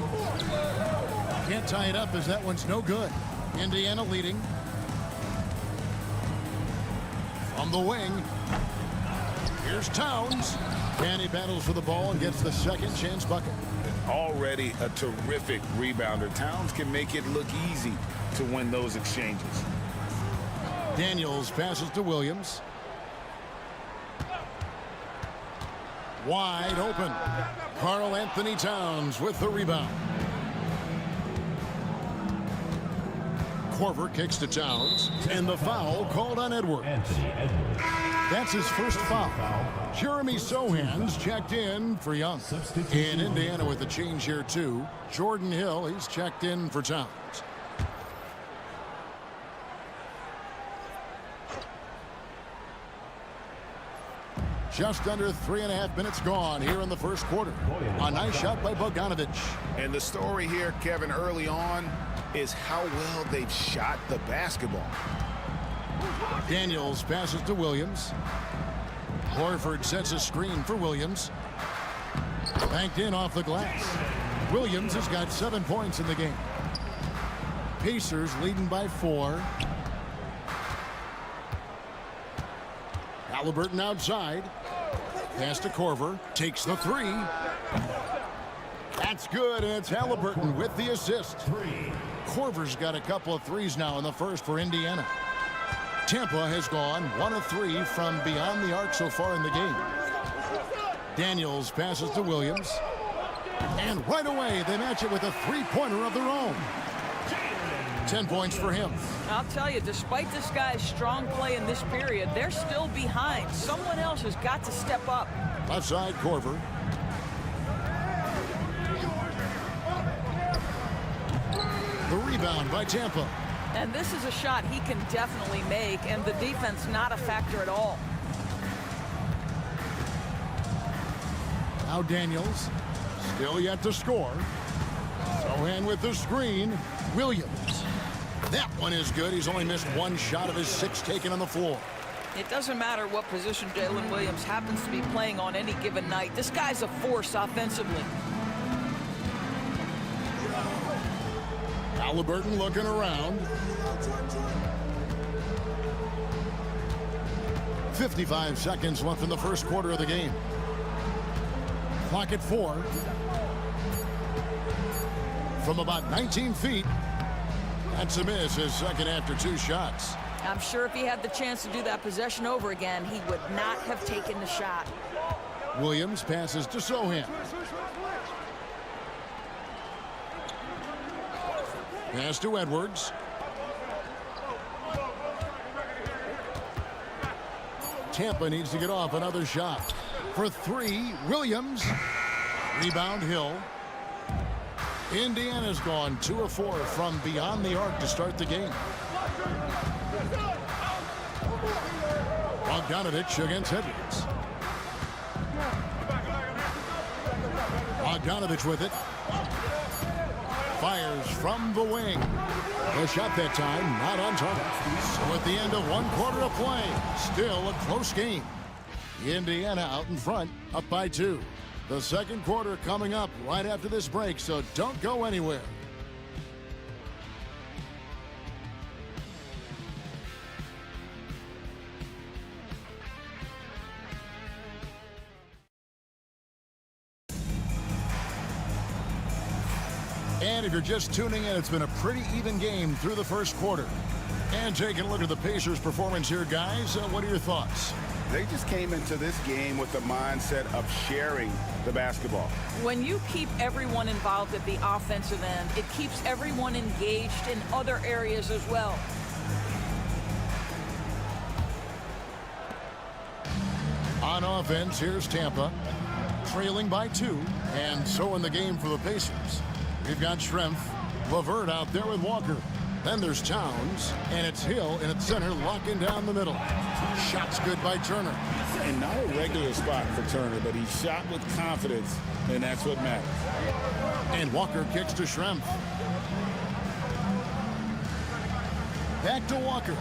Can't tie it up as that one's no good. Indiana leading. From the wing. Here's Towns. And he battles for the ball and gets the second chance bucket.
Already a terrific rebounder. Towns can make it look easy to win those exchanges.
Daniels passes to Williams. Wide open. Carl Anthony Towns with the rebound. Korver kicks to Towns. And the foul called on Edwards. That's his first foul. Jeremy Sohan's checked in for Young. And Indiana with a change here too. Jordan Hill, he's checked in for Towns. Just under 3.5 minutes gone here in the first quarter. A nice shot by Bogdanovich.
And the story here, Kevin, early on is how well they've shot the basketball.
Daniels passes to Williams. Horford sets a screen for Williams. Banked in off the glass. Williams has got 7 points in the game. Pacers leading by 4. Halliburton outside. Pass to Korver. Takes the 3. That's good, and it's Halliburton with the assist. Korver's got a couple of threes now in the first for Indiana. Tampa has gone 1 of 3 from beyond the arc so far in the game. Daniels passes to Williams. And right away, they match it with a three-pointer of their own. 10 points for him.
I'll tell you, despite this guy's strong play in this period, they're still behind. Someone else has got to step up.
Left side, Corver. The rebound by Tampa.
And this is a shot he can definitely make, and the defense not a factor at all.
Now Daniels, still yet to score. Sohan with the screen. Williams. That one is good. He's only missed one shot of his 6 taken on the floor.
It doesn't matter what position Jalen Williams happens to be playing on any given night. This guy's a force offensively.
Halliburton looking around. 55 seconds left in the first quarter of the game. Clock at 4. From about 19 feet. That's a miss, his second after 2 shots.
I'm sure if he had the chance to do that possession over again, he would not have taken the shot.
Williams passes to Sohan. Pass to Edwards. Tampa needs to get off another shot. For 3, Williams. Rebound, Hill. Indiana's gone 2 of 4 from beyond the arc to start the game. Bogdanovich against Edwards. Bogdanovich with it. Fires from the wing. The shot that time not on target. So at the end of 1 quarter of play, still a close game. Indiana out in front, up by 2. The second quarter coming up right after this break, so don't go anywhere. And if you're just tuning in, it's been a pretty even game through the first quarter. And taking a look at the Pacers' performance here, guys, what are your thoughts?
They just came into this game with the mindset of sharing the basketball.
When you keep everyone involved at the offensive end, it keeps everyone engaged in other areas as well.
On offense, here's Tampa, trailing by 2, and so in the game for the Pacers. We've got Schrempf, LeVert out there with Walker. Then there's Towns, and it's Hill in its center, locking down the middle. Shot's good by Turner.
And not a regular spot for Turner, but he shot with confidence, and that's what matters.
And Walker kicks to Schrempf. Back to Walker.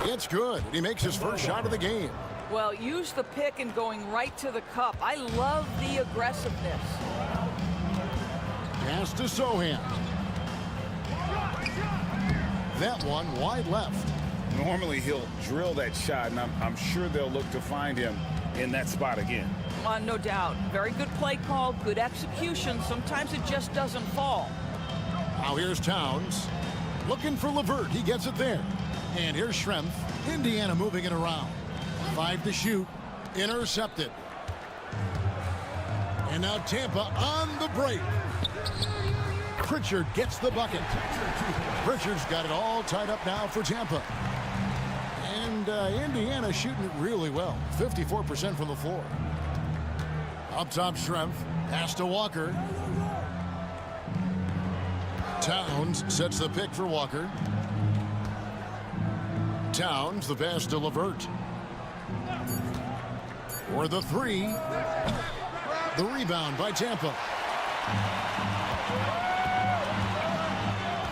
It's good. He makes his first shot of the game.
Well, use the pick and going right to the cup. I love the aggressiveness.
Pass to Sohan. That one wide left.
Normally he'll drill that shot, and I'm sure they'll look to find him in that spot again.
No doubt. Very good play call, good execution. Sometimes it just doesn't fall.
Now here's Towns. Looking for LeVert. He gets it there. And here's Schrempf. Indiana moving it around. 5 to shoot. Intercepted. And now Tampa on the break. Pritchard gets the bucket. Pritchard's got it all tied up now for Tampa. And Indiana shooting it really well. 54% from the floor. Up top, Schrempf. Pass to Walker. Towns sets the pick for Walker. Towns, the pass to LeVert. For the 3. The rebound by Tampa.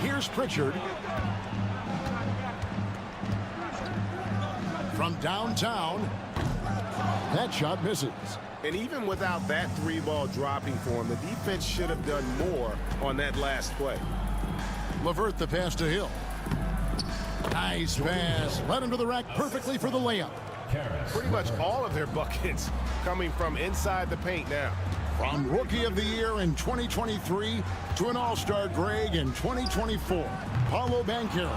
Here's Pritchard. From downtown. That shot misses.
And even without that 3-ball dropping for him, the defense should have done more on that last play.
LeVert the pass to Hill. Nice pass. Led him to the rack perfectly for the layup.
Pretty much all of their buckets coming from inside the paint now.
From Rookie of the Year in 2023 to an All-Star Greg in 2024, Paolo Banchero.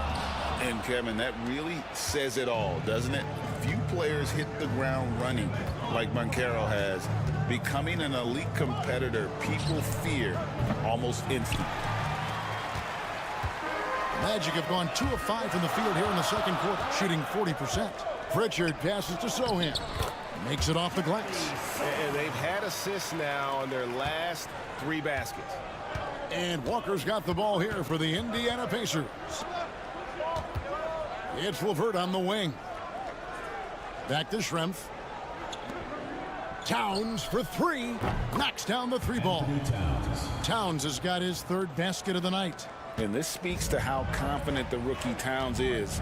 And, Kevin, that really says it all, doesn't it? Few players hit the ground running like Carroll has. Becoming an elite competitor, people fear almost instantly.
Magic have gone 2 of 5 from the field here in the second quarter, shooting 40%. Pritchard passes to Sohan. Makes it off the glass.
And they've had assists now on their last 3 baskets.
And Walker's got the ball here for the Indiana Pacers. It's LeVert on the wing. Back to Schrempf. Towns for 3. Knocks down the 3-ball. Towns has got his 3rd basket of the night.
And this speaks to how confident the rookie Towns is.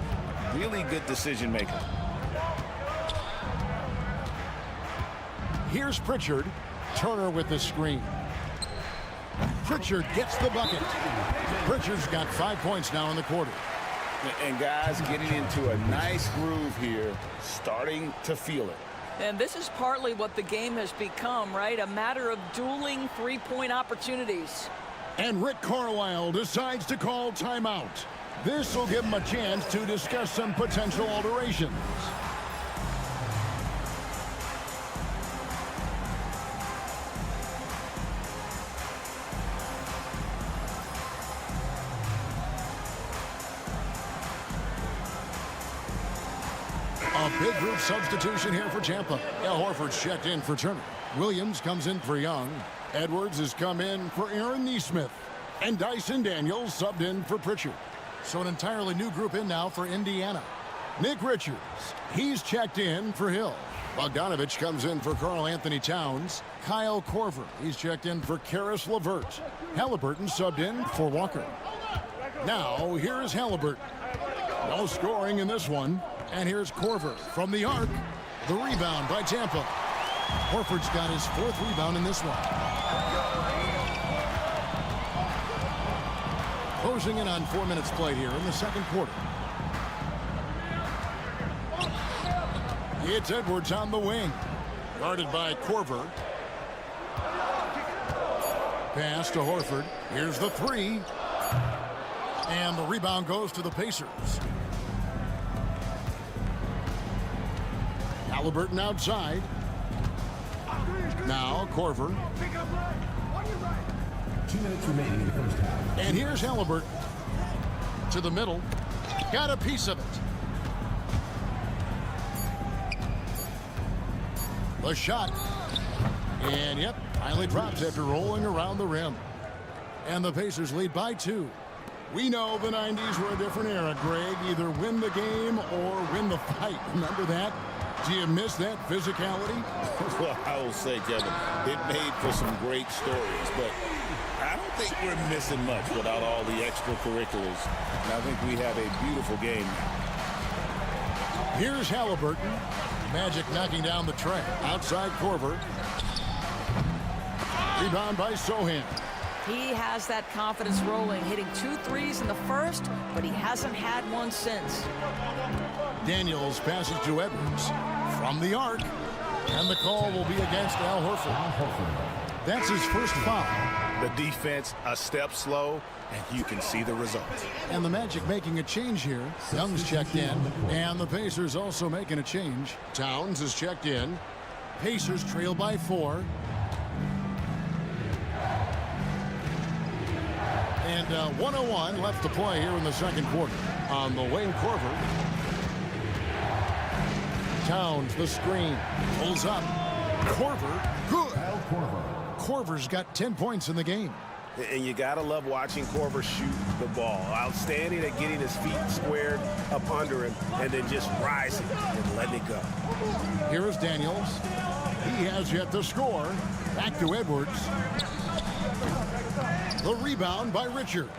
Really good decision maker.
Here's Pritchard. Turner with the screen. Pritchard gets the bucket. Pritchard's got 5 points now in the quarter.
And guys getting into a nice groove here, starting to feel it.
And this is partly what the game has become, right? A matter of dueling 3-point opportunities.
And Rick Carlisle decides to call timeout. This will give him a chance to discuss some potential alterations. A big group substitution here for Tampa. Al Horford's checked in for Turner. Williams comes in for Young. Edwards has come in for Aaron Nesmith. And Dyson Daniels subbed in for Pritchard. So an entirely new group in now for Indiana. Nick Richards, he's checked in for Hill. Bogdanovich comes in for Karl Anthony Towns. Kyle Korver, he's checked in for Karis LeVert. Halliburton subbed in for Walker. Now, here's Halliburton. No scoring in this one. And here's Korver from the arc. The rebound by Tampa. Horford's got his 4th rebound in this one. Closing in on 4 minutes played here in the second quarter. It's Edwards on the wing. Guarded by Korver. Pass to Horford. Here's the 3. And the rebound goes to the Pacers. Halliburton outside. Now Korver.
2 minutes remaining in the first half.
And here's Halliburton. To the middle. Got a piece of it. The shot. And yep, finally drops after rolling around the rim. And the Pacers lead by 2. We know the 90s were a different era, Greg. Either win the game or win the fight. Remember that? Do you miss that physicality?
Well, I will say, Kevin, it made for some great stories, but I don't think we're missing much without all the extracurriculars. And I think we have a beautiful game now.
Here's Halliburton. Magic knocking down the tray. Outside Korver. Rebound by Sohan.
He has that confidence rolling, hitting 2 threes in the first, but he hasn't had one since.
Daniels passes to Edwards from the arc, and the call will be against Al Horford. That's his first foul.
The defense a step slow, and you can see the results.
And the Magic making a change here. Young's checked in, and the Pacers also making a change. Towns is checked in. Pacers trail by 4. And 1:01 left to play here in the second quarter. On the wing, Korver. Towns, the screen. Pulls up. Korver, good. Korver's got 10 points in the game.
And you got to love watching Korver shoot the ball. Outstanding at getting his feet squared up under him and then just rising and letting it go.
Here is Daniels. He has yet to score. Back to Edwards. The rebound by Richards.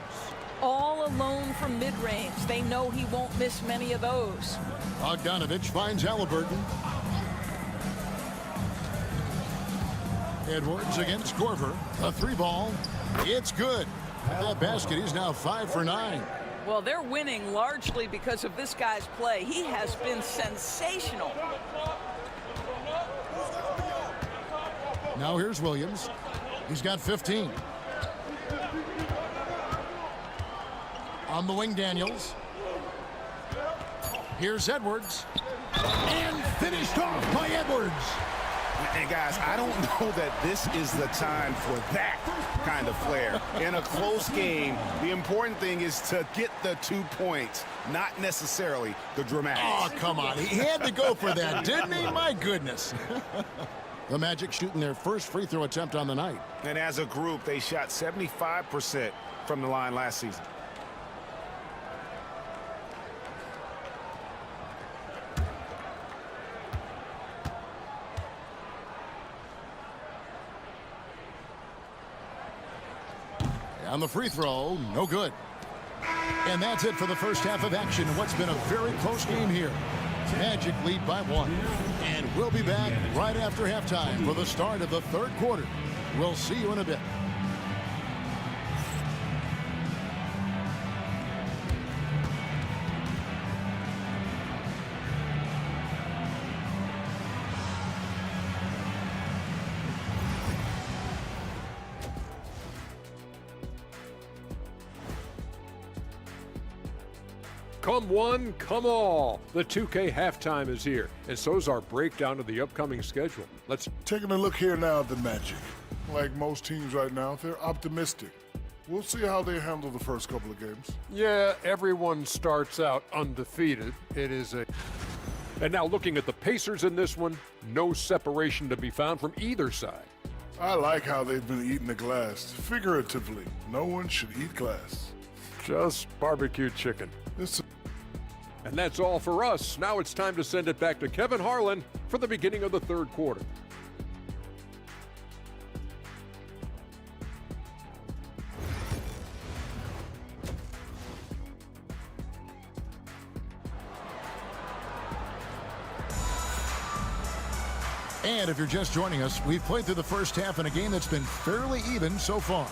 All alone from mid-range. They know he won't miss many of those.
Bogdanovich finds Halliburton. Edwards against Korver. A 3-ball. It's good. At that basket, he's now 5 for 9.
Well, they're winning largely because of this guy's play. He has been sensational.
Now here's Williams. He's got 15. On the wing, Daniels. Here's Edwards. And finished off by Edwards.
And guys, I don't know that this is the time for that kind of flair. In a close game, the important thing is to get the 2 points, not necessarily the dramatics.
Oh, come on. He had to go for that, didn't he? My goodness. The Magic shooting their first free throw attempt on the night.
And as a group, they shot 75% from the line last season.
On the free throw, no good. And that's it for the first half of action in what's been a very close game here. Magic lead by 1. And we'll be back right after halftime for the start of the third quarter. We'll see you in a bit.
Come one, come all. The 2K halftime is here, and so's our breakdown of the upcoming schedule. Let's
Taking a look here now at the Magic. Like most teams right now, they're optimistic. We'll see how they handle the first couple of games.
Yeah, everyone starts out undefeated. And now looking at the Pacers in this one, no separation to be found from either side.
I like how they've been eating the glass. Figuratively, no one should eat glass.
Just barbecue chicken. And that's all for us. Now it's time to send it back to Kevin Harlan for the beginning of the third quarter.
And if you're just joining us, we've played through the first half in a game that's been fairly even so far.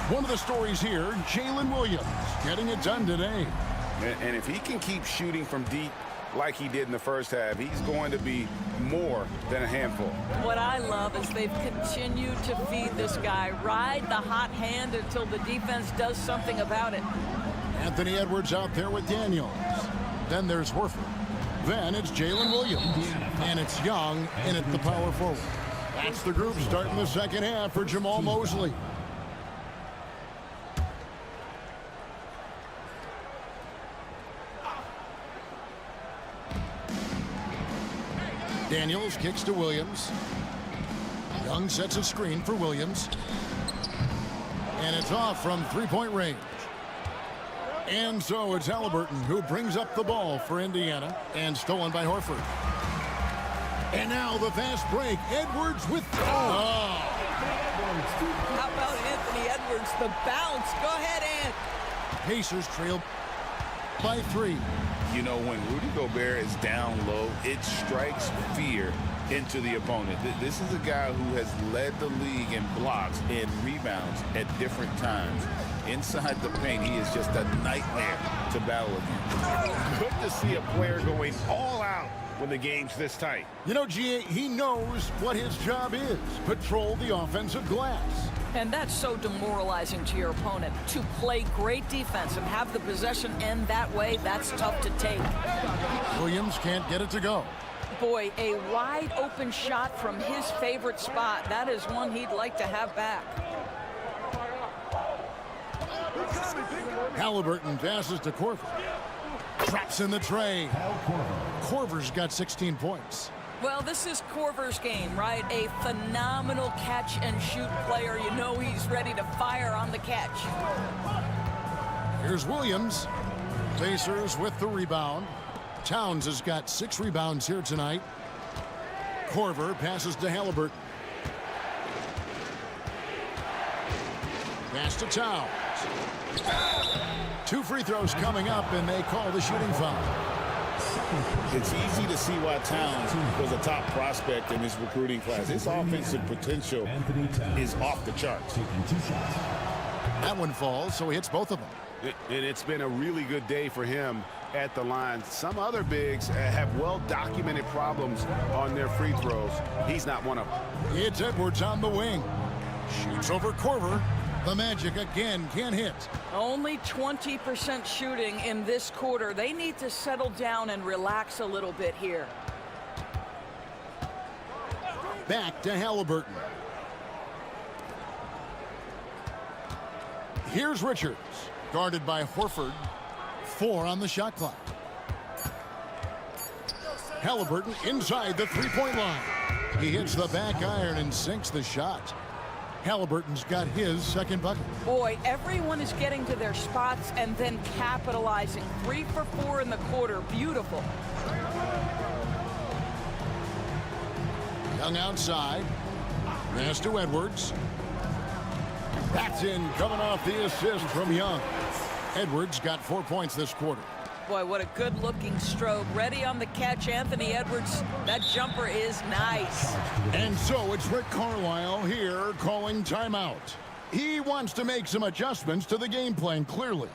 One of the stories here, Jalen Williams getting it done today.
And if he can keep shooting from deep like he did in the first half, he's going to be more than a handful.
What I love is they've continued to feed this guy, ride the hot hand until the defense does something about it.
Anthony Edwards out there with Daniels. Then there's Horford. Then it's Jalen Williams. And it's Young in at the power forward. That's the group starting the second half for Jamal Mosley. Daniels kicks to Williams. Young sets a screen for Williams. And it's off from three-point range. And so it's Halliburton who brings up the ball for Indiana, and stolen by Horford. And now the fast break. Edwards with...
How about Anthony Edwards, the bounce? Go ahead, Ant.
Pacers trail by 3.
You know, when Rudy Gobert is down low, it strikes fear into the opponent. This is a guy who has led the league in blocks and rebounds at different times. Inside the paint, he is just a nightmare to battle against.
Good to see a player going all out when the game's this tight.
You know, GA, he knows what his job is. Patrol the offensive glass.
And that's so demoralizing to your opponent. To play great defense and have the possession end that way, that's tough to take.
Williams can't get it to go.
Boy, a wide open shot from his favorite spot. That is one he'd like to have back.
Halliburton passes to Korver. Traps in the tray. Korver's got 16 points.
Well, this is Korver's game, right? A phenomenal catch-and-shoot player. You know he's ready to fire on the catch.
Here's Williams. Pacers with the rebound. Towns has got 6 rebounds here tonight. Korver passes to Halliburton. Pass to Towns. 2 free throws coming up, and they call the shooting foul.
It's easy to see why Towns was a top prospect in this recruiting class. His offensive potential is off the charts.
That one falls, so he hits both of them.
And it's been a really good day for him at the line. Some other bigs have well-documented problems on their free throws. He's not one of them.
It's Edwards on the wing. Shoots over Korver. The Magic again can't hit.
Only 20% shooting in this quarter. They need to settle down and relax a little bit here.
Back to Halliburton. Here's Richards, guarded by Horford. 4 on the shot clock. Halliburton inside the three-point line. He hits the back iron and sinks the shot. Halliburton's got his second bucket.
Boy, everyone is getting to their spots and then capitalizing. 3 for 4 in the quarter. Beautiful.
Young outside. Pass to Edwards. That's in, coming off the assist from Young. Edwards got 4 points this quarter.
Boy, what a good-looking stroke. Ready on the catch, Anthony Edwards. That jumper is nice.
And so it's Rick Carlisle here calling timeout. He wants to make some adjustments to the game plan, clearly.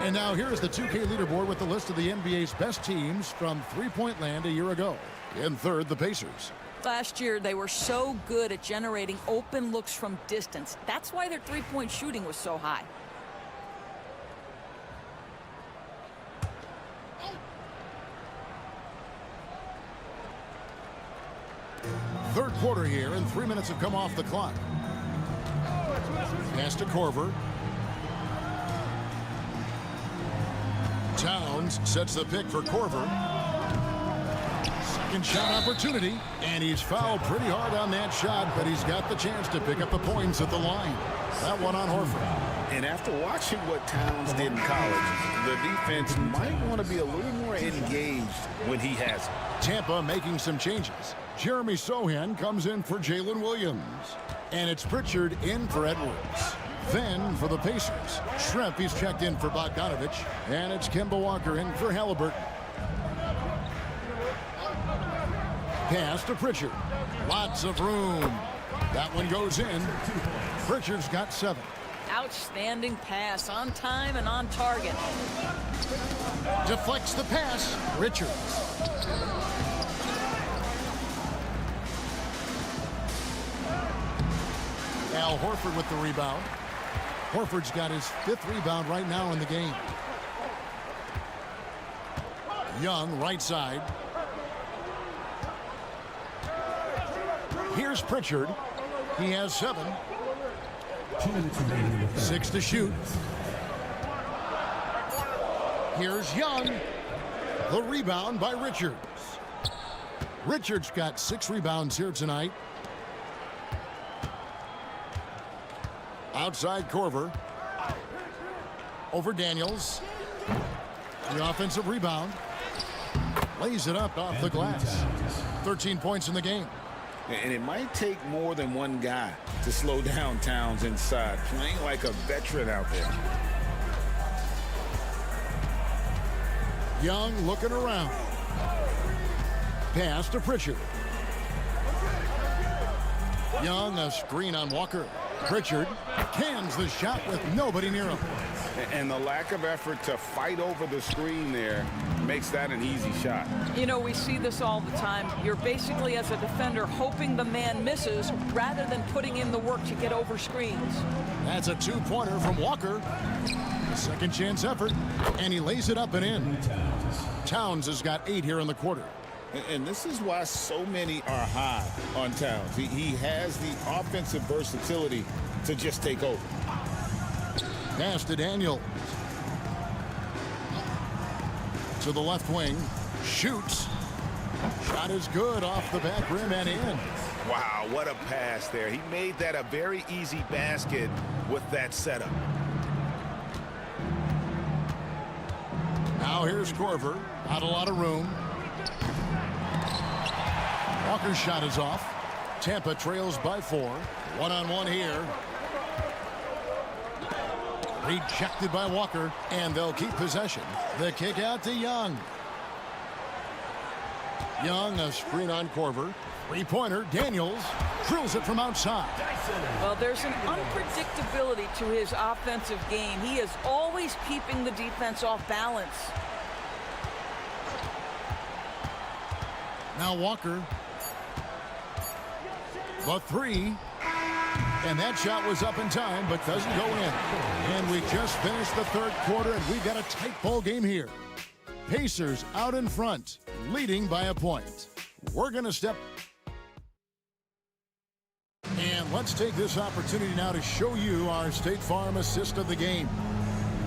And now here's the 2K leaderboard with the list of the NBA's best teams from three-point land a year ago. In third, the Pacers.
Last year, they were so good at generating open looks from distance. That's why their three-point shooting was so high.
Third quarter here, and 3 minutes have come off the clock. Pass to Korver. Towns sets the pick for Korver. Second shot opportunity, and he's fouled pretty hard on that shot, but he's got the chance to pick up the points at the line. That one on Horford.
And after watching what Towns did in college, the defense might want to be a little more engaged when he has it.
Tampa making some changes. Jeremy Sohan comes in for Jalen Williams. And it's Pritchard in for Edwards. Then for the Pacers, Shrimp, he's checked in for Bogdanovich. And it's Kemba Walker in for Halliburton. Pass to Pritchard. Lots of room. That one goes in. Pritchard's got 7.
Outstanding pass, on time and on target.
Deflects the pass. Richards. Al Horford with the rebound. Horford's got his 5th rebound right now in the game. Young, right side. Here's Pritchard. He has 7. 6 to shoot. Here's Young. The rebound by Richards. Richards got 6 rebounds here tonight. Outside Korver. Over Daniels. The offensive rebound. Lays it up off the glass. 13 points in the game.
And it might take more than one guy to slow down Towns inside, playing like a veteran out there.
Young looking around. Pass to Pritchard. Young, a screen on Walker. Pritchard cans the shot with nobody near him.
And the lack of effort to fight over the screen there makes that an easy shot.
You know, we see this all the time. You're basically, as a defender, hoping the man misses rather than putting in the work to get over screens.
That's a 2-pointer from Walker. Second chance effort, and he lays it up and in. Towns has got 8 here in the quarter.
And this is why so many are high on Towns. He has the offensive versatility to just take over.
Pass to Daniels. To the left wing. Shoots. Shot is good off the back rim and in.
Wow, what a pass there. He made that a very easy basket with that setup.
Now here's Korver. Not a lot of room. Walker's shot is off. Tampa trails by 4. One-on-one here. Rejected by Walker, and they'll keep possession. The kick out to Young. Young, a screen on Korver. Three-pointer, Daniels drills it from outside.
Well, there's an unpredictability to his offensive game. He is always keeping the defense off balance.
Now Walker. The three. And that shot was up in time, but doesn't go in. And we just finished the third quarter, and we've got a tight ball game here. Pacers out in front, leading by a point. We're going to step. And let's take this opportunity now to show you our State Farm assist of the game.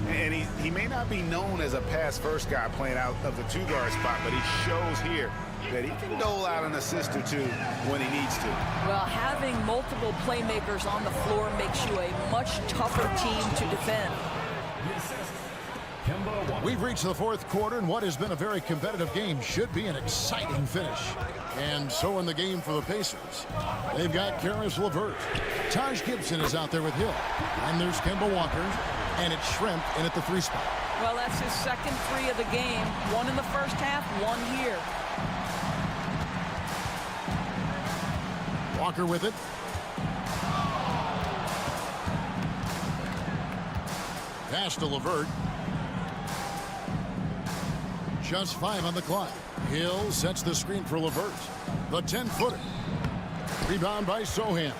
And he may not be known as a pass-first guy playing out of the two-guard spot, but he shows here that he can dole out an assist or two when he needs to.
Well, having multiple playmakers on the floor makes you a much tougher team to defend.
We've reached the fourth quarter, and what has been a very competitive game should be an exciting finish. And so in the game for the Pacers, they've got Karis LeVert. Taj Gibson is out there with Hill. And there's Kemba Walker, and it's Shrimp in at the three spot.
Well, that's his second three of the game. One in the first half, one here.
Walker with it. Pass to LeVert. Just 5 on the clock. Hill sets the screen for LeVert. The 10-footer. Rebound by Sohan.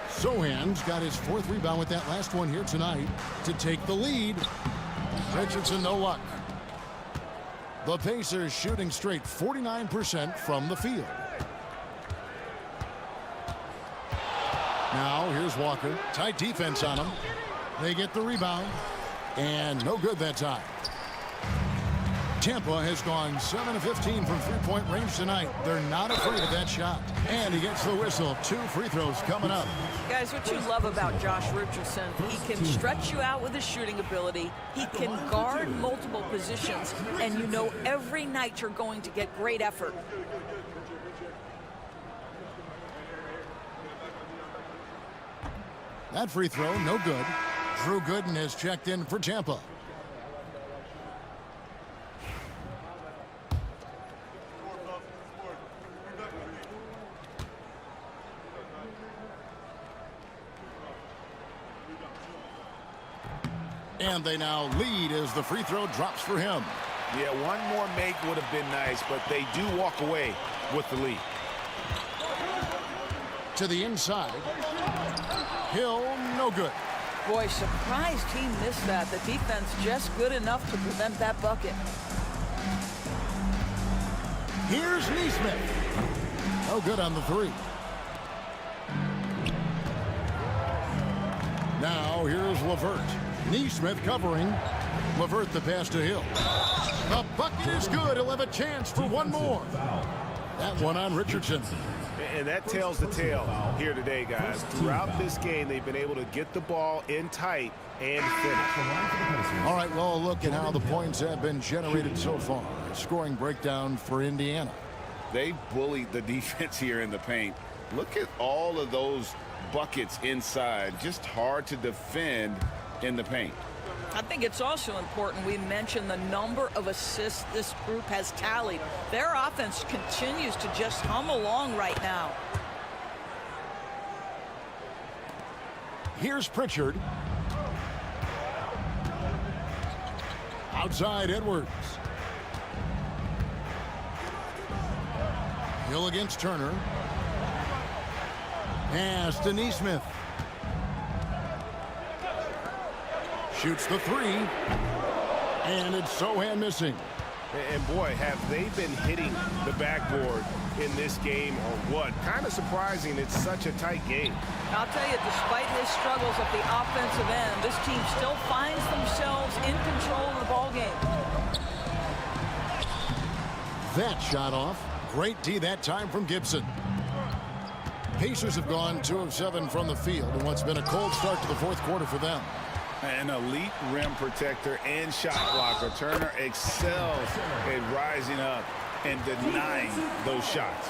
Sohan's got his fourth rebound with that last one here tonight to take the lead. Richardson, no luck. The Pacers shooting straight 49% from the field. Now here's Walker. Tight defense on him. They get the rebound. And no good that time. Tampa has gone 7 of 15 from three-point range tonight. They're not afraid of that shot. And he gets the whistle. 2 free throws coming up.
Guys, what you love about Josh Richardson, he can stretch you out with his shooting ability. He can guard multiple positions. And you know every night you're going to get great effort.
That free throw, no good. Drew Gooden has checked in for Tampa. And they now lead as the free throw drops for him.
Yeah, one more make would have been nice, but they do walk away with the lead.
To the inside. Hill, no good.
Boy, surprised he missed that. The defense just good enough to prevent that bucket.
Here's Neesmith. No good on the three. Now here's LeVert. Neesmith covering. LeVert the pass to Hill. The bucket is good. He'll have a chance for one more. That one on Richardson.
And that tells the tale here today, guys. Throughout this game, they've been able to get the ball in tight and finish.
All right, well, look at how the points have been generated so far. A scoring breakdown for Indiana.
They bullied the defense here in the paint. Look at all of those buckets inside. Just hard to defend in the paint.
I think it's also important we mention the number of assists this group has tallied. Their offense continues to just hum along right now.
Here's Pritchard. Outside Edwards. Hill against Turner. Pass to Neesmith. Shoots the three. And it's Sohan missing.
And boy, have they been hitting the backboard in this game or what? Kind of surprising it's such a tight game.
I'll tell you, despite his struggles at the offensive end, this team still finds themselves in control of the ball game.
That shot off. Great D that time from Gibson. Pacers have gone 2 of 7 from the field in what's been a cold start to the fourth quarter for them.
An elite rim protector and shot blocker. Turner excels at rising up and denying those shots.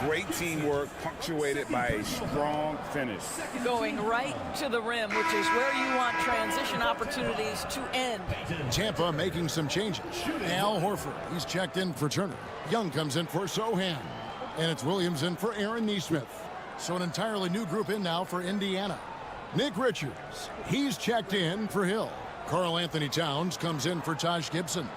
Great teamwork punctuated by a strong finish.
Going right to the rim, which is where you want transition opportunities to end.
Tampa making some changes. Al Horford, he's checked in for Turner. Young comes in for Sohan. And it's Williams in for Aaron Nesmith. So an entirely new group in now for Indiana. Nick Richards, he's checked in for Hill. Karl Anthony Towns comes in for Taj Gibson.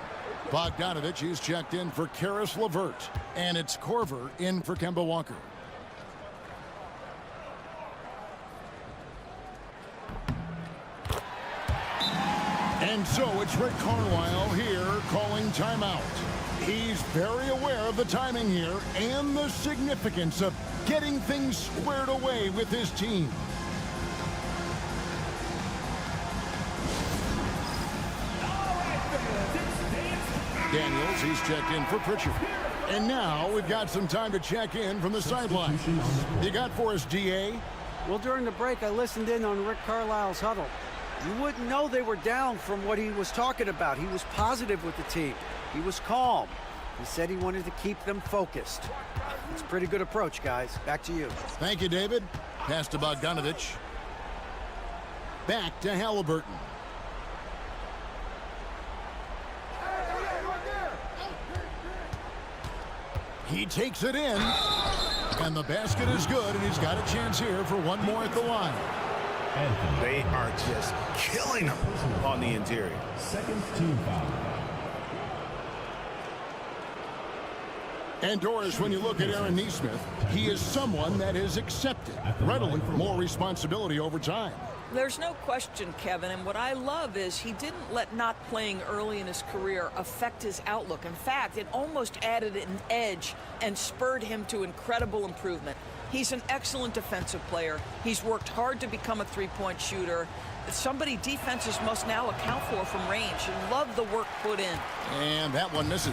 Bogdanovich, he's checked in for Karis LeVert. And it's Korver in for Kemba Walker. And so it's Rick Carlisle here calling timeout. He's very aware of the timing here and the significance of getting things squared away with his team. Daniels, he's checked in for Pritchard. And now we've got some time to check in from the sideline. You got for us, DA?
Well, during the break, I listened in on Rick Carlisle's huddle. You wouldn't know they were down from what he was talking about. He was positive with the team. He was calm. He said he wanted to keep them focused. It's a pretty good approach, guys. Back to you.
Thank you, David. Pass to Bogdanovich. Back to Halliburton. He takes it in. And the basket is good, and he's got a chance here for one more at the line.
They are just killing them on the interior.
Second team foul.
And Doris, when you look at Aaron Nesmith, he is someone that has accepted readily more responsibility over time.
There's no question, Kevin, and what I love is he didn't let not playing early in his career affect his outlook. In fact, it almost added an edge and spurred him to incredible improvement. He's an excellent defensive player. He's worked hard to become a three-point shooter. Somebody defenses must now account for from range. And love the work put in.
And that one misses.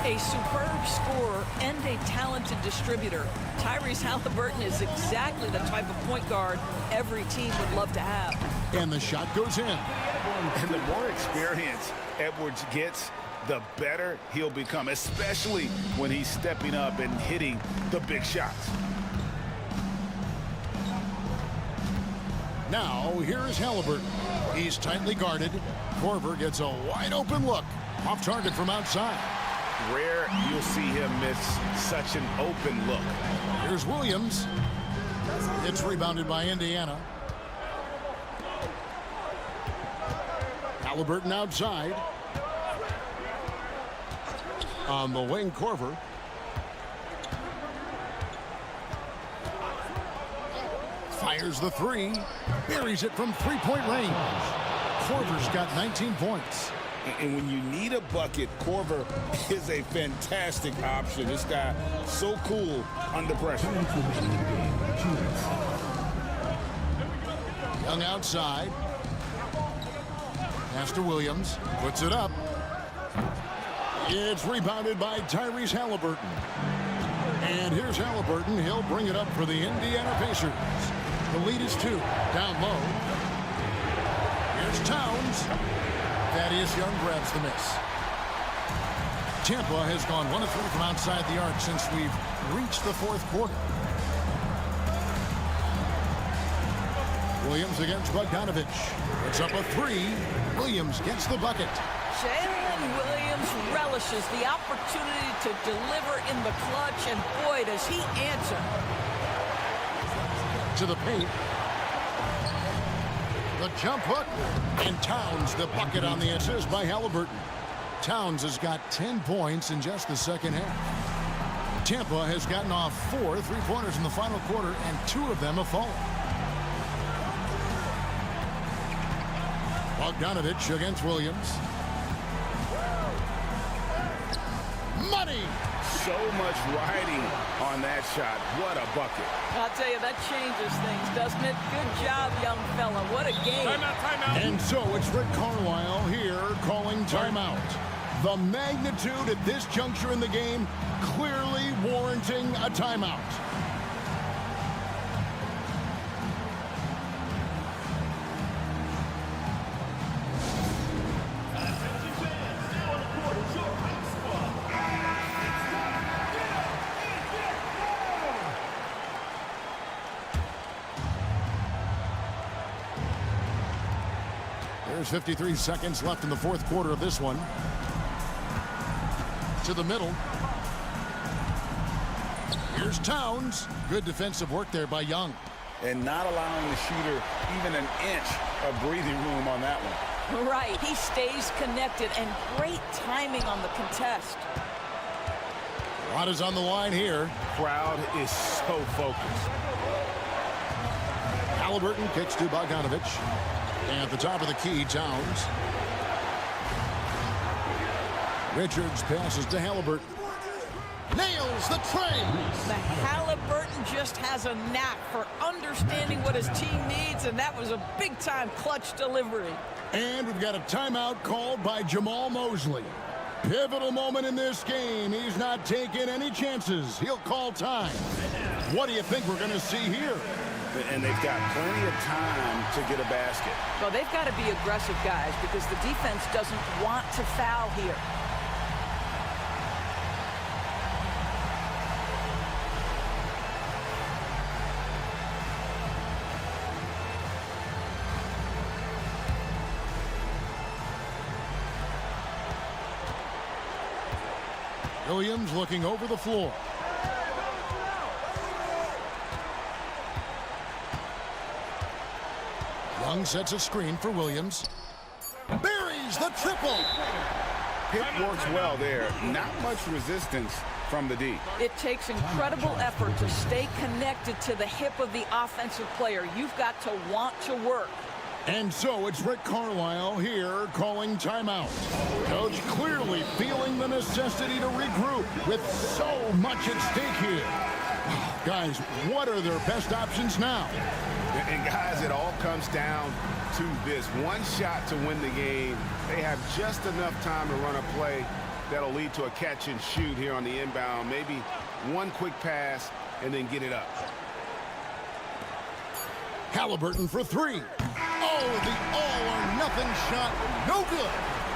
A superb scorer and a talented distributor. Tyrese Halliburton is exactly the type of point guard every team would love to have.
And the shot goes in.
And the more experience Edwards gets, the better he'll become, especially when he's stepping up and hitting the big shots.
Now, here's Halliburton. He's tightly guarded. Korver gets a wide-open look. Off target from outside.
Rare you'll see him miss such an open look.
Here's Williams. It's rebounded by Indiana. Halliburton outside. On the wing, Korver. Fires the three. Buries it from three-point range. Korver's got 19 points.
And when you need a bucket, Korver is a fantastic option. This guy, so cool under pressure.
Young outside. Pass to Williams. Puts it up. It's rebounded by Tyrese Halliburton. And here's Halliburton. He'll bring it up for the Indiana Pacers. The lead is 2. Down low. Here's Towns. Thaddeus Young grabs the miss. Tampa has gone 1 of 3 from outside the arc since we've reached the fourth quarter. Williams against Bogdanovich. It's up a 3. Williams gets the bucket.
Jalen Williams relishes the opportunity to deliver in the clutch, and boy, does he answer.
To the paint. The jump hook. And Towns the bucket on the assist by Halliburton. Towns has got 10 points in just the second half. Tampa has gotten off 4 3-pointers in the final quarter, and 2 of them have fallen. Bogdanovich against Williams. Money!
So much riding on that shot. What a bucket.
I'll tell you, that changes things, doesn't it? Good job, young fella. What a game.
Timeout, timeout.
And so it's Rick Carlisle here calling timeout. The magnitude at this juncture in the game clearly warranting a timeout. There's 53 seconds left in the fourth quarter of this one. To the middle. Here's Towns. Good defensive work there by Young.
And not allowing the shooter even an inch of breathing room on that one.
Right, he stays connected, and great timing on the contest.
A lot is on the line here.
Crowd is so focused.
Halliburton kicks to Bogdanovich. And at the top of the key, Towns. Richards passes to Halliburton. Nails the tray.
The Halliburton just has a knack for understanding what his team needs, and that was a big-time clutch delivery.
And we've got a timeout called by Jamal Mosley. Pivotal moment in this game. He's not taking any chances. He'll call time. What do you think we're going to see here?
And they've got plenty of time to get a basket.
Well, they've got to be aggressive, guys, because the defense doesn't want to foul here.
Williams looking over the floor. Young sets a screen for Williams. Buries the triple.
Hip works well there. Not much resistance from the D.
It takes incredible effort to stay connected to the hip of the offensive player. You've got to want to work.
And so it's Rick Carlisle here calling timeout. Coach clearly feeling the necessity to regroup with so much at stake here. Guys, what are their best options now?
And guys, it all comes down to this. One shot to win the game. They have just enough time to run a play that'll lead to a catch and shoot here on the inbound. Maybe one quick pass and then get it up.
Halliburton for three. Oh, the all-or-nothing shot. No good.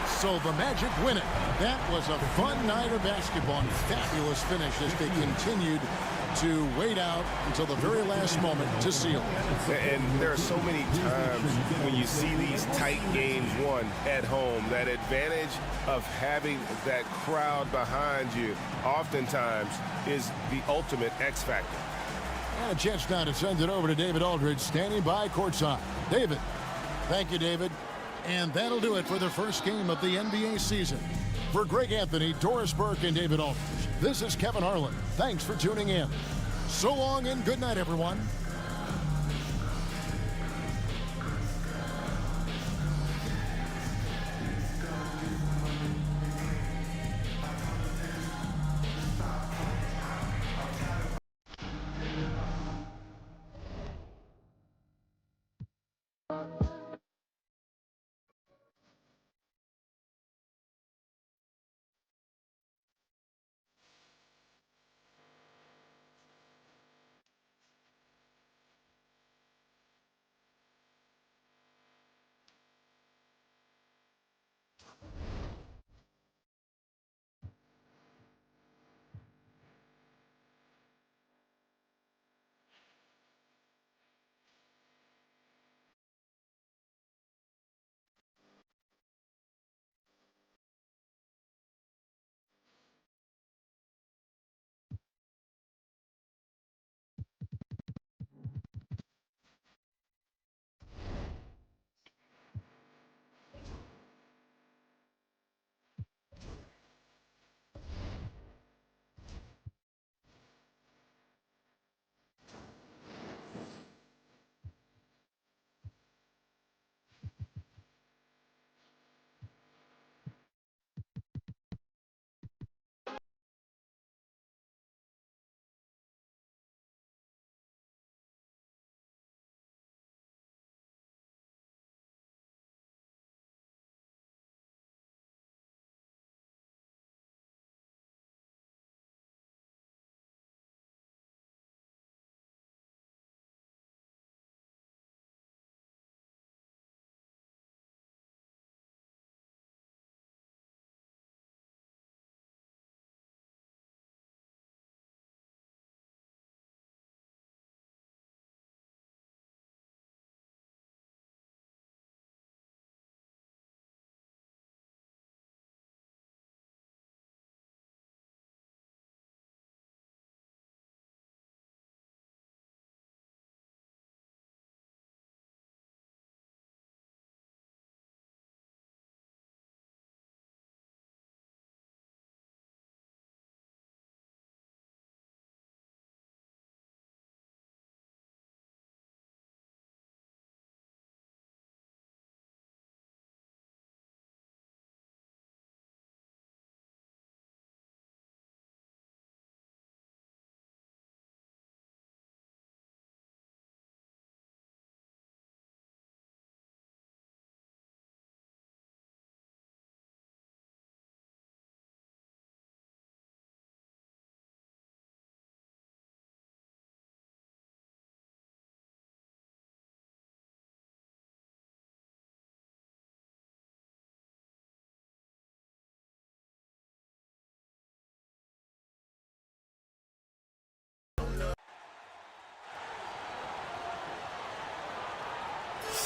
So the Magic win it. That was a fun night of basketball and fabulous finish as they continued to wait out until the very last moment to seal it.
And there are so many times when you see these tight games won at home, that advantage of having that crowd behind you oftentimes is the ultimate X factor.
And a chance now to send it over to David Aldridge, standing by courtside. David. Thank you, David. And that'll do it for the first game of the NBA season. For Greg Anthony, Doris Burke, and David Aldridge, this is Kevin Harlan. Thanks for tuning in. So long and good night, everyone.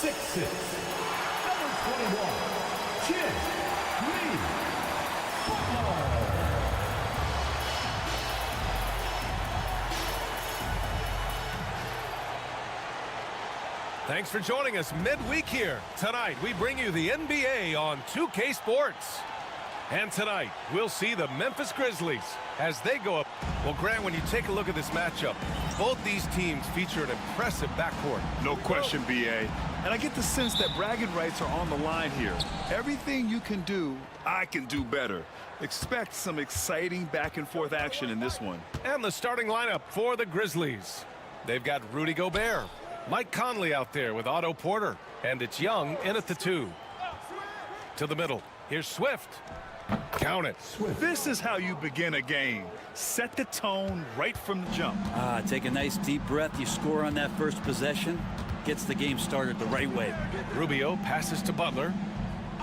6'6", number 21, Jim Lee Butler.
Thanks for joining us midweek here. Tonight, we bring you the NBA on 2K Sports. And tonight, we'll see the Memphis Grizzlies as they go up. Well, Grant, when you take a look at this matchup, both these teams feature an impressive backcourt.
No question, B.A. And I get the sense that bragging rights are on the line here. Everything you can do, I can do better. Expect some exciting back-and-forth action in this one.
And the starting lineup for the Grizzlies. They've got Rudy Gobert, Mike Conley out there with Otto Porter, and it's Young in at the 2. To the middle, here's Swift. Count it.
This is how you begin a game. Set the tone right from the jump.
Take a nice deep breath. You score on that first possession. Gets the game started the right way.
Rubio passes to Butler.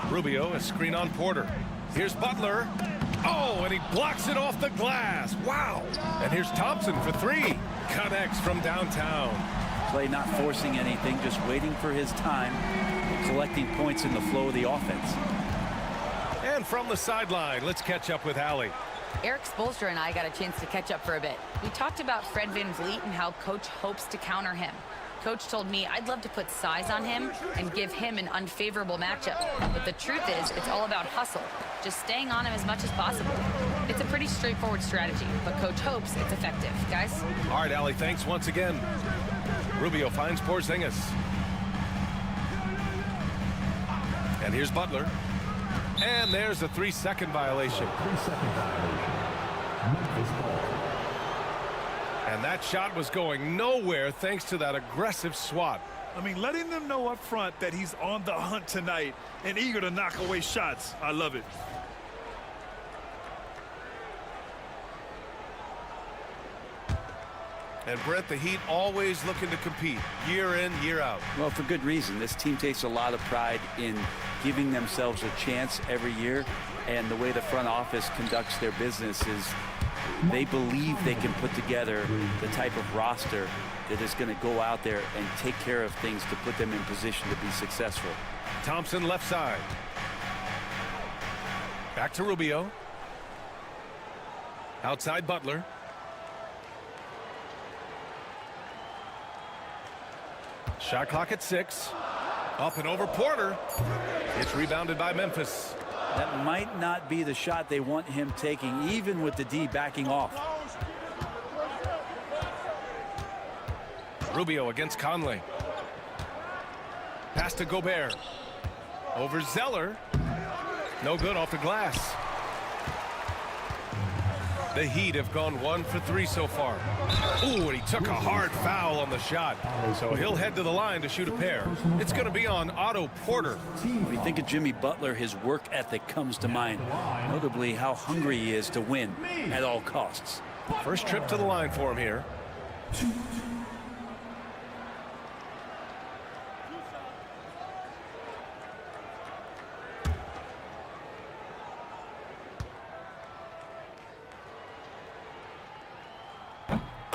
Rubio, a screen on Porter. Here's Butler. Oh, and he blocks it off the glass. Wow. And here's Thompson for 3. Connects from downtown.
Play not forcing anything, just waiting for his time, collecting points in the flow of the offense.
And from the sideline, let's catch up with Allie.
Eric Spoelstra and I got a chance to catch up for a bit. We talked about Fred VanVleet and how Coach hopes to counter him. Coach told me I'd love to put size on him and give him an unfavorable matchup. But the truth is, it's all about hustle, just staying on him as much as possible. It's a pretty straightforward strategy, but Coach hopes it's effective. Guys?
All right, Allie, thanks once again. Rubio finds Porzingis. And here's Butler. And there's a 3-second violation.
3-second violation. Memphis ball.
And that shot was going nowhere thanks to that aggressive swat.
I mean, letting them know up front that he's on the hunt tonight and eager to knock away shots. I love it.
And Brett, the Heat always looking to compete year in, year out.
Well, for good reason. This team takes a lot of pride in giving themselves a chance every year. And the way the front office conducts their business is they believe they can put together the type of roster that is going to go out there and take care of things to put them in position to be successful.
Thompson left side. Back to Rubio. Outside Butler. Shot clock at 6. Up and over Porter. It's rebounded by Memphis.
That might not be the shot they want him taking, even with the D backing off.
Rubio against Conley. Pass to Gobert. Over Zeller. No good off the glass. The Heat have gone 1 for 3 so far. Ooh, and he took a hard foul on the shot. So he'll head to the line to shoot a pair. It's going to be on Otto Porter.
When you think of Jimmy Butler, his work ethic comes to mind. Notably, how hungry he is to win at all costs.
First trip to the line for him here.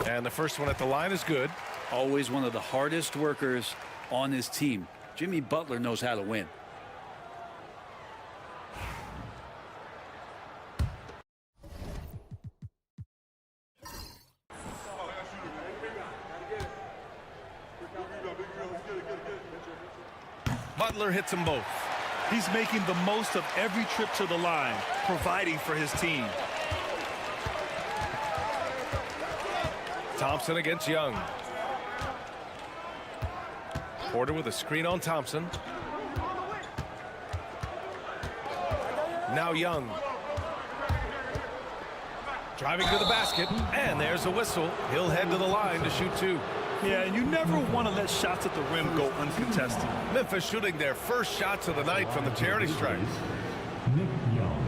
And the first one at the line is good.
Always one of the hardest workers on his team. Jimmy Butler knows how to win.
Butler hits them both.
He's making the most of every trip to the line, providing for his team.
Thompson against Young. Porter with a screen on Thompson. Now Young. Driving to the basket, and there's a whistle. He'll head to the line to shoot 2.
Yeah, and you never want to let shots at the rim go uncontested.
Memphis shooting their first shots of the night from the charity stripe.
Nick Young.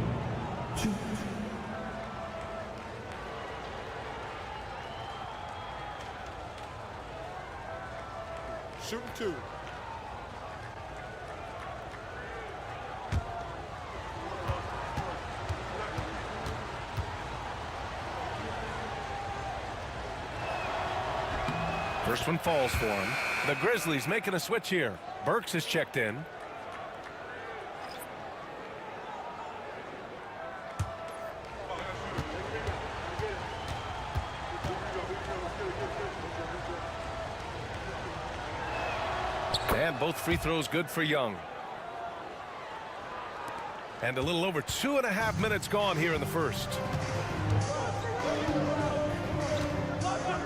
2.
Shooting 2.
First one falls for him. The Grizzlies making a switch here. Burks is checked in. And both free throws good for Young. And a little over 2.5 minutes gone here in the first.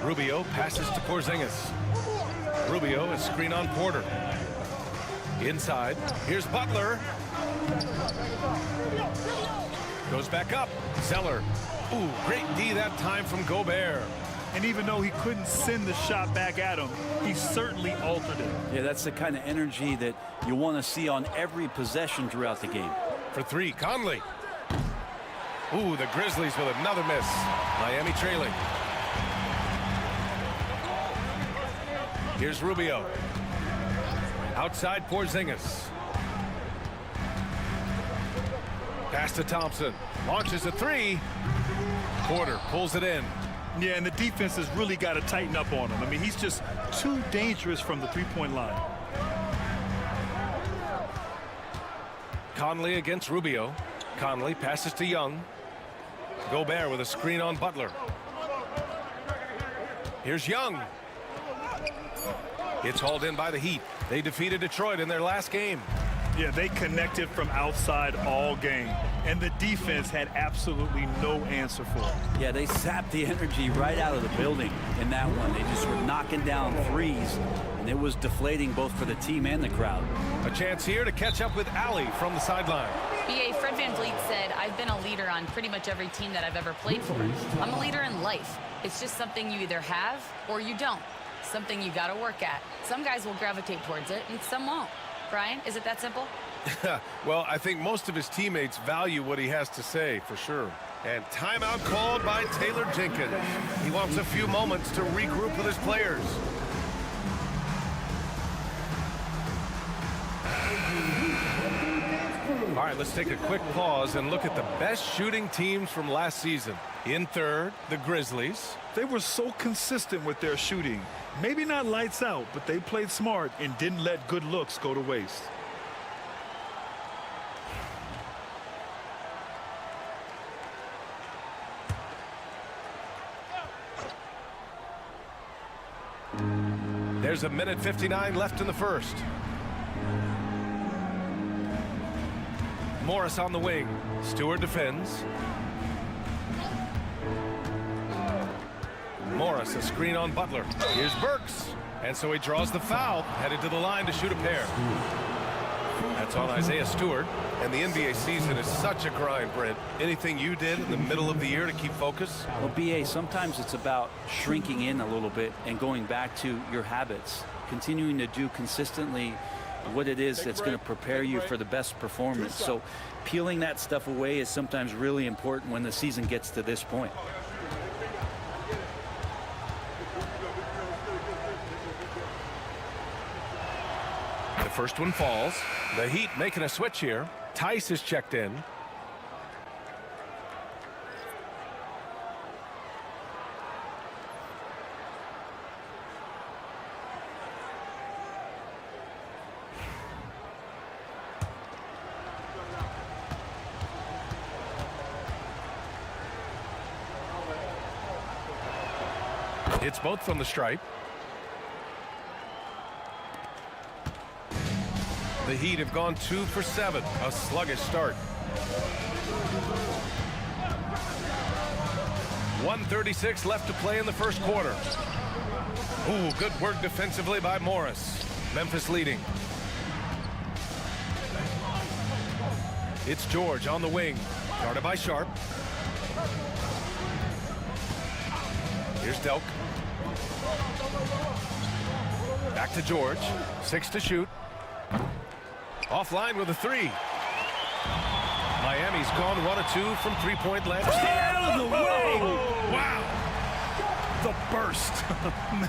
Rubio passes to Porzingis. Rubio is screen on Porter. Inside. Here's Butler. Goes back up. Zeller. Ooh, great D that time from Gobert.
And even though he couldn't send the shot back at him, he certainly altered it.
Yeah, that's the kind of energy that you want to see on every possession throughout the game.
For three, Conley. Ooh, the Grizzlies with another miss. Miami trailing. Here's Rubio. Outside Porzingis. Pass to Thompson. Launches a three. Porter pulls it in.
Yeah, and the defense has really got to tighten up on him. I mean, he's just too dangerous from the three-point line.
Conley against Rubio. Conley passes to Young. Gobert with a screen on Butler. Here's Young. It's hauled in by the Heat. They defeated Detroit in their last game.
Yeah, they connected from outside all game, and the defense had absolutely no answer for it.
Yeah, they sapped the energy right out of the building in that one. They just were knocking down threes, and it was deflating both for the team and the crowd.
A chance here to catch up with Allie from the sideline.
BA, Fred VanVleet said, I've been a leader on pretty much every team that I've ever played for. I'm a leader in life. It's just something you either have or you don't. Something you got to work at. Some guys will gravitate towards it, and some won't. Brian, is it that simple?
Well, I think most of his teammates value what he has to say, for sure. And timeout called by Taylor Jenkins. He wants a few moments to regroup with his players. All right, let's take a quick pause and look at the best shooting teams from last season. In third, the Grizzlies.
They were so consistent with their shooting. Maybe not lights out, but they played smart and didn't let good looks go to waste.
There's a minute 59 left in the first. Morris on the wing. Stewart defends. Morris, a screen on Butler. Here's Burks. And so he draws the foul, headed to the line to shoot a pair. That's on Isaiah Stewart. And the NBA season is such a grind, Brent. Anything you did in the middle of the year to keep focus?
Well, BA, sometimes it's about shrinking in a little bit and going back to your habits, continuing to do consistently what it is that's going to prepare you for the best performance. So peeling that stuff away is sometimes really important when the season gets to this point.
The first one falls. The Heat making a switch here. Tice is checked in. It's both from the stripe. The Heat have gone 2 for 7. A sluggish start. 1:36 left to play in the first quarter. Ooh, good work defensively by Morris. Memphis leading. It's George on the wing. Guarded by Sharp. Here's Delk. Back to George. 6 to shoot. Offline with a three. Miami's gone 1 of 2 from three-point land.
Get out of the way! Wow! The burst.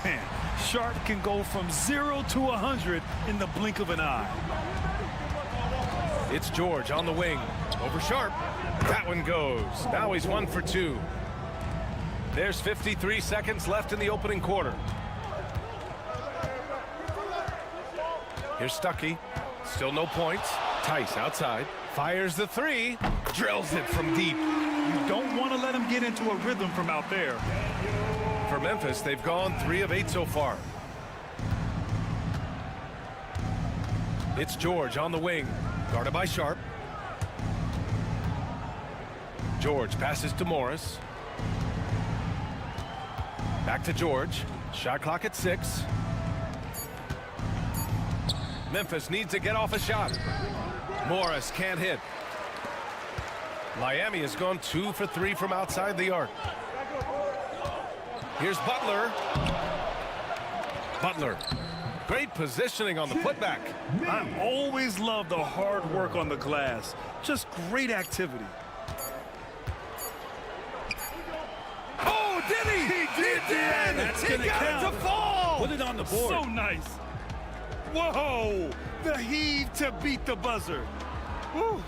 Man, Sharp can go from 0 to 100 in the blink of an eye.
It's George on the wing. Over Sharp. That one goes. Now he's 1 for 2. There's 53 seconds left in the opening quarter. Here's Stuckey. Still no points. Tice outside. Fires the three. Drills it from deep.
You don't want to let him get into a rhythm from out there.
For Memphis, they've gone 3 of 8 so far. It's George on the wing. Guarded by Sharp. George passes to Morris. Back to George. Shot clock at 6. Memphis needs to get off a shot. Morris can't hit. Miami has gone 2 for 3 from outside the arc. Here's Butler. Butler. Great positioning on the putback.
I always love the hard work on the glass. Just great activity.
Oh, did he?
He did that.
That's
He
gonna
got
count.
it to fall.
Put it on the board.
So nice. Whoa. The heave to beat the buzzer. Woo.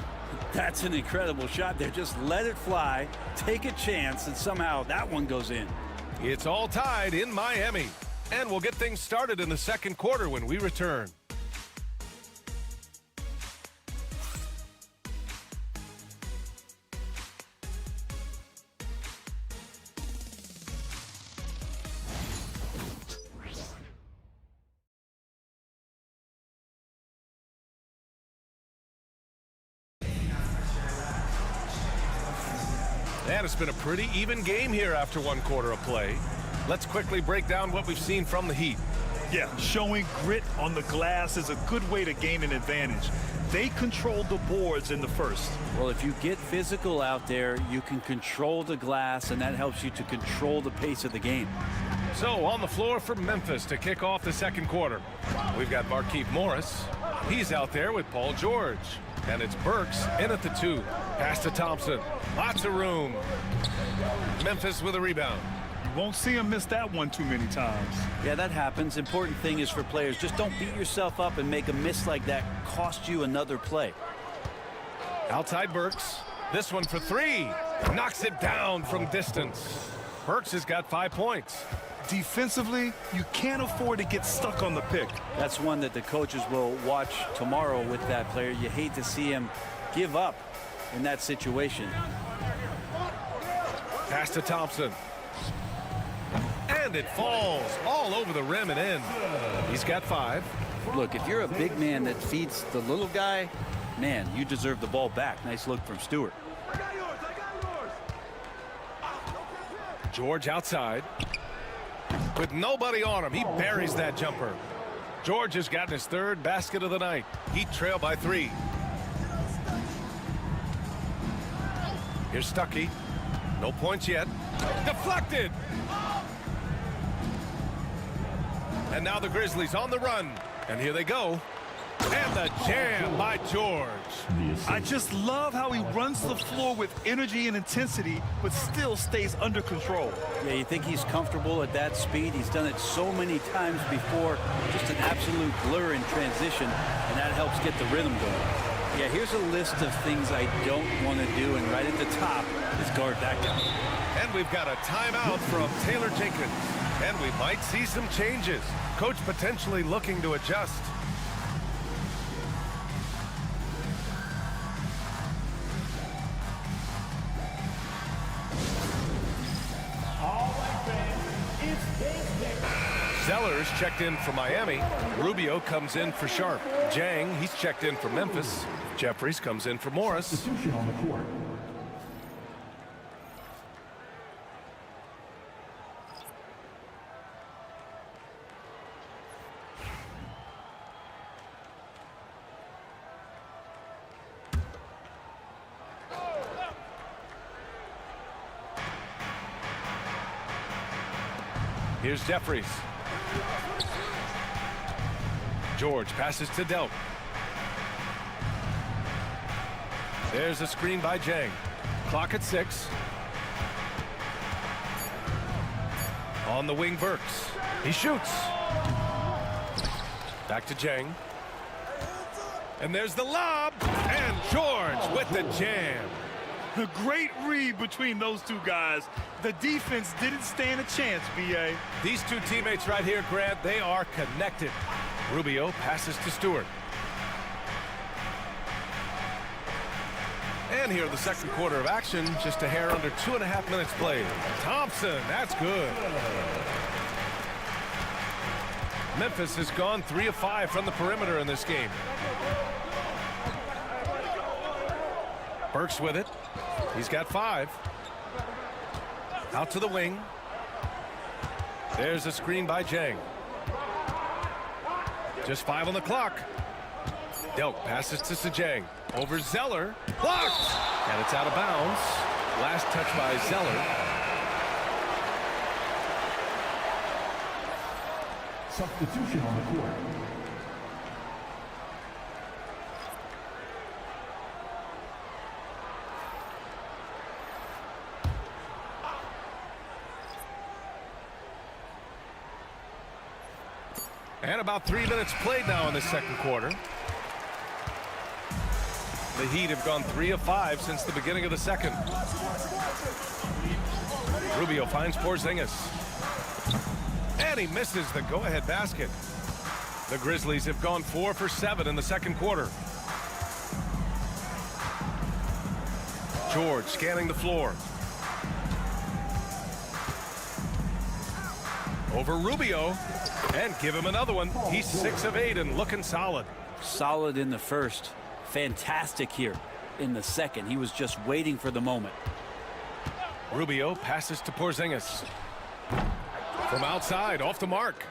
That's an incredible shot there. Just let it fly, take a chance, and somehow that one goes in.
It's all tied in Miami. And we'll get things started in the second quarter when we return. And it's been a pretty even game here after 1 quarter of play. Let's quickly break down what we've seen from the Heat.
Yeah, showing grit on the glass is a good way to gain an advantage. They controlled the boards in the first.
Well, if you get physical out there, you can control the glass, and that helps you to control the pace of the game.
So on the floor for Memphis to kick off the second quarter, we've got Markieff Morris. He's out there with Paul George. And it's Burks in at the 2. Pass to Thompson. Lots of room. Memphis with a rebound.
You won't see him miss that one too many times.
Yeah, that happens. Important thing is for players, just don't beat yourself up and make a miss like that cost you another play.
Outside Burks. This one for 3. Knocks it down from distance. Burks has got 5 points.
Defensively, you can't afford to get stuck on the pick.
That's one that the coaches will watch tomorrow with that player. You hate to see him give up in that situation.
Pass to Thompson. And it falls all over the rim and in. He's got 5.
Look, if you're a big man that feeds the little guy, man, you deserve the ball back. Nice look from Stewart.
George outside. With nobody on him, he buries that jumper. George has gotten his 3rd basket of the night. Heat trail by 3. Here's Stuckey. No points yet. Deflected. And now the Grizzlies on the run. And here they go. And the jam by George.
I just love how he runs the floor with energy and intensity, but still stays under control.
Yeah, you think he's comfortable at that speed? He's done it so many times before. Just an absolute blur in transition, and that helps get the rhythm going. Yeah, here's a list of things I don't want to do, and right at the top is guard that guy.
And we've got a timeout from Taylor Jenkins. And we might see some changes. Coach potentially looking to adjust. Sellers checked in for Miami. Rubio comes in for Sharp. Jang, he's checked in for Memphis. Jeffries comes in for Morris. Here's Jeffries. George passes to Delp. There's a screen by Jang. Clock at 6. On the wing, Burks. He shoots. Back to Jang. And there's the lob. And George with the jam.
A great read between those two guys. The defense didn't stand a chance, B.A.
These two teammates right here, Grant, they are connected. Rubio passes to Stewart. And here the second quarter of action, just a hair under 2.5 minutes played. Thompson, that's good. Memphis has gone 3 of 5 from the perimeter in this game. Burks with it. He's got 5. Out to the wing. There's a screen by Jang. Just 5 on the clock. Delk passes to Sejang. Over Zeller. Blocked! And it's out of bounds. Last touch by Zeller.
Substitution on the court.
And about 3 minutes played now in the second quarter. The Heat have gone 3 of 5 since the beginning of the second. Rubio finds Porzingis. And he misses the go-ahead basket. The Grizzlies have gone 4 for 7 in the second quarter. George scanning the floor. Over Rubio. And give him another one. He's 6 of 8 and looking solid.
Solid in the first. Fantastic here in the second. He was just waiting for the moment.
Rubio passes to Porzingis. From outside, off the mark.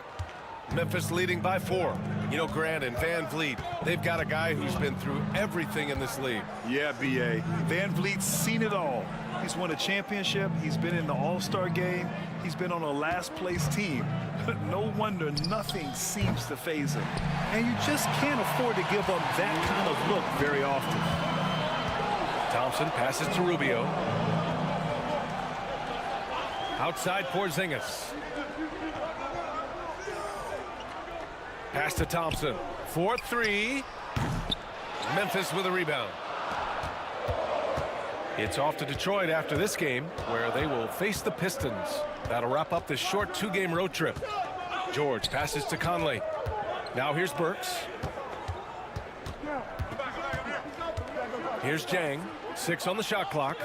Memphis leading by 4. You know, Grant and Van Vliet, they've got a guy who's been through everything in this league.
Yeah, B.A. Van Vliet's seen it all. He's won a championship. He's been in the All-Star game. He's been on a last-place team. No wonder nothing seems to faze him. And you just can't afford to give up that kind of look very often.
Thompson passes to Rubio. Outside Porzingis. Pass to Thompson. 4-3. Memphis with a rebound. It's off to Detroit after this game, where they will face the Pistons. That'll wrap up this short 2-game road trip. George passes to Conley. Now here's Burks. Here's Jang. 6 on the shot clock.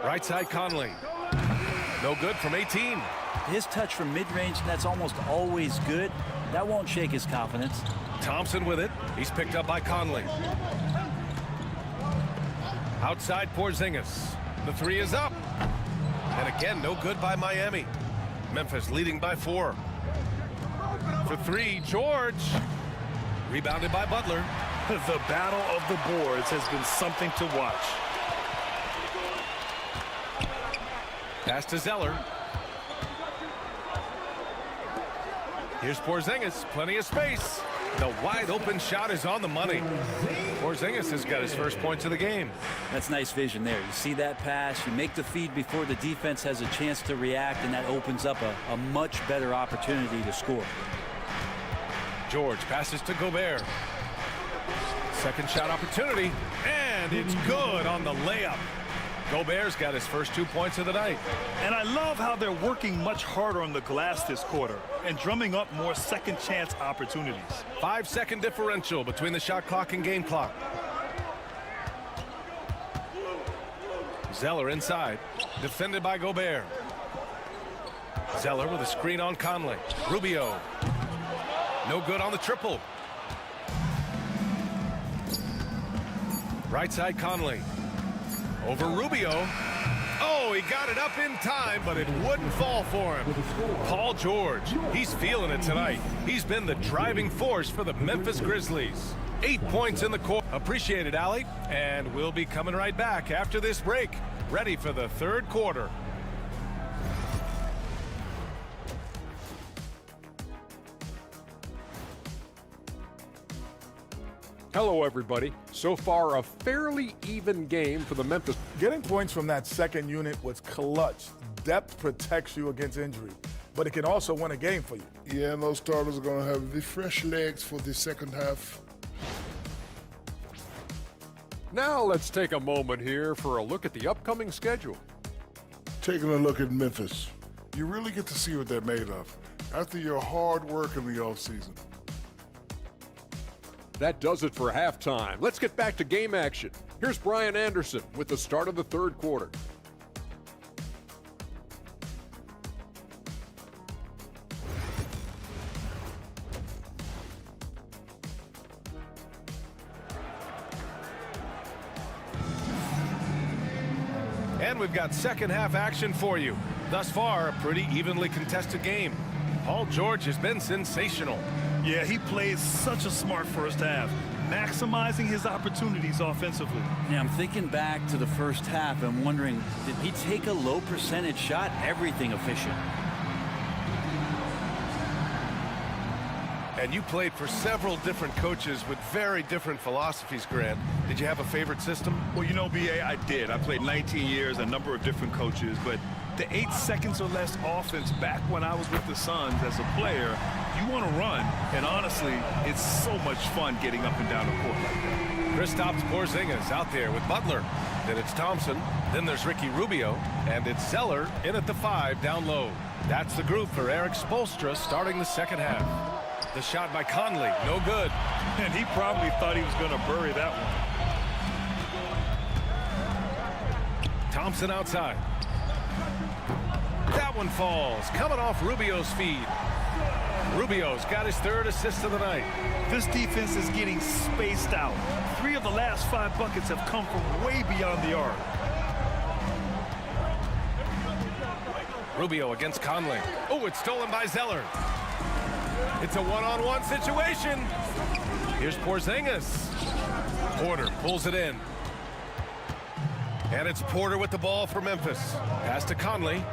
Right side Conley. No good from 18.
His touch from mid-range, that's almost always good. That won't shake his confidence.
Thompson with it. He's picked up by Conley. Outside Porzingis. The 3 is up. And again, no good by Miami. Memphis leading by 4. For 3, George. Rebounded by Butler.
The battle of the boards has been something to watch.
Pass to Zeller. Here's Porzingis. Plenty of space. The wide open shot is on the money. Porzingis has got his first points of the game.
That's nice vision there. You see that pass, you make the feed before the defense has a chance to react, and that opens up a much better opportunity to score.
George passes to Gobert. Second shot opportunity, and it's good on the layup. Gobert's got his first 2 points of the night.
And I love how they're working much harder on the glass this quarter and drumming up more second chance opportunities.
5-second differential between the shot clock and game clock. Zeller inside, defended by Gobert. Zeller with a screen on Conley. Rubio. No good on the triple. Right side Conley. Over Rubio. Oh, he got it up in time, but it wouldn't fall for him. Paul George, he's feeling it tonight. He's been the driving force for the Memphis Grizzlies. 8 points in the court. Appreciate it, Allie. And we'll be coming right back after this break. Ready for the third quarter.
Hello, everybody. So far, a fairly even game for the Memphis.
Getting points from that second unit was clutch. Depth protects you against injury, but it can also win a game for you. Yeah, and those starters are going to have the fresh legs for the second half.
Now let's take a moment here for a look at the upcoming schedule.
Taking a look at Memphis. you really get to see what they're made of after your hard work in the offseason.
That does it for halftime. Let's get back to game action. Here's Brian Anderson with the start of the third quarter.
And we've got second half action for you. Thus far, a pretty evenly contested game. Paul George has been sensational.
Yeah, he played such a smart first half, maximizing his opportunities offensively.
Yeah, I'm thinking back to the first half. I'm wondering, did he take a low percentage shot? Everything efficient.
And you played for several different coaches with very different philosophies, Grant. Did you have a favorite system?
Well, you know, B.A., I did. I played 19 years, a number of different coaches, but the 8 seconds or less offense back when I was with the Suns as a player, you want to run, and honestly, it's so much fun getting up and down the court like that.
Kristaps Porzingis out there with Butler. Then it's Thompson. Then there's Ricky Rubio. And it's Zeller in at the 5 down low. That's the group for Eric Spoelstra starting the second half. The shot by Conley, no good.
And he probably thought he was going to bury that one.
Thompson outside. That one falls, coming off Rubio's feed. Rubio's got his third assist of the night.
This defense is getting spaced out. 3 of the last 5 buckets have come from way beyond the arc.
Rubio against Conley. Oh, it's stolen by Zeller. It's a one-on-one situation. Here's Porzingis. Porter pulls it in. And it's Porter with the ball for Memphis. Pass to Conley.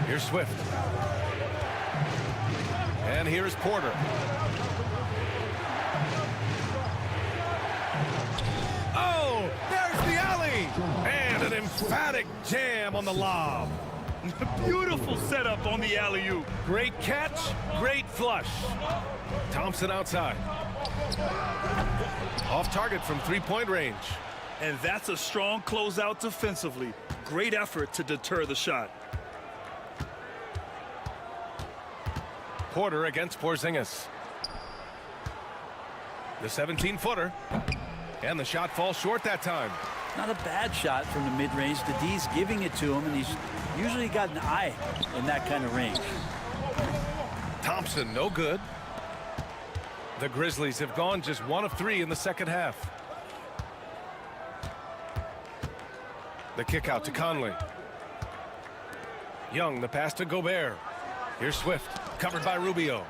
Here's Swift. And here's Porter. Oh, there's the alley. And an emphatic jam on the lob.
Beautiful setup on the alley-oop.
Great catch, great flush. Thompson outside. Off target from three-point range.
And that's a strong closeout defensively. Great effort to deter the shot.
Porter against Porzingis. The 17-footer. And the shot falls short that time.
Not a bad shot from the mid-range. The D's giving it to him, and he's usually got an eye in that kind of range.
Thompson, no good. The Grizzlies have gone just 1 of 3 in the second half. The kick out to Conley. Young, the pass to Gobert. Here's Swift, covered by Rubio.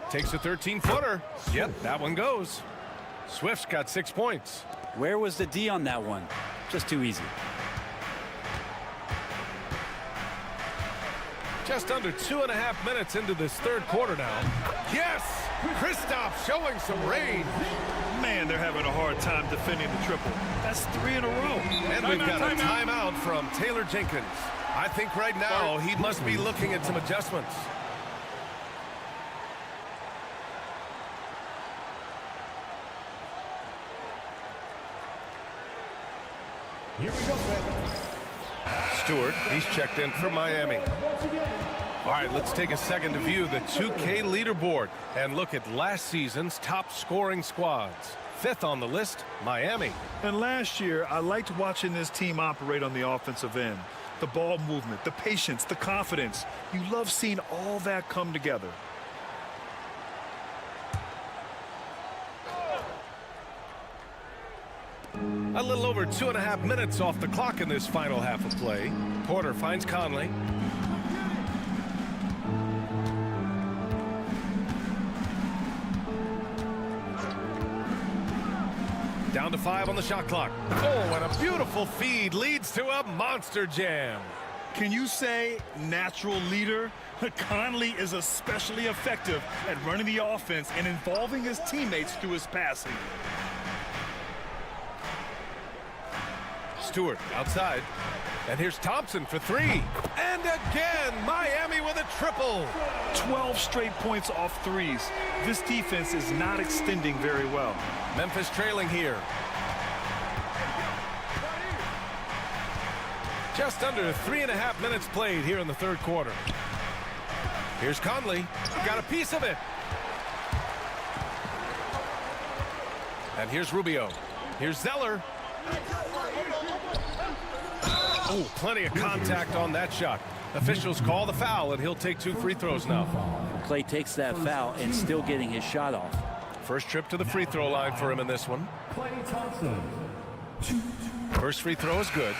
Takes a 13-footer. Yep, that one goes. Swift's got 6 points.
Where was the D on that one? Just too easy.
Just under 2.5 minutes into this third quarter now. Yes! Kristaps showing some range.
Man, they're having a hard time defending the triple. That's 3 in a row.
And we've got a timeout from Taylor Jenkins. I think right now he must be looking at some adjustments.
Here we go,
Stewart, he's checked in for Miami. All right, let's take a second to view the 2K leaderboard and look at last season's top scoring squads. 5th on the list, Miami.
And last year, I liked watching this team operate on the offensive end. The ball movement, the patience, the confidence. You love seeing all that come together.
A little over 2.5 minutes off the clock in this final half of play. Porter finds Conley. Down to 5 on the shot clock. Oh, and a beautiful feed leads to a monster jam.
Can you say natural leader? Conley is especially effective at running the offense and involving his teammates through his passing.
Stewart outside. And here's Thompson for 3. And again, Miami with a triple.
12 straight points off threes. This defense is not extending very well.
Memphis trailing here. Just under 3.5 minutes played here in the third quarter. Here's Conley. Got a piece of it. And here's Rubio. Here's Zeller. Oh, plenty of contact on that shot. Officials call the foul, and he'll take 2 free throws now.
Clay takes that foul and still getting his shot off.
First trip to the free throw line for him in this one. First free throw is good.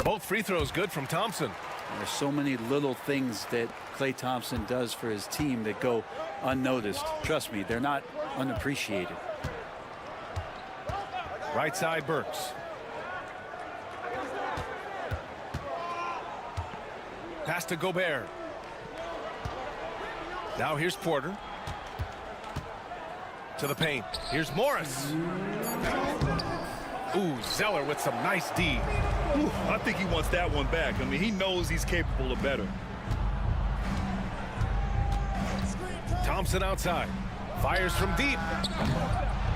Both free throws good from Thompson.
There's so many little things that Klay Thompson does for his team that go unnoticed. Trust me, they're not unappreciated.
Right side, Burks. Pass to Gobert. Now here's Porter. To the paint. Here's Morris. Ooh, Zeller with some nice D.
Ooh, I think he wants that one back. I mean, he knows he's capable of better.
Thompson outside. Fires from deep.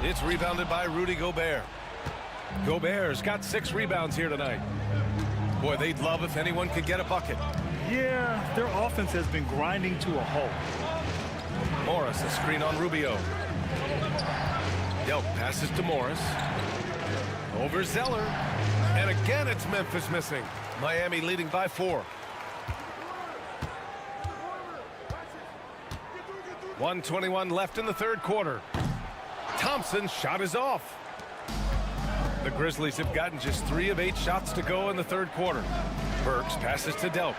It's rebounded by Rudy Gobert. Gobert's got 6 rebounds here tonight. Boy, they'd love if anyone could get a bucket.
Yeah, their offense has been grinding to a halt.
Morris, a screen on Rubio. Delk passes to Morris. Over Zeller. And again, it's Memphis missing. Miami leading by 4. 1:21 left in the third quarter. Thompson's shot is off. The Grizzlies have gotten just 3 of 8 shots to go in the third quarter. Burks passes to Delk.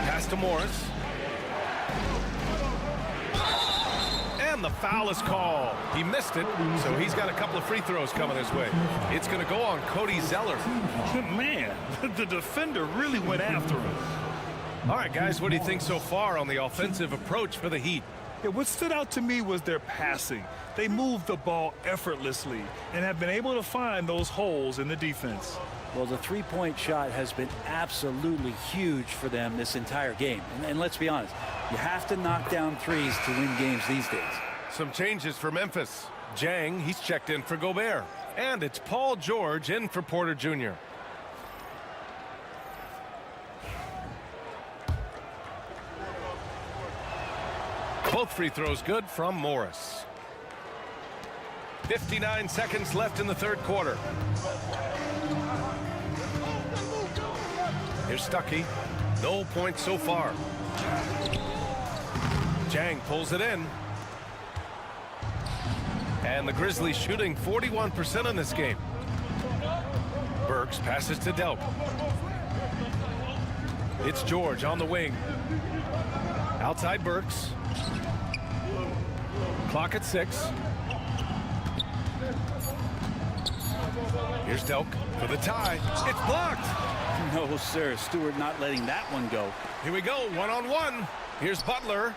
Pass to Morris. And the foul is called. He missed it, so he's got a couple of free throws coming his way. It's going to go on Cody Zeller.
Man, the defender really went after him.
All right, guys, what do you think so far on the offensive approach for the Heat?
Yeah, what stood out to me was their passing. They moved the ball effortlessly and have been able to find those holes in the defense.
Well, the three-point shot has been absolutely huge for them this entire game. And let's be honest, you have to knock down threes to win games these days.
Some changes for Memphis. Jang, he's checked in for Gobert. And it's Paul George in for Porter Jr. Both free throws good from Morris. 59 seconds left in the third quarter. Here's Stuckey. No points so far. Jang pulls it in. And the Grizzlies shooting 41% in this game. Burks passes to Delk. It's George on the wing. Outside Burks. Clock at 6. Here's Delk for the tie. It's blocked.
No, sir. Stewart not letting that one go.
Here we go, one-on-one. Here's Butler.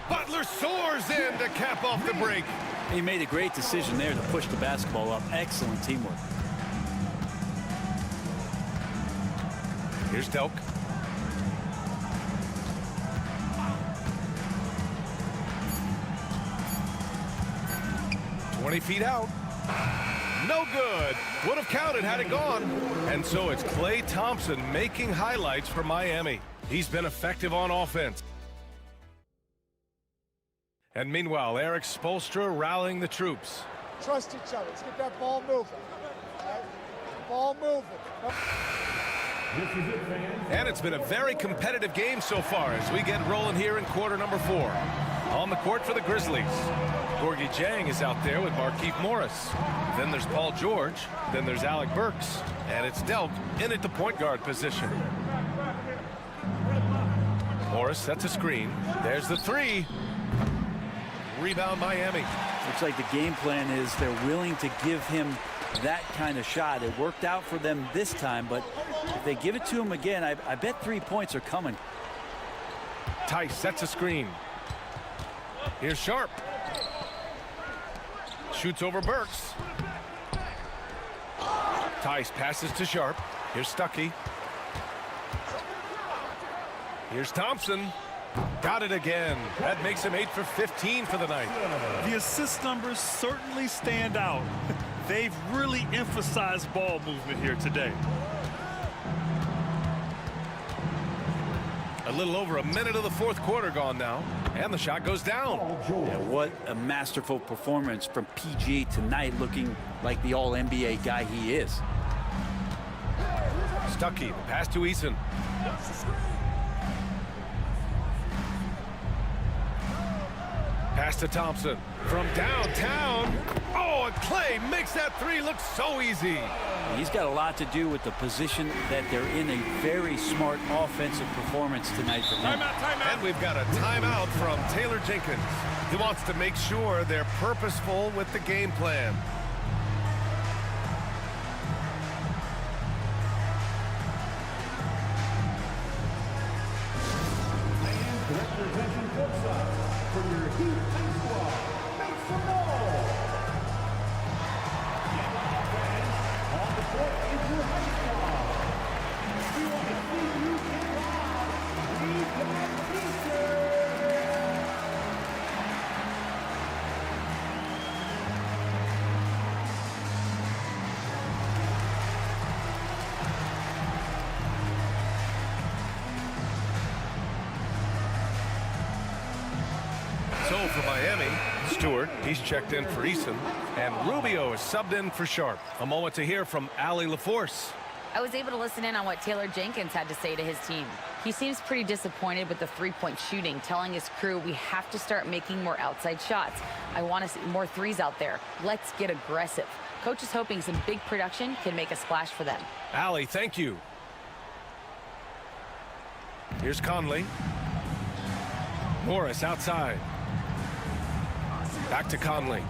Butler soars in to cap off the break.
He made a great decision there to push the basketball up. Excellent teamwork.
Here's Delk. "20 feet out. No good. Would have counted had it gone. And so it's Klay Thompson making highlights for Miami. He's been effective on offense. And meanwhile, Eric Spoelstra rallying the troops.
Trust each other. Let's get that ball moving. Right? Ball moving.
And it's been a very competitive game so far as we get rolling here in quarter number 4. On the court for the Grizzlies, Gorgie Jang is out there with Markieff Morris. Then there's Paul George. Then there's Alec Burks. And it's Delk in at the point guard position. Morris sets a screen. There's the 3. Rebound Miami.
Looks like the game plan is they're willing to give him that kind of shot. It worked out for them this time, but if they give it to him again, I bet 3 points are coming.
Tice sets a screen. Here's Sharp. Shoots over Burks. Tice passes to Sharp. Here's Stuckey. Here's Thompson. Got it again. That makes him 8 for 15 for the night.
The assist numbers certainly stand out. They've really emphasized ball movement here today.
A little over a minute of the fourth quarter gone now, and the shot goes down.
Yeah, what a masterful performance from PG tonight, looking like the all-NBA guy he is.
Stuckey, pass to Eason. Pass to Thompson from downtown. Oh, and Clay makes that three look so easy.
He's got a lot to do with the position that they're in. A very smart offensive performance tonight from him.
Timeout. And we've got a timeout from Taylor Jenkins. He wants to make sure they're purposeful with the game plan. So for Miami, Stewart, he's checked in for Eason, and Rubio is subbed in for Sharp. A moment to hear from Allie LaForce.
I was able to listen in on what Taylor Jenkins had to say to his team. He seems pretty disappointed with the three-point shooting, telling his crew we have to start making more outside shots. I want to see more threes out there. Let's get aggressive. Coach is hoping some big production can make a splash for them.
Allie, thank you. Here's Conley. Morris outside. Back to Conley.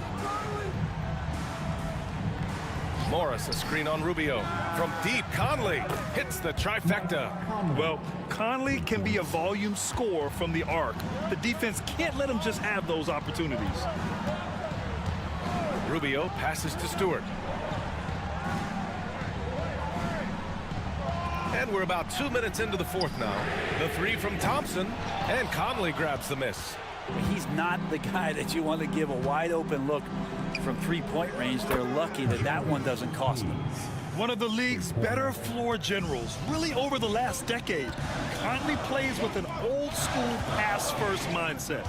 Morris, a screen on Rubio. From deep, Conley hits the trifecta.
Well, Conley can be a volume scorer from the arc. The defense can't let him just have those opportunities.
Rubio passes to Stewart. And we're about 2 minutes into the fourth now. The three from Thompson, and Conley grabs the miss.
He's not the guy that you want to give a wide open look from three-point range. They're lucky that that one doesn't cost them.
One of the league's better floor generals, really over the last decade. Conley plays with an old-school pass-first mindset.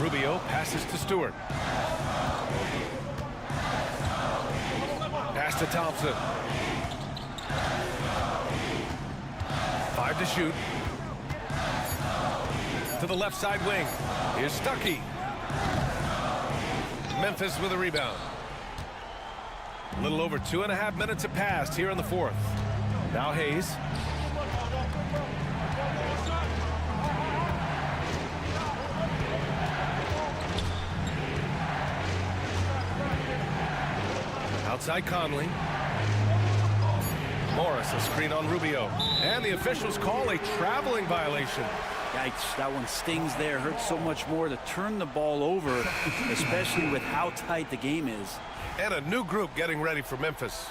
Rubio passes to Stewart. Pass to Thompson. 5 to shoot. To the left side wing. Here's Stuckey. Memphis with a rebound. A little over 2.5 minutes have passed here in the fourth. Now Hayes. Outside Conley. Morris, a screen on Rubio. And the officials call a traveling violation.
Yikes, that one stings there. Hurts so much more to turn the ball over, especially with how tight the game is.
And a new group getting ready for Memphis.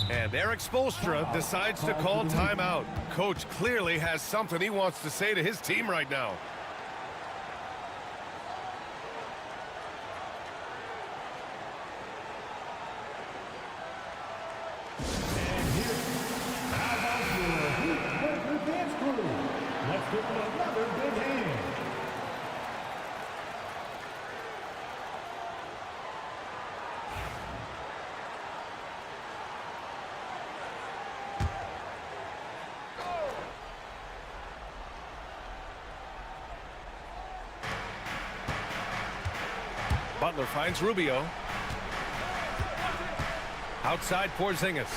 And Eric Spoelstra decides to call timeout. Coach clearly has something he wants to say to his team right now.
Let's give them another big hand.
Butler finds Rubio. Outside Porzingis.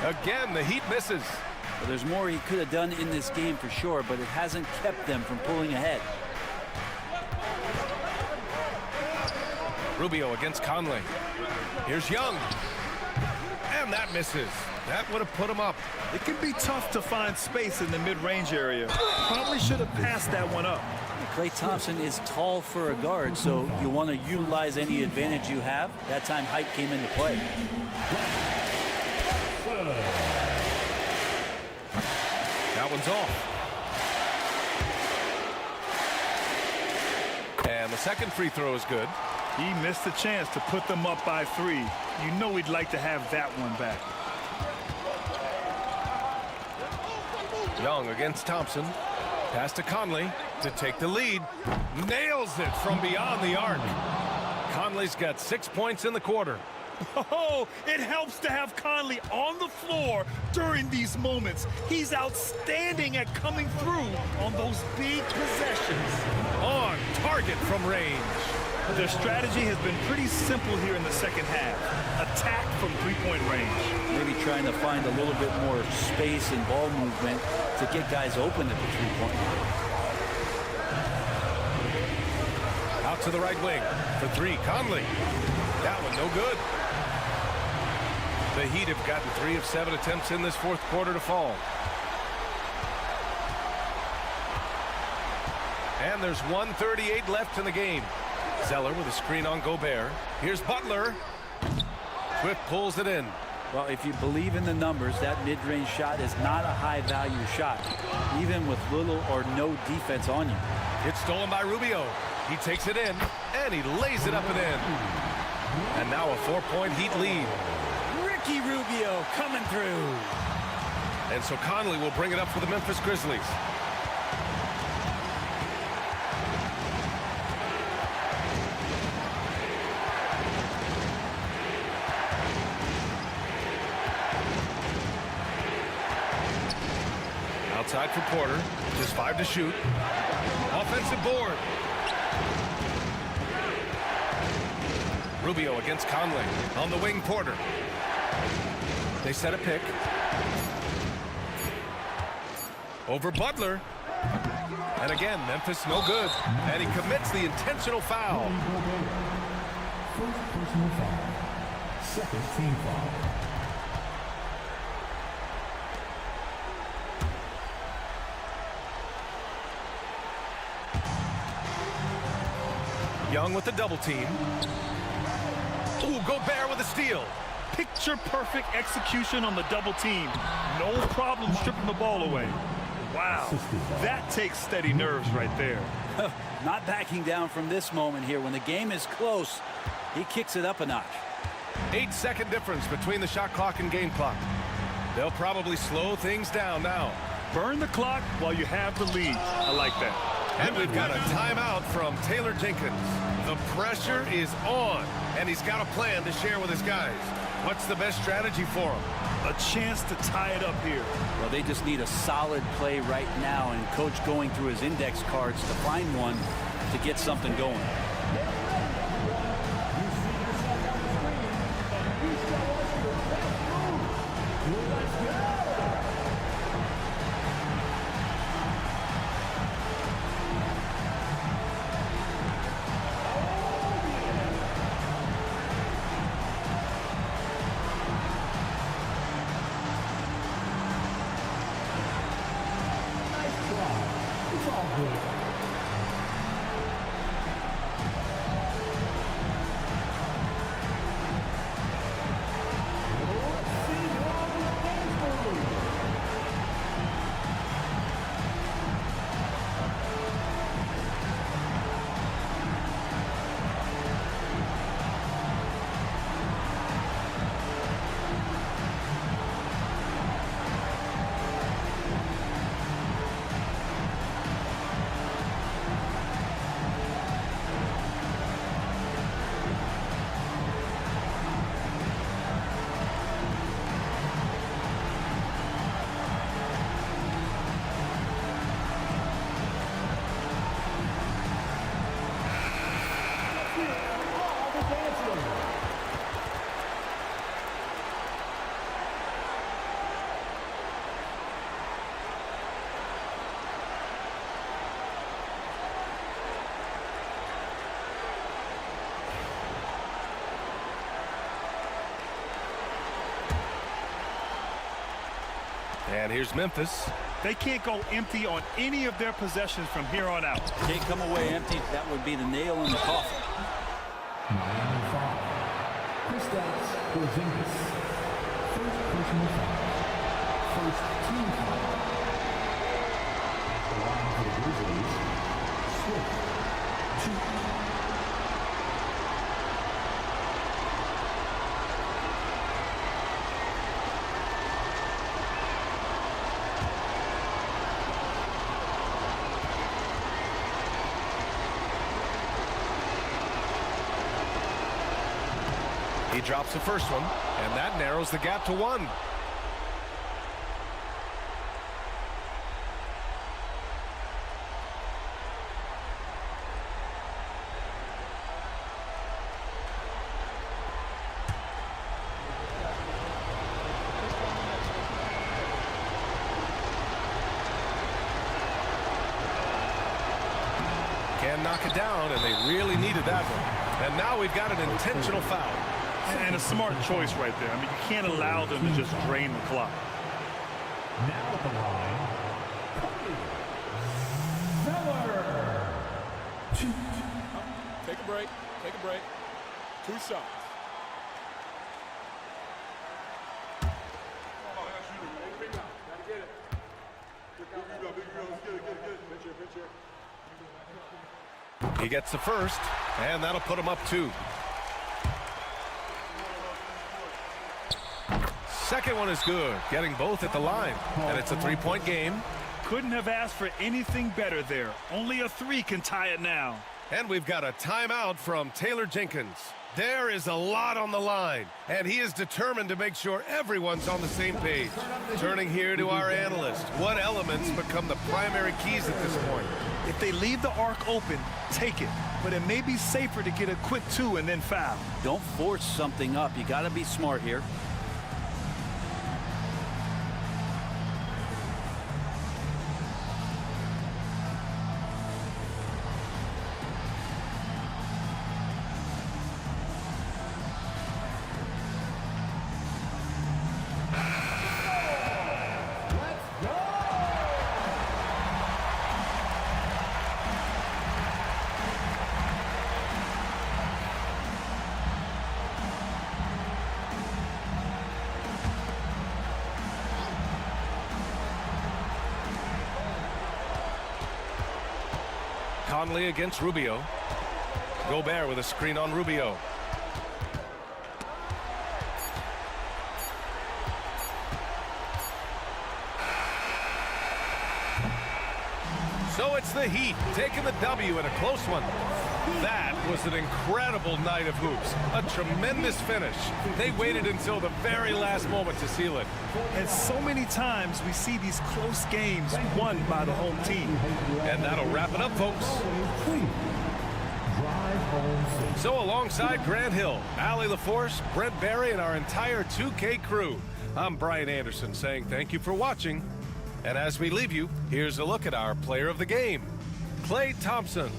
Again, the Heat misses.
Well, there's more he could have done in this game for sure, but it hasn't kept them from pulling ahead.
Rubio against Conley. Here's Young. And that misses. That would have put him up.
It can be tough to find space in the mid-range area. Probably should have passed that one up.
Klay Thompson is tall for a guard, so you want to utilize any advantage you have. That time height came into play.
That one's off. And the second free throw is good.
He missed the chance to put them up by 3. You know he'd like to have that one back.
Young against Thompson. Pass to Conley to take the lead. Nails it from beyond the arc. Conley's got 6 points in the quarter.
Oh, it helps to have Conley on the floor during these moments. He's outstanding at coming through on those big possessions.
On target from range.
Their strategy has been pretty simple here in the second half. Attack from three-point range.
Maybe trying to find a little bit more space and ball movement to get guys open at the three-point line.
Out to the right wing for 3. Conley. That one no good. The Heat have gotten 3 of 7 attempts in this fourth quarter to fall. And there's 1:38 left in the game. Zeller with a screen on Gobert. Here's Butler. Swift pulls it in.
Well, if you believe in the numbers, that mid-range shot is not a high-value shot, even with little or no defense on you.
It's stolen by Rubio. He takes it in, and he lays it up and in. And now a 4-point Heat lead.
Ricky Rubio coming through.
And so Conley will bring it up for the Memphis Grizzlies. Outside for Porter. Just 5 to shoot. Offensive board. Rubio against Conley. On the wing, Porter. They set a pick. Over Butler. And again, Memphis no good. And he commits the intentional foul.
First personal foul. Second team foul.
Young with the double team. Ooh, Gobert with a steal.
Picture-perfect execution on the double team. No problem stripping the ball away. Wow, that takes steady nerves right there.
Not backing down from this moment here. When the game is close, he kicks it up a notch.
8-second difference between the shot clock and game clock. They'll probably slow things down now.
Burn the clock while you have the lead. I like that.
And we've got a timeout from Taylor Jenkins. The pressure is on, and he's got a plan to share with his guys. What's the best strategy for him?
A chance to tie it up here.
Well, they just need a solid play right now, and Coach going through his index cards to find one to get something going.
And here's Memphis.
They can't go empty on any of their possessions from here on out.
Can't come away empty. That would be the nail in the coffin.
Miami foul. Kristaps Porzingis. First personal foul. First team foul. The line for the Grizzlies. Swift. 2.
He drops the first one, and that narrows the gap to 1. Can knock it down, and they really needed that one. And now we've got an intentional foul.
And a smart choice right there. I mean, you can't allow them to just drain the clock.
Now at the line, Zeller. 2.
Take a break. Take a break. 2 shots.
He gets the first, and that'll put him up 2. Second one is good, getting both at the line, and it's a 3-point game.
Couldn't have asked for anything better there. Only a 3 can tie it now.
And we've got a timeout from Taylor Jenkins. There is a lot on the line, and he is determined to make sure everyone's on the same page. Turning here to our analyst, what elements become the primary keys at this point?
If they leave the arc open, take it. But it may be safer to get a quick 2 and then foul.
Don't force something up. You got to be smart here.
Conley against Rubio. Gobert with a screen on Rubio. So it's the Heat taking the W in a close one. That was an incredible night of hoops. A tremendous finish. They waited until the very last moment to seal it.
And so many times we see these close games won by the home team.
And that'll wrap it up, folks. So alongside Grant Hill, Allie LaForce, Brent Barry, and our entire 2K crew, I'm Brian Anderson saying thank you for watching. And as we leave you, here's a look at our player of the game, Klay Thompson.